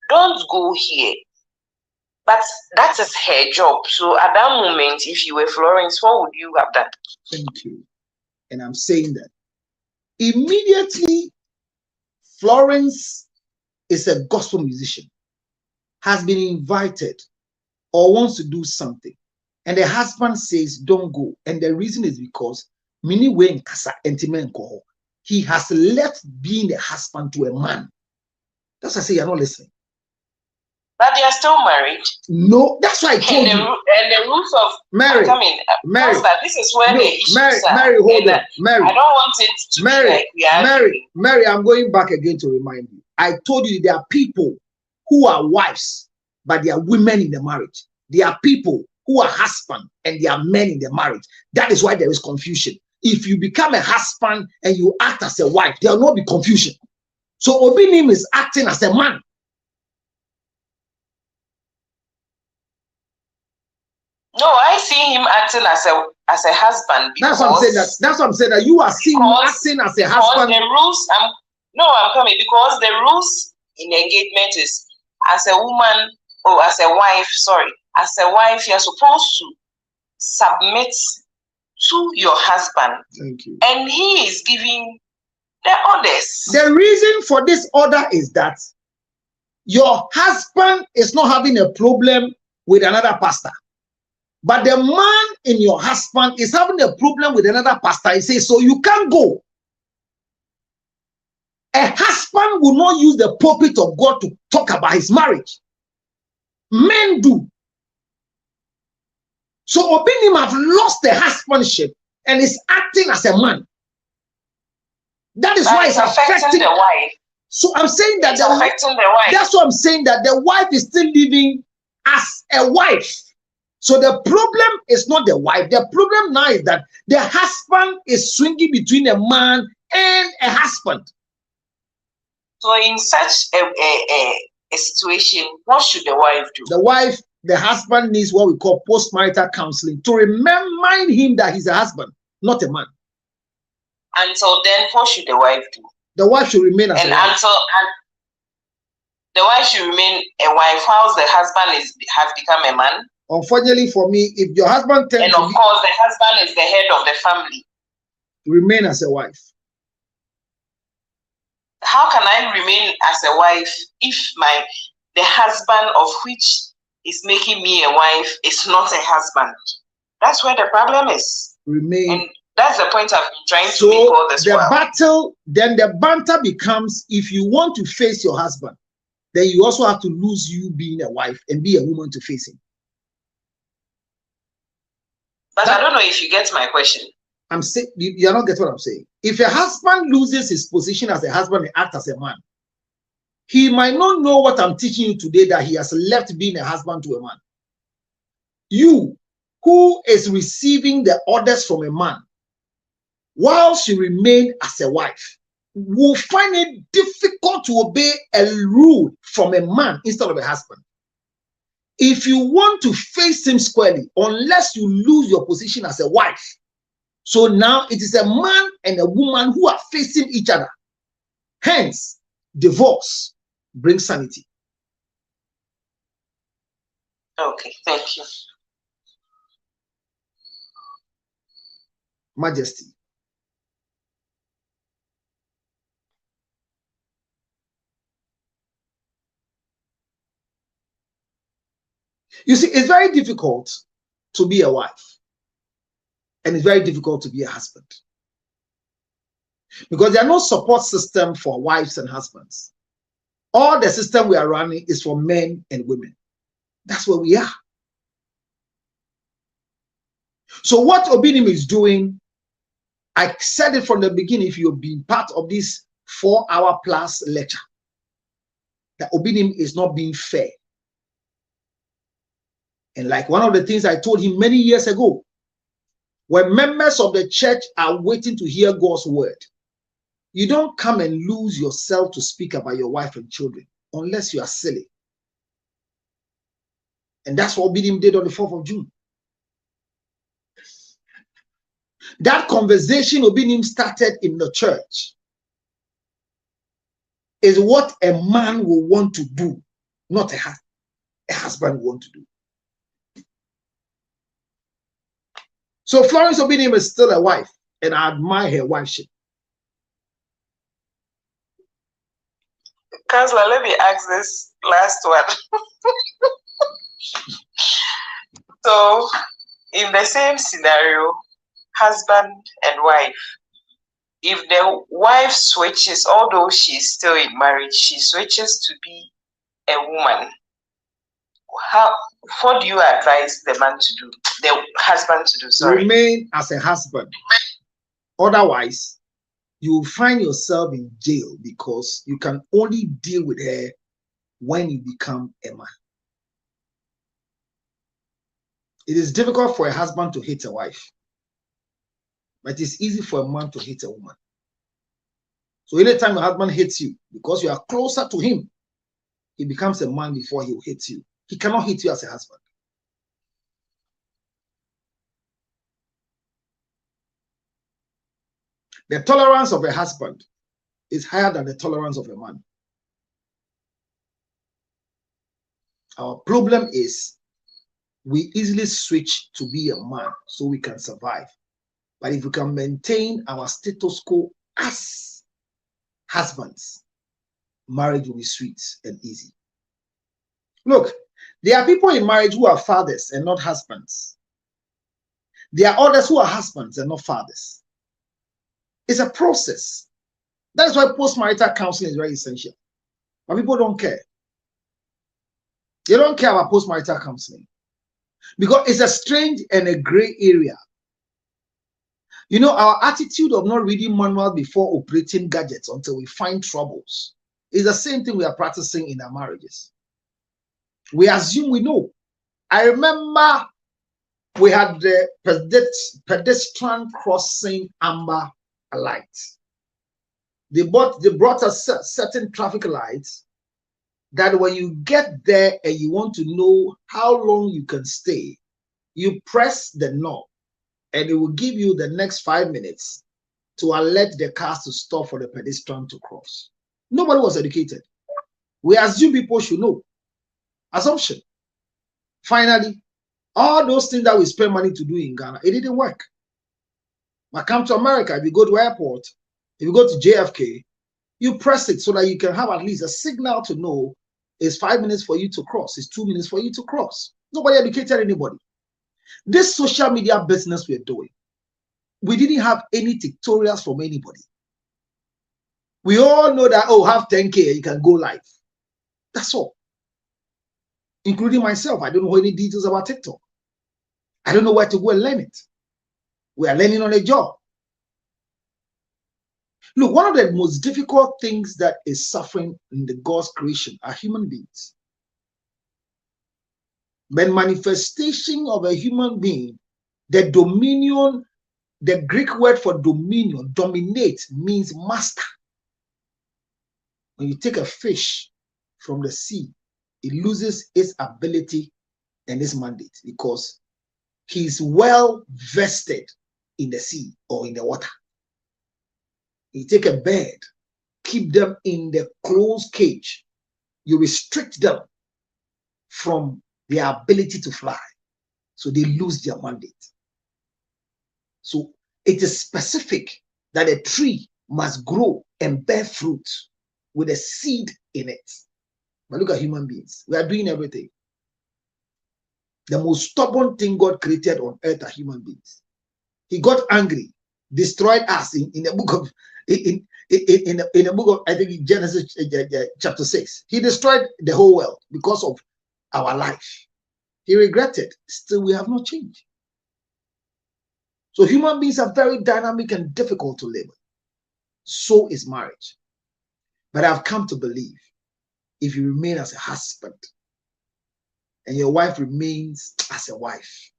don't go here. But that is her job. So at that moment, if you were Florence, what would you have done? Thank you. And I'm saying that immediately Florence is a gospel musician, has been invited or wants to do something, and the husband says, don't go. And the reason is because he has left being a husband to a man. That's why I say you're not listening. But they are still married. No, that's why I told you. And the rules of Mary, this is where the issues are. Mary, hold on. Mary, I don't want it to be like we are. Mary, I'm going back again to remind you. I told you there are people who are wives, but they are women in the marriage. There are people who are husbands and they are men in the marriage. That is why there is confusion. if you become a husband and you act as a wife, there will not be confusion. So Obinim is acting as a man. No, I see him acting as a husband. That's what I'm saying. That's what I'm saying. That you are seeing him acting as a husband. The rules, I'm coming because the rules in engagement is as a woman or as a wife. Sorry, as a wife, you're supposed to submit to your husband. Thank you. And he is giving the orders. The reason for this order is that your husband is not having a problem with another pastor. But the man in your husband is having a problem with another pastor. He says, so you can't go. A husband will not use the pulpit of God to talk about his marriage. Men do. So Obinim have lost the husbandship and is acting as a man. That is why it's affecting the wife. So I'm saying that affecting the wife. That's what I'm saying, that the wife is still living as a wife. So the problem is not the wife. The problem now is that the husband is swinging between a man and a husband. So in such a situation, what should the wife do? The husband needs what we call post-marital counseling to remind him that he's a husband, not a man. And so then what should the wife do? The wife should remain as a wife. The wife should remain a wife whilst the husband has become a man. Unfortunately for me, if your husband and of course the husband is the head of the family, remain as a wife. How can I remain as a wife if the husband of which is making me a wife is not a husband? That's where the problem is. Remain. And that's the point I've been trying to make all this while. Then the banter becomes, if you want to face your husband, then you also have to lose you being a wife and be a woman to face him. But I don't know if you get my question. I'm saying you're not getting what I'm saying. If a husband loses his position as a husband and acts as a man, he might not know what I'm teaching you today, that he has left being a husband to a man. You, who is receiving the orders from a man, while she remained as a wife, will find it difficult to obey a rule from a man instead of a husband. If you want to face him squarely, unless you lose your position as a wife, so now it is a man and a woman who are facing each other. Hence, divorce brings sanity. Okay, thank you. Majesty. You see, it's very difficult to be a wife, and it's very difficult to be a husband, because there are no support system for wives and husbands. All the system we are running is for men and women. That's where we are. So what Obinim is doing, I said it from the beginning, if you've been part of this 4-hour plus lecture, that Obinim is not being fair. And like one of the things I told him many years ago, when members of the church are waiting to hear God's word, you don't come and lose yourself to speak about your wife and children unless you are silly. And that's what Obinim did on the 4th of June. That conversation Obinim started in the church is what a man will want to do, not a husband will want to do. So Florence Obinim is still a wife, and I admire her wifeship. Counselor, let me ask this last one. So, in the same scenario, husband and wife, if the wife switches, although she's still in marriage, she switches to be a woman, what do you advise the man to do, the husband to do? Sorry. Remain as a husband. Otherwise, you will find yourself in jail, because you can only deal with her when you become a man. It is difficult for a husband to hate a wife. But it's easy for a man to hate a woman. So anytime your husband hates you, because you are closer to him, he becomes a man before he will hate you. He cannot hate you as a husband. The tolerance of a husband is higher than the tolerance of a man. Our problem is we easily switch to be a man so we can survive. But if we can maintain our status quo as husbands, marriage will be sweet and easy. Look, there are people in marriage who are fathers and not husbands. There are others who are husbands and not fathers. It's a process. That is why post-marital counseling is very essential. But people don't care. They don't care about post-marital counseling because it's a strange and a gray area. You know, our attitude of not reading manual before operating gadgets until we find troubles is the same thing we are practicing in our marriages. We assume we know. I remember we had the pedestrian crossing amber light. They brought us certain traffic lights that when you get there and you want to know how long you can stay, you press the knob and it will give you the next 5 minutes to alert the cars to stop for the pedestrian to cross. Nobody was educated. We assume people should know. Assumption. Finally, all those things that we spend money to do in Ghana, it didn't work. But come to America, if you go to airport, if you go to JFK, you press it so that you can have at least a signal to know it's 5 minutes for you to cross, it's 2 minutes for you to cross. Nobody educated anybody. This social media business we're doing, we didn't have any tutorials from anybody. We all know that, oh, have 10K, you can go live. That's all. Including myself, I don't know any details about TikTok. I don't know where to go and learn it. We are learning on a job. Look, one of the most difficult things that is suffering in the God's creation are human beings. When manifestation of a human being, the dominion, the Greek word for dominion, dominate, means master. When you take a fish from the sea, it loses its ability and its mandate because he's well vested in the sea or in the water. You take a bird, keep them in the closed cage, you restrict them from their ability to fly, so they lose their mandate. So it is specific that a tree must grow and bear fruit with a seed in it. But look at human beings. We are doing everything. The most stubborn thing God created on earth are human beings. He got angry, destroyed us in the book of in the book of, I think, Genesis chapter 6. He destroyed the whole world because of our life. He regretted. Still, we have not changed. So human beings are very dynamic and difficult to live with. So is marriage. But I've come to believe if you remain as a husband and your wife remains as a wife,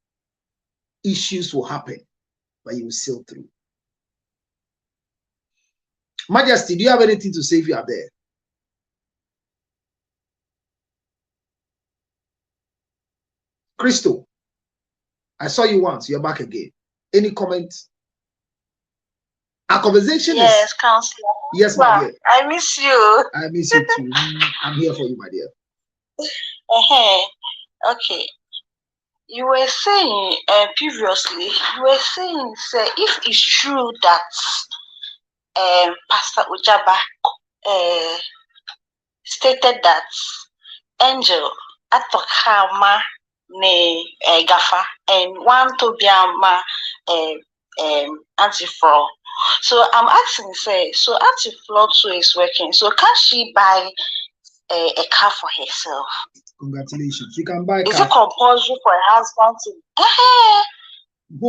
issues will happen, but you will sail through. Majesty, do you have anything to say if you are there? Crystal, I saw you once. You're back again. Any comments? Our conversation yes, is... Counselor. Yes, my dear. I miss you. I miss you too. I'm here for you, my dear. Okay. You were saying previously, say, if it's true that Pastor Ujaba stated that Angel Atokama ne Gafa and one to be anti-fraud. So I'm asking, say, so anti-fraud too is working. So can she buy a car for herself? Congratulations. You can buy a car. Is it compulsory for a husband to?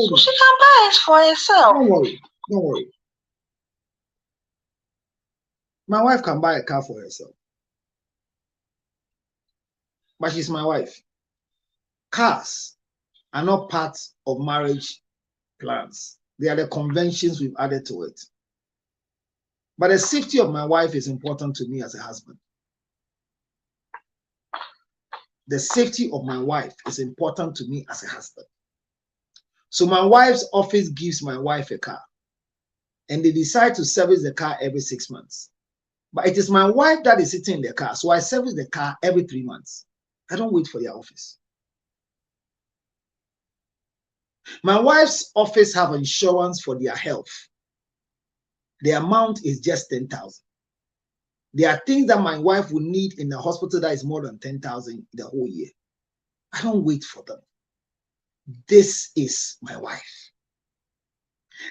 So she can buy it for herself. Don't worry. Don't worry. My wife can buy a car for herself. But she's my wife. Cars are not part of marriage plans. They are the conventions we've added to it. But the safety of my wife is important to me as a husband. The safety of my wife is important to me as a husband. So my wife's office gives my wife a car, and they decide to service the car every 6 months. But it is my wife that is sitting in the car, so I service the car every 3 months. I don't wait for their office. My wife's office have insurance for their health. The amount is just 10,000. There are things that my wife will need in the hospital that is more than 10,000 the whole year. I don't wait for them. This is my wife.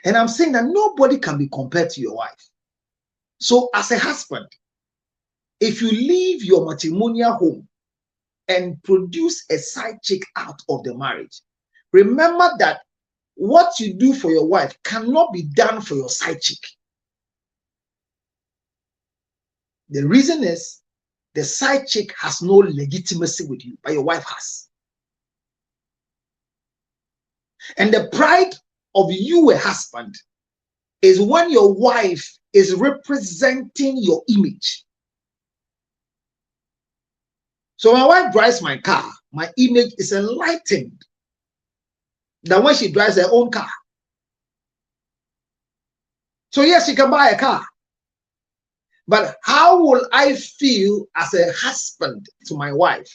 And I'm saying that nobody can be compared to your wife. So as a husband, if you leave your matrimonial home and produce a side chick out of the marriage, remember that what you do for your wife cannot be done for your side chick. The reason is the side chick has no legitimacy with you, but your wife has. And the pride of you, a husband, is when your wife is representing your image. So my wife drives my car, my image is enlightened than when she drives her own car. So yes, she can buy a car. But how will I feel as a husband to my wife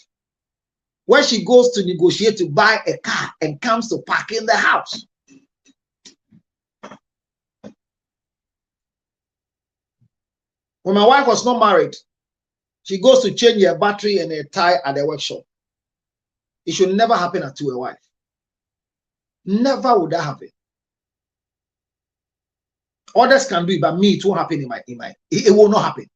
when she goes to negotiate to buy a car and comes to park in the house? When my wife was not married, she goes to change her battery and her tire at the workshop. It should never happen to a wife. Never would that happen. Others can do it, but me, it won't happen it will not happen.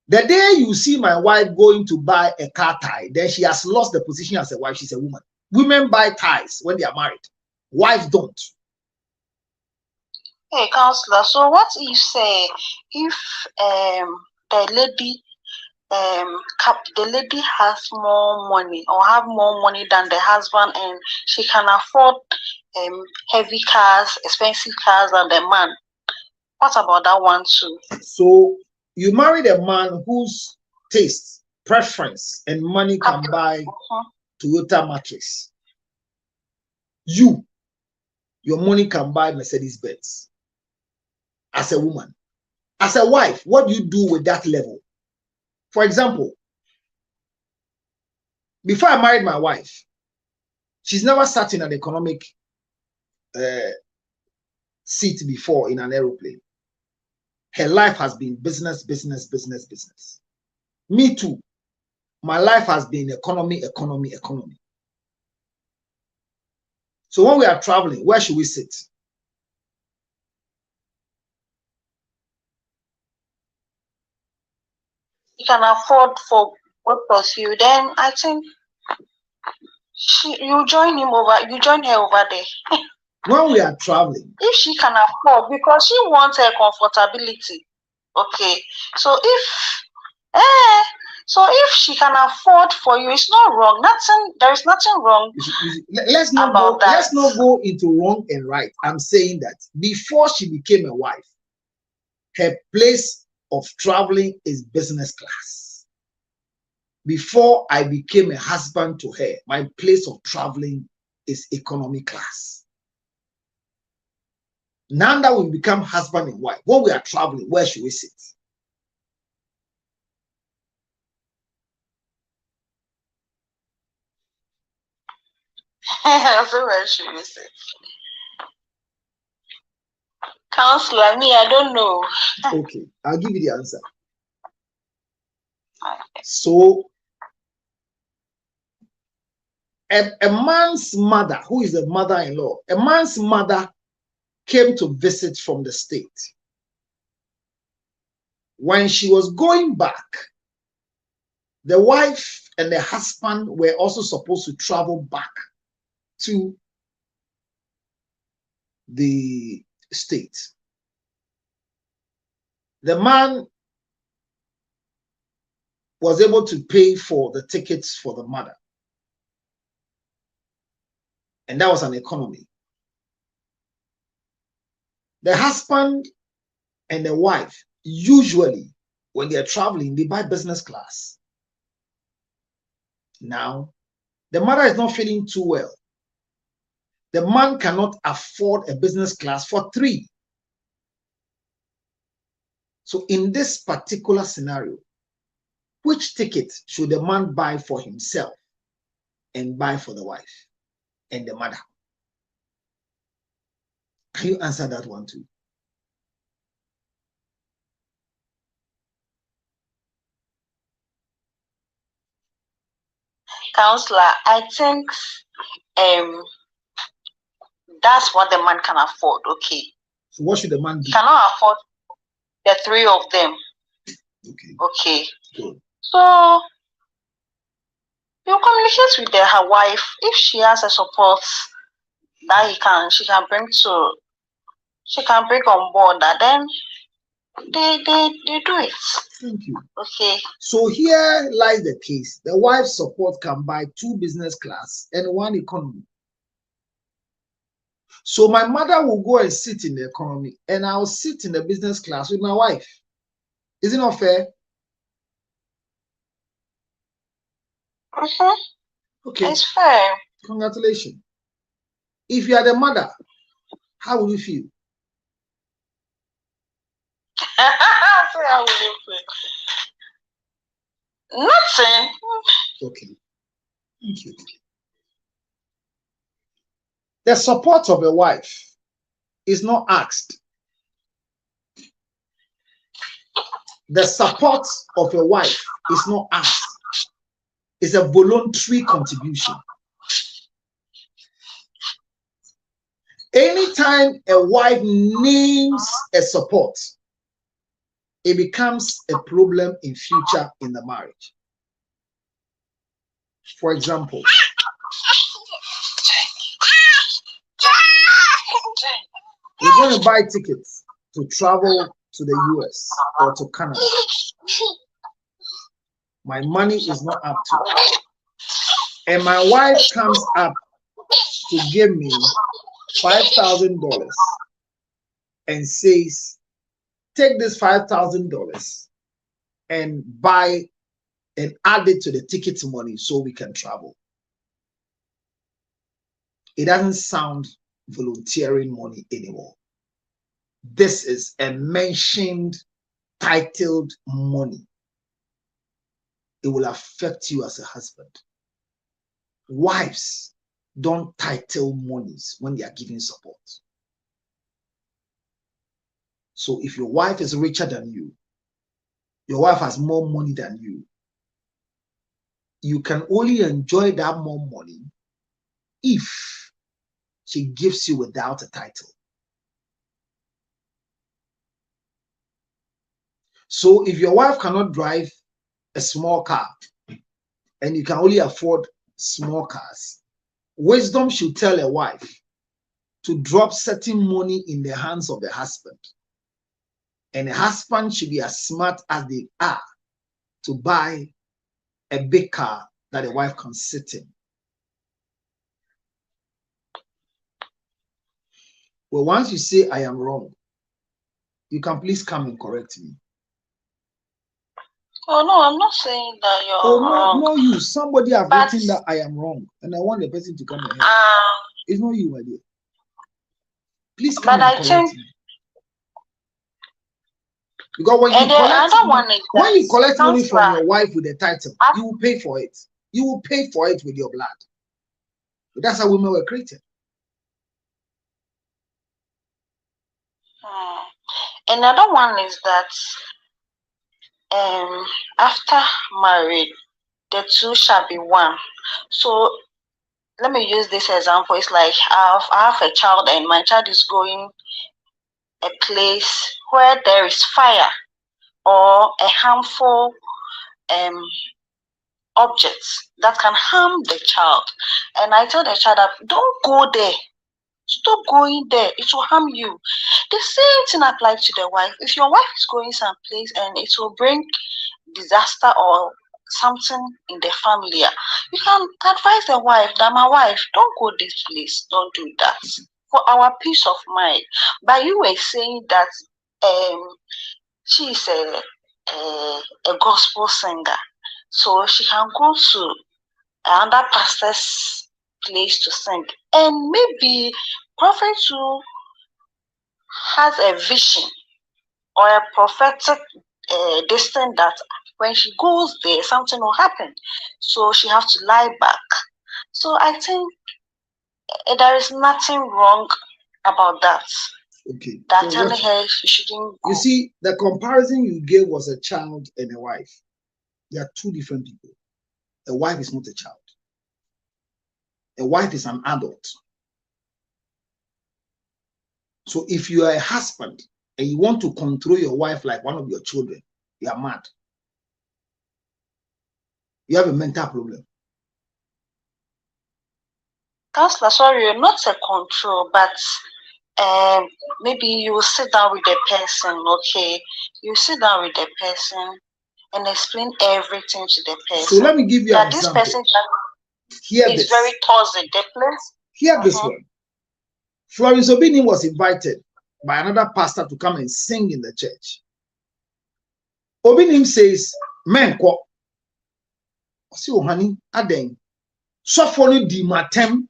The day you see my wife going to buy a car tie, then she has lost the position as a wife. She's a woman. Women buy ties when they are married. Wives don't. Hey, counselor. So what if say if the lady the lady has more money or have more money than the husband, and she can afford heavy cars, expensive cars than the man? What about that one too? So you married a man whose taste, preference, and money can buy Toyota Matrix. Your money can buy Mercedes Benz. As a woman, as a wife, what do you do with that level? For example, before I married my wife, she's never sat in an economic seat before in an aeroplane. Her life has been business, business, business, business. Me too. My life has been economy, economy, economy. So when we are traveling, where should we sit? You can afford for both of you, then I think you join her over there. When we are traveling, if she can afford, because she wants her comfortability. Okay, so if she can afford for you, it's not wrong. There is nothing wrong. Let's not go into wrong and right. I'm saying that before she became a wife, her place of traveling is business class. Before I became a husband to her, my place of traveling is economy class. Now that we become husband and wife, when we are traveling, where should we sit? So where should we sit? Counselor, me, I don't know. Okay, I'll give you the answer. Okay. So, a man's mother, who is the mother-in-law, a man's mother came to visit from the state. When she was going back, the wife and the husband were also supposed to travel back to the state. The man was able to pay for the tickets for the mother. And that was an economy. The husband and the wife, usually when they are traveling, they buy business class. Now, the mother is not feeling too well. The man cannot afford a business class for 3. So in this particular scenario, which ticket should the man buy for himself and buy for the wife and the mother? Can you answer that one too? Counselor, I think that's what the man can afford. Okay. So what should the man do? He cannot afford the 3 of them. Okay. Good. So you communicate with her wife. If she has a support that she can bring on board that, then they do it. Thank you. Okay. So here lies the case. The wife's support can buy 2 business class and 1 economy. So my mother will go and sit in the economy and I'll sit in the business class with my wife. Is it not fair? Okay. It's fair. Congratulations. If you are the mother, how will you feel? How will you feel? Nothing. Okay. Thank you. The support of a wife is not asked. The support of a wife is not asked. It's a voluntary contribution. Anytime a wife names a support, it becomes a problem in future in the marriage. For example, we're going to buy tickets to travel to the US or to Canada. My money is not up to it. And my wife comes up to give me $5,000 and says, take this $5,000 and buy and add it to the ticket money so we can travel. It doesn't sound volunteering money anymore. This is a mentioned, titled money. It will affect you as a husband. Wives don't title monies when they are giving support. So if your wife is richer than you, your wife has more money than you can only enjoy that more money if she gives you without a title. So if your wife cannot drive a small car and you can only afford small cars, wisdom should tell a wife to drop certain money in the hands of the husband. And the husband should be as smart as they are to buy a big car that the wife can sit in. Well, once you say I am wrong, you can please come and correct me. Oh no, I'm not saying that you're wrong. No, you. Somebody have written that I am wrong, and I want the person to come and help. It's not you, my dear. Please come and correct me. Because when you collect money from your wife with a title, you will pay for it. You will pay for it with your blood. But that's how women were created. Another one is that after marriage, the two shall be one. So let me use this example. It's like I have a child and my child is going a place where there is fire or a harmful objects that can harm the child. And I tell the child that don't go there. Stop going there. It will harm you. The same thing applies to the wife. If your wife is going someplace and it will bring disaster or something in the family, you can advise the wife that my wife, don't go this place. Don't do that. for our peace of mind. But you were saying that she is a gospel singer, so she can go to another pastor's place to sing, and maybe prophet who has a vision or a prophetic distance that when she goes there, something will happen. So she has to lie back. So I think there is nothing wrong about that. Okay. That so telling her she shouldn't go. You see, the comparison you gave was a child and a wife. They are two different people. A wife is not a child. A wife is an adult. So if you are a husband and you want to control your wife like one of your children, you are mad. You have a mental problem. Counselor, sorry, not a control, but maybe you will sit down with the person, okay? You sit down with the person and explain everything to the person. So let me give you an example. This person is very toxic. Hear this one. Florence Obinim was invited by another pastor to come and sing in the church. Obinim says, "Men ko, see honey, aden, so follow di matem,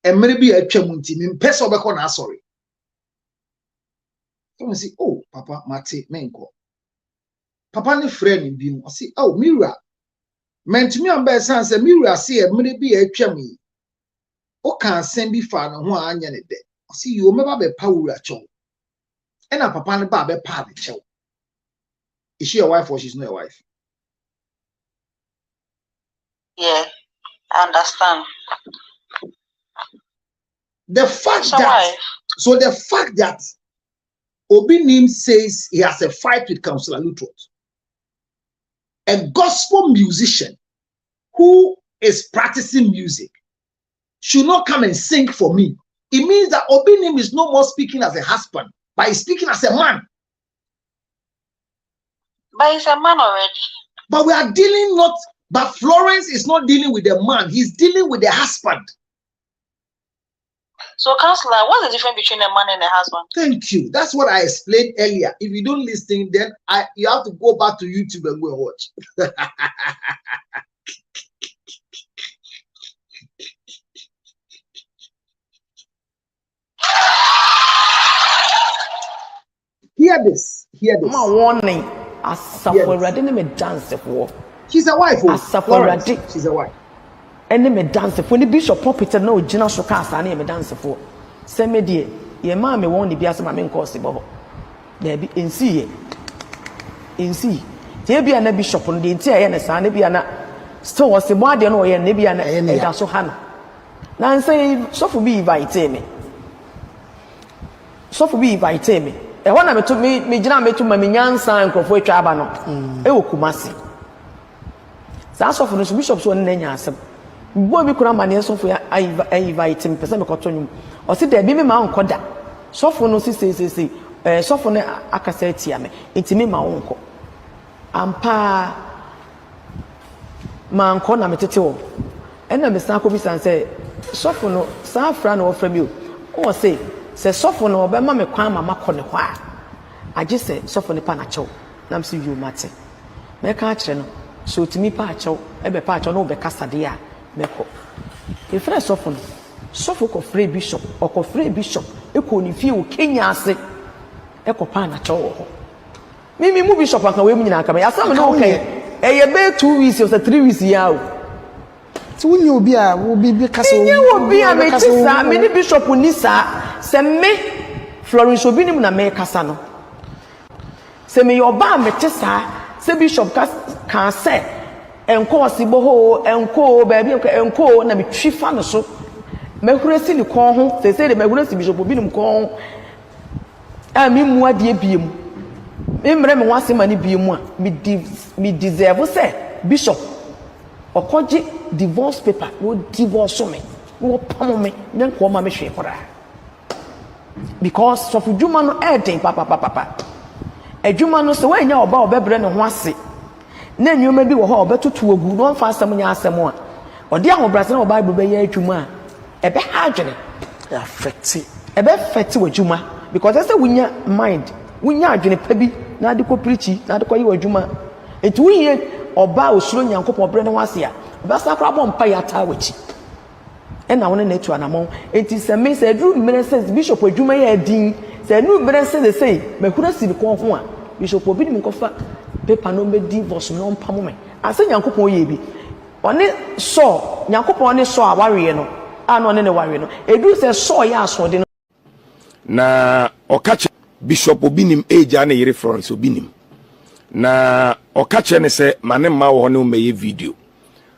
and maybe a chemunti, in person obeko sorry." You say, "Oh, Papa, mate, men ko, Papa ni friend in bim." I say, "Oh, Mira, men to me and by sense, Mira say, maybe a chemu, o can send be fan on one anya de." I see you remember be power at chow. And a papa and babe pa chow. Is she a wife or she's not a wife? Yeah, I understand. The fact that Obinim says he has a fight with Councillor Lutrot, a gospel musician who is practicing music should not come and sing for me. It means that Obinim is no more speaking as a husband, but he's speaking as a man. But he's a man already. But we are dealing not, but Florence is not dealing with the man, he's dealing with the husband. So, Counselor, what's the difference between a man and a husband? Thank you. That's what I explained earlier. If you don't listen, then you have to go back to YouTube and go and watch. Hear this. Hear this. My warning. Dance for. She's a wife. She's a wife. And me dance for. The bishop pulpit no Gina Shokasa and me dance for. Send me dear. Your mammy won't be as my main course. There be in see. In see. There be a bishop on the entire and be an still was the body no and maybe an so Hannah. Now say so for me invite me. So for me invite me. E wana me to me gina me to ma me nyansa nkrofo atwa aba no e wo Kumasi sa so for no bishop so nanya asem bo bi kura mane so for ai invite me pese me koto nyum o se da bi me ma nkoda so for no si so for no akasa atia me ntimi ma wonko ampa ma nko na metete wo ena me san ko bi san se so for no sa fra no ofra mi o se se sofo no be ma me kwan mama kɔ ne hɔ a agye se sofo ne pa na kyɛw nam se yu mate me ka kyerɛ no so timi pa kyɛw e be pa kyɛw no be kasa de a me kɔ e frɛ sofo no sofo kɔ frɛ bishop ɔkɔ frɛ bishop e kɔ ne fie wo Kenya ase e kɔ pa na kyɛw wɔ hɔ mimi mu bishop aka we mu nyina aka me asam no okay e ye be 2 weeks or 3 weeks ya o ti wunye obi a wo bi kasa wo nye obi a me ti sa me ni bishop ni sa se me Florence Obinim na me kasa no se me yoba me ti sa se bishop kan se enko osibo ho enko ba bi enko na me twifa no so me huresi ni kon ho se de me huresi bishop Obinim kon a me mu ade biem me mre me wase mani biem a me deserve se bishop okoji divorce paper no divorce me no pam me nko ma me hwe kora because so fuduma no eden papa adwuma no so wanya oba obebre ne ho ase na nyoma bi wo ho obetoto ogu no fa asem nya asem a ode ahobrase na oba bible be ya adwuma a ebe ha adwene affect ebe fete w'adwuma because say wunya mind wunya adwene pa bi na ade ko preachi na ade ko yi w'adwuma enti wuye oba osuro nyankopon bre ne ho ase a oba sakra bɔ mpa ya ta w'achi ɛna wona na tu anamon enti se me se dru mmere says bishop adwuma ya din se nu mmere says say mahura silikon ho a bishop Obinim kofa paper no be divorce no mpamo me ase nyankopon ye bi one so nyankopon ne so a ware no ano ne ware no edu se so ya asode na okache bishop Obinim eja na yere Florence Obinim na okache ne se mane ma wo ne meye video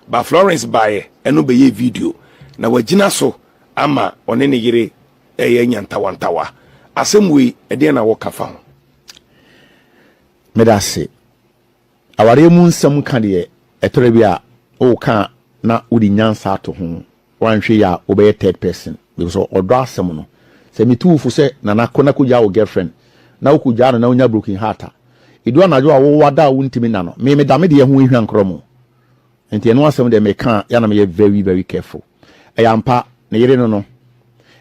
ba Florence bae eno beye video na wagina so ama one ne yere eye nyantawantawa asemwe ede na wo kafa ho medase aware mu nsem ka de etore bia o ka na udi nyansa ato ho wanhwe ya obeye third person because odo asem no se mitufu se na nakona kuja wo girlfriend na ukuja na onya broken heart edu anajo a wo wada wo ntimi na no me dame de ho ehwan kromo enti eno asem de me ka ya na me very very careful eyampa na yere no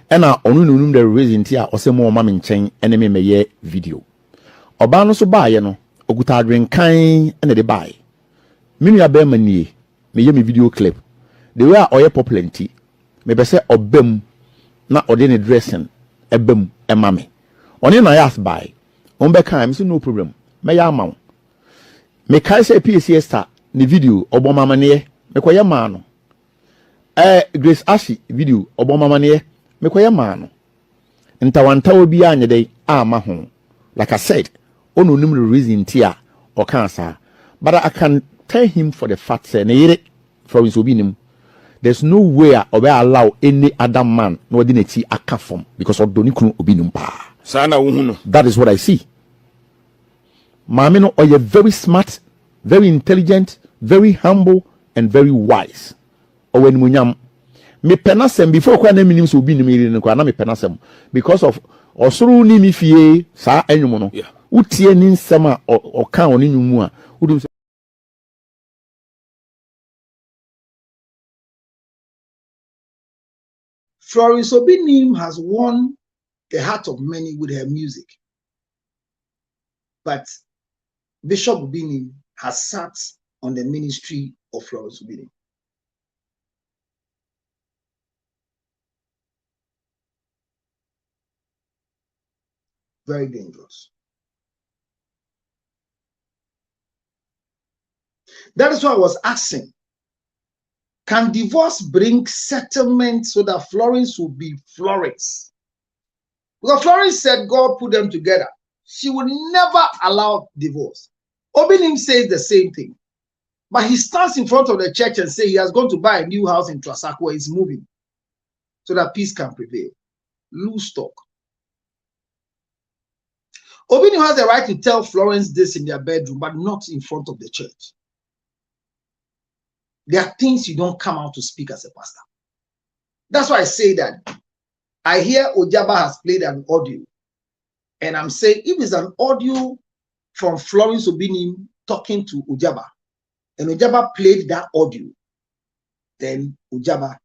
ena onu nunum the reason ti a osemo ma me nchen ene me meye video oba no so baaye no oguta adwenkan ene de baaye minu ya be manie me ye me video clip the way oye popular nti me be se obam na ode ne dressing ebam emame oni na yas baaye on be kan me so no problem me ya amaw me kai se PCS star ni video obomama ne me koye ma no Grace Ashi video obomama ne me koye ma no ntawantawo bi anye dey ama ho like I said ono nim the reason tia or cancer but I can tell him for the fact say ne Florence Obinim there's no way I allow any other man no di neti aka form because of doni kunu Obinim pa sana wo hu no that is what I see mama no oye very smart very intelligent very humble and very wise owen munyam me penasem before kwa na minim so Obinim iri no kwa na me penasem because of osuru ni mi fie sa enwum no utie ni nsem a oka oni nwumu a udum Florence Obinim has won the heart of many with her music, but Bishop Obinim has sat on the ministry of Florence Obinim. Very dangerous. That is why I was asking, can divorce bring settlement so that Florence will be Florence? Because Florence said God put them together. She would never allow divorce. Obinim says the same thing. But he stands in front of the church and says he has gone to buy a new house in Trasak where he's moving so that peace can prevail. Loose talk. Obinim has the right to tell Florence this in their bedroom, but not in front of the church. There are things you don't come out to speak as a pastor. That's why I say that I hear Ojaba has played an audio, and I'm saying if it's an audio from Florence Obinim talking to Ojaba, and Ojaba played that audio, then Ojaba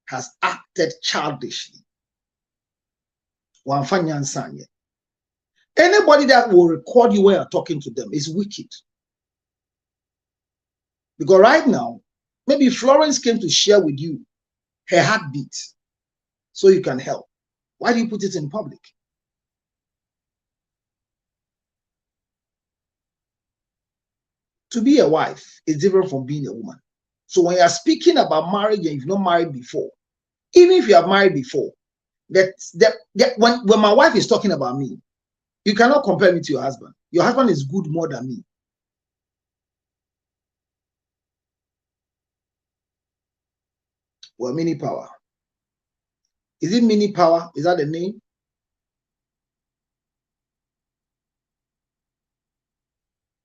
has acted childishly. Anybody that will record you when you're talking to them is wicked. Because right now, maybe Florence came to share with you her heartbeat so you can help. Why do you put it in public? To be a wife is different from being a woman. So when you're speaking about marriage and you've not married before, even if you have married before, when my wife is talking about me, you cannot compare me to your husband. Your husband is good more than me. Well, mini power. Is it mini power? Is that the name?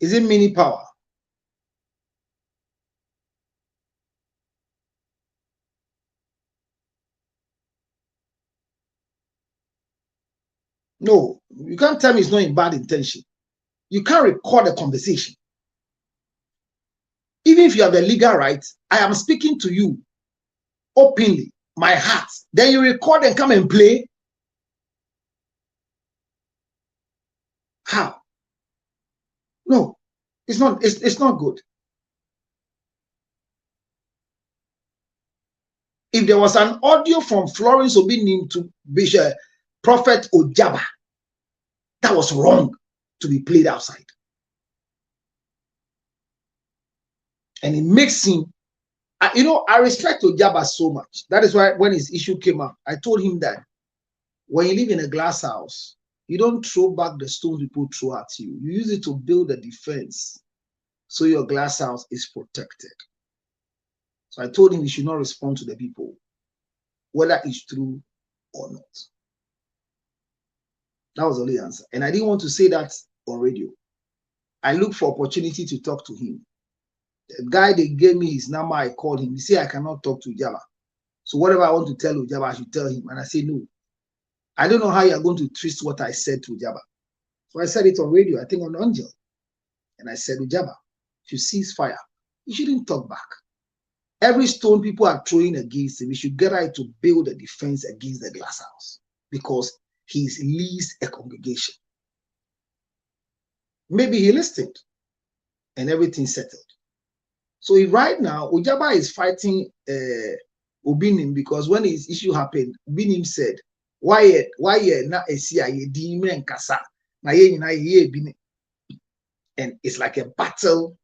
Is it mini power? No, you can't tell me it's not in bad intention. You can't record a conversation. Even if you have the legal right, I am speaking to you openly, my heart. Then you record and come and play. How? No, it's not. It's not good. If there was an audio from Florence Obinim to Bishop Prophet Ojaba, that was wrong to be played outside. And it makes him, you know, I respect Ojaba so much. That is why when his issue came up, I told him that when you live in a glass house, you don't throw back the stones people throw at you. You use it to build a defense so your glass house is protected. So I told him he should not respond to the people, whether it's true or not. That was the only answer. And I didn't want to say that on radio. I looked for opportunity to talk to him. The guy, they gave me his number, I called him. He said, I cannot talk to Ojaba. So whatever I want to tell Ojaba, I should tell him. And I said, no. I don't know how you're going to twist what I said to Ojaba. So I said it on radio, I think on Angel. And I said, Ojaba, if you cease fire, you shouldn't talk back. Every stone people are throwing against him, we should get right to build a defense against the glass house because he leads a congregation. Maybe he listened and everything settled. So right now, Ojaba is fighting Obinim because when his issue happened, Obinim said, why na CIA demon kasa na ye Obinim, and it's like a battle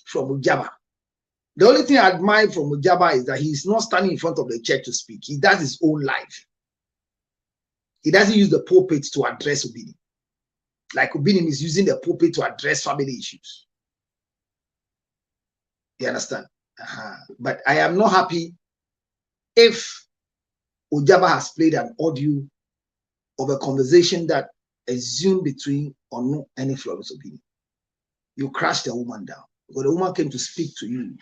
from Ojaba. The only thing I admire from Ojaba is that he's not standing in front of the church to speak. He does his own life. He doesn't use the pulpit to address Obinim. Like Obinim is using the pulpit to address family issues. You understand? But I am not happy if Ojaba has played an audio of a conversation that assumed between Onu and Florence Obinim. You crashed the woman down. Because the woman came to speak to you.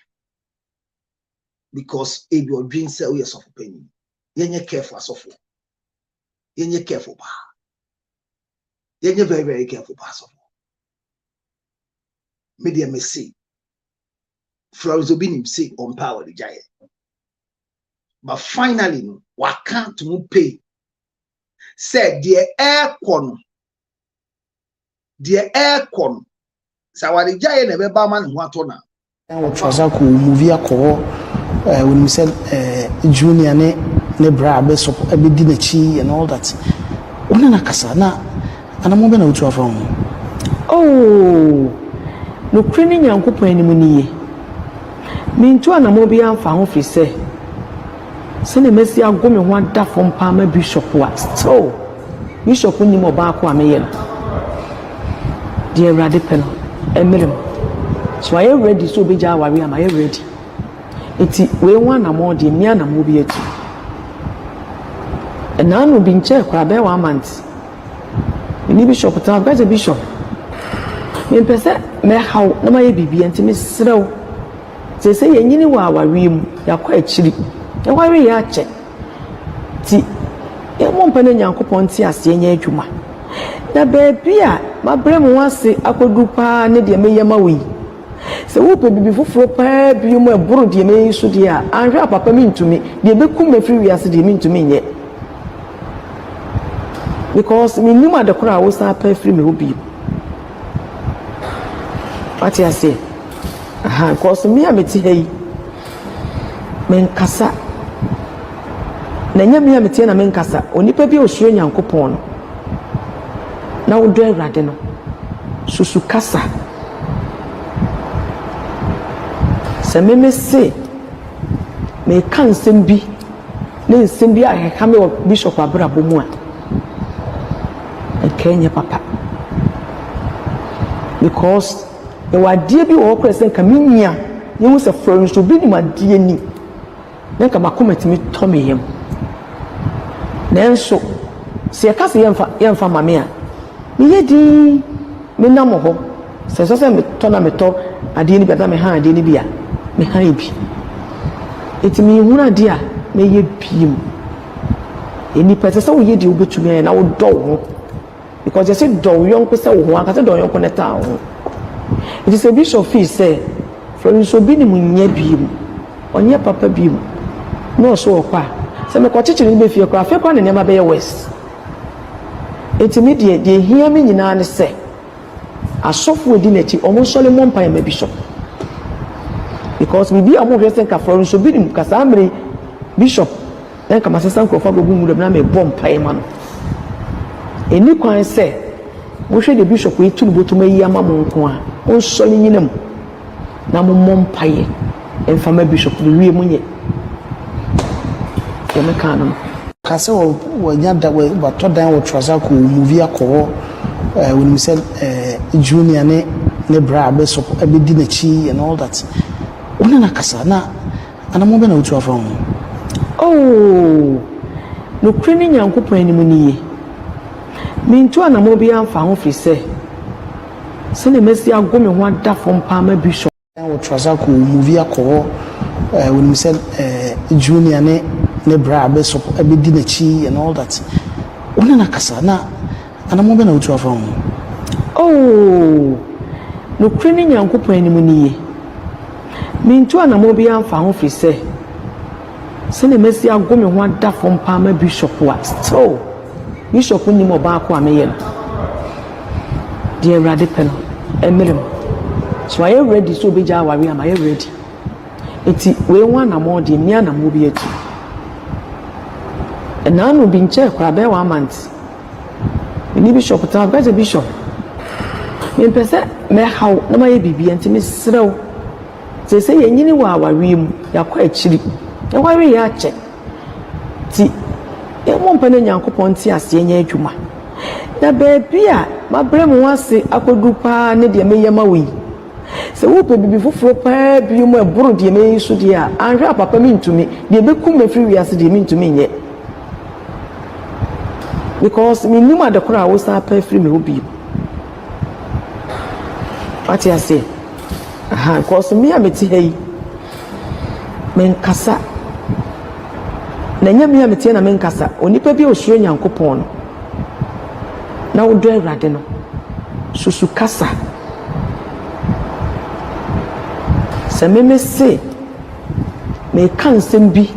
Because if your dream say, oh, yes, of opinion. You're careful, so you're careful. You're very, very careful, so media may say, Florence Obinim say on power the giant. But finally, what can't you pay? Said the air so what the giant never barman what on now Trasako movie when we said junior ne bra be so e be dinachi and all that. Una na kasa na anamo be na utu from. Oh, no kreni nyankopon animu niye. Mintu anamo bi amfa ho fi se ne mesi agome ho ada fom pa ma bishop wa so bishop ni mo ba ko ameye no de rade pe no emirem so I ready so be ja wari am I ready iti we wan anamo de mi anamo bi atu na no bi nche kwa be 1 month ni bishop ta ga bishop me pese me how na ma ye bibi enti me srew say yenyini wa awari mu yakwa achiri e wari ya che ti e mo mpane nyankopon ti ase enya adwuma na beebi a mabrem wase akodu pa ne de meyema wi se wo pe bibi foforo pa bi mu eburu de meyi so de a anhwe papa mi ntumi de bekum mafiri wi ase de mi ntumi nye because mi nima de kora wo sa pa firi me obi what you say because me ameti hey men kasa na nya me ameti na men kasa onipa bi osuro nyankopon no na wo do awrade no susu kasa se me se me kan sembi ne nsembi a ka me bishop abrabo mu a Kenya papa because the wadie bi wo kwese nka minya ye hu se Florence Obinim adie ni na nka makomati mi tomeyem nenso se yakase yemfa mame a me yedi me namo ho se so se me to na me to adie ni beta me ha adie ni bia me ha bi eti me hu na dia me ye biem eni pese se wo ye di obetumi na wo do ho because you say do yonko se wo ho aka se do yonko neta ho. It is a bishop fee say Florence Obinim nya biem onye papa biem no so okwa se me ko chichiri be fie kwa fe kwa ne ma be west Etimi de hear me nyina ne say asofo odi na chi omo sole mo mpa ma bishop because we be amu hwese ka Florence Obinim ka samre bishop na ka masesa nkrofo gogu mu na me bom pa ma no eni kwan say mo hwe de bishop we tunu botum ayi ama mo nko a on sole nyinam na mo mpa ye emfa ma bishop de wie munye ya me kan no kase wo nyada we bato dan wo trouser ko movie akọ when we said junior ne bra be so be di na chi and all that una na kasa na anamo be na utu afọ oh no kreni nyankopon ani mu niye mintu anamo bi amfa ho firi se ne mesi agome ho ada fom pa ma bishop dan wo trouser ko movie akọ when we said junior ne bra be so be di na chi and all that una na kasa na anamo be na utu afọ oh no kreni nyankopon ani mu niye mintu anamo bi amfa ho firi se ne mesi agome ho ada fom pa ma bishop wa still bishop ni mo ba ko ameye no de awrade pe no emerem so are you ready so be ja wari am I ready eti we wan na mo de mi anamo bi atu na no bi nche kwa be 1 month ni bishop ta gba bishop me pese me haw na ma ye bibia nti me srew se yenyini wa wari mu yakwa akiri e wari ya che ti e mo mpane nyankopon ti ase enya adwuma na beebi a mabrem wase akodu pa ne de meyema wi se wo pe bibi foforo pa bi mu eburu de meyi so de a anhwe papa mi ntumi de bekum me free wi ase de mi ntumi nye because mi nima de kura wo sa pa free me obi what you say aha because me ameti hey men kasa na nyame ameti na men kasa onipa bi osuro nyankopon na wo do awrade no susu kasa se me se me kan sembi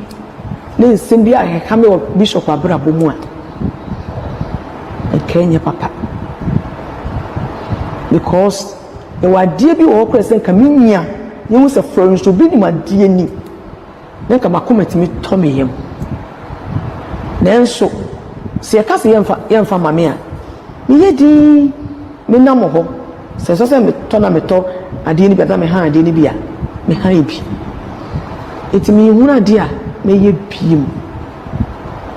ne nsembi a heka me bishop abrabo mu a Kenya papa because e wadie bi wo kwese nka minya ye hu se Florence Obinim adie ni na nka makomatimi to me yam nanso se ya kase yemfa mame a me yedi me namo ho se so se me to na me to adie ni bia me ha adie ni bia me ha bi etimi hu adie a me ye biem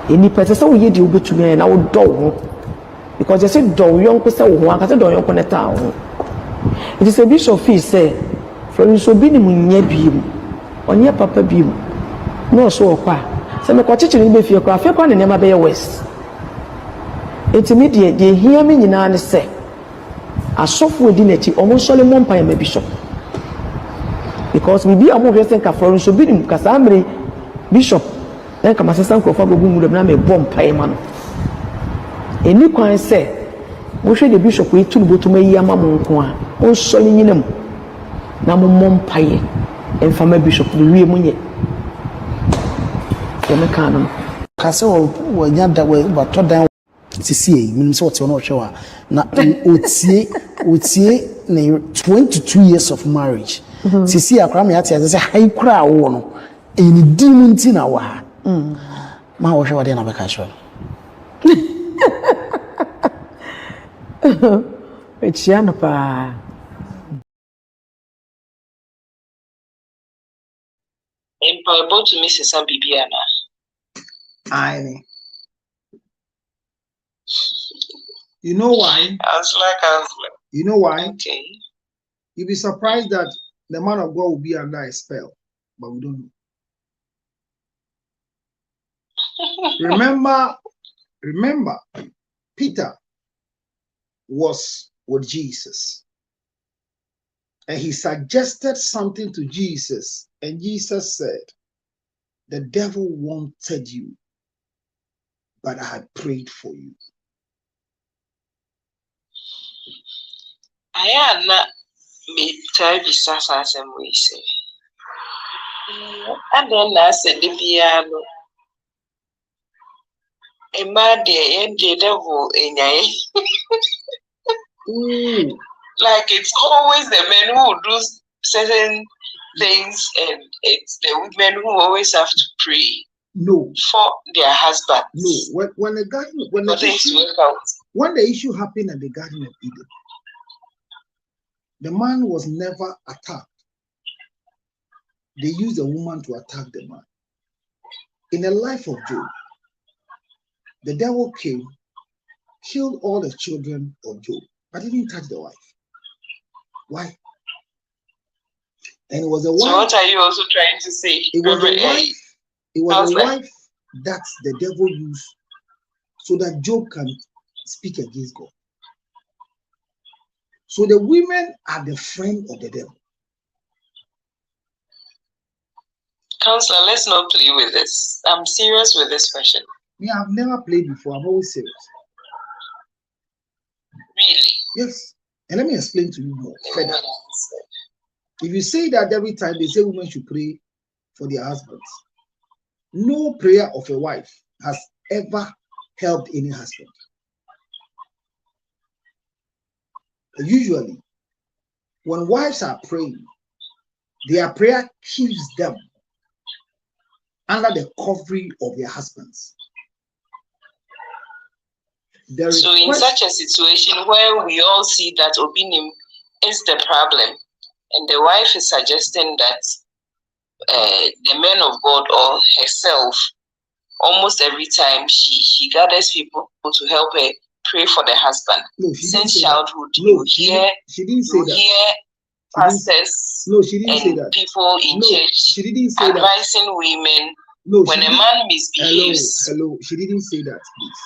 eni pese se wo yedi obetumi na wo do ho because they say do yonko say wo aka say do yonko neta wo it is a bishop fee say Florence Obinim nya biem onye papa biem no so okwa say me ko chichiri be fie ko afi ko ne nema be west etimi de hia me nyina ne say asofo odi na chi omo sole mo mpa ma bishop because we be amu hwese ka Florence Obinim ka samre bishop na ka masesa nkrofo gogu mu na me bom pa ma no eni kwan se wo hwe de bishop we tunu botum ayi ama mo nko a on sole nyinam na mo mompaye emfa ma bishop de wie munye ya me kan no kase wo nyada we bato dan sisi minim se wote no hwe wa na otie na 22 years of marriage sisi akra me ate se hai kura wo no eni di munti na wa ma wo hwe wa de na be ka hwe Echiano pa. Impossible to miss some Bibiana. I. You know why? You know why? Okay. You'll be surprised that the man of God will be under a spell, but we don't know. Remember, Peter was with Jesus, and he suggested something to Jesus, and Jesus said, the devil wanted you, but I had prayed for you. I am not me tell you some way say. And then I said the piano. a man there and the devil in like it's always the men who do certain things, and it's the women who always have to pray. No, for their husbands. No, when the garden, when the issue happened at the Garden of Eden, the man was never attacked. They used the woman to attack the man. In the life of Job, the devil came, killed all the children of Job, but didn't touch the wife. Why? And it was a wife. So what are you also trying to say? It was a wife. It was a wife that the devil used so that Job can speak against God. So the women are the friend of the devil. Counselor, let's not play with this. I'm serious with this question. Yeah, I've never played before. I'm always serious. Really? Yes. And let me explain to you more further. If you say that every time they say women should pray for their husbands, no prayer of a wife has ever helped any husband. Usually, when wives are praying, their prayer keeps them under the covering of their husbands. So in such a situation where we all see that Obinim is the problem, and the wife is suggesting that the man of God or herself, almost every time she gathers people to help her pray for the husband. No, since childhood, you hear pastors and people in church advising women when a man misbehaves. Hello, she didn't say that, please.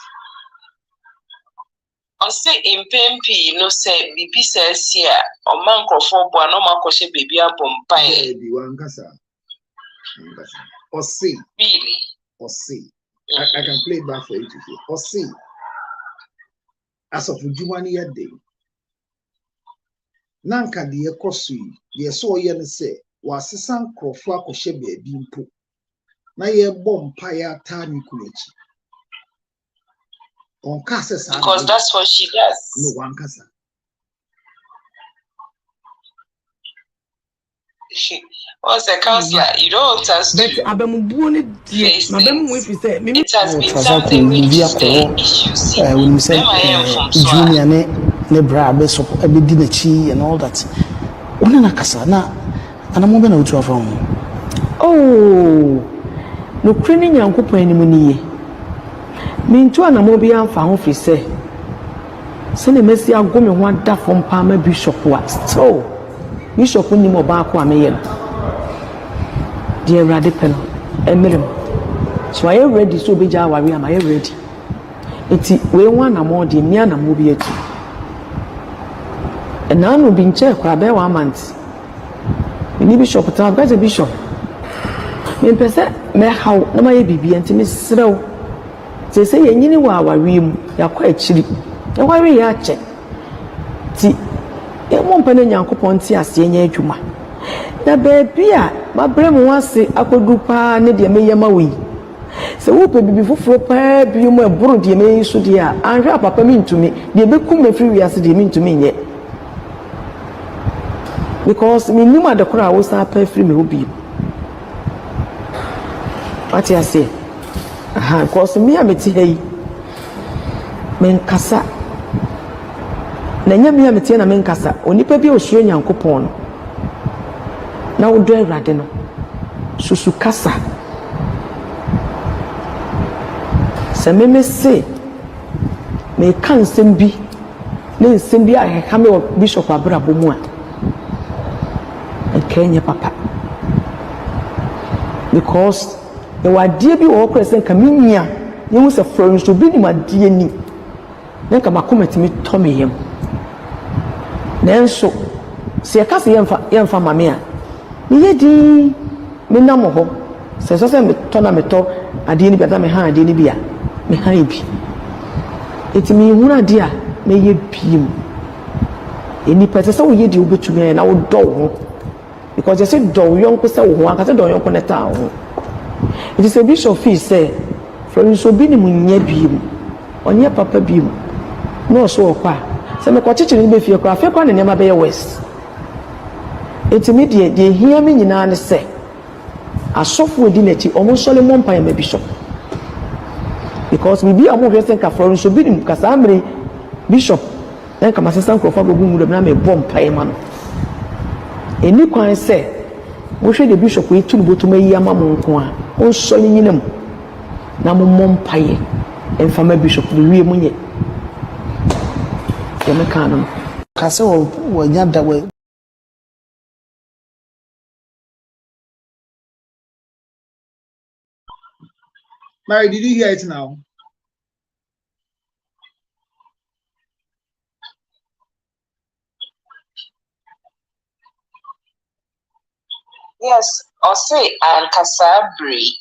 I say in Pempi, no say BB says here, or man for boy, no man koshe baby a bombay. Or see. Really? Or see. I can play it back for you to hear. Or see. As of Jumani day. Nanka the Ekosui, the so yen say, was Sisan Crofua koshe baby impo. Na ye bomb paya tani kulechi. Because that's what she does. No, one casa. What's a counselor? You don't want us to face things. It has been something which is the issues. When we say junior ne bra be so be di na chi and all that. Una na kasa na anamo be na utu afọ. Oh, no kreni nyankopon animu niye. Mintu anamo bi amfa ho fi se ne mesi agome ho ada fom pa ma bishop wa so bishop ni mo ba ko ameye dear radical emirem so I ready so be ja wari am I ready enti we wan anamo de mi anamo bi ati na no bi nche kwa be 1 month ni bishop ta ga bishop me pese me how na ma ye bibi enti me srew say yenyini wa awarimu yakwa achiri awari ya che ti e mo mpane nyankopon ti ase enya adwuma na beebi a mabrem wase akodu pa ne de meyema wi se wo pe bibi foforo pa bi mo eburu de meyi so de a anhwa papa mi ntumi de bekum na free wiase de mi ntumi nye because mi nima de kora wo sa pa free me obi what you say. Because me ameti hey men kasa na nya me ameti na men kasa onipa bi osuro nyankopon no na wo do awrade no susu kasa se me se me kan sembi ne sembi a heka me bishop abrabo mu a enkenye papa because the wadie bi wo kwesen kaminya ye hu se Florence Obinim adie ni na ka makomati mi to me yem nenso se ka se yemfa mame a me yedi me nam ho se so se me to na me to adie ni bi da me ha adie ni bi a me ha bi eti me hu na dia me ye biem eni pese se wo ye di obetumi na wo do ho because you say do yonko se wo ho aka se do yonko neta ho. It is a bishop fee say Florence Obinim nye biem. Onye papa biem. No so kwa. Se me kwachichi ni be fie kwa afia kwa ne nema be west. Etimidie de hia me nyina ne se. Asofo edi na chi omo sole mo mpa ya me bishop. Because we be amu hwese nka Florence Obinim kasa amre bishop. Then kama sesa nkrofo agogu mu dem na me bom pa ya ma no. Eni kwan se wo hwe de bishop we tunu botum ayi ama mo nko a on sole nyinam na mo mom pa ye enfama bishop we wie munye. Ya me kan no. Kase wo nya da we. Mary, did you hear it now? Yes, or say and Kasabri.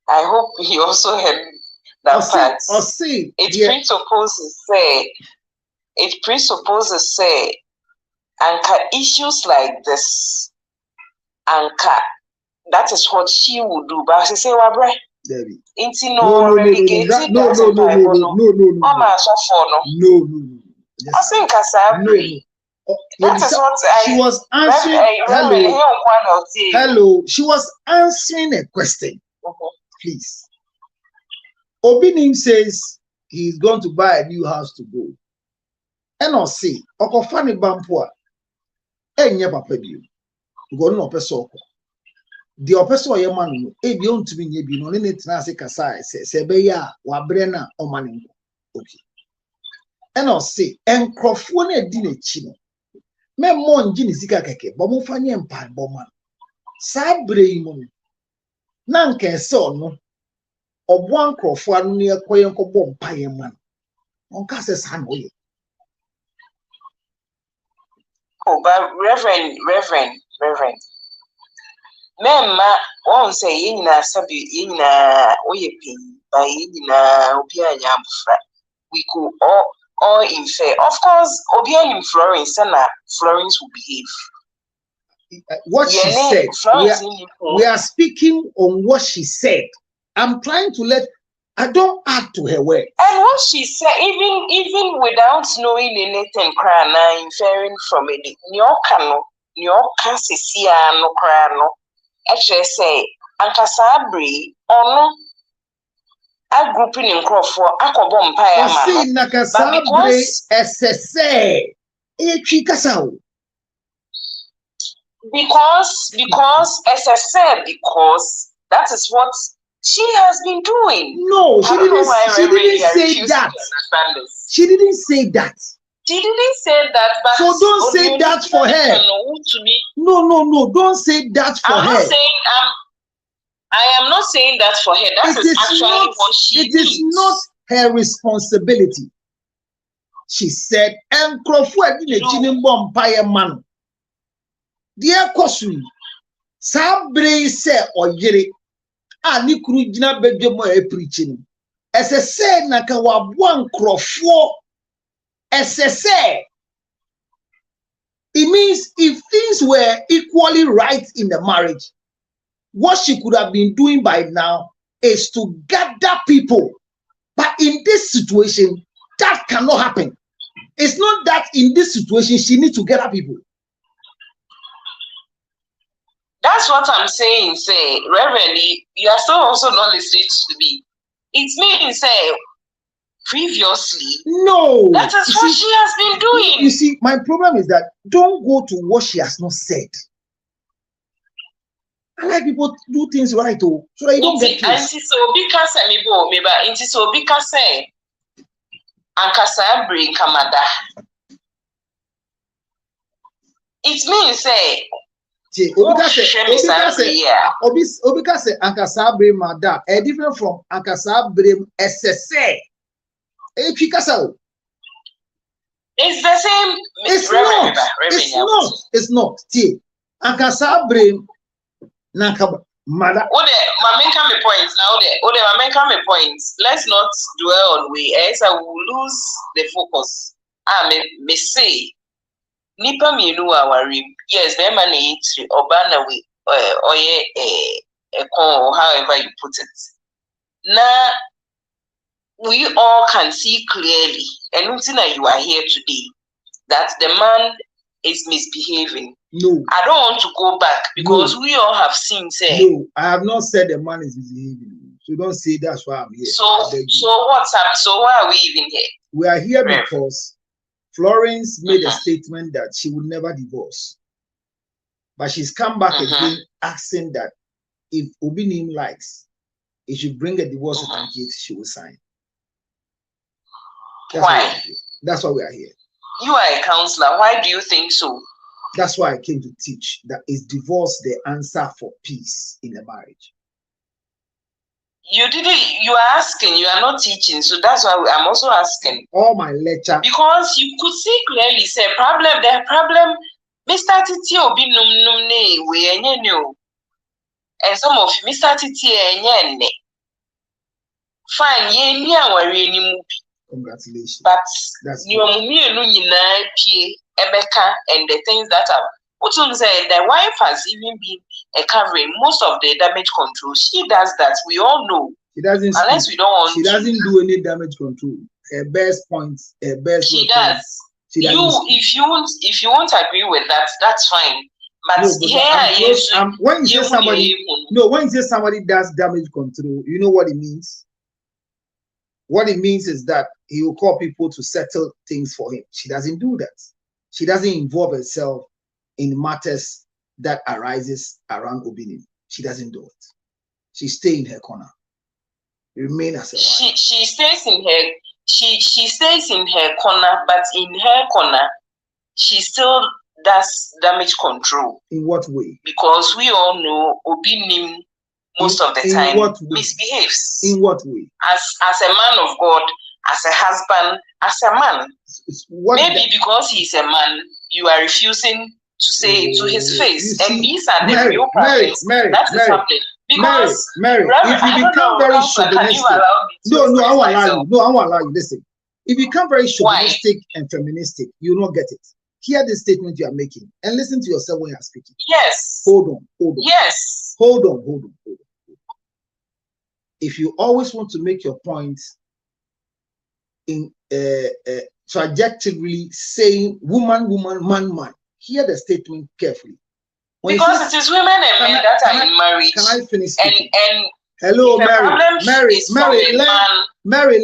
I hope he also heard that part. It presupposes say anka issues like this anka that is what she would do. But she say wabre. No. I think Kasabri. That is what she was answering. Hello. She was answering a question. Please. Obinim says he's going to buy a new house to go. And I'll say, Okofani Bampua, Enya Papa Biu, go no peso. The opeso Yamanu, a beyond to be nebi, no in it, Nasi Kasai, Sebeya, Wabrena, or Manin. Okay. And I'll say, and Crofone dinner chino. Me mon jini sika keke, but mo fanye mpa boman. Sa brei mo. Na nke so no. Obo ankrofo anu ne ekoye nkobo mpa ye man. Onka se sa no ye. Oh, but Reverend. Memma won say yina sabi yina oye pin, by yina obi anya abufra. We could all in fair. Of course, Obinim Florence and Florence will behave. What she said. We are speaking on what she said. I'm trying to I don't add to her word. And what she said, even without knowing anything, crying, inferring from it, Nyoka Sisia no crano. Actually say, Anka Sabri, or no. I grew up in Crawford, I could bomb pie. Because that is what she has been doing. No, she didn't say that. She didn't say that. She didn't say that, but so don't say that for her. No, don't say that for her. I am not saying that for her. That is actually what she needs. It is not her responsibility. She said, "And Crawford didn't chini bomb pie man." Dear Kosui, Sabre say or Jerry, ani kuru jina bedwe mo e preaching. Ese say na ka wa buan Crawford. Ese say. It means if things were equally right in the marriage, what she could have been doing by now is to gather people. But in this situation, that cannot happen. It's not that in this situation she needs to gather people. That's what I'm saying. Say, Reverend, you are still also not listening to me. It means, say, previously. No. That is what she has been doing. You see, my problem is that don't go to what she has not said. I like people to do things right, so that you don't get killed. So because say, Ankasa bring Kamada. It means say. Obika say Ankasa bring Mada. Different from Ankasa bring SSA. It's the same. It's not. Ankasa bring. Mother. My main points now. My main points. Let's not dwell on we. Else I will lose the focus. Me say. Nipa mienu awari. Yes, them money to Obana we or however you put it. Now we all can see clearly, and until you are here today, that the man is misbehaving. No. I don't want to go back because we all have seen. Say, no, I have not said the man is misbehaving. So don't say that's why I'm here. So what's up? So why are we even here? We are here because Florence made a statement that she would never divorce. But she's come back again asking that if Obinim likes, he should bring a divorce certificate, she will sign. Why? That's why we are here. You are a counselor. Why do you think so? That's why I came to teach that is divorce the answer for peace in a marriage. You are asking, you are not teaching, so that's why I'm also asking. All my lecture. Because you could see clearly, say, the problem, Mr. Titi Obinim we new. And some of Mr. Titi fine, movie. Congratulations. But you and the things that are the wife has even been covering most of the damage control. She does that. We all know. She doesn't. Unless we don't want. She doesn't do any damage control. Her best points. Her best. She does. If you won't agree with that, that's fine. But when you say somebody does damage control, you know what it means. What it means is that he will call people to settle things for him. She doesn't do that. She doesn't involve herself in matters that arises around Obinim. She doesn't do it. She stays in her corner. Remain as a wife. She stays in her she stays in her corner, but in her corner, she still does damage control. In what way? Because we all know Obinim most of the time misbehaves. In what way? As a man of God, as a husband, as a man. Maybe because he's a man, you are refusing to say it to his face. And these are the real problems. That's the problem. Because Mary, if you become very chauvinistic, I won't allow you. Listen, if you become very chauvinistic and feministic, you will not get it. Hear the statement you are making and listen to yourself when you are speaking. Yes. Hold on. Yes. Hold on. If you always want to make your point in trajectory saying woman, man, hear the statement carefully. Because it is women and men that are in marriage. Can I finish? And hello, Mary,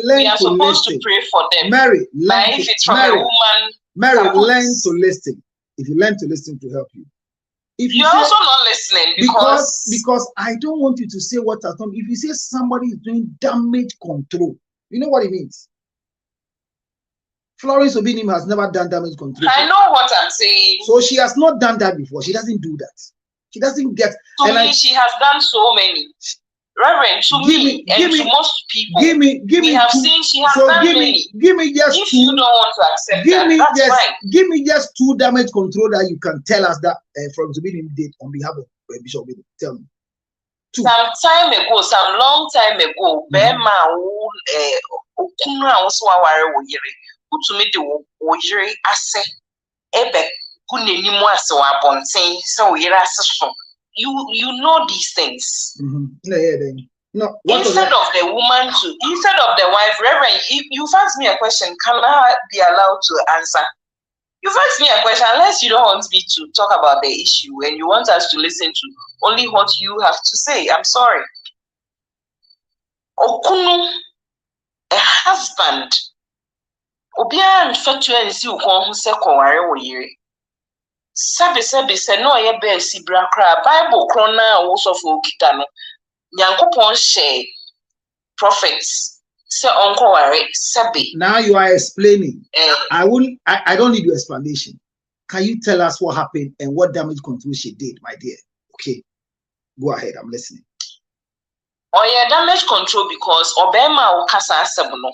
learn we are to supposed listen. to pray for them. Mary, if it's from a woman, learn to listen. If you learn to listen, to help you. If you're also not listening because I don't want you to say what has done. If you say somebody is doing damage control, you know what it means. Florence Obinim has never done damage control. I know what I'm saying. So she has not done that before. She doesn't do that. She doesn't get. She has done so many. Reverend, to most people, we have seen she has done many. Give me just if you don't want to accept that's fine. Give me just 2 damage control that you can tell us that from Obinim did on behalf of Bishop Obinim. Tell me. 2. Some long time ago, to me the Oyere ase ebe kunenimu ase wa bonten so Oyere ase so you know these things. No, instead of the wife, Reverend, you've asked me a question, can I be allowed to answer? You've asked me a question, unless you don't want me to talk about the issue and you want us to listen to only what you have to say. I'm sorry. Okunu, a husband, Obia nfetua nsi ukon hu se kware wo yire. Sabe se no ye be si bra kra Bible kron na wo sofo okita no. Nyankopon share prophets se onko ware sabe. Now you are explaining. I don't need your explanation. Can you tell us what happened and what damage control she did, my dear? Okay. Go ahead, I'm listening. Oh yeah, damage control because obema wo kasa asem no.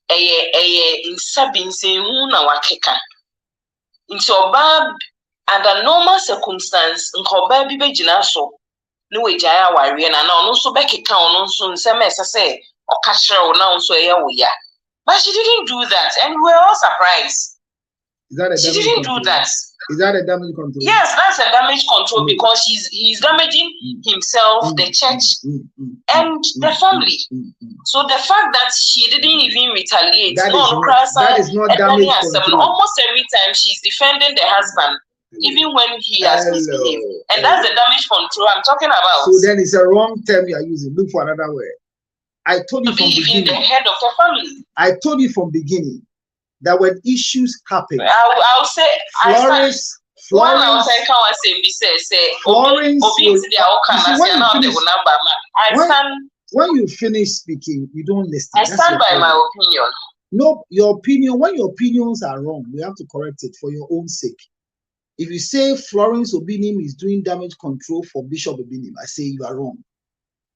In sabinsin hu na wakeka nti oba under normal circumstance nkoba bi begina so ne wejaya ware na ono so bekeka ono so nsem esese okachire wo na so eya wo ya, but she didn't do that and we were all surprised. Is that a she damage didn't control? do that. Is that a damage control? Yes, that's a damage control because he's damaging himself, the church, and the family. So the fact that she didn't even retaliate, that is not damage control. Almost every time she's defending the husband, even when he has misbehaved. And that's the damage control I'm talking about. So then it's a wrong term you are using. Look for another word. I told you from beginning. The head of the family. I told you from beginning that when issues happen, I'll say Florence. Florence when you finish speaking, you don't listen. I stand by my opinion. No, your opinion, when your opinions are wrong, we have to correct it for your own sake. If you say Florence Obinim is doing damage control for Bishop Obinim, I say you are wrong.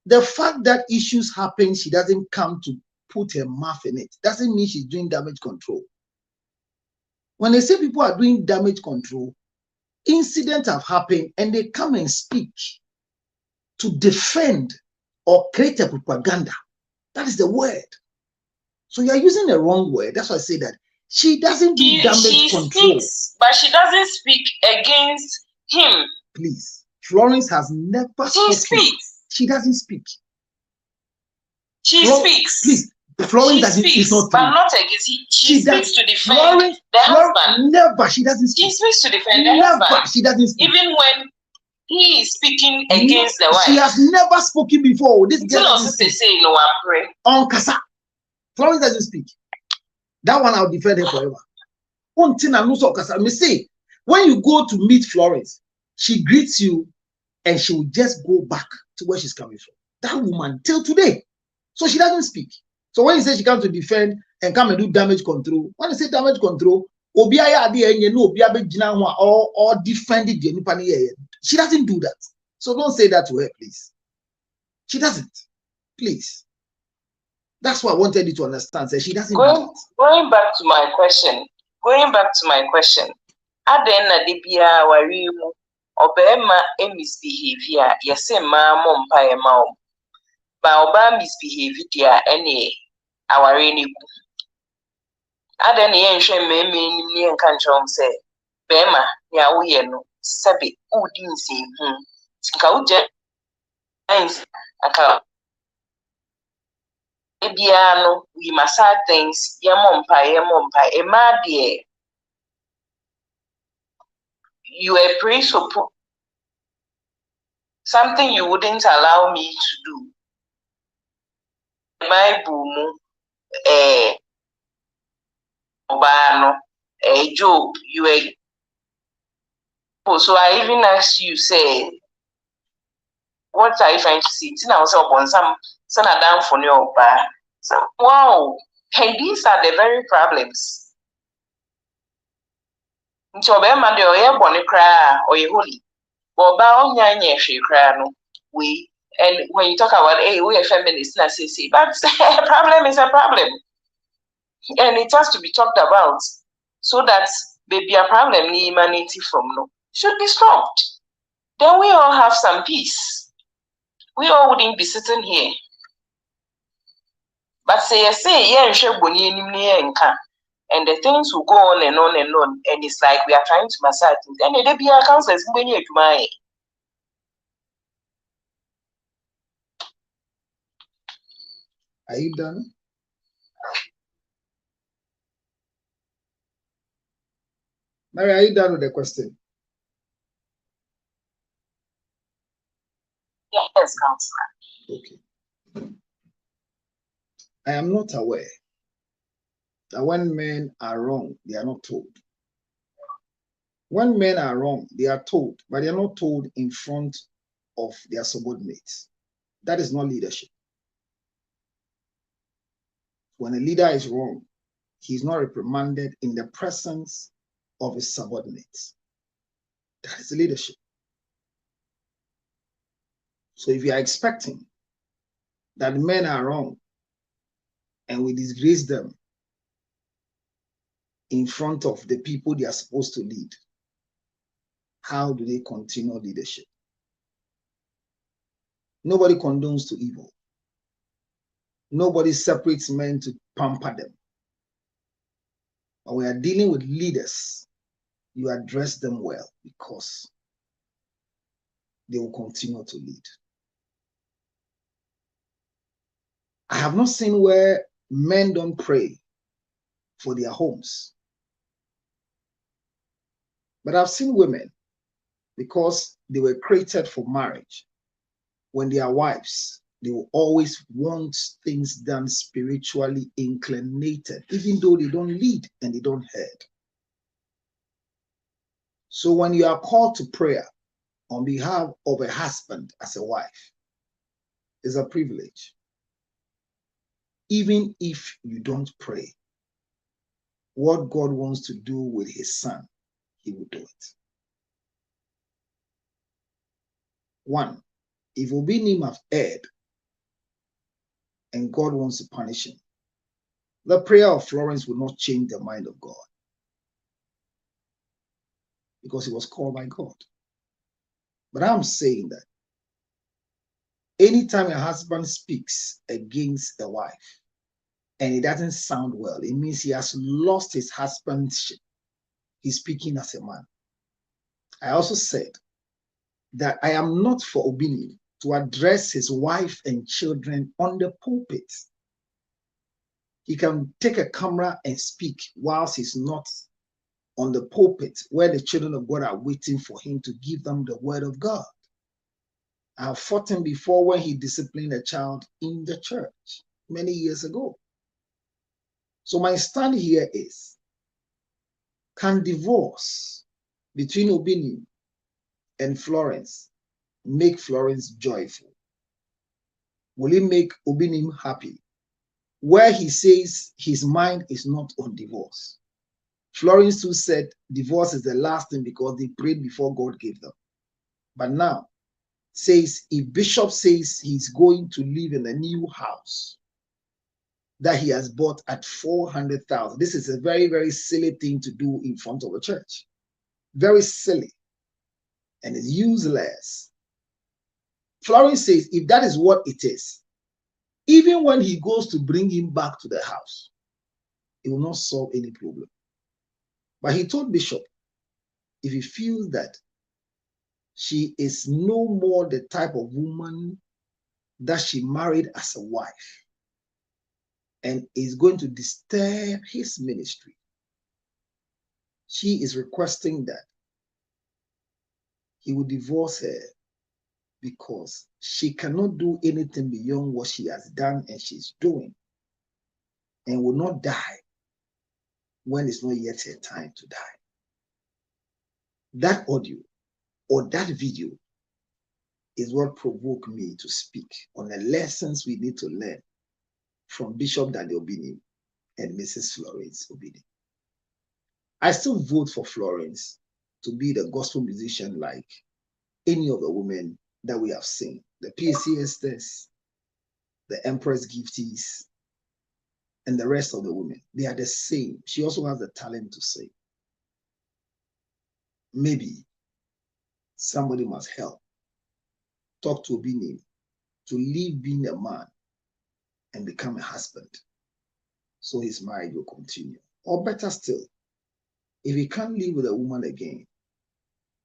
The fact that issues happen, she doesn't come to put her mouth in it, doesn't mean she's doing damage control. When they say people are doing damage control, incidents have happened and they come and speak to defend or create a propaganda. That is the word. So you are using the wrong word. That's why I say that she doesn't do damage control. Speaks, but she doesn't speak against him. Please. Florence has never spoken. Speaks. She doesn't speak. She speaks. Please. Florence doesn't speak. But not against. She speaks to defend the husband. Never. She doesn't speak. She speaks to defend the husband. She doesn't speak. Even when he is speaking against the wife. She has never spoken before. This girl doesn't speak. Say no, I pray. On Kasa. Florence doesn't speak. That one I'll defend her forever. One thing I'm not Kasa. Me say, when you go to meet Florence, she greets you and she will just go back to where she's coming from. That woman till today. So she doesn't speak. So when you say she comes to defend and come and do damage control, when you say damage control, or defend the she doesn't do that. So don't say that to her, please. She doesn't. Please. That's what I wanted you to understand. So she doesn't do that. Going back to my question. Adena dibia warimu obema misbehavior yese ma mompa ema ba oba misbehave dia ene aware ni gu. Adena ye nhwe meme ni enka nchom se bema ya woye no sabe udi nsin nka uje aka ebiano we must have things ye mompa ema de you are praying support something you wouldn't allow me to do. Bible Job, you are so I even asked you, say, what are you trying to see? Now, on some down for your bar. So, wow, and these are the very problems. So, man, the air bonnet cry or you holy. Well, bow yan cry no we. And when you talk about, hey, we are feminists, but a problem is a problem. And it has to be talked about so that maybe a problem emanating from no should be stopped. Then we all have some peace. We all wouldn't be sitting here. But say, yeah, and the things will go on and on and on. And it's like we are trying to massage things. And there be a counselors when you my. Are you done? Mary, are you done with the question? Yes, counselor. Okay. I am not aware that when men are wrong, they are not told. When men are wrong, they are told, but they are not told in front of their subordinates. That is not leadership. When a leader is wrong, he is not reprimanded in the presence of his subordinates. That is leadership. So if you are expecting that men are wrong and we disgrace them in front of the people they are supposed to lead, how do they continue leadership? Nobody condones to evil. Nobody separates men to pamper them. When we are dealing with leaders, you address them well because they will continue to lead. I have not seen where men don't pray for their homes. But I've seen women, because they were created for marriage, when they are wives, they will always want things done spiritually inclinated, even though they don't lead and they don't head. So when you are called to prayer on behalf of a husband as a wife, it's a privilege. Even if you don't pray, what God wants to do with his son, he will do it. One, if Obinim have erred and God wants to punish him, the prayer of Florence will not change the mind of God, because he was called by God. But I'm saying that anytime a husband speaks against a wife and it doesn't sound well, it means he has lost his husbandship. He's speaking as a man. I also said that I am not for Obinim to address his wife and children on the pulpit. He can take a camera and speak whilst he's not on the pulpit where the children of God are waiting for him to give them the word of God. I have fought him before when he disciplined a child in the church many years ago. So my stand here is, can divorce between Obinim and Florence make Florence joyful? Will it make Obinim happy? Where he says his mind is not on divorce. Florence too said divorce is the last thing because they prayed before God gave them. But now says if Bishop says he's going to live in a new house that he has bought at 400,000, this is a very, very silly thing to do in front of a church. Very silly. And it's useless. Florence says if that is what it is, even when he goes to bring him back to the house, it will not solve any problem. But he told Bishop, if he feels that she is no more the type of woman that she married as a wife and is going to disturb his ministry, she is requesting that he will divorce her because she cannot do anything beyond what she has done and she's doing, and will not die when it's not yet her time to die. That audio or that video is what provoked me to speak on the lessons we need to learn from Bishop Daniel Obinim and Mrs. Florence Obinim. I still vote for Florence to be the gospel musician like any of the women that we have seen. The PAC Esthers, the Empress Gifties, and the rest of the women. They are the same. She also has the talent to sing. Maybe somebody must help. Talk to Obinim to leave being a man and become a husband, so his marriage will continue. Or better still, if he can't live with a woman again,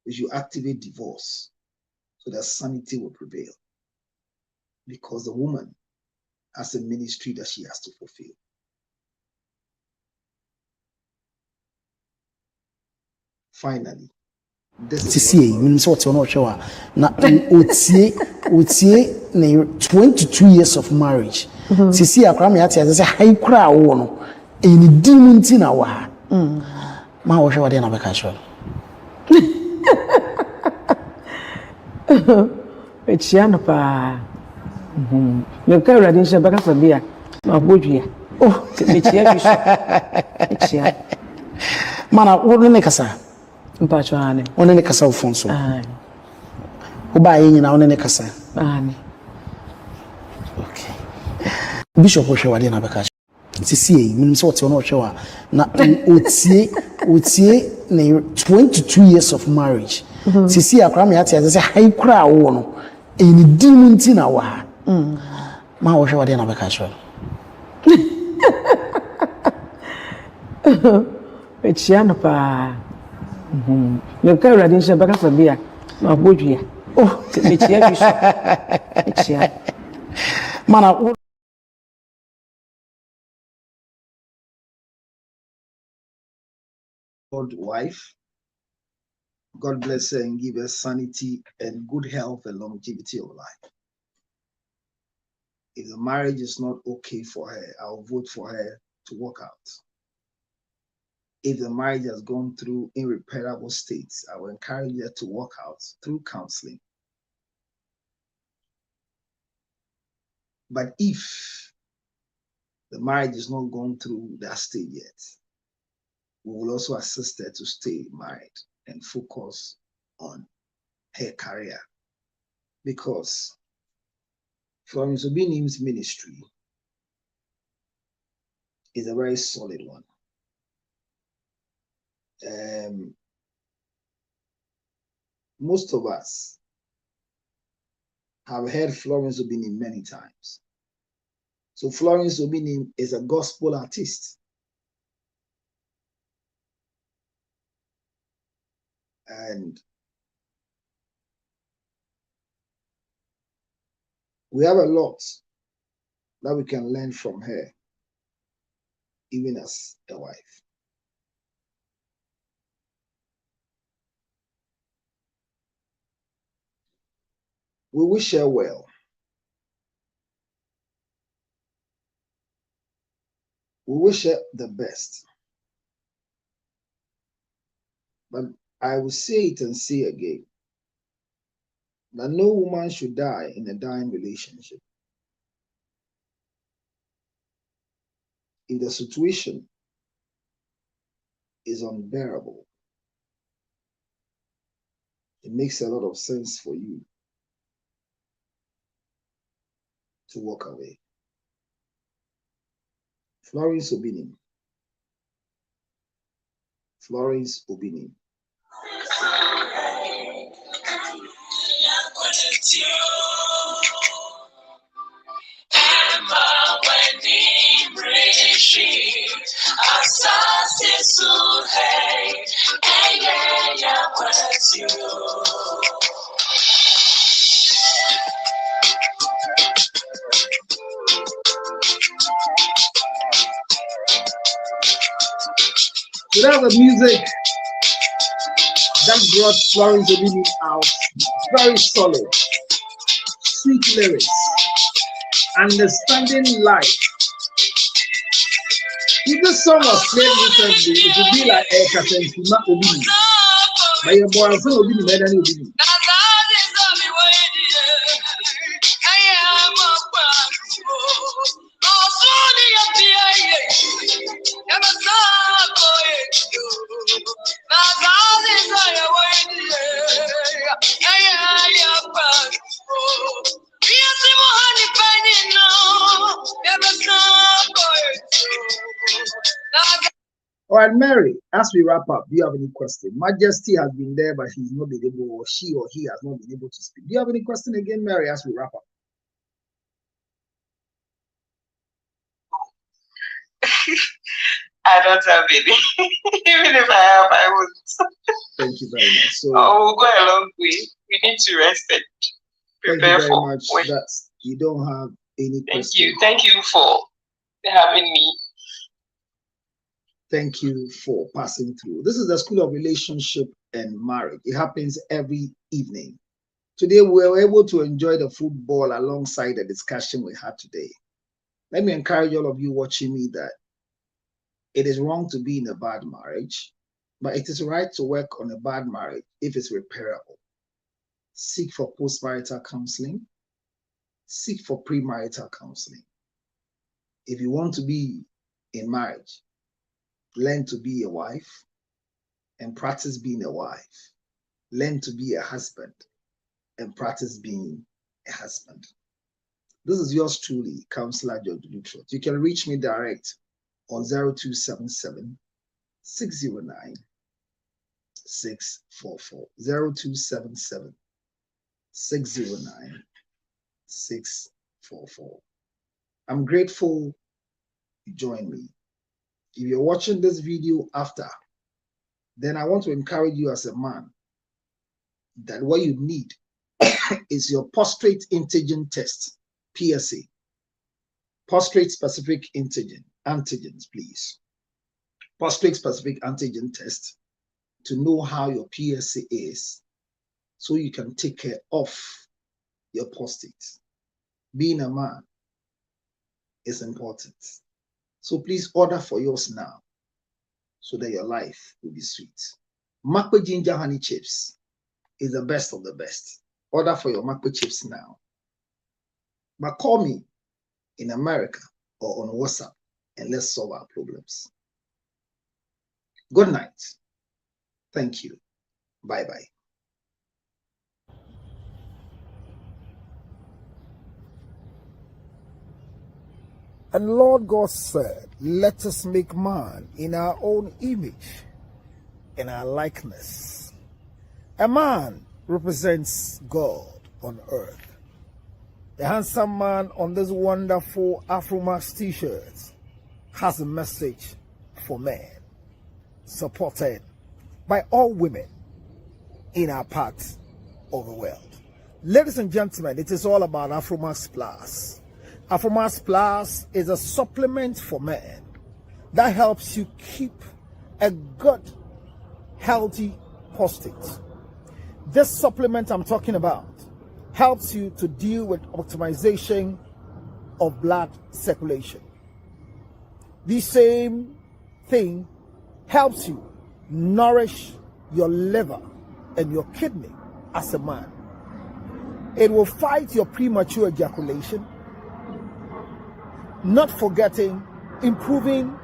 we should activate divorce so that sanity will prevail, because the woman has a ministry that she has to fulfill. Finally, this is what na otie na 22 years of marriage. Sisi akra me ate say high kra wo no eni dimunti na wa ma wo hwe wade na beka sho Echiano pa me ka urade nche baka sabia ma bodua oh mechia bisho echia mana wo ne kasa mpacho ane wo ne kasa ufonso wo ba yin na wo ne kasa ane okay bishop hwe wade na beka sisi minim so wote no hwe wa na otie na 22 years of marriage. Sisi akra me ate say high kra wo no eni dimunti na wa ma wo hwe wade na beka sho Echiano pa. Me ka urade nse baka fa bia. Ma bodua. Oh, echia bishop. Echia. Mana wife. God bless her and give her sanity and good health and longevity of life. If the marriage is not okay for her, I'll vote for her to walk out. If the marriage has gone through irreparable states, I will encourage her to walk out through counseling. But if the marriage is not gone through that stage yet, we will also assist her to stay married and focus on her career. Because Florence Obinim's ministry is a very solid one. Most of us have heard Florence Obinim many times. So Florence Obinim is a gospel artist. And we have a lot that we can learn from her, even as a wife. We wish her well. We wish her the best. But I will say it and say again, that no woman should die in a dying relationship. If the situation is unbearable, it makes a lot of sense for you to walk away. Florence Obinim. Florence Obinim. Without the music that brought Florence Obinim out, very solid, sweet lyrics, understanding life. If this song was played recently, it would be like a Kasentima Obinim. But your boyfriend Obinim, better than Obinim. All right, Mary, as we wrap up, do you have any question? Majesty has been there, but he's not been able, or she or he has not been able to speak. Do you have any question again, Mary, as we wrap up? I don't have any. Even if I have, I won't. Thank you very much. So we'll go a long way. We need to rest and prepare. Thank you very much that you don't have any question. Thank you for having me. Thank you for passing through. This is the School of Relationship and Marriage. It happens every evening. Today, we were able to enjoy the football alongside the discussion we had today. Let me encourage all of you watching me that it is wrong to be in a bad marriage, but it is right to work on a bad marriage if it's repairable. Seek for post-marital counseling. Seek for premarital counseling. If you want to be in marriage, learn to be a wife and practice being a wife. Learn to be a husband and practice being a husband. This is yours truly, Counselor George Luttrell. You can reach me direct on 0277 609 644. 0277 609 644. I'm grateful you joined me. If you're watching this video after then I want to encourage you as a man that what you need is your prostate antigen test, PSA. Prostate specific antigens, please. Prostate specific antigen test to know how your PSA is so you can take care of your prostate. Being a man is important. So please order for yours now so that your life will be sweet. Makwe ginger honey chips is the best of the best. Order for your Makwe chips now. But call me in America or on WhatsApp and let's solve our problems. Good night. Thank you. Bye-bye. And Lord God said, let us make man in our own image, in our likeness. A man represents God on earth. The handsome man on this wonderful Afromax t-shirt has a message for men, supported by all women in our part of the world. Ladies and gentlemen, it is all about Afromax Plus. Afromax Plus is a supplement for men that helps you keep a good, healthy prostate. This supplement I'm talking about helps you to deal with optimization of blood circulation. The same thing helps you nourish your liver and your kidney as a man. It will fight your premature ejaculation, not forgetting improving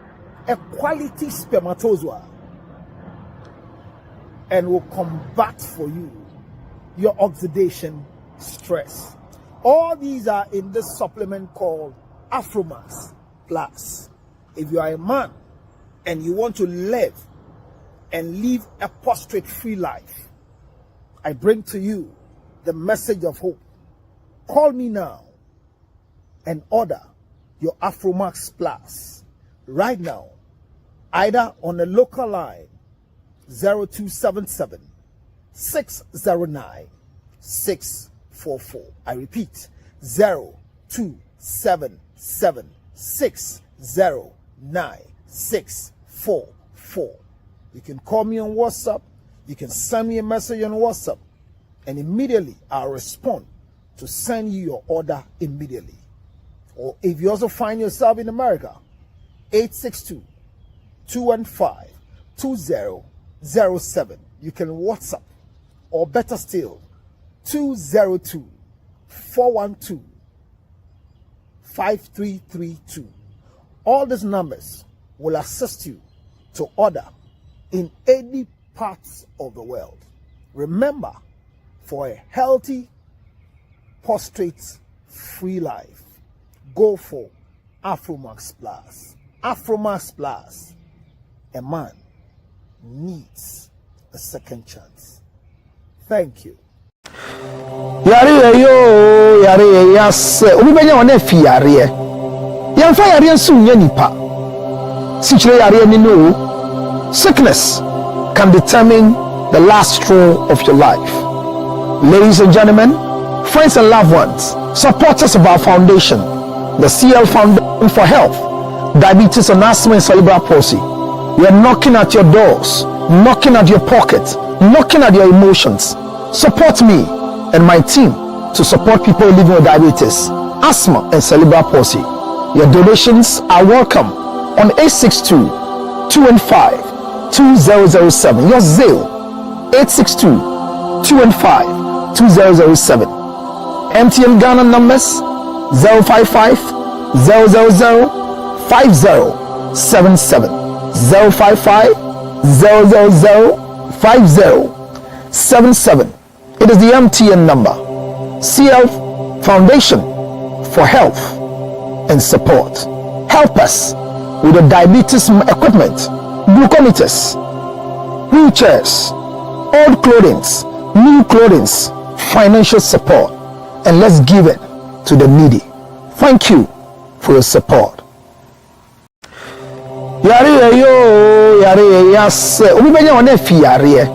a quality spermatozoa, and will combat for you your oxidation stress. All these are in this supplement called Afromax Plus. If you are a man and you want to live a prostrate-free life, I bring to you the message of hope. Call me now and order your Afromax Plus right now, either on the local line 0277 609 644. I repeat, 0277 609 644. You can call me on WhatsApp. You can send me a message on WhatsApp, and immediately I'll respond to send you your order immediately. Or if you also find yourself in America, 862-215-2007. You can WhatsApp, or better still, 202-412-5332. All these numbers will assist you to order in any parts of the world. Remember, for a healthy, prostrate-free life, go for Afromax Plus. Afromax Plus. A man needs a second chance. Thank you. Yare yo, yare yes. Obi benya one fi yare. Yamfa yare nso nya nipa. Sichire yare ni no. Sickness can determine the last straw of your life. Ladies and gentlemen, friends and loved ones, supporters of our foundation, the CL Foundation for Health, Diabetes and Asthma and Cerebral Palsy. We are knocking at your doors, knocking at your pockets, knocking at your emotions. Support me and my team to support people living with diabetes, asthma and cerebral palsy. Your donations are welcome on 862-215-2007. Your Zelle 862-215-2007. MTN Ghana numbers 055-000-5077, 055-000-5077. It is the MTN number. CL Foundation for Health and Support. Help us with the diabetes equipment, glucometers, wheelchairs, old clothing, new clothing, financial support, and let's give it to the needy. Thank you for your support. Yare yo, yare yes. Obi benya one fi yare.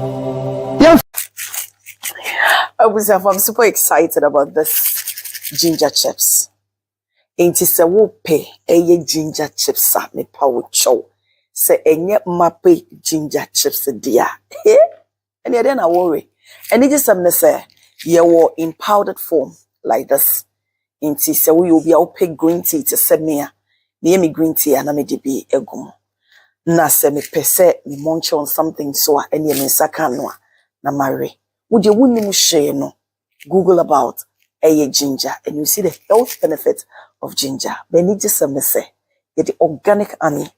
I'm super excited about this ginger chips. Ain't it a whoopee ginger chips at me power chow. Say enye mape ginger chips dear. And then I worry. And it is something say you were in powdered form like this. Ain't it say we will be pick green tea to send me near me green tea and I may be egum. Na se me pese me munch on something so any me sakanwa na marry. Would you wouldn't share no? Google about ginger and you see the health benefit of ginger. But need just some say the organic honey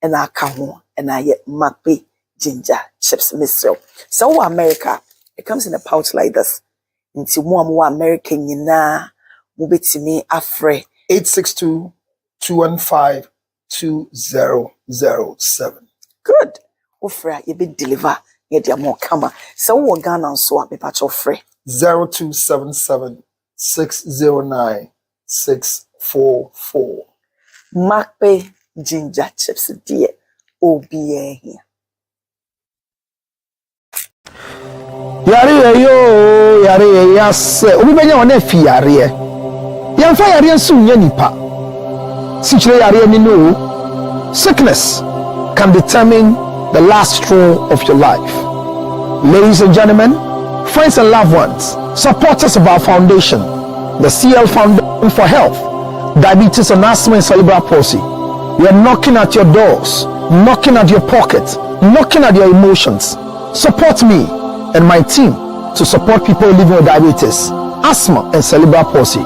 and I come and I get mape ginger chips myself. So America, it comes in a pouch like this. Into more American yina mubiti me afre 862-215-2007. Good. Ofra you be deliver ye dia more kama. So wo Ghana so a be patch ofre 0277-609-644. Mape ginger chips dear OBA here. Yare yo, yare yes. Obi benya one fi yare. Yamfa yare nso nya nipa. Sichire yare ni no. Sickness can determine the last straw of your life. Ladies and gentlemen, friends and loved ones, supporters of our foundation, the CL Foundation for Health, Diabetes and Asthma and Cerebral Palsy. We are knocking at your doors, knocking at your pockets, knocking at your emotions. Support me and my team to support people living with diabetes, asthma and cerebral palsy.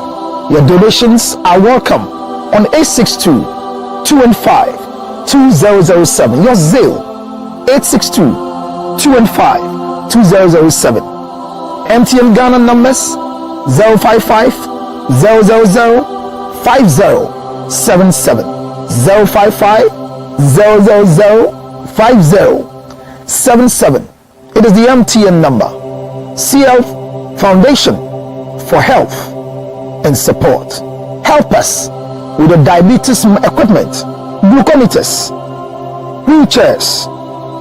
Your donations are welcome on 862-215-2007. Your Zelle 862-215-2007. MTN Ghana numbers 055 000 5077 055 000 5077. It is the MTN number. CL Foundation for Health and Support. Help us with the diabetes equipment, glucometers, wheelchairs,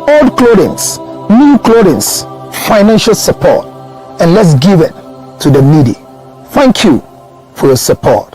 old clothing, new clothing, financial support, and let's give it to the needy. Thank you for your support.